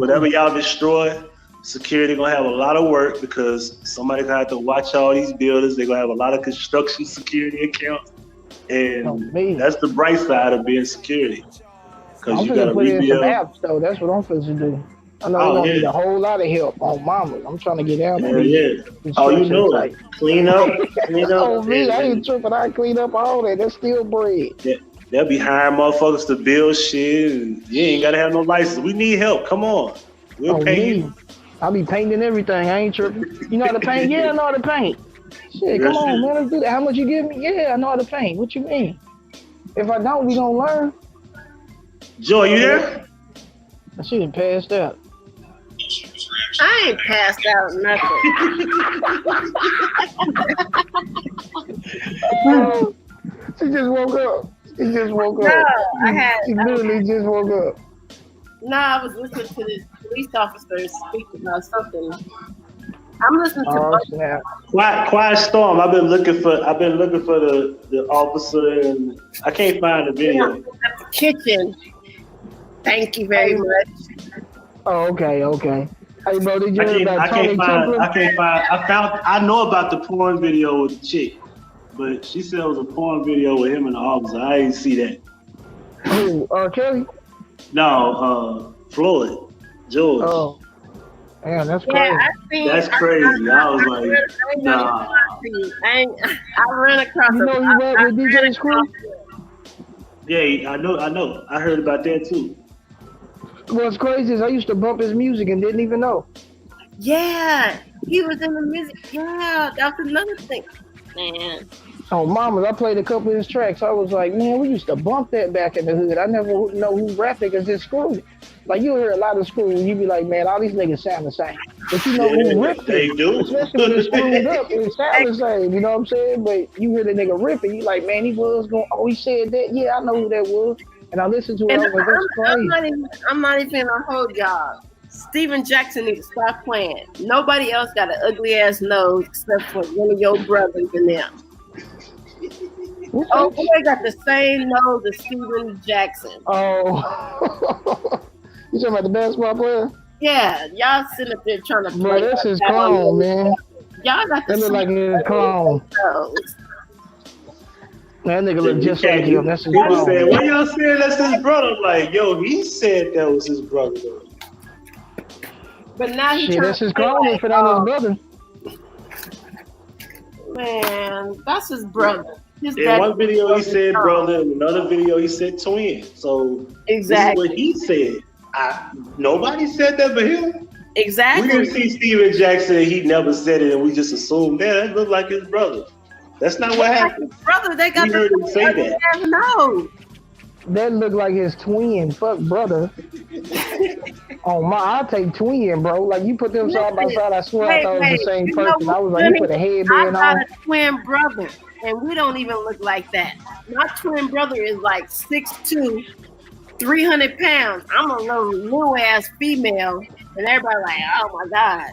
C: whatever y'all destroy, security gonna have a lot of work, because somebody gonna have to watch all these buildings. They're gonna have a lot of construction security accounts, and that's the bright side of being security.
I: Because you gotta put in some apps though. That's what I'm supposed to do. I know you're gonna need a whole lot of help on mama. I'm trying to get out there.
C: Oh, you know, like clean up.
I: Oh, me, I ain't tripping. I clean up all that. That's still bread.
C: Yeah. They'll be hiring motherfuckers to build shit, and you ain't gotta have no license. We need help. Come on, we'll pay you.
I: I be painting everything. I ain't tripping. You know how to paint? Yeah, I know how to paint. Shit, come on, man. Let's do that. How much you give me? Yeah, I know how to paint. What you mean? If I don't, we gonna learn.
C: Joy, you there?
I: I should have passed out.
F: I ain't passed out nothing.
I: She just woke up. She just woke up.
F: No,
I: She literally just woke up.
F: No, I was listening to this police officer speak about something. I'm listening to
C: Quiet Storm. I've been looking for the officer, and I can't find the video.
F: At the kitchen. Thank you very much.
I: Oh, okay. Hey, bro, did you
C: I
I: hear
C: can't,
I: about
C: I
I: Tony
C: can't find.
I: Templar?
C: I can't find. I know about the porn video with the chick, but she said it was a porn video with him in the office. I didn't see that.
I: Who? R. Kelly?
C: No, Floyd, George.
I: Oh, damn, that's
F: Yeah,
I: crazy.
C: That's crazy. I was like, nah.
F: I ran across.
I: You know he rap with DJ Screw?
C: Yeah, I know. I heard about that too.
I: What's crazy is I used to bump his music and didn't even know.
F: Yeah, he was in the music. Yeah, that's another thing. Man.
I: Oh, Mamas, I played a couple of his tracks. I was like, man, we used to bump that back in the hood. I never know who rapped it because it's Screw. Like, you hear a lot of Screw, you be like, man, all these niggas sound the same. But you know who ripped it.
C: They do.
I: Especially when it's screwed up, it sound the same. You know what I'm saying? But you hear the nigga ripping, you like, man, he was going, oh, he said that? Yeah, I know who that was. And I listened to it, I was like, that's crazy.
F: I'm not even gonna hold y'all. Steven Jackson needs to stop playing. Nobody else got an ugly ass nose except for one of your brothers and them. Oh, boy got the same nose as Steven Jackson.
I: Oh. You talking about the basketball player?
F: Yeah, y'all sitting up there trying to play.
I: Bro, this is clown, man.
F: Y'all got the
I: that look like his clown.
F: nose.
I: That nigga look just like him. That's his
C: People
I: clown.
C: said, "What y'all saying? That's his brother." Like, yo, he said that was his brother.
F: But now he's
I: that's his clown if it ain't his brother.
F: Man, that's his brother.
C: In one video he said brother, in another video he said twin. So
F: exactly
C: this is what he said. Nobody said that but him.
F: Exactly.
C: We didn't see Steven Jackson. He never said it, and we just assumed that looked like his brother. That's not what happened.
F: Brother, they got
C: we heard him say that.
F: No.
I: That looked like his twin. Fuck brother. Oh my, I'll take twin, bro. Like you put them side by side. I swear I thought it was the same person. I was like, you put a headband on.
F: I got a twin brother, and we don't even look like that. My twin brother is like 6'2", 300 pounds. I'm a little ass female, and everybody like, oh my god.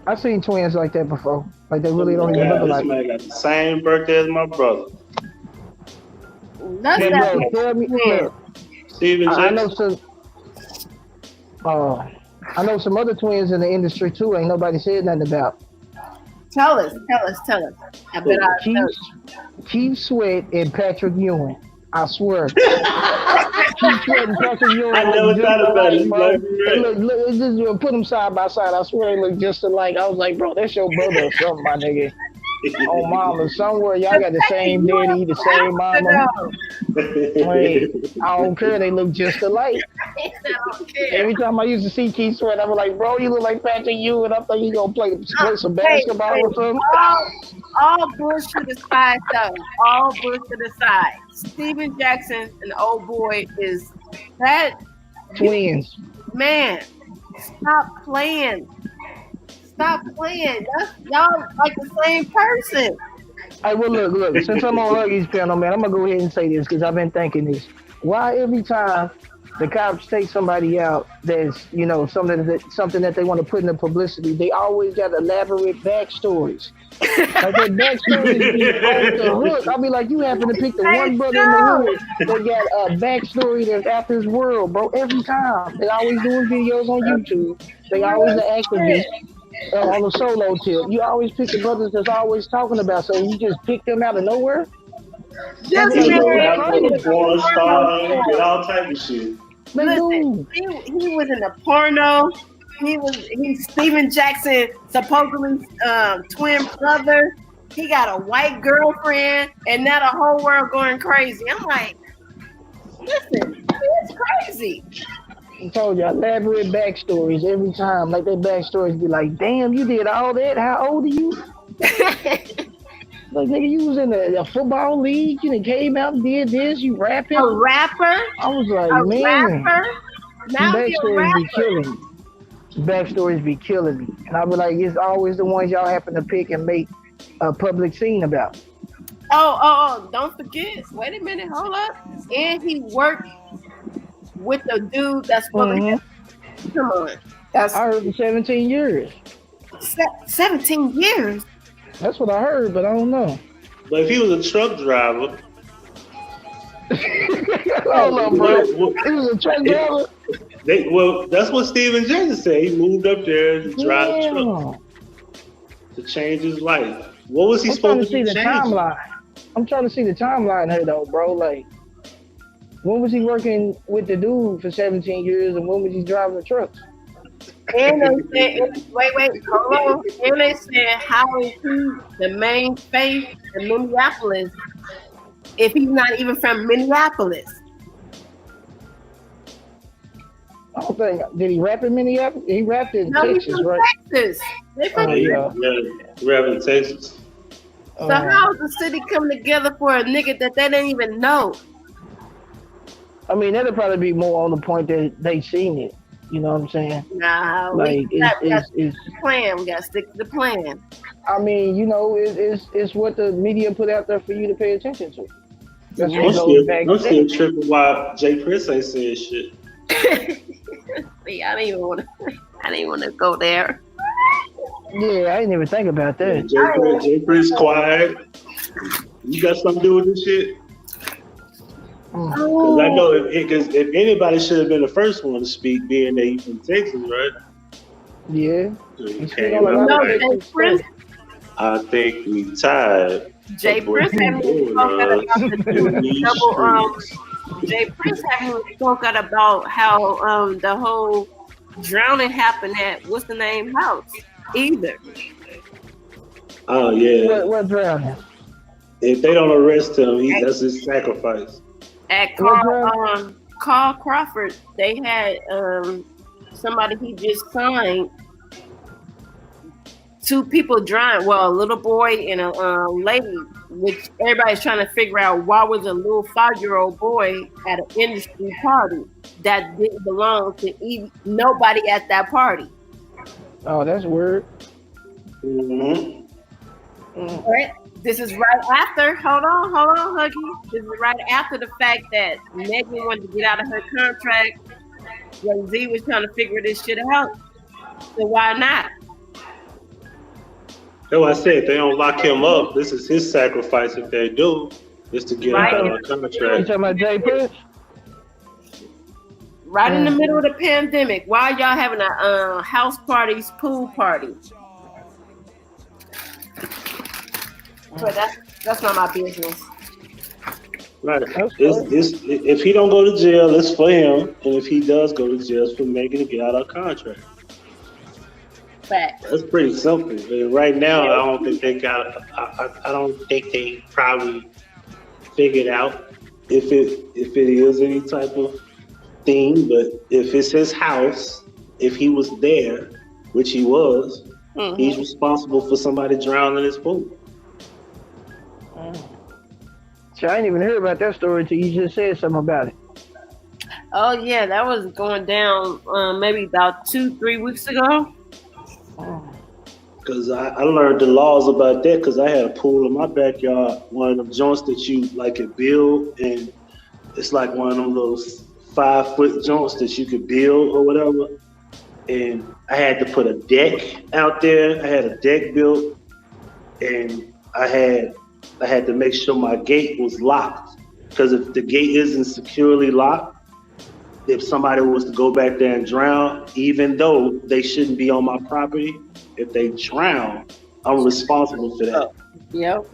I: I've seen twins like that before. Like they really don't even look alike.
C: This man got the same birthday as my brother.
F: That's
I: bro, tell me,
C: Steven Jackson.
I: I know some other twins in the industry too. Ain't nobody said nothing about.
F: Tell us. I bet
I: Keith Sweat and Patrick Ewing. I swear. Keith Sweat and Patrick Ewing.
C: I never thought about it.
I: Look, just put them side by side. I swear they look just alike. I was like, bro, that's your brother or something, my nigga. Oh, mama, somewhere y'all got the same daddy, the same mama. Wait, I don't care. They look just alike. Every time I used to see Keith Sweat, I was like, bro, you look like Patrick Ewing. I thought you gonna play some basketball or something.
F: All bullshit aside, though. All bullshit aside. Steven Jackson, an old boy, is that
I: twins.
F: Man, stop playing. Y'all like the same person.
I: Hey, well, look. Since I'm on Huggie's panel, man, I'm gonna go ahead and say this because I've been thinking this. Why every time the cops take somebody out that's, you know, something that they want to put in the publicity, they always got elaborate backstories. Like that backstory be off the hook. I'll be like, you happen to pick the one brother in the hood that got a backstory that's after his world, bro. Every time they always doing videos on YouTube. They always an activist. On the solo tip, you always pick the brothers that's always talking about. So you just pick them out of nowhere.
F: Just
C: porn star, get all type of shit.
F: Listen, he was in a porno. He's Steven Jackson, supposedly twin brother. He got a white girlfriend, and now the whole world going crazy. I'm like, listen, it's crazy.
I: I told you, elaborate backstories every time. Like their backstories be like, damn, you did all that? How old are you? Like, nigga, you was in a football league. You done came out and did this. You rapping?
F: A rapper?
I: I was like, man.
F: Rapper? Now
I: backstories be killing me. Backstories be killing me. And I be like, it's always the ones y'all happen to pick and make a public scene about.
F: Oh, don't forget. Wait a minute, hold up. And he worked with the dude that's supposed to come on.
I: I heard for 17 years.
F: 17 years?
I: That's what I heard, but I don't know.
C: But if he was a truck driver.
I: Hold on, bro. He was a truck driver?
C: That's what Steven Jackson said. He moved up there to drive the truck to change his life. What was he supposed to be changing?
I: I'm trying to see the timeline here, though, bro. Like, when was he working with the dude for 17 years, and when was he driving the trucks?
F: And they said, wait, hold on. And they said, how is he the main face in Minneapolis if he's not even from Minneapolis?
I: I don't think. Did he rap in Minneapolis? He rapped in Texas,
F: he's from
I: right?
F: Texas. They from
C: He rapped in Texas.
F: So how is the city coming together for a nigga that they didn't even know?
I: I mean, that'll probably be more on the point that they seen it. You know what I'm saying?
F: Nah,
I: like
F: it's plan. We gotta stick to the plan.
I: I mean, you know, it's what the media put out there for you to pay attention to. That's
C: I'm still tripping why Jay Prince ain't saying shit.
F: See, I didn't even want to go there.
I: Yeah, I didn't even think about that.
C: Yeah, Jay Prince quiet. You got something to do with this shit? Because I know if anybody should have been the first one to speak, being that he's from Texas, right?
I: Yeah.
C: I think we tied.
F: Jay Prince haven't even spoke out about the Jay Prince haven't spoke out about how the whole drowning happened at what's the name house either.
C: Oh yeah.
I: What drowning?
C: If they don't arrest him, that's his sacrifice.
F: At Carl Crawford, they had somebody he just signed. 2 people drowned. Well, a little boy and a lady, which everybody's trying to figure out why was a little 5-year-old boy at an industry party that didn't belong to nobody at that party.
I: Oh, that's weird.
C: Mm-hmm.
F: Right? This is right after, hold on, Huggie. This is right after the fact that Megan wanted to get out of her contract when Z was trying to figure this shit out. So why not?
C: That's what I said. If they don't lock him up, this is his sacrifice. If they do, is to get out of the contract.
I: You talking about Jay Prince?
F: Right in the middle of the pandemic, why y'all having a house parties, pool party? But that's not my business.
C: Right. If he don't go to jail, it's for him, and if he does go to jail, it's for Megan to get out of contract.
F: Fact.
C: That's pretty simple. And right now, I don't think they got. I don't think they probably figured out if it is any type of thing. But if it's his house, if he was there, which he was, he's responsible for somebody drowning in his pool.
I: So I didn't even hear about that story until you just said something about it.
F: Oh yeah, that was going down maybe about 2-3 weeks ago.
C: Because I learned the laws about that because I had a pool in my backyard, one of them joints that you like could build, and it's like one of them little 5-foot joints that you could build or whatever. And I had to put a deck out there. I had a deck built, and I had to make sure my gate was locked, because if the gate isn't securely locked, if somebody was to go back there and drown, even though they shouldn't be on my property, if they drown, I'm responsible for that.
F: Yep.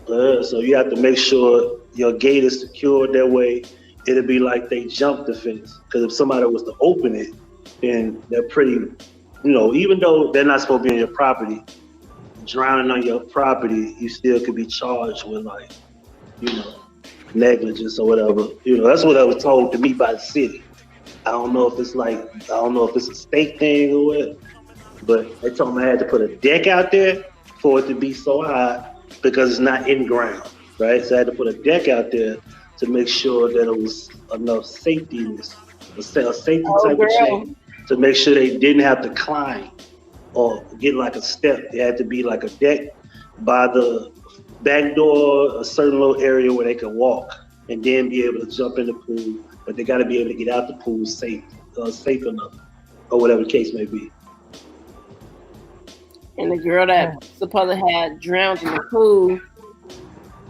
C: So you have to make sure your gate is secured. That way, it'll be like they jumped the fence. Because if somebody was to open it, then they're pretty, even though they're not supposed to be on your property, drowning on your property, you still could be charged with negligence or whatever. That's what I was told to me by the city. I don't know if it's a state thing or what, but they told me I had to put a deck out there for it to be so high because it's not in ground, right? So I had to put a deck out there to make sure that it was enough safety, a safety type of shit, to make sure they didn't have to climb or get like a step. It had to be like a deck by the back door, a certain little area where they can walk and then be able to jump in the pool, but they got to be able to get out the pool safe enough, or whatever the case may be.
F: And the girl that supposedly had drowned in the pool,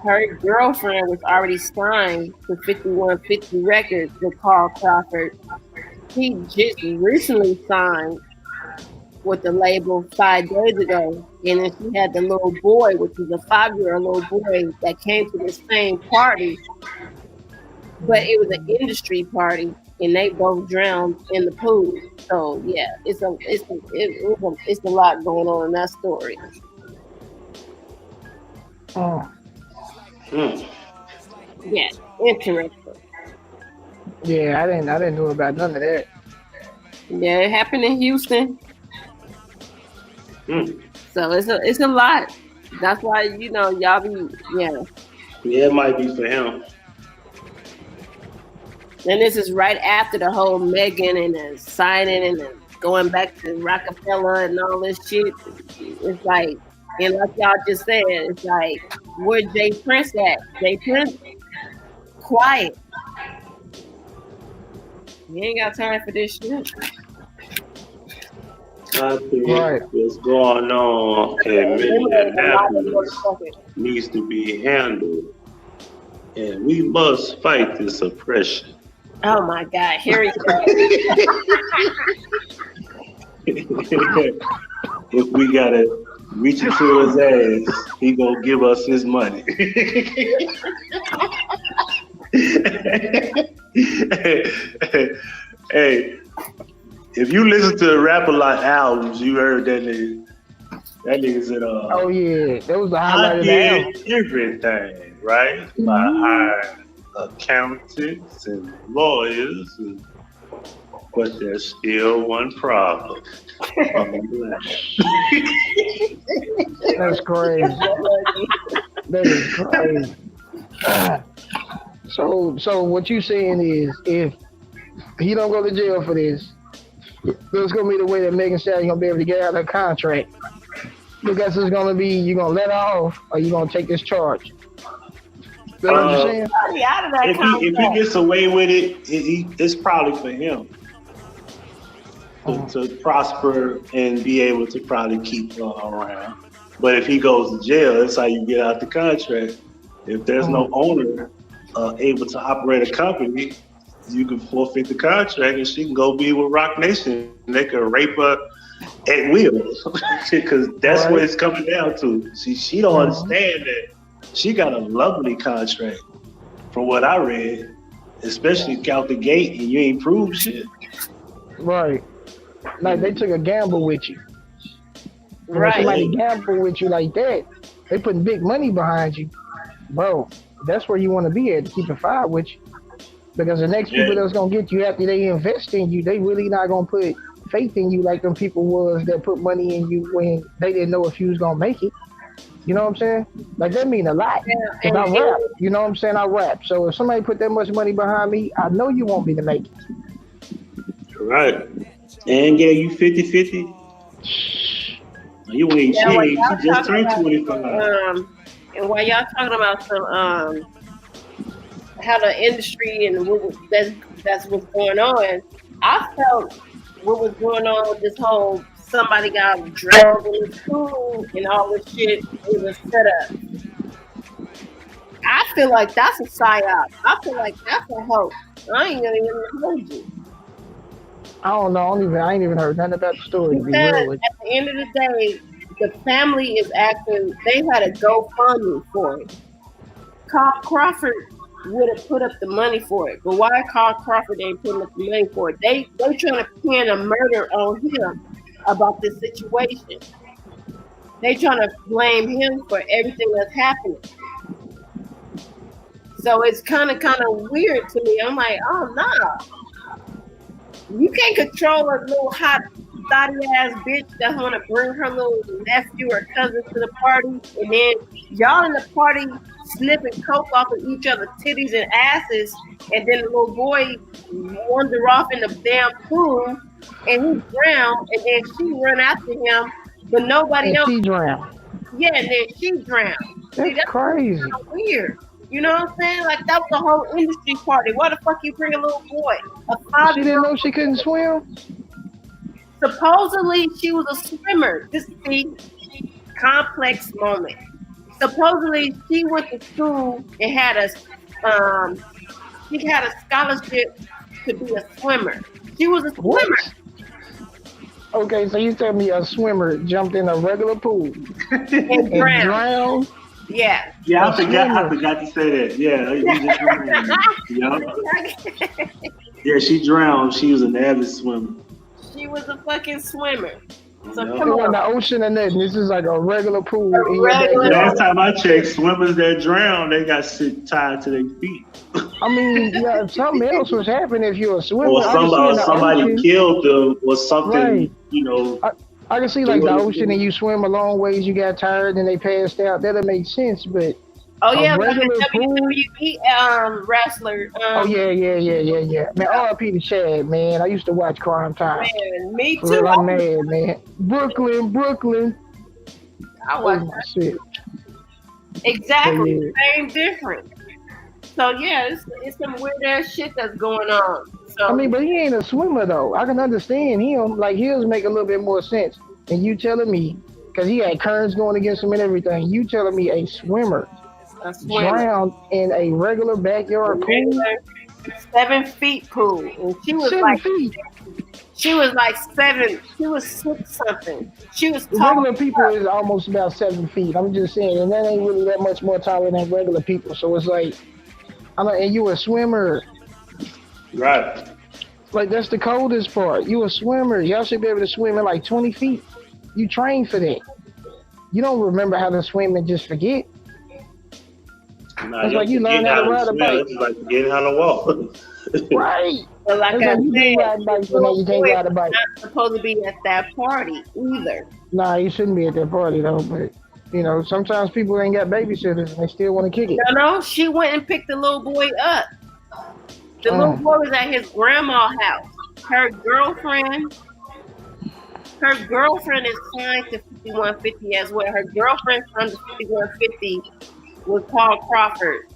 F: her girlfriend was already signed to 5150 Records with Carl Crawford he just recently signed with the label 5 days ago, and then she had the little boy, which was a 5-year-old little boy that came to the same party, but it was an industry party, and they both drowned in the pool. So yeah, it's a lot going on in that story.
I: Oh.
F: Yeah, interesting.
I: Yeah, I didn't know about none of that.
F: Yeah, it happened in Houston. So it's a lot. That's why y'all be
C: Yeah, it might be for him.
F: And this is right after the whole Megan and the signing and the going back to Rockefeller and all this shit. It's like, and like y'all just said, it's like, where Jay Prince at? Jay Prince, quiet. You ain't got time for this shit.
C: I think what's going on in Minneapolis needs to be handled, and we must fight this oppression.
F: Oh my God, here we go.
C: If we gotta reach into his ass, he gonna give us his money. Hey, if you listen to the Rap A Lot albums, you heard that nigga. That nigga said,
I: oh yeah, that was the highlight of the album.
C: Everything, right? By hiring accountants and lawyers, but there's still one problem.
I: That's crazy. That is crazy. So what you saying is, if he don't go to jail for this, there's gonna be the way that Megan Thee gonna be able to get out of her contract. Because it's gonna be, you gonna let her off, or you gonna take this charge. You know what you're saying?
C: If he gets away with it, it's probably for him to prosper and be able to probably keep her around. But if he goes to jail, that's how you get out the contract. If there's no owner able to operate a company, you can forfeit the contract and she can go be with Rock Nation. They can rape her at will, because that's what it's coming down to. She don't understand that she got a lovely contract, from what I read, especially out the gate, and you ain't proved shit.
I: Right. Like they took a gamble with you. When somebody gamble with you like that, they putting big money behind you, bro. That's where you want to be at, to keep it fire with you. Because the next people that's gonna get you after they invest in you, they really not gonna put faith in you like them people was that put money in you when they didn't know if you was gonna make it. You know what I'm saying? Like that mean a lot. Cause I rap. You know what I'm saying? I rap. So if somebody put that much money behind me, I know you want me to make it.
C: Right. And gave you 50-50. You ain't shit. You just turned 25.
F: And while y'all talking about some how the industry and that's what's going on, I felt what was going on with this whole somebody got drowned in the school and all this shit, it was set up. I feel like that's a psyop. I feel like that's a hoax. I ain't gonna even hold you.
I: I don't know. I ain't even heard nothing about the story.
F: Because at the end of the day, the family is acting. They had a GoFundMe for it. Carl Crawford would have put up the money for it, but why Carl Crawford ain't putting up the money for it? They trying to pin a murder on him about this situation. They trying to blame him for everything that's happening. So it's kind of weird to me. I'm like, oh no, you can't control a little hot thotty ass bitch that want to bring her little nephew or cousin to the party, and then y'all in the party sniffing coke off of each other's titties and asses, and then the little boy wander off in the damn pool, and he drowned, and then she run after him, but nobody else.
I: She drowned.
F: Yeah, and then she drowned.
I: That's crazy.
F: Weird. You know what I'm saying? Like that was the whole industry party. Why the fuck you bring a little boy?
I: She didn't know she couldn't swim?
F: Supposedly she was a swimmer. This is the complex moment. Supposedly she went to school and had a scholarship to be a swimmer. She was a swimmer.
I: Okay, so you tell me a swimmer jumped in a regular pool
F: and drowned. Yeah.
C: Yeah, I forgot to say that. Yeah, yeah, she drowned. She was an avid swimmer.
F: She was a fucking swimmer. So
I: come on. The ocean and nothing. This is like a regular pool.
C: Last time I checked, swimmers that drown, they got shit tied to their feet.
I: I mean, yeah, something else was happening if you're a swimmer.
C: Or somebody killed them or something,
I: right.
C: You know.
I: I can see like the ocean and you swim a long ways, you got tired and they passed out. That'll make sense, but
F: WWE wrestler.
I: Oh yeah. Man, R.I.P. to Chad, man. I used to watch Crime Time.
F: Man, me too.
I: I'm mad, man. Brooklyn.
F: I watched that shit. Exactly, same difference. So yeah, it's some weird ass shit that's going on. So
I: I mean, but he ain't a swimmer though. I can understand him. Like his make a little bit more sense. And you telling me, because he had currents going against him and everything. You telling me a swimmer drowned in a regular backyard pool?
F: 7 feet pool, and she was
I: 7 feet.
F: She was like 7. She was 6 something. She was tall.
I: Regular people is almost about 7 feet. I'm just saying, and that ain't really that much more taller than regular people. So it's like, and you a swimmer,
C: right?
I: Like that's the coldest part. You a swimmer. Y'all should be able to swim in like 20 feet. You train for that. You don't remember how to swim and just forget.
C: It's like you learn how to ride a bike. It's like forgetting how to walk.
F: Right. But like I said,
I: you can't ride a bike.
F: Not supposed to be at that party either.
I: Nah, you shouldn't be at that party though. But you know, sometimes people ain't got babysitters and they still want to kick it.
F: No, she went and picked the little boy up. The little boy was at his grandma's house. Her girlfriend is signed to 5150 as well. Her girlfriend from the 5150 was Paul Crawford.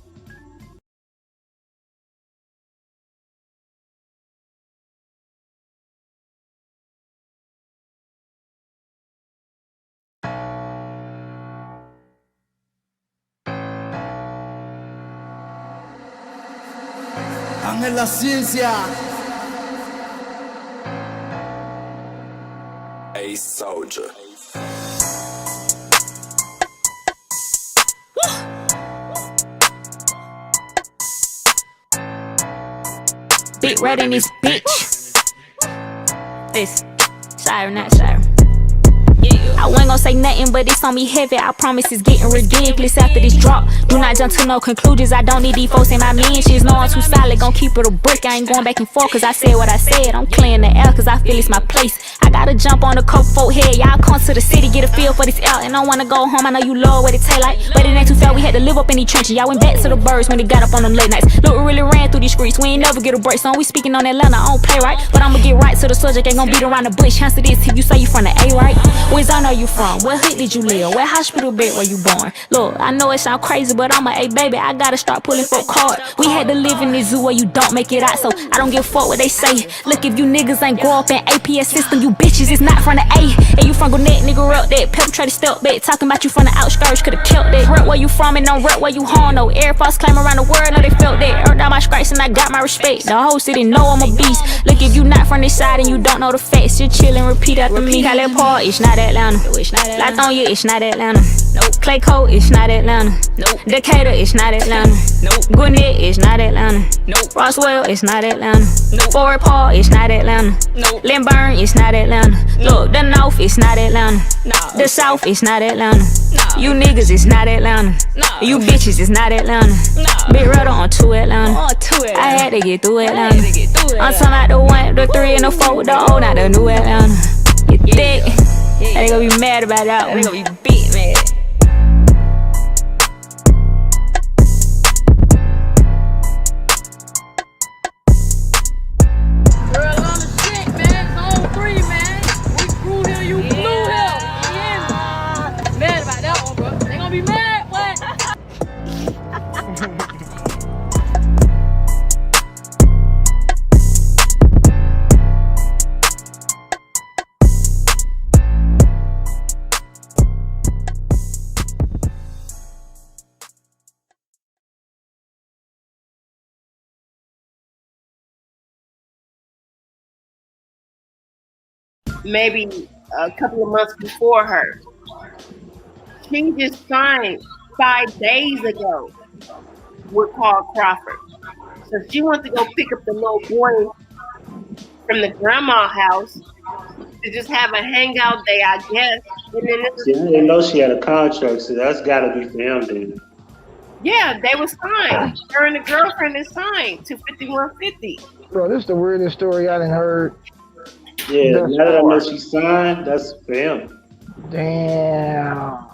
K: En la ciencia.
L: A soldier.
M: Big red in this bitch. This siren, not siren. I wasn't gonna say nothing, but it's on me heavy. I promise it's getting ridiculous after this drop. Do not jump to no conclusions. I don't need these folks in my mentions. No, I'm too solid, gon' keep it a brick. I ain't going back and forth, cause I said what I said. I'm clearing the air, cause I feel it's my place. I gotta jump on the coke folk head. Y'all come to the city, get a feel for this air. And I wanna go home, I know you love what it taste like. But it ain't too fair, we had to live up in these trenches. Y'all went back to the birds when they got up on them late nights. Look, we really ran through these streets, we ain't never get a break. So we speaking on Atlanta, I don't play right. But I'ma get right to the subject, ain't gon' beat around the bush. Answer this if you say you from the A, right? Where's I know you from? What hood did you live? What hospital bed were you born? Look, I know it sound crazy, but I'm a A baby. I gotta start pulling for card. We had to live in this zoo where you don't make it out, so I don't give a fuck what they say. Look, if you niggas ain't grow up in APS system, you bitches is not from the A. And you from Gwinnett, nigga, up that perpetrator step back. Talking about you from the outskirts, could've killed that. Rep where you from and don't rep where you home. No air false claim around the world, know they felt that. Earned out my stripes and I got my respect. The whole city know I'm a beast. Look, if you not from this side and you don't know the facts, just chill and repeat after me. Cali Park, it's not Atlanta. Lithonia, it's not Atlanta. Nope. Clayco, it's not Atlanta. Nope. Decatur, it's not Atlanta. Nope. Gwinnett, it's not Atlanta. Nope. Roswell, it's not Atlanta. Nope. Fort Park, it's not Atlanta. Nope. Lynburn, it's not Atlanta. Look, the North, it's not Atlanta. No. The South, it's not Atlanta. No. You niggas, it's not Atlanta. No. You bitches, it's not Atlanta. No. Big Rudder on 2 Atlanta. I had to get through Atlanta. I'm talking about the 1, the 3, and the 4, the old, not the new Atlanta. You thick? They gonna be mad about that one. They gonna be big mad.
N: Girl on the shit, man. Zone 3, man. We flew here, you flew here. Yeah. Mad about that one, bro. They gonna be mad, what?
F: maybe a couple of months before her. She just signed 5 days ago with Carl Crawford. So she wants to go pick up the little boy from the grandma house to just have a hangout day, I guess. And then
C: See, I didn't know she had a contract, so that's got to be for him then.
F: yeah, they were signed. Her and the girlfriend is signed to 5150.
I: Bro, this is the weirdest story I done heard.
C: Yeah, now that I know she signed, that's for him.
I: Damn.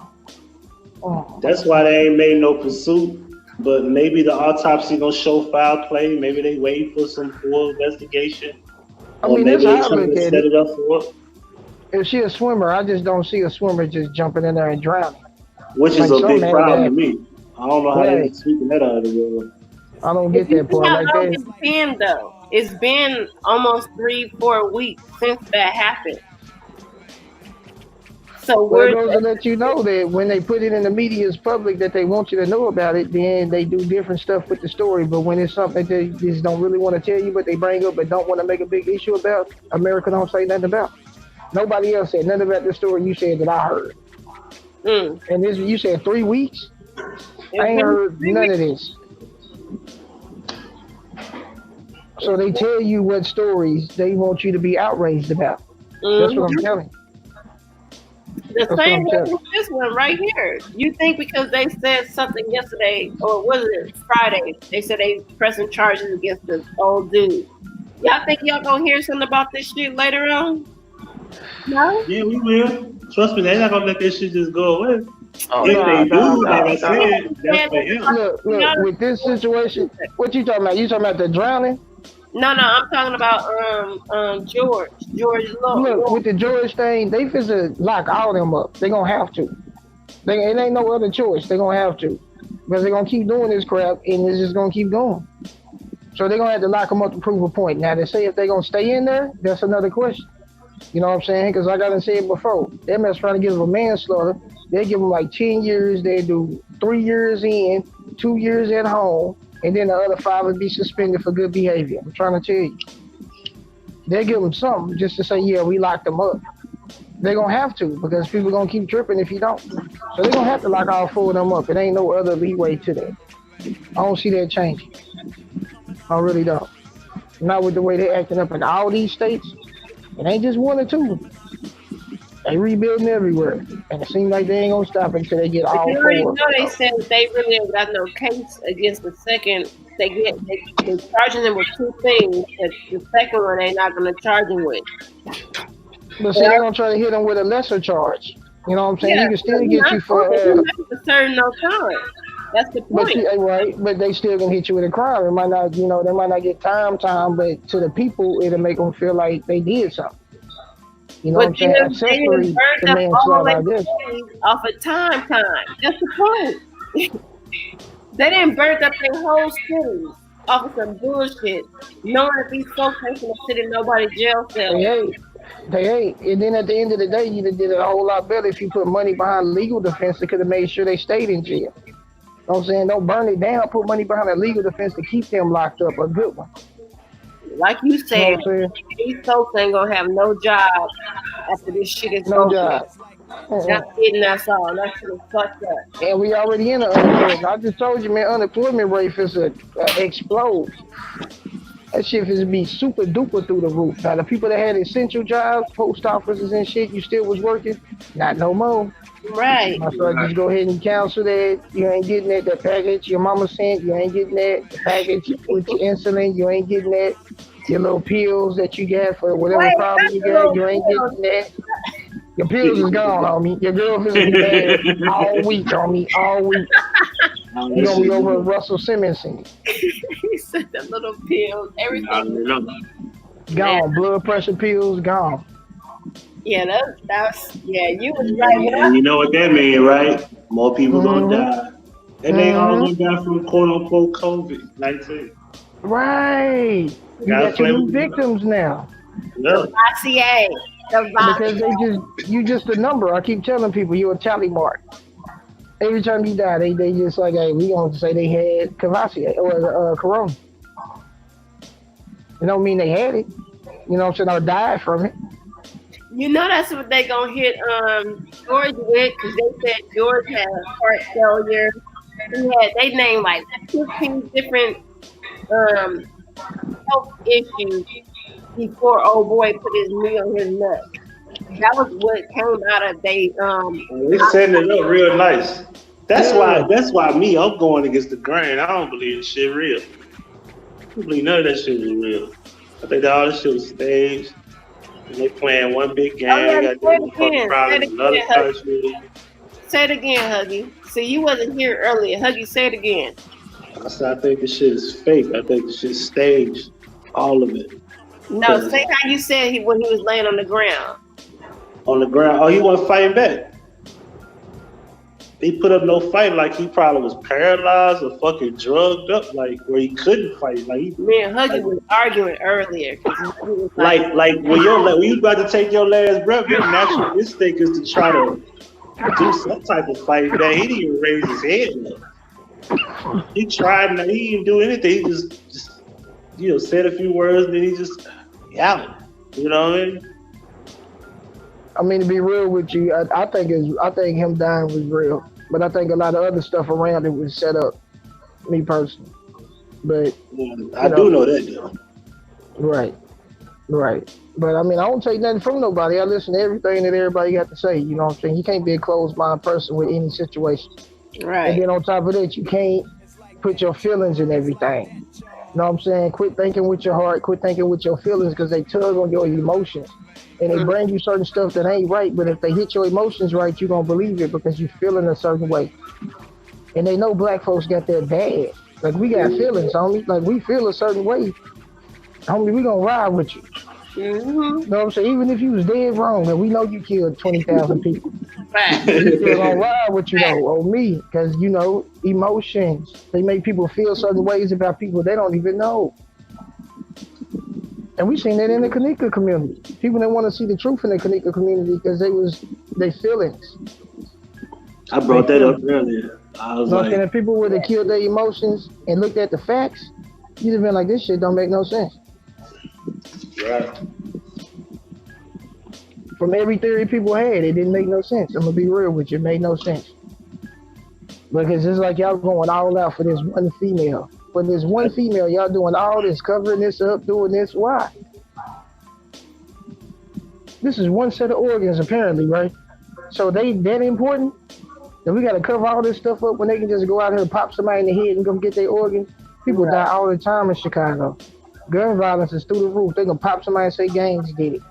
I: Oh.
C: That's why they ain't made no pursuit. But maybe the autopsy gonna show foul play. Maybe they wait for some full investigation.
I: I mean,
C: maybe
I: that's
C: they
I: how I
C: trying
I: look
C: to
I: at
C: set
I: it.
C: it up for it.
I: If she a swimmer, I just don't see a swimmer just jumping in there and drowning.
C: Which is
I: Like,
C: a big
I: something
C: problem to
I: had
C: me. I don't know how
I: Right.
C: they sweeping that out of the world.
I: I don't get that part
F: How
I: like
F: long
I: that.
F: it's been though? It's been almost 3-4 weeks since that happened. So
I: Well,
F: we're
I: it goes to let you know that when they put it in the media's public that they want you to know about it, then they do different stuff with the story. But when it's something that they just don't really want to tell you, but they bring up but don't want to make a big issue about, America don't say nothing about. Nobody else said nothing about the story you said that I heard. And this, you said 3 weeks? I ain't heard none of this. So they tell you what stories they want you to be outraged about. That's what I'm telling you.
F: The
I: That's
F: same
I: what I'm
F: way with this one right here. You think because they said something yesterday, or was it Friday? They said they pressing charges against this old dude. Y'all think y'all gonna hear something about this shit later on? No?
C: Yeah, we will. Trust me, they're not gonna let this shit just go away.
I: Oh,
C: if
I: nah,
C: they do,
I: nah,
C: like I
I: nah,
C: said, that's for him.
I: Look, with this situation, what you talking about? You talking about the drowning?
F: No, I'm talking about George.
I: Look, with the George thing, they finna lock all them up. They gonna have to. It ain't no other choice. They gonna have to. Because they gonna keep doing this crap and it's just gonna keep going. So they gonna have to lock them up to prove a point. Now, they say if they gonna stay in there, that's another question. You know what I'm saying? Because like I done said before, they mess trying to give them a manslaughter. They give them like 10 years. They do 3 years in, 2 years at home, and then the other 5 would be suspended for good behavior. I'm trying to tell you. They give them something just to say, yeah, we locked them up. They're going to have to because people going to keep tripping if you don't. So they're going to have to lock all 4 of them up. It ain't no other leeway to that. I don't see that changing. I really don't. Not with the way they're acting up in all these states. It ain't just 1 or 2. They rebuilding everywhere. And it seems like they ain't going to stop until they get all 4.
F: You already know they said they really ain't got no case against the second. They're charging them with 2 things. The second one they're not going to charge them with.
I: But see, they're going to try to hit them with a lesser charge. You know what I'm saying? You can still get you for...
F: serving no time. That's the point.
I: Right, but they still gonna hit you with a crime. It might not, you know, they might not get time, but to the people, it'll make them feel like they did something. You know what I'm saying? Accessory to manslaughter like this.
F: Off of time. That's the point. They didn't burn up their whole cities off of some bullshit, knowing that these folks ain't gonna sit in nobody's jail cell.
I: They ain't. And then at the end of the day, you'd have did it a whole lot better if you put money behind legal defense. They could have made sure they stayed in jail. You know what I'm saying? Don't burn it down. Put money behind a legal defense to keep them locked up. A good one.
F: Like you said, these folks ain't gonna have no job after this shit is over.
I: No job.
F: Not kidding, that's all. That shit is fucked up.
I: And we already in the unemployment. I just told you, man, unemployment rate is explode. That shit is be super duper through the roof. Now, the people that had essential jobs, post offices and shit, you still was working? Not no more.
F: Right.
I: So I just go ahead and cancel that. You ain't getting that. The package your mama sent, you ain't getting that. The package with your insulin, you ain't getting that. Your little pills that you got for whatever problem you got, you ain't getting that. Your pills is gone, homie. Your girlfriend is bad all week, homie. All week. You gonna be over at Russell Simmons singing.
F: He said the little pills, everything.
I: Gone. Blood pressure pills, gone.
F: Yeah, that's you was right.
C: And you know what that means, right? More people gonna die. And they all gonna die from quote unquote COVID-19.
I: Right. You got your new victims now.
C: No.
F: ICA.
I: Because you just a number. I keep telling people you're a tally mark. Every time you die, they just like, hey, we gonna say they had Cavassier or Corona. It don't mean they had it. You know what I'm saying? Or died from it.
F: You know that's what they gonna hit George with, because they said George had heart failure. They named like 15 different health issues before old boy put his knee on his neck. That was what came out of they
C: They setting it up real nice. That's why me, I'm going against the grain. I don't believe this shit real. I don't believe none of that shit was real. I think that all this shit was staged. And they playing one big game.
F: Say it again, Huggie. See, you wasn't here earlier. Huggie, say it again.
C: I said, I think this shit is fake. I think this shit is staged. All of it.
F: No, say how you said when he was laying on the ground.
C: On the ground. Oh, he wasn't fighting back. He put up no fight, like he probably was paralyzed or fucking drugged up, like where he couldn't fight. Like
F: me and Huggie was arguing earlier.
C: Like when you about to take your last breath, your natural instinct is to try to do some type of fight. That he didn't even raise his head up. He tried, and he didn't do anything. He just said a few words, and then he just out. You know what I mean?
I: I mean, to be real with you, I think him dying was real, but I think a lot of other stuff around it was set up. Me personally, but
C: I do know that though.
I: Right. But I mean, I don't take nothing from nobody. I listen to everything that everybody got to say. You know what I'm saying? You can't be a closed-minded person with any situation.
F: Right.
I: And then on top of that, you can't put your feelings in everything. You know what I'm saying? Quit thinking with your heart. Quit thinking with your feelings, because they tug on your emotions. And they bring you certain stuff that ain't right, but if they hit your emotions right, you're going to believe it because you feel in a certain way. And they know black folks got that bad. Like, we got feelings, homie. Like, we feel a certain way. Homie, we going to ride with you.
F: Mm-hmm.
I: You know what I'm saying? Even if you was dead wrong, and we know you killed 20,000 people.
F: Right.
I: We still going to ride with you, though, or me. Because, you know, emotions, they make people feel certain ways about people they don't even know. And we seen that in the Kanika community. People didn't want to see the truth in the Kanika community because they feelings.
C: I brought that up earlier. I was like,
I: if people would have killed their emotions and looked at the facts, you'd have been like, this shit don't make no sense.
C: Right.
I: From every theory people had, it didn't make no sense. I'm gonna be real with you, it made no sense. Because it's like y'all going all out for this one female. For this one female, y'all doing all this, covering this up, doing this. Why? This is one set of organs, apparently, right? So they that important that we got to cover all this stuff up when they can just go out here and pop somebody in the head and go get their organs? People die all the time in Chicago. Gun violence is through the roof. They gonna pop somebody and say gangs did it.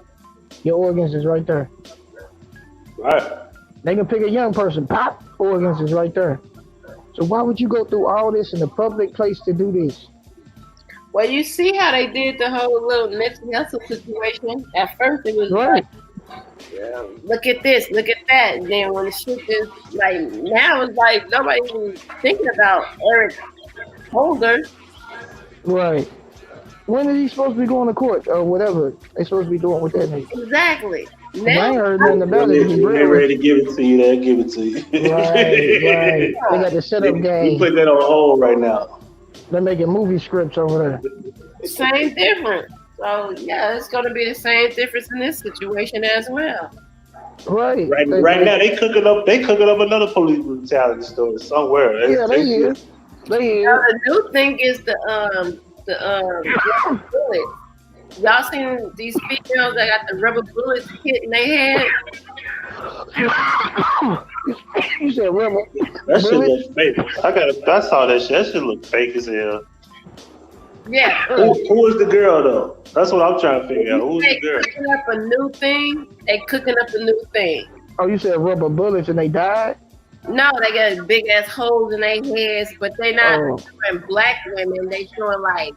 I: Your organs is right there.
C: Right.
I: They can pick a young person, pop, organs is right there. So why would you go through all this in a public place to do this?
F: Well, you see how they did the whole little Nipsey Hussle situation? At first it was
I: right.
F: Look at this, look at that. And then when the shit is like, now it's like nobody even thinking about Eric Holder.
I: Right. When is he supposed to be going to court or whatever they supposed to be doing with that nigga?
F: Exactly.
I: Now, I ain't heard nothing about it.
C: They're ready to give it to you. They'll give it to you.
I: Right. They got the setup game.
C: You put that on hold right now.
I: They're making movie scripts over there.
F: Same difference. So yeah, it's gonna be the same difference in this situation as well.
I: Right.
C: Right now they cooking up another police brutality story somewhere.
I: Yeah, they here.
F: The new thing is the bullets. Y'all seen these females that got the rubber bullets hit in their head?
I: You said rubber.
C: That shit look fake. I saw that shit. That shit look fake as hell.
F: Yeah.
C: Who is the girl though? That's what I'm trying to figure out. Who's the girl?
F: Cooking up a new thing. They cooking up a new thing.
I: Oh, you said rubber bullets and they died?
F: No, they got big ass holes in their heads, but they not showing black women. They showing like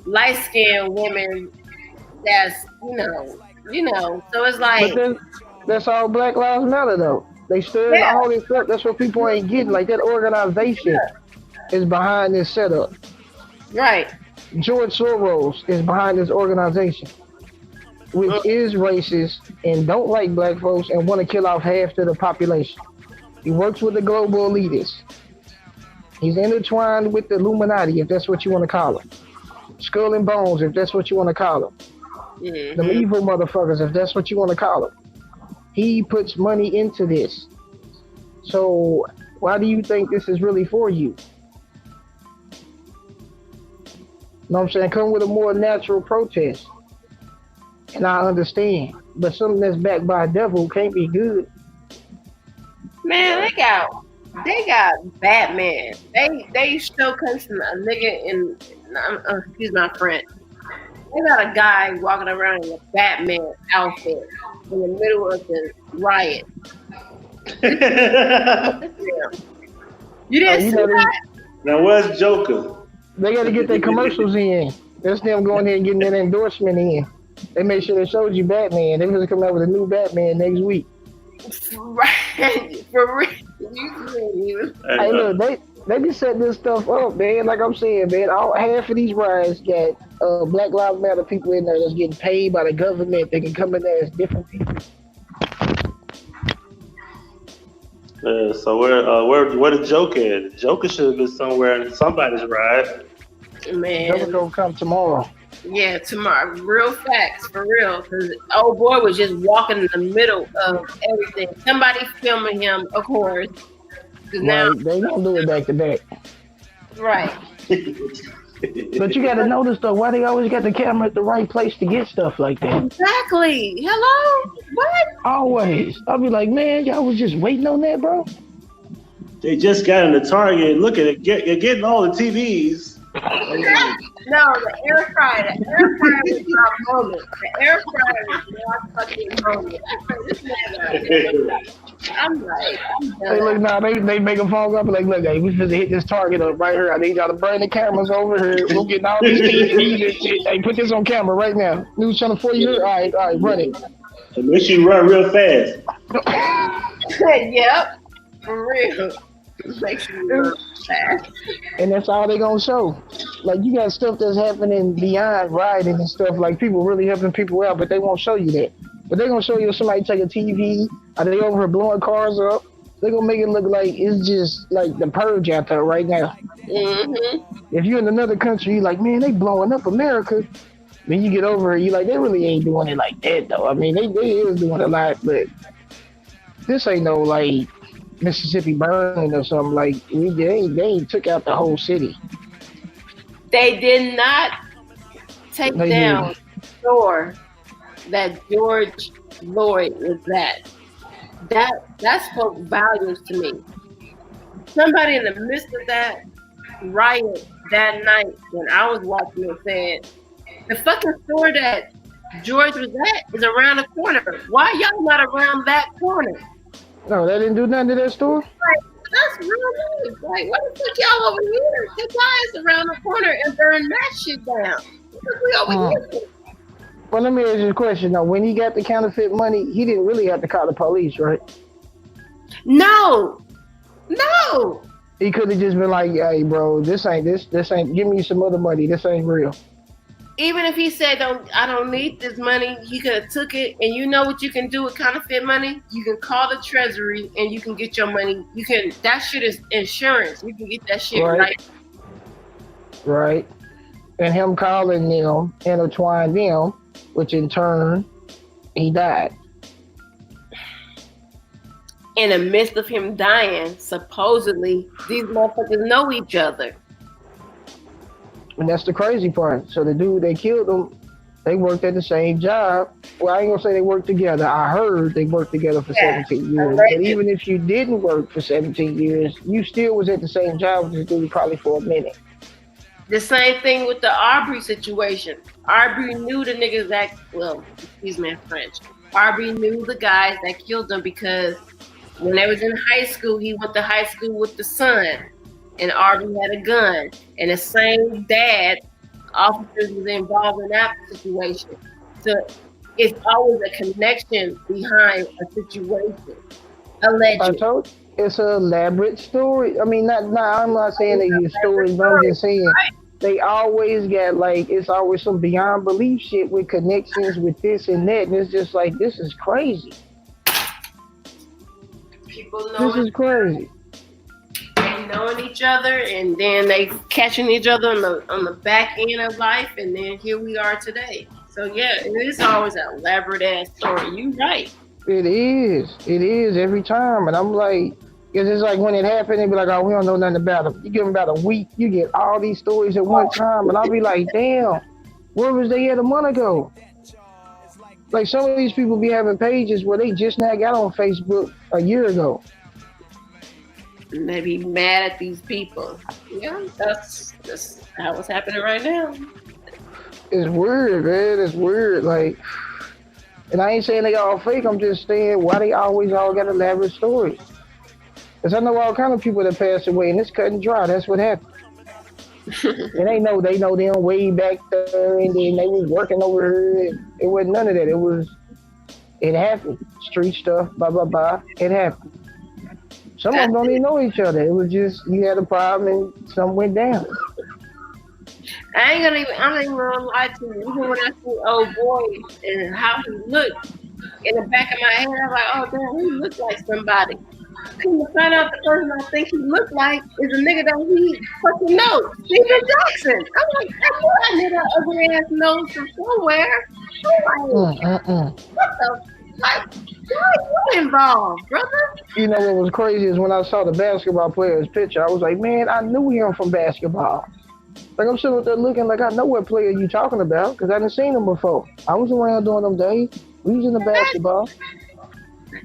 F: light skinned women. That's you know. So it's like.
I: But then, that's all Black Lives Matter though. They still all this stuff. That's what people ain't getting. Like that organization is behind this setup.
F: Right.
I: George Soros is behind this organization, which is racist and don't like black folks and want to kill off half of the population. He works with the global elitists. He's intertwined with the Illuminati, if that's what you want to call him. Skull and Bones, if that's what you want to call him. Them evil motherfuckers, if that's what you want to call them. He puts money into this. So why do you think this is really for you? Know what I'm saying? Come with a more natural protest. And I understand. But something that's backed by a devil can't be good.
F: Man, they got Batman. They showcasing a nigga in excuse my French. They got a guy walking around in a Batman outfit in the middle of the riot. You didn't see that?
C: Now where's Joker?
I: They got to get their commercials in. That's them going ahead and getting that endorsement in. They make sure they showed you Batman. They're going to come out with a new Batman next week.
F: Right. For real.
I: Hey, look, they be setting this stuff up, man. Like I'm saying, man, half of these riots got Black Lives Matter people in there that's getting paid by the government. They can come in there as different people.
C: So where the Joker at? The Joker should have been somewhere in somebody's ride.
F: Man,
I: Joker gonna come tomorrow.
F: Yeah, tomorrow. Real facts, for real. Because old boy was just walking in the middle of everything. Somebody filming him, of course.
I: Right, now they don't do it back to back.
F: Right.
I: But you gotta notice though, why they always got the camera at the right place to get stuff like that.
F: Exactly. Hello? What?
I: Always. I'll be like, man, y'all was just waiting on that, bro.
C: They just got in the Target. Look at it. You're getting all the TVs.
F: No, the air fryer. The air fryer was my moment. The air fryer was my fucking moment. I'm like, I'm done.
I: Hey, look, now they make a phone up and like, look, hey, we supposed to hit this Target up right here. I need y'all to bring the cameras over here. We're getting all these TVs and shit. Hey, put this on camera right now. News channel 4 here. All right, run it.
C: So make sure you run real fast.
F: Yep, for real. Make sure you run fast.
I: And that's all they gonna show. Like, you got stuff that's happening beyond riding and stuff, like people really helping people out, but they won't show you that. But they gonna show you if somebody take a TV, are they over here blowing cars up? They gonna make it look like it's just like the purge out there right now.
F: Mm-hmm.
I: If you're in another country, you like, man, they blowing up America. Then you get over here, you like, they really ain't doing it like that though. I mean, they is doing a lot, but this ain't no like Mississippi burning or something. Like they ain't took out the whole city.
F: They did not take down the store that George Floyd was at. That spoke volumes to me. Somebody in the midst of that riot that night when I was watching it said, the fucking store that George was at is around the corner. Why y'all not around that corner?
I: No, they didn't do nothing to that store?
F: Like, that's real nice. Like, what the fuck y'all over here? Take guys around the corner and burn that shit down. What we over here?
I: Well, let me ask you a question though. When he got the counterfeit money, he didn't really have to call the police, right?
F: No.
I: He could have just been like, hey bro, this ain't, give me some other money. This ain't real.
F: Even if he said, I don't need this money, he could have took it. And you know what you can do with counterfeit money? You can call the treasury and you can get your money. That shit is insurance. You can get that shit right.
I: Right. And him calling them, intertwined them, which in turn, he died.
F: In the midst of him dying, supposedly, these motherfuckers know each other.
I: And that's the crazy part. So the dude that killed him, they worked at the same job. Well, I ain't gonna say they worked together. I heard they worked together for 17 years. But even if you didn't work for 17 years, you still was at the same job with this dude probably for a minute.
F: The same thing with the Aubrey situation. Aubrey knew the niggas that, well, excuse me, French. Aubrey knew the guys that killed them because when they was in high school, he went to high school with the son. And Aubrey had a gun. And the same dad, officers was involved in that situation. So it's always a connection behind a situation. Allegedly.
I: I told you, it's an elaborate story. I mean, I'm not saying that your story, but I'm just saying they always got like, it's always some beyond belief shit with connections with this and that. And it's just like, this is crazy.
F: People know
I: this is crazy.
F: Knowing each other, and then they catching each other on the back end of life, and then here we are today. So yeah, it is always an elaborate ass story. You right.
I: It is every time, and I'm like, it's just like when it happened, they be like, oh, we don't know nothing about it. You give them about a week, you get all these stories at one time, and I'll be like, damn, where was they at a month ago? Like some of these people be having pages where they just now got on Facebook a year ago.
F: And they be mad at these people. Yeah, that's how it's happening right now.
I: It's weird, man. It's weird. Like, and I ain't saying they all fake. I'm just saying why they always all got elaborate stories. Because I know all kind of people that passed away, and it's cut and dry. That's what happened. And they know them way back there, and then they was working over here. It wasn't none of that. It happened. Street stuff, blah, blah, blah. It happened. Some of them don't even know each other. It was just, you had a problem and something went down.
F: I'm not even gonna lie to you. Even when I see old boy and how he looked, in the back of my head, I'm like, oh damn, he looked like somebody. Come to find out the person I think he looked like is a nigga that he fucking knows, Steven Jackson. I'm like, I knew that ugly ass nose from somewhere. I'm like, what the like? Why are you involved, brother?
I: You know what was crazy is when I saw the basketball player's picture, I was like, man, I knew him from basketball. Like, I'm sitting there looking like I know what player you talking about because I didn't seen him before. I was around during them days. We was in the basketball.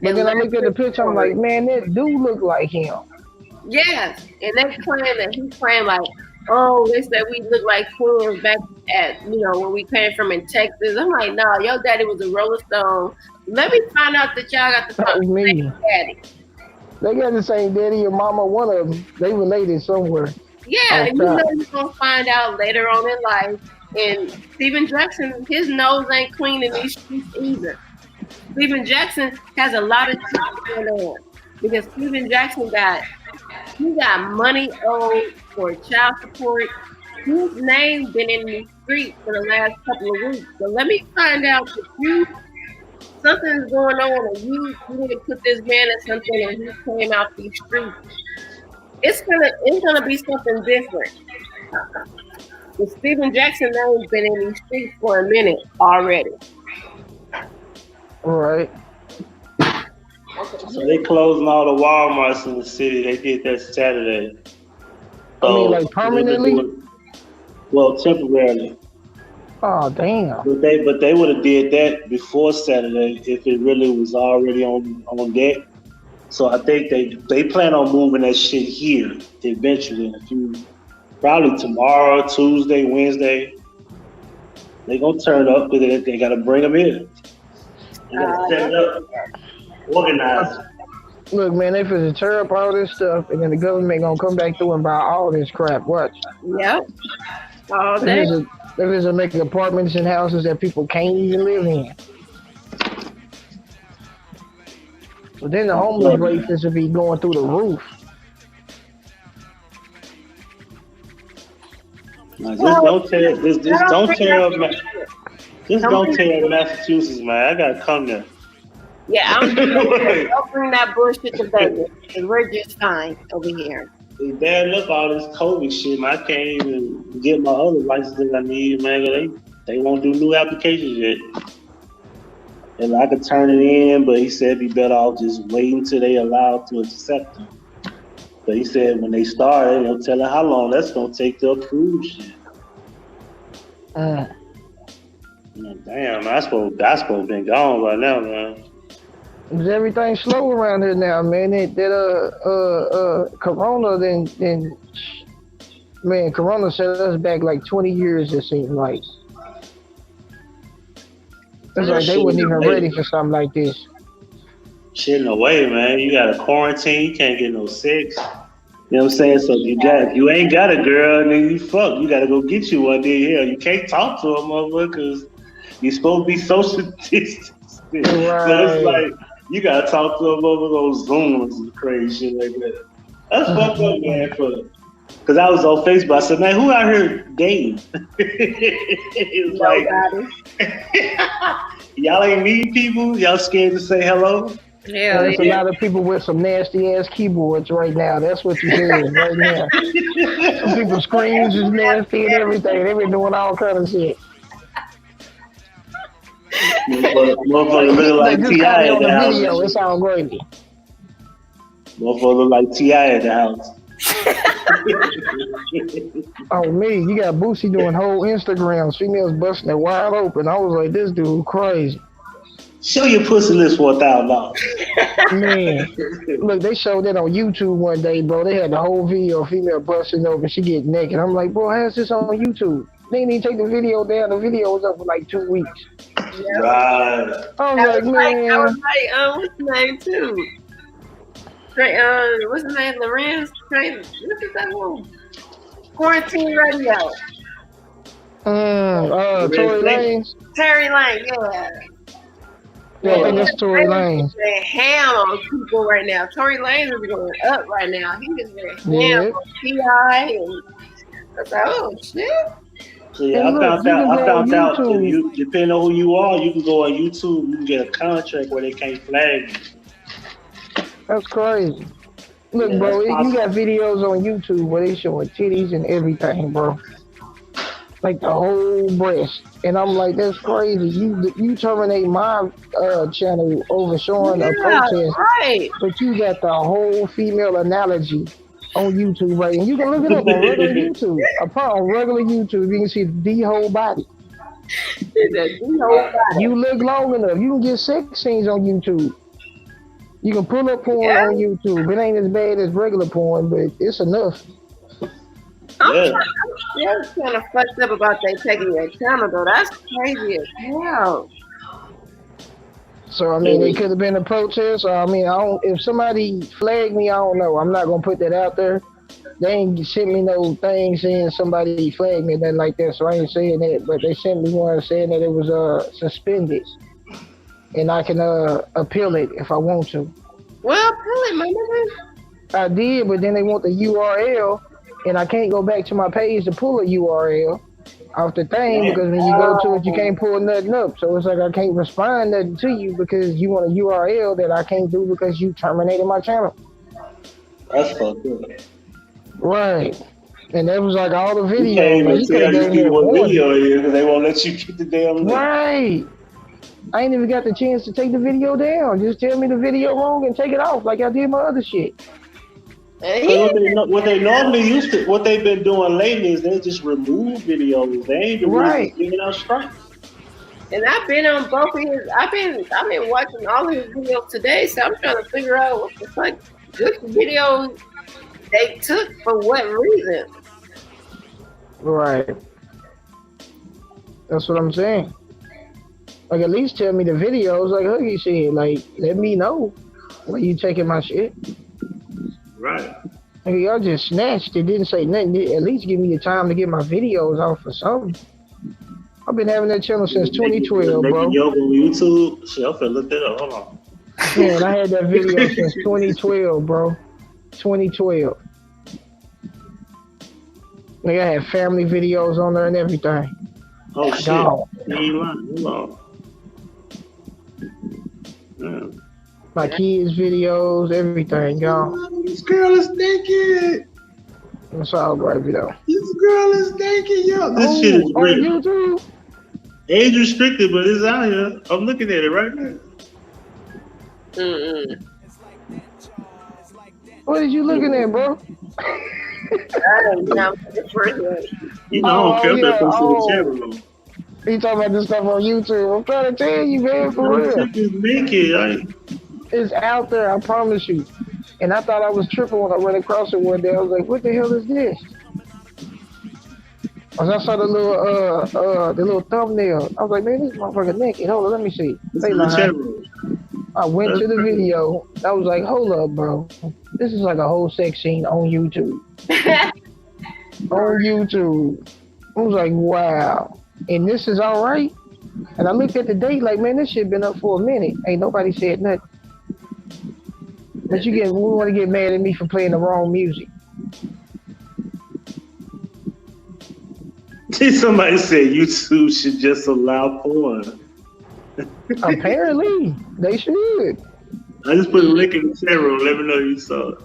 I: But then I looked at the picture, I'm like, man, that dude look like him.
F: Yes, and they claim that he's playing like, oh, they said we look like twins back at, when we came from in Texas. I'm like, no, your daddy was a Rolling Stone. Let me find out that y'all got the same daddy.
I: They got the same daddy. Your mama, one of them, they related somewhere.
F: Yeah, and you're going to find out later on in life. And Steven Jackson, his nose ain't clean in these streets either. Steven Jackson has a lot of shit going on because Steven Jackson got money owed for child support. His name been in the street for the last couple of weeks. So let me find out if something's going on and you didn't put this man in something and he came out these streets. It's gonna be something different. The Steven Jackson name's been in these streets for a minute already.
I: All right.
C: So they closing all the Walmarts in the city. They did that Saturday.
I: So, I mean, like permanently?
C: Well, temporarily.
I: Oh damn!
C: But they would have did that before Saturday if it really was already on deck. So I think they plan on moving that shit here eventually in a few, probably tomorrow, Tuesday, Wednesday. They gonna turn up because they gotta bring them in. They gotta set it up, organize.
I: Look, man, they finna tear up all this stuff, and then the government gonna come back through and buy all this crap. Watch.
F: Yep. All day.
I: They're just making apartments and houses that people can't even live in. So then the homeless rates will be going through the roof.
C: Just don't tear up Massachusetts, man. I gotta come there.
F: Yeah, don't bring that bullshit to Vegas because we're just fine over here.
C: Dad, look all this COVID shit, man. I can't even get my other licenses I need, man. They won't do new applications yet. And I could turn it in, but he said it'd be better off just waiting until they allow to accept them. But he said when they start, they'll tell her how long that's gonna take to approve shit. Damn, I supposed to been gone by now, man.
I: Is everything slow around here now, man? Corona Corona set us back like 20 years, it seems like. It's like they wasn't even ready for something like this.
C: Shit in the way, man. You got a quarantine, you can't get no sex. You know what I'm saying? So if you ain't got a girl, then you fuck. You gotta go get you one day here. You can't talk to a motherfucker because you're supposed to be social distance. Right. So it's like you gotta talk to a motherfucker on Zoom or some crazy shit like that. That's fucked up, man. Because I was on Facebook. I said, man, who out here dating? It's like, y'all ain't meeting people? Y'all scared to say hello?
F: Yeah,
I: there's a lot of people with some nasty ass keyboards right now. That's what you're hearing right now. Some people's screens is nasty and everything. They been doing all kind of shit.
C: Motherfucker look like
I: just
C: T.I.
I: copy
C: at
I: on
C: the
I: the
C: house.
I: video. It sounds crazy.
C: Motherfucker look like T.I. at the house.
I: Oh, me, you got Boosie doing whole Instagrams. Females busting it wide open. I was like, this dude crazy.
C: Show your pussy list for $1,000.
I: Man, look, they showed that on YouTube one day, bro. They had the whole video of female busting open. She get naked. I'm like, bro, how's this on YouTube? They didn't even take the video down. The video was up for like 2 weeks.
F: Yeah.
C: Right.
I: I was like, man.
F: I was like, what's his name too? What's his name? Lorenz? What is that one? Quarantine Radio.
I: Tory Lanez.
F: Terry Lane, yeah.
I: Yeah, I think that's Tory Lanez.
F: He's ham on people right now. Tory Lanez is going up right now. He is very ham on T.I. And I was like, oh shit.
C: So yeah, I found out if you, depending on who you are, you can go on YouTube, you can get a contract where they can't flag you.
I: That's crazy. Look, yeah, bro, you got videos on YouTube where they showing titties and everything, bro. Like the whole breast. And I'm like, that's crazy. You terminate my channel over showing a protest.
F: Right.
I: But you got the whole female analogy on YouTube, right? And you can look it up on regular YouTube. On regular YouTube, you can see the whole body. You look long enough, you can get sex scenes on YouTube. You can pull up porn on YouTube. It ain't as bad as regular porn, but it's enough.
F: I'm kind of fucked up about they taking your channel, though. That's crazy as hell.
I: So, I mean, it could have been a protest. Or, I mean, if somebody flagged me, I don't know. I'm not going to put that out there. They ain't sent me no thing saying somebody flagged me or nothing like that, so I ain't saying that. But they sent me one saying that it was suspended. And I can appeal it if I want to.
F: Well, appeal it, my nigga.
I: I did, but then they want the URL, and I can't go back to my page to pull a URL off the thing because when you go to it, you can't pull nothing up. So it's like I can't respond nothing to you because you want a URL that I can't do because you terminated my channel.
C: That's fucked up.
I: Right. And that was like all the videos.
C: You can't even tell these people what video it is because they won't let you get the damn link.
I: Right. I ain't even got the chance to take the video down. Just tell me the video wrong and take it off like I did my other shit.
C: What they normally used to, what they've been doing lately is they just remove videos. They ain't been really giving out strikes.
F: And I've been on both of his. I've been watching all of his videos today, so I'm trying to figure out what the fuck which videos they took for what reason.
I: Right. That's what I'm saying. Like, at least tell me the videos, like Huggie said. Like, let me know when you taking my shit.
C: Right.
I: Like, y'all just snatched it, didn't say nothing. At least give me the time to get my videos off or something. I've been having that channel since 2012, bro.
C: Yoga on YouTube? Shit, I'm finna look that up. Hold on.
I: Man, I had that video since 2012, bro. 2012. Like, I had family videos on there and everything.
C: Oh, shit.
I: Hold
C: on.
I: My kids' videos, everything, y'all.
C: This girl is naked.
I: It's all gravy, though.
C: This girl is naked, yo. This shit is real.
I: On YouTube?
C: Age restricted, but it's out here. I'm looking at it right now.
I: What are you looking at, bro?
C: You know, I don't care if that person in the chat room.
I: You talking about this stuff on YouTube? I'm trying to tell you, man, for real. It's out there, I promise you. And I thought I was tripping when I ran across it one day. I was like, what the hell is this? As I saw the little thumbnail, I was like, man, this motherfucker naked. Hold on, let me see. I went to the video. I was like, hold up, bro. This is like a whole sex scene on YouTube. On YouTube. I was like, wow. And this is all right? And I looked at the date like, man, this shit been up for a minute. Ain't nobody said nothing. But we want to get mad at me for playing the wrong music.
C: Somebody said YouTube should just allow porn.
I: Apparently, they should.
C: I just put a link in the chat room. Let me know you saw it.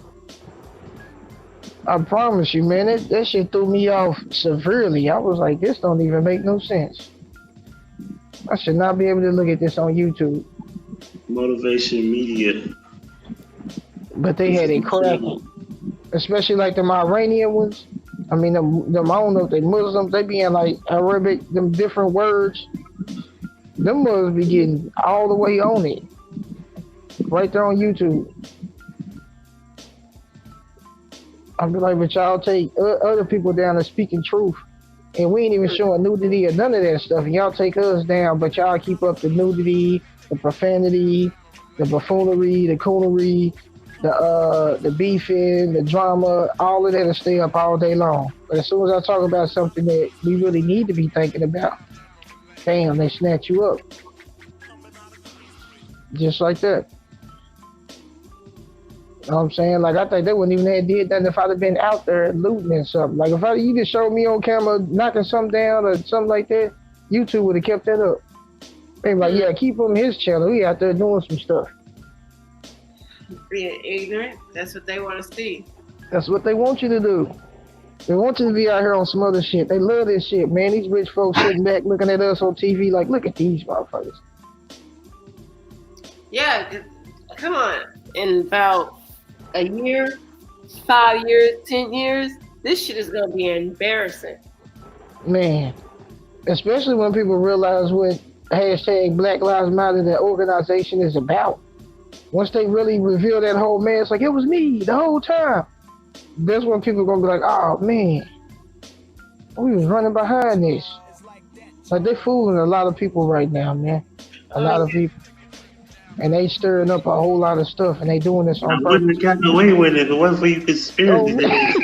I: I promise you, man, that shit threw me off severely. I was like, this don't even make no sense. I should not be able to look at this on YouTube.
C: Motivation media.
I: But they had it cracking. Especially like them Iranian ones. I mean, them I don't know if they Muslims, they be in like Arabic, them different words. Them must be getting all the way on it. Right there on YouTube. I'll be like, but y'all take other people down and speaking truth. And we ain't even showing nudity or none of that stuff. And y'all take us down, but y'all keep up the nudity, the profanity, the buffoonery, the coonery, the beefing, the drama, all of that'll stay up all day long. But as soon as I talk about something that we really need to be thinking about, damn, they snatch you up. Just like that. You know what I'm saying? Like, I think they wouldn't even have did that if I'd have been out there looting and something. Like, if you just showed me on camera knocking something down or something like that, YouTube would have kept that up. They like, yeah, keep him his channel. He out there doing some stuff.
F: Being ignorant, that's what they want to see.
I: That's what they want you to do. They want you to be out here on some other shit. They love this shit, man. These rich folks sitting back looking at us on TV like, look at these motherfuckers.
F: Yeah, come on. In about a year, 5 years, 10 years, this shit is going to be embarrassing.
I: Man, especially when people realize what hashtag Black Lives Matter, the organization, is about. Once they really reveal that whole man, it's like, it was me the whole time. That's when people are going to be like, oh, man, we was running behind this. Like, they're fooling a lot of people right now, man. A lot of people. And they stirring up a whole lot of stuff, and they doing this on purpose.
C: I wouldn't have gotten away with it if it wasn't for you conspiracy theories.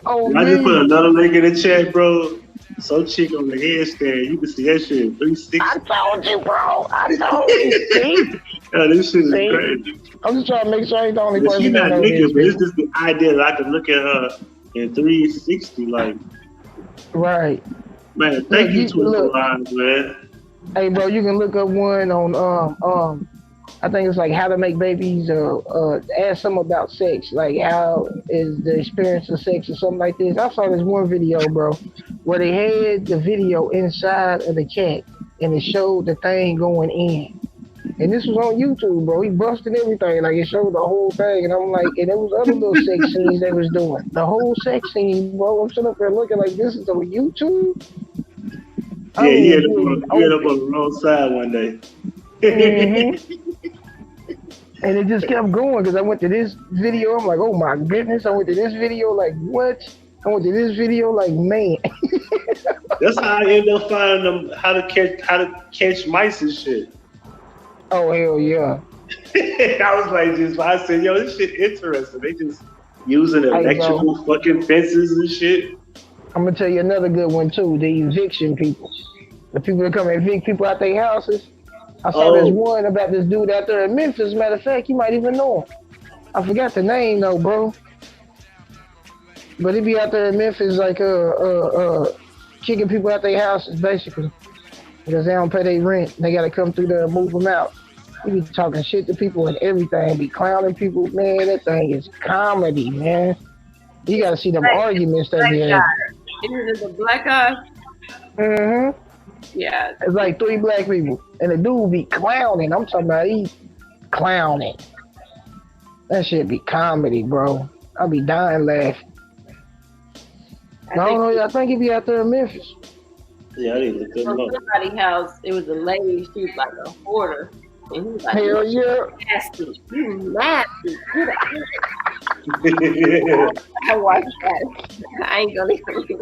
C: I just put another link in the chat, bro. Some chick on the headstand. You can see that shit in 360.
I: I told you, bro. I told you. See?
C: Yeah, this shit is crazy.
I: I'm just trying to make sure I ain't the only person.
C: She's not naked, but it's just the idea that I can look at her in 360, like.
I: Right.
C: Man, thank you to the lines, man.
I: Hey, bro, you can look up one on I think it's like how to make babies. Ask them about sex, like how is the experience of sex or something like this. I saw this one video, bro, where they had the video inside of the cat and it showed the thing going in. And this was on YouTube, bro. He busted everything, like it showed the whole thing. And I'm like, and there was other little sex scenes they was doing. The whole sex scene, bro. I'm sitting up there looking like, this is on YouTube.
C: Yeah, he had up on the wrong side one day.
I: Mm-hmm. And it just kept going because I went to this video. I'm like, oh my goodness. I went to this video, like, what? I went to this video, like, man.
C: That's how I ended up finding them how to catch mice and shit.
I: Oh hell yeah.
C: I was like, I said, yo, this shit interesting. They just using electrical fucking fences and shit.
I: I'm gonna tell you another good one too. The eviction people, the people that come and evict people out their houses. I saw this one about this dude out there in Memphis. Matter of fact, you might even know him. I forgot the name though, bro. But he be out there in Memphis, like kicking people out their houses basically because they don't pay their rent. They gotta come through there and move them out. He be talking shit to people and everything. Be clowning people, man. That thing is comedy, man. You gotta see them arguments that they have.
F: Is it the black guy?
I: Mm-hmm.
F: Yeah.
I: It's like 3 black people. And the dude be clowning. I'm talking about he clowning. That shit be comedy, bro. I be dying laughing. I think he be out there in Memphis.
C: Yeah, I didn't look that up.
F: Somebody's house, it was a lady, she was like a hoarder. And he was like,
I: hell yeah.
F: Nasty. You nasty. I watched that. I ain't gonna even.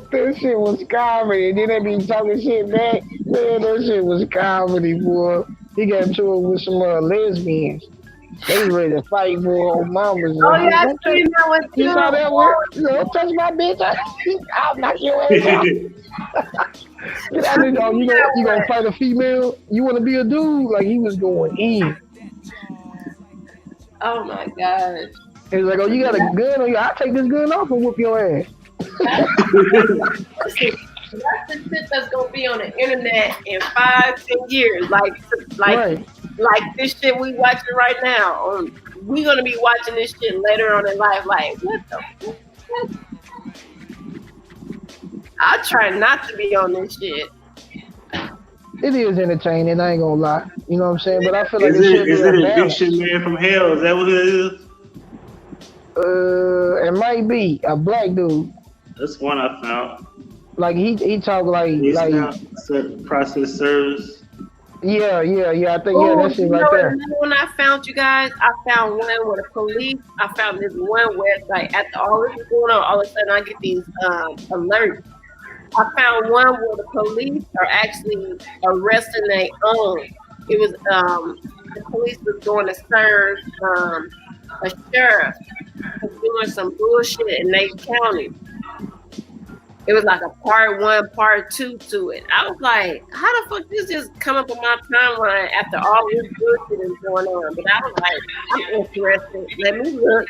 I: That shit was comedy. And then they be talking shit back. Man, that shit was comedy, boy. He got into it with some lesbians. They was ready to fight for old mamas.
F: Oh, yeah, I seen that one too.
I: You saw that one? You don't touch my bitch. I'll knock your ass out. You gonna fight a female? You wanna be a dude? Like, he was going in.
F: Oh my gosh.
I: He's like, oh, you got a gun on you? I'll take this gun off and whoop your ass.
F: That's the shit that's gonna be on the internet in 5-10 years. Like this shit we watching right now. We gonna be watching this shit later on in life. Like, what the fuck? I try not to be on this shit.
I: It is entertaining. I ain't gonna lie. You know what I'm saying? But I feel like
C: Is
I: it
C: it
I: should be a balance.
C: Eviction Man from Hell? Is that what it is?
I: It might be a black dude.
C: That's one I found.
I: Like he talk like
C: process service.
I: Yeah. I think that's it right there.
F: When I found you guys, I found one where the police. I found this one website. After all this is going on, all of a sudden I get these alerts. I found one where the police are actually arresting their own. It was the police was going to serve a sheriff for doing some bullshit in their county. It was like a part 1, part 2 to it. I was like, how the fuck this just come up on my timeline after all this bullshit is going on? But I was like, I'm interested. Let me look.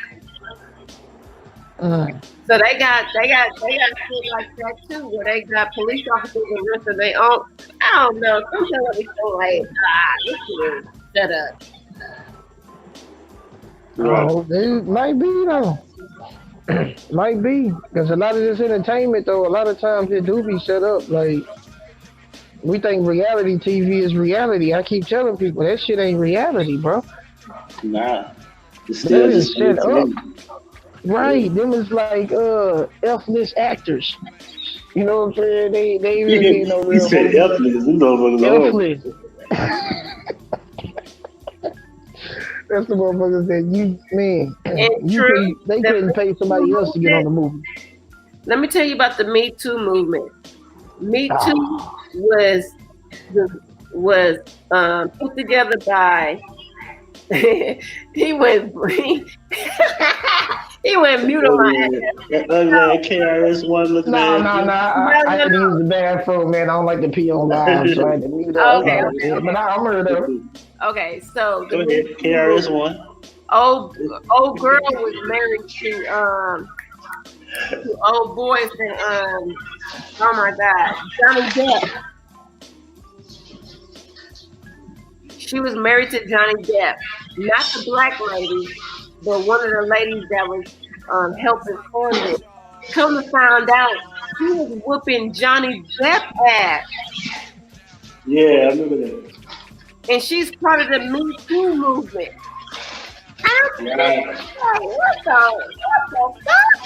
F: So they got shit like that too, where they got police officers arresting their own. I don't know. Sometimes I be so like, this shit, shut up.
I: Oh, it might be though. Might be, because a lot of this entertainment though, a lot of times it do be set up. Like, we think reality TV is reality. I keep telling people that shit ain't reality, bro.
C: Nah, it's
I: still just set up. Right, them is like F-list actors. You know what I'm saying? They really ain't no real.
C: You said F-list.
I: F-list. That's the motherfuckers that they couldn't pay somebody else to get on the movie.
F: Let me tell you about the Me Too movement. Me Too was put together by he went mute on my ass.
C: That ugly KRS-One looking at
I: I had to use the bathroom, man. I don't like to pee on live, so I had to mute up.
F: Okay.
I: But I'm heard of it.
F: Okay, so
C: go ahead, KRS-One.
F: Old girl was married to old boys and oh my God, Johnny Depp. She was married to Johnny Depp, not the black lady, but one of the ladies that was helping fund it. Come to find out, she was whooping Johnny Depp ass.
C: Yeah, I remember that.
F: And she's part of the Me Too movement.
C: Yeah.
F: What the fuck?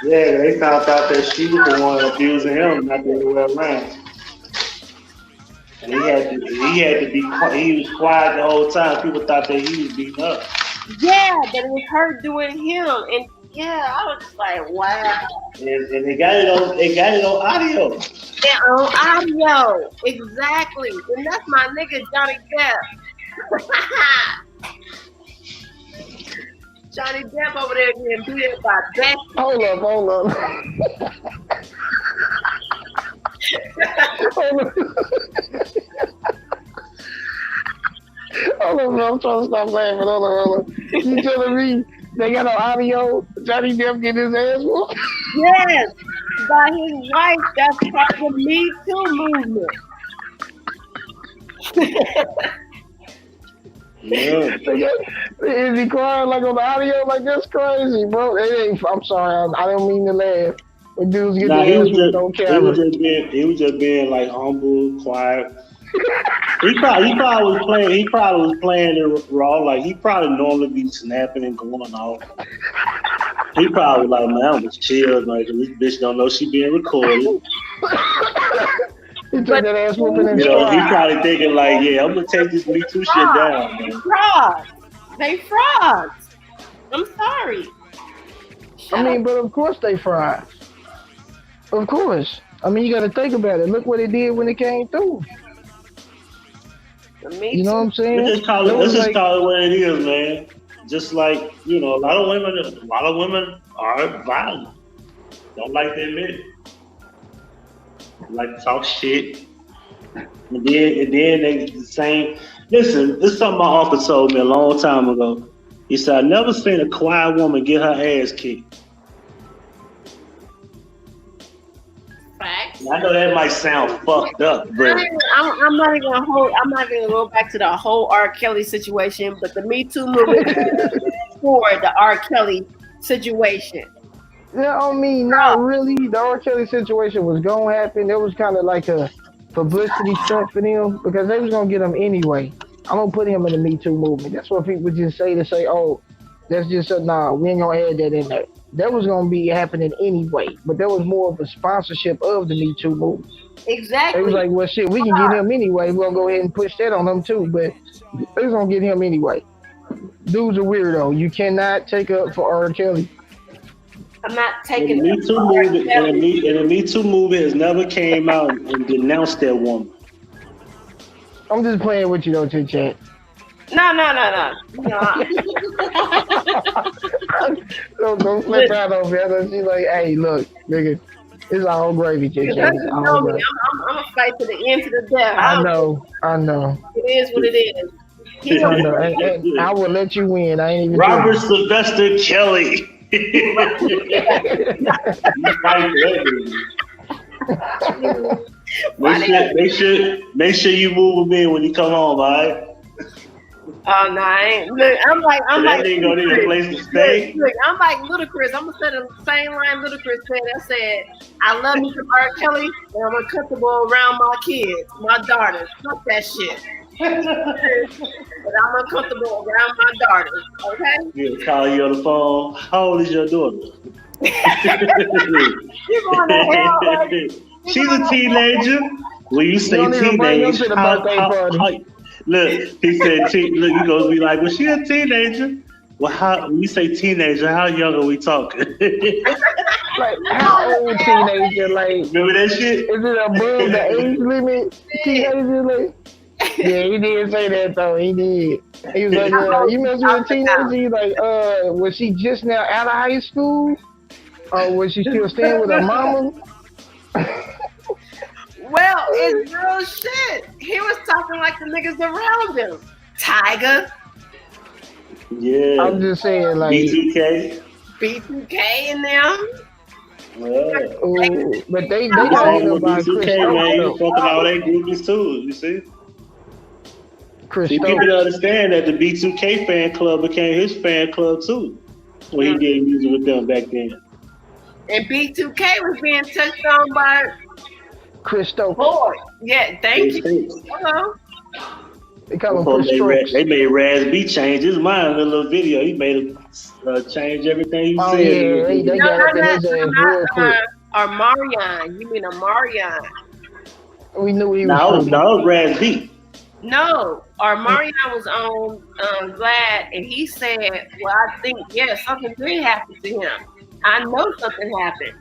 C: Yeah, they found out that she was the one abusing him, not the other way around. And he had to be quiet. He was quiet the whole time. People thought that he was beating up.
F: Yeah, but it was her doing him, and yeah, I was just like, wow.
C: And they got it on. They got it on audio.
F: Yeah, on audio, exactly. And that's my nigga Johnny Depp. Johnny Depp over there getting beat up by Becky.
I: Hold up.
F: Hold on.
I: Hold on, I'm trying to stop laughing. Hold on. You telling me they got an audio? Johnny Depp getting his ass whooped?
F: Yes, by his wife. That's part of the Me Too movement.
C: Yeah.
I: Is he crying like on the audio? Like, that's crazy, bro. I'm sorry, I don't mean to laugh. When dudes get their ass whooped on camera.
C: He was just being like humble, quiet. He probably was playing it raw. Like, he probably normally be snapping and going off. He probably like, man, I'm just chill. Like, this bitch don't know she being recorded.
I: He took that ass whooping and
C: he probably thinking like, yeah, I'm gonna take this Me Too shit down, man.
F: They frauds. I'm sorry.
I: But of course they fried. Of course. I mean, you got to think about it. Look what it did when it came through. You know what I'm saying?
C: Let's just call it what it is, man. Just like, a lot of women are violent. Don't like to admit it. Like to talk shit. And then they the same. Listen, this is something my uncle told me a long time ago. He said, I never seen a quiet woman get her ass kicked.
F: Facts.
C: I know that might sound fucked up, but
F: I'm not even gonna go back to the whole R. Kelly situation, but the Me Too movement for the R. Kelly situation.
I: Yeah, I mean, not really. The R. Kelly situation was gonna happen. It was kind of like a publicity stunt for them because they was gonna get him anyway. I'm gonna put him in the Me Too movement. That's what people just say to say, oh, that's just nah, we ain't gonna add that in there. That was gonna be happening anyway, but that was more of a sponsorship of the Me Too movement.
F: Exactly.
I: It was like, well, shit, we can get him anyway. We're gonna go ahead and push that on them too, but they was gonna get him anyway. Dude's a weirdo. You cannot take up for R. Kelly.
F: I'm not taking
C: the Me Too movement. And the Me Too movement has never came out and denounced that woman.
I: I'm just playing with you though, Chit Chat.
F: No.
I: Don't flip out on me. She's like, hey, look, nigga, it's all gravy, Chit Chat.
F: I'm gonna fight to the end to the death.
I: I know.
F: It is what it is.
I: I know. And I will let you win. I ain't even.
C: Robert Sylvester Kelly. Make sure you move him in when you come home, all right?
F: Oh no, I ain't. Look, I'm like,
C: ain't gonna need a place to stay.
F: Look, I'm like Ludacris. I'm gonna say the same line Ludacris said. I said, I love me some R. Kelly, and I'm uncomfortable around my kids, my daughters. Fuck that shit. But I'm uncomfortable around my daughters. Okay?
C: Yeah, call you on the phone. How old is your daughter?
F: You going to hell, right?
C: She's a teenager. When you say teenage, look, he said, look, you gonna be like, well, she a teenager. Well, when you say teenager, how young are we talking?
I: Like, how old teenager? Like,
C: remember that shit?
I: Is it above the age limit? Teenager, like, yeah, he did say that though. He did. He was like, you mess with a teenager? He's like, was she just now out of high school? Or was she still staying with her mama?
F: Well, it's real shit. He was talking like the niggas around him. Tiger.
C: Yeah.
I: I'm just saying, like.
F: B2K and them.
C: Yeah.
I: Ooh, but they got him by
C: B2K, man. You fucking all they groupies too, you see? See, people understand that the B2K fan club became his fan club too when he did music with them back then.
F: And B2K was being touched on by
I: Christo.
F: Boy, yeah, thank you. Hello.
I: They call him Chris.
C: They made Raz B change his mind in a little video. He made him change everything he said.
I: Yeah, they got up in his ass real quick.
F: Armarion. You mean Armarion?
I: We knew he was.
C: No, it was Raz B.
F: No, Armarion was on Vlad, and he said, well, I think, something did happen to him. I know something happened.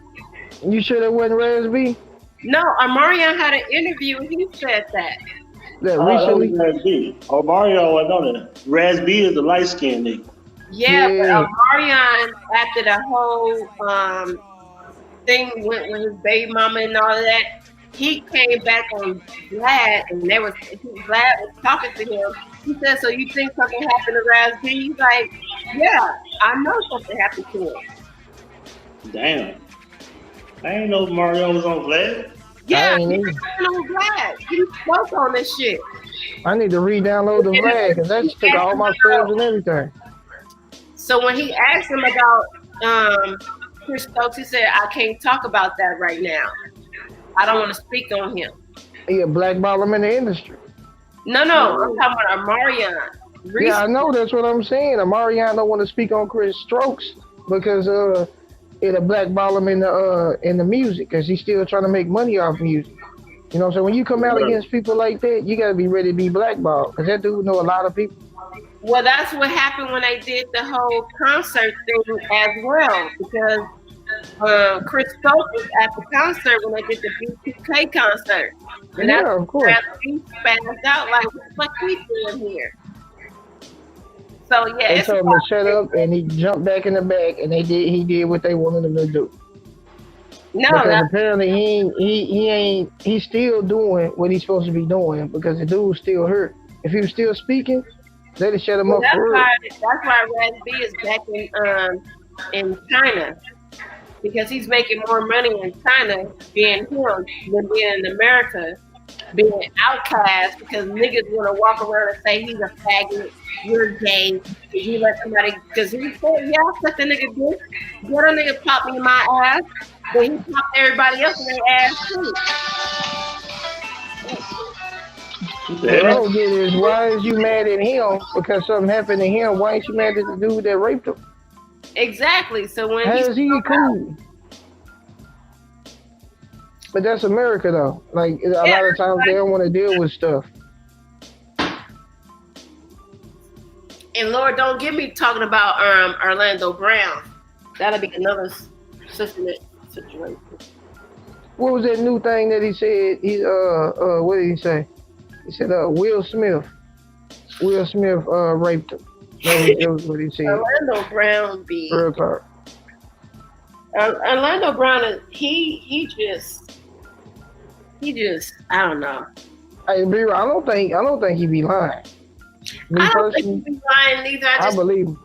I: You sure that wasn't Raz B?
F: No, Armarion had an interview, and he said that.
I: Recently?
C: That was Raz B. Mario wasn't on it. Raz B is the light-skinned nigga.
F: Yeah, but Armarion, after the whole thing with his baby mama and all of that, he came back on Vlad, and Vlad was talking to him. He said, so you think something happened to Raz B? He's like, yeah, I know something happened to him.
C: Damn. I ain't know Mario was on Vlad.
F: Yeah, he was on Vlad. He spoke on this shit.
I: I need to re-download the Vlad, because that took all my saves and everything.
F: So when he asked him about Chris Stokes, he said, I can't talk about that right now. I don't want to speak on him.
I: Yeah, blackball him in the industry.
F: No, I'm talking about Armarion.
I: Yeah, I know, that's what I'm saying. Armarion don't want to speak on Chris Stokes because it'll blackball him in the music because he's still trying to make money off music. You know what I'm saying? When you come out against people like that, you got to be ready to be blackballed because that dude know a lot of people.
F: Well, that's what happened when they did the whole concert thing as well, because Chris Stokes was at the concert when they did the B2K concert. And
I: yeah, of course.
F: He spazzed out like, what the fuck we doing here? So yeah,
I: they told him to shut up, and he jumped back in the back, and he did what they wanted him to do.
F: No,
I: because apparently he's still doing what he's supposed to be doing because the dude's still hurt. If he was still speaking, they'd have shut him up for real.
F: That's why Raz B is back in China, because he's making more money in China being him than being in America, being outcast, because niggas want to walk around and say he's a faggot, you're gay, because you let somebody, because he said, yeah, I suck the nigga dick, get a nigga pop me in my ass, but he popped everybody else in their ass too.
C: The
I: What I
C: hell?
I: don't get is why is you mad at him because something happened to him? Why ain't you mad at the dude that raped him?
F: Exactly. So when
I: How is he cool? But that's America though. Like a lot of times they don't want to deal with stuff.
F: And Lord, don't get me talking about Orlando Brown. That'll be another situation.
I: What was that new thing that he said? He what did he say? He said Will Smith raped him. That was what he said.
F: Orlando Brown be
I: Real talk.
F: Orlando Brown is he just I don't know.
I: Hey, B-Roll, I don't think he be lying. Me
F: I don't
I: personally,
F: think he's lying either.
I: I believe him.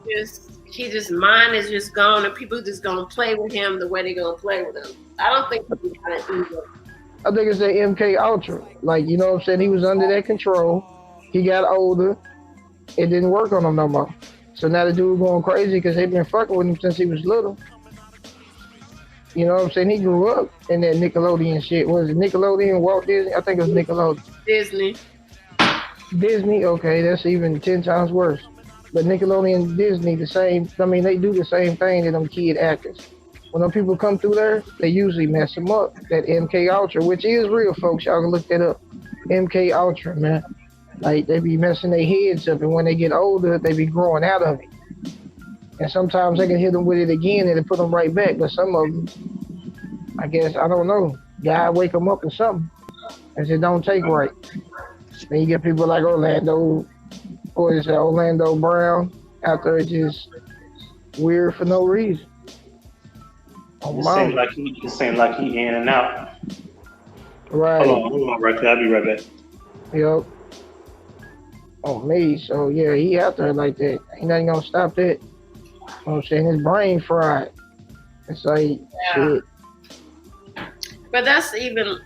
F: He mind is just gone, and people just gonna play with him the way they gonna play with him. I don't think he's lying either.
I: I think it's that MK Ultra. Like, you know what I'm saying? He was under that control. He got older. It didn't work on him no more. So now the dude going crazy because they've been fucking with him since he was little. You know what I'm saying? He grew up in that Nickelodeon shit. Was it Nickelodeon, Walt Disney? I think it was Nickelodeon. Disney, okay, that's even 10 times worse. But Nickelodeon and Disney, the same, I mean, they do the same thing to them kid actors. When them people come through there, they usually mess them up. That MK Ultra, which is real, folks, y'all can look that up. MK Ultra, man. Like, they be messing their heads up, and when they get older, they be growing out of it. And sometimes they can hit them with it again, and it put them right back. But some of them, I guess, I don't know. God wake them up or something. And it don't take right. Then you get people like Orlando Brown out there just weird for no reason.
C: It seems like he in and out.
I: Right.
C: Hold on, right there. I'll be right back.
I: Yep. On me, so yeah, he out there like that. Ain't nothing gonna stop that. You know what I'm saying? His brain fried. It's like shit.
F: But that's even,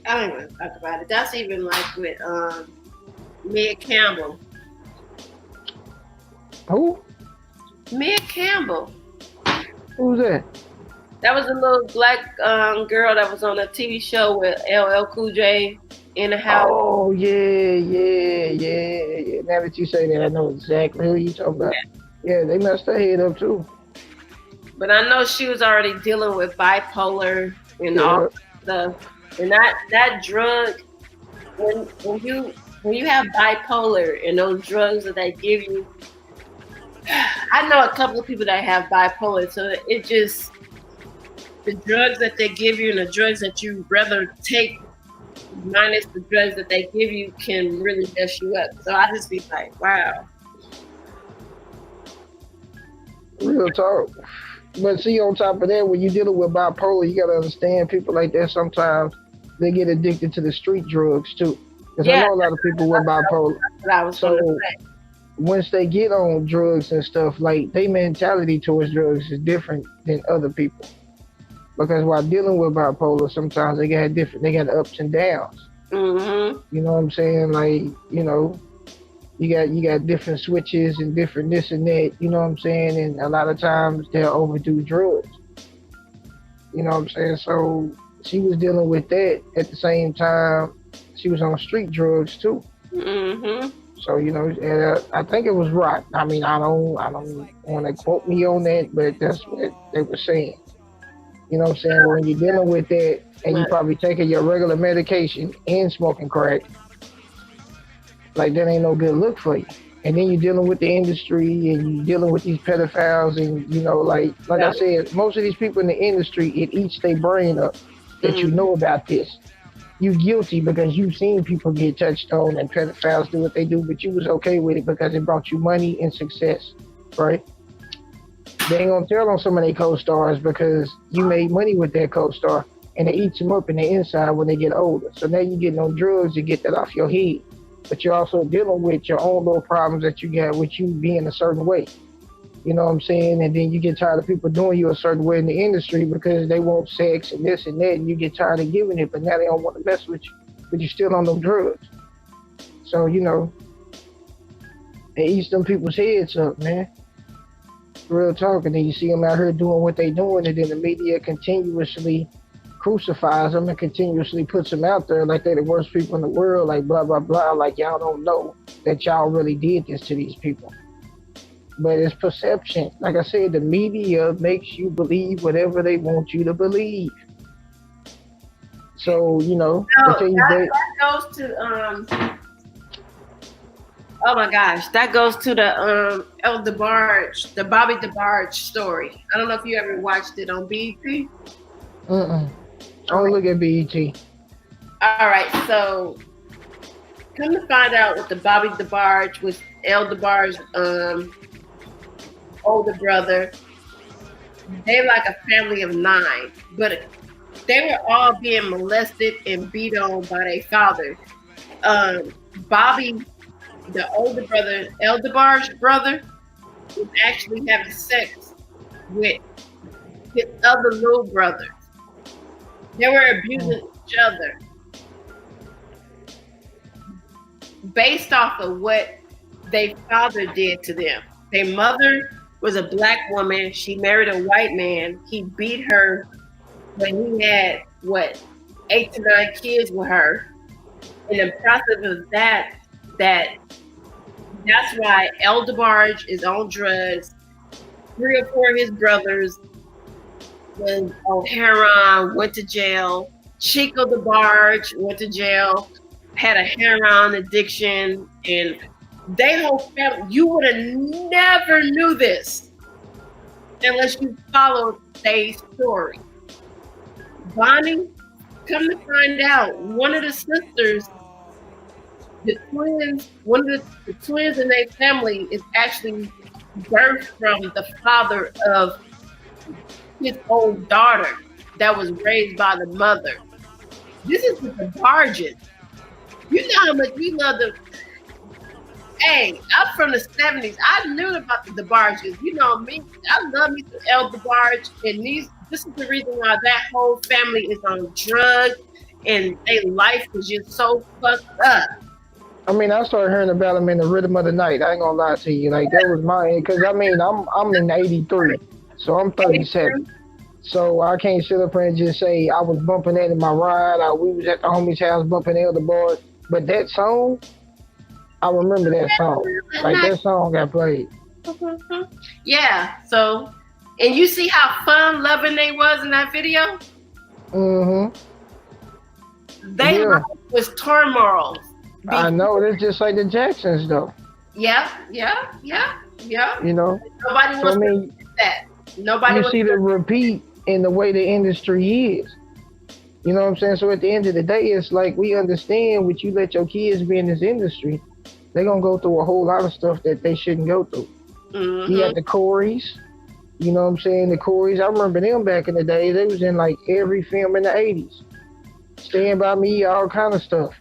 F: I don't even talk about it. That's even like with Mia Campbell.
I: Who?
F: Mia Campbell.
I: Who's that?
F: That was a little black girl that was on a TV show with LL Cool J in the house.
I: Oh yeah. Now that you say that, I know exactly who you talking about. Yeah, they messed her head up too.
F: But I know she was already dealing with bipolar and all stuff. And that drug, when you have bipolar and those drugs that they give you, I know a couple of people that have bipolar, so it just, the drugs that they give you and the drugs that you rather take minus the drugs that they give you can really mess you up. So I just be like, wow.
I: Real talk. But see, on top of that, when you're dealing with bipolar, you got to understand people like that sometimes they get addicted to the street drugs too. Because I know a lot of people with bipolar. So once they get on drugs and stuff, like their mentality towards drugs is different than other people. Because while dealing with bipolar, sometimes they got ups and downs.
F: Mm-hmm.
I: You know what I'm saying? Like, you know, you got different switches and different this and that, you know what I'm saying? And a lot of times they'll overdo drugs. You know what I'm saying? So she was dealing with that at the same time she was on street drugs too.
F: Mm-hmm.
I: So, you know, I think it was rock. I mean, I don't want to quote me on that, but that's what they were saying. You know what I'm saying? When you're dealing with that and you probably taking your regular medication and smoking crack, like that ain't no good look for you. And then you're dealing with the industry and you're dealing with these pedophiles and, you know, like I said, most of these people in the industry, it eats their brain up that you know about this. You guilty because you've seen people get touched on and pedophiles do what they do, but you was okay with it because it brought you money and success, right? They ain't gonna tell on some of their co-stars because you made money with that co-star and it eats them up in the inside when they get older. So now you're getting on drugs to get that off your head. But you're also dealing with your own little problems that you got with you being a certain way. You know what I'm saying? And then you get tired of people doing you a certain way in the industry because they want sex and this and that, and you get tired of giving it, but now they don't want to mess with you, but you're still on them drugs. So, you know, it eats them people's heads up, man. Real talk. And then you see them out here doing what they doing, and then the media continuously crucifies them and continuously puts them out there like they're the worst people in the world, like blah, blah, blah, like y'all don't know that y'all really did this to these people. But it's perception. Like I said, the media makes you believe whatever they want you to believe. So, you know,
F: that goes to oh my gosh, that goes to the El DeBarge, the Bobby DeBarge story. I don't know if you ever watched it on BET.
I: I don't look at BET.
F: All right, so come to find out with the Bobby DeBarge was El DeBarge's older brother. They're like a family of 9, but they were all being molested and beat on by their father. Bobby, the older brother, El DeBarge's brother, was actually having sex with his other little brothers. They were abusing each other based off of what their father did to them. Their mother was a black woman. She married a white man. He beat her when he had, 8 to 9 kids with her. In the process of that's why El DeBarge is on drugs. 3 or 4 of his brothers was on heroin, went to jail. Chico DeBarge went to jail, had a heroin addiction, and they whole family. You would have never knew this unless you followed their story. Bonnie, come to find out, one of the sisters, the twins, one of the twins in their family is actually birthed from the father of his own daughter that was raised by the mother. This is the DeBarges. You know how much we love them. Hey, I'm from the 70s. I knew about the DeBarges. You know me. I love me some El DeBarge. And this is the reason why that whole family is on drugs and their life is just so fucked up.
I: I mean, I started hearing about them in the rhythm of the night. I ain't gonna lie to you. Like, that was my, because I mean, I'm in 83, so I'm 37. So I can't sit up here and just say I was bumping that in my ride, or we was at the homie's house bumping El DeBarge. But that song, I remember that song. Like, that song got played.
F: Yeah, so, and you see how fun-loving they was in that video?
I: Mm-hmm.
F: They was turmoil.
I: I know, it's just like the Jacksons, though.
F: Yeah. You
I: know?
F: Nobody wants to do that. Nobody
I: you see the repeat in the way the industry is. You know what I'm saying? So at the end of the day, it's like we understand what you let your kids be in this industry, they're going to go through a whole lot of stuff that they shouldn't go through. Mm-hmm. You got the Coreys. You know what I'm saying? The Coreys, I remember them back in the day. They was in like every film in the 80s. Stand By Me, all kind of stuff.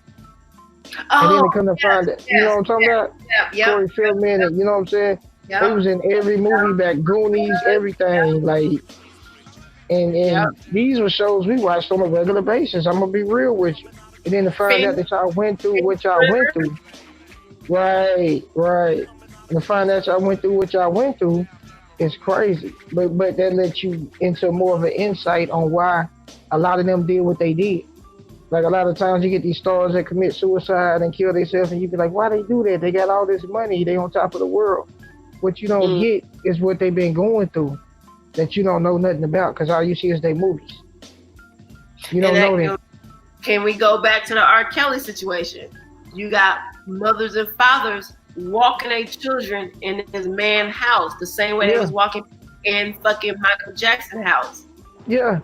I: And then they couldn't find it. You know what I'm talking about? Corey Feldman, you know what I'm saying? They was in every movie back, Goonies, everything. Like, and these were shows we watched on a regular basis. I'm going to be real with you. And then to find out that y'all went through what y'all went through. Right. And to find out y'all went through what y'all went through is crazy. But that lets you into more of an insight on why a lot of them did what they did. Like, a lot of times you get these stars that commit suicide and kill themselves, and you be like, why they do that? They got all this money. They on top of the world. What you don't get is what they've been going through that you don't know nothing about, because all you see is their movies. You don't know them.
F: Can we go back to the R. Kelly situation? You got mothers and fathers walking their children in his man house the same way they was walking in fucking Michael Jackson house.
I: Yeah.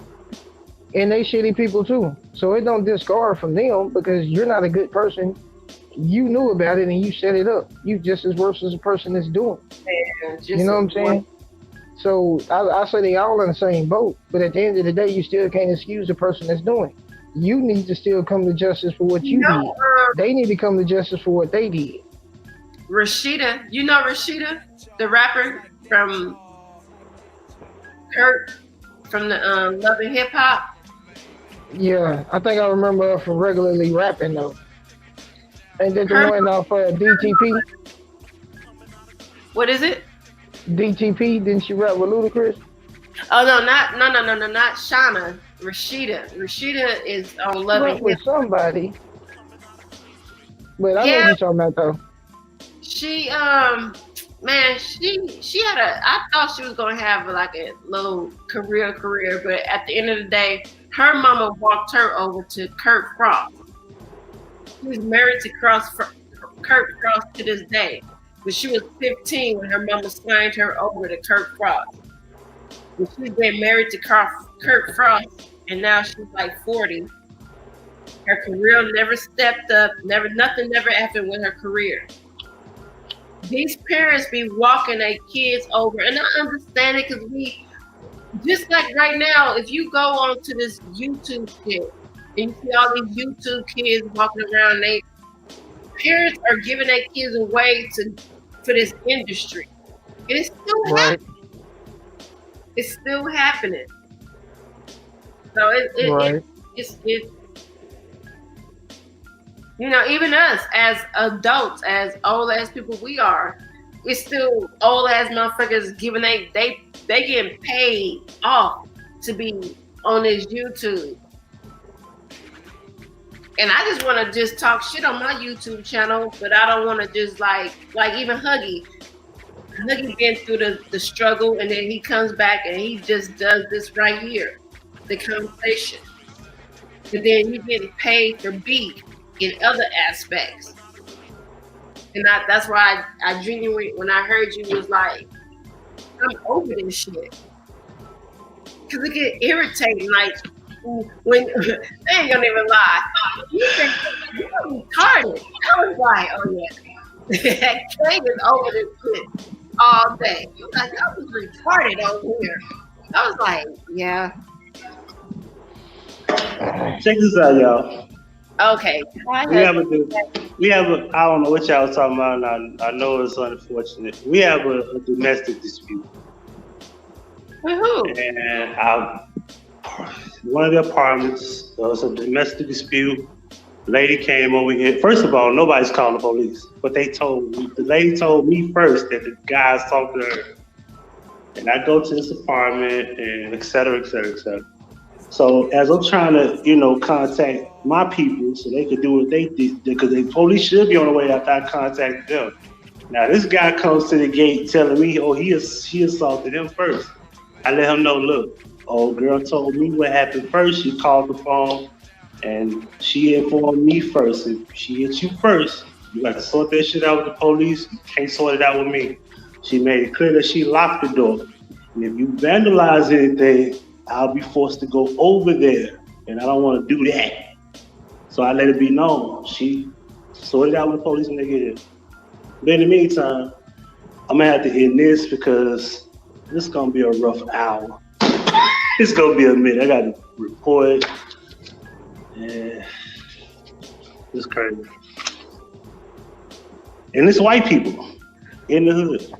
I: And they shitty people too. So it don't discard from them, because you're not a good person. You knew about it and you set it up. You just as worse as the person that's doing it. You know what I'm saying? So I say they all in the same boat, but at the end of the day, you still can't excuse the person that's doing it. You need to still come to justice for what you did. They need to come to justice for what they did.
F: Rashida, you know Rashida, the rapper from Kurt, from the Love and Hip Hop?
I: Yeah, I think I remember her from regularly rapping though. Ain't that the one off DTP?
F: What is it?
I: DTP, didn't she rap with Ludacris?
F: Oh no, not Shauna. Rashida is on Loving
I: with somebody. But I know what you're talking about though.
F: She man, she had I thought she was gonna have like a little career, but at the end of the day, her mama walked her over to Kurt Frost. She was married to Kurt Frost to this day. But she was 15 when her mama signed her over to Kurt Frost. But she's been married to Kurt Frost, and now she's like 40. Her career never stepped up. Nothing never happened with her career. These parents be walking their kids over, and I understand it because we, just like right now, if you go onto this YouTube shit and you see all these YouTube kids walking around, they parents are giving their kids away for this industry. And it's still happening. It's still happening. So it's you know, even us as adults, as old as people we are, it's still old ass motherfuckers giving they getting paid off to be on this YouTube. And I just want to just talk shit on my YouTube channel, but I don't want to just like even Huggie. Huggie been through the struggle, and then he comes back and he just does this right here, the conversation. But then he getting paid for beat in other aspects. And that's why I genuinely, when I heard you, was like, I'm over this shit. Because it get irritating, like, when they ain't gonna even lie. You think you're retarded. I was like, oh yeah. Kangg is over this shit all day. He was like, I was retarded over here. I was like, yeah.
C: Check this out, y'all.
F: Okay.
C: We have a I don't know what y'all was talking about, and I know it's unfortunate. We have a domestic dispute.
F: With who?
C: And one of the apartments, there was a domestic dispute. Lady came over here. First of all, nobody's calling the police, but the lady told me first that the guys talked to her. And I go to this apartment and et cetera, et cetera, et cetera. So as I'm trying to, contact my people so they could do what they did, because the police should be on the way after I contacted them. Now this guy comes to the gate telling me, she assaulted him first. I let him know, look, old girl told me what happened first. She called the phone and she informed me first. If she hit you first, you got to sort that shit out with the police. You can't sort it out with me. She made it clear that she locked the door. And if you vandalize anything, I'll be forced to go over there. And I don't want to do that. So I let it be known. She sorted out with the police when they get here. But in the meantime, I'm going to have to end this because this is going to be a rough hour. It's going to be a minute. I got to report. Yeah. It's crazy. And it's white people in the hood.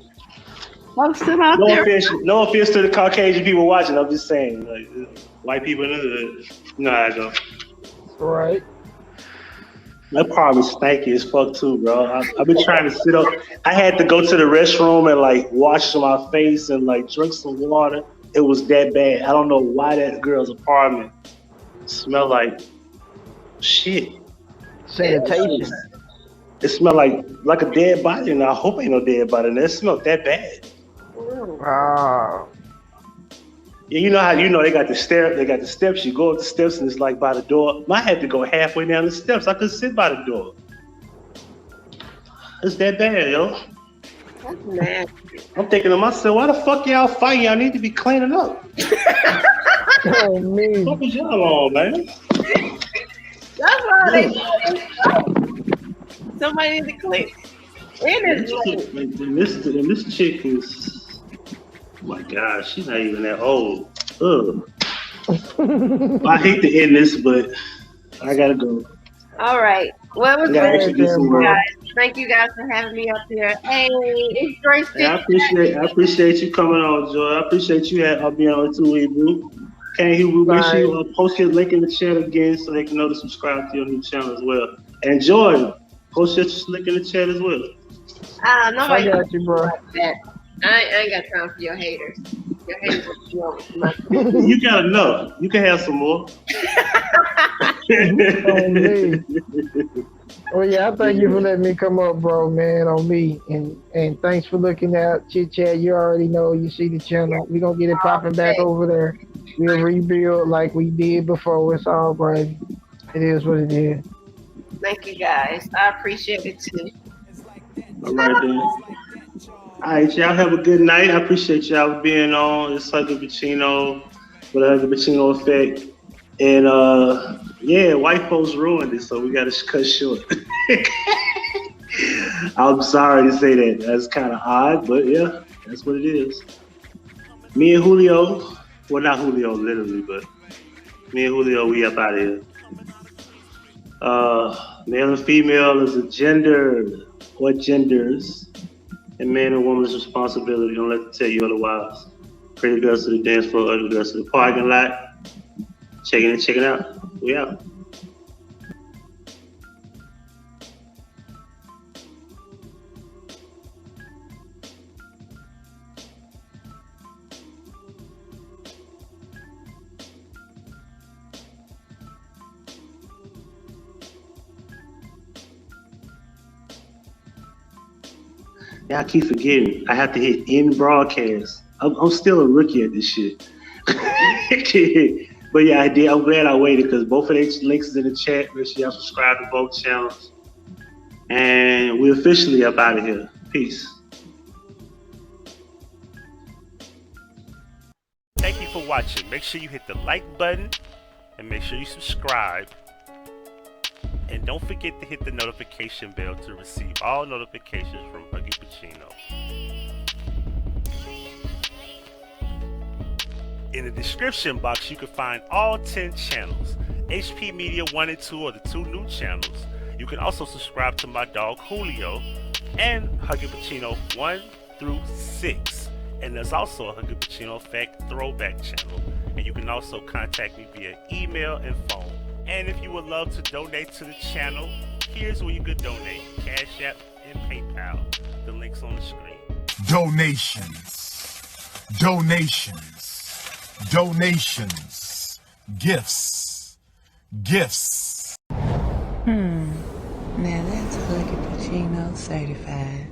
F: I'm still out there.
C: No offense to the Caucasian people watching. I'm just saying, like, white people in the hood. You know how I go.
I: Right.
C: That apartment's stanky as fuck too, bro. I've been trying to sit up. I had to go to the restroom and like wash my face and like drink some water. It was that bad. I don't know why that girl's apartment smelled like shit.
I: Sanitation.
C: It smelled like a dead body, and I hope ain't no dead body. And it smelled that bad.
I: Wow.
C: Yeah, you know how they got the stair, they got the steps. You go up the steps and it's like by the door. I had to go halfway down the steps. I couldn't sit by the door. It's that bad, yo.
F: That's nasty.
C: I'm thinking to myself, why the fuck y'all fighting? Y'all need to be cleaning up.
I: Oh man.
C: What was y'all on, man?
F: That's why they somebody needs to clean.
C: And this chick is, oh my God, she's not even that old. Ugh. I hate to end this, but I gotta go.
F: All right. Well, it was good, guys. Thank you guys for having me up here. Hey, it's great.
C: I appreciate you coming on, Joy. I appreciate you being on the 2-Week Brew. Make sure you post your link in the chat again so they can know to subscribe to your new channel as well. And Joy, post your link in the chat as well.
F: Nobody
I: I got you, bro.
F: I ain't got time for your haters.
C: You got enough. You can have some more.
I: On me. Well, yeah, I thank you for letting me come up, bro, man, on me. And thanks for looking at Chit Chat. You already know, you see the channel. We're going to get it popping back over there. We'll rebuild like we did before. It's all right. It is what it is.
F: Thank you, guys. I appreciate it, too.
C: All right, then. All right, y'all have a good night. I appreciate y'all being on. It's Huggie Pacino with the Huggie Pacino effect. And, yeah, white folks ruined it, so we got to cut short. I'm sorry to say that. That's kind of odd, but yeah, that's what it is. Me and Julio, well, not Julio literally, but me and Julio, we up out of here. Male and female is a gender or genders, and man and woman's responsibility. Don't let them tell you otherwise. Pretty girls to the dance floor, ugly girls to the parking lot. Check it in, check it out. We out. Yeah, I keep forgetting. I have to hit end broadcast. I'm still a rookie at this shit. But yeah, I did. I'm glad I waited because both of these links is in the chat. Make sure y'all subscribe to both channels. And we're officially up out of here. Peace.
A: Thank you for watching. Make sure you hit the like button and make sure you subscribe. And don't forget to hit the notification bell to receive all notifications from Huggie Pacino. In the description box, you can find all 10 channels. HP Media 1 and 2 are the 2 new channels. You can also subscribe to my dog Julio and Huggie Pacino 1 through 6. And there's also a Huggie Pacino Effect throwback channel. And you can also contact me via email and phone. And if you would love to donate to the channel, here's where you could donate. Cash App and PayPal. The link's on the screen.
E: Donations. Gifts.
L: Now that's Huggie Pacino certified.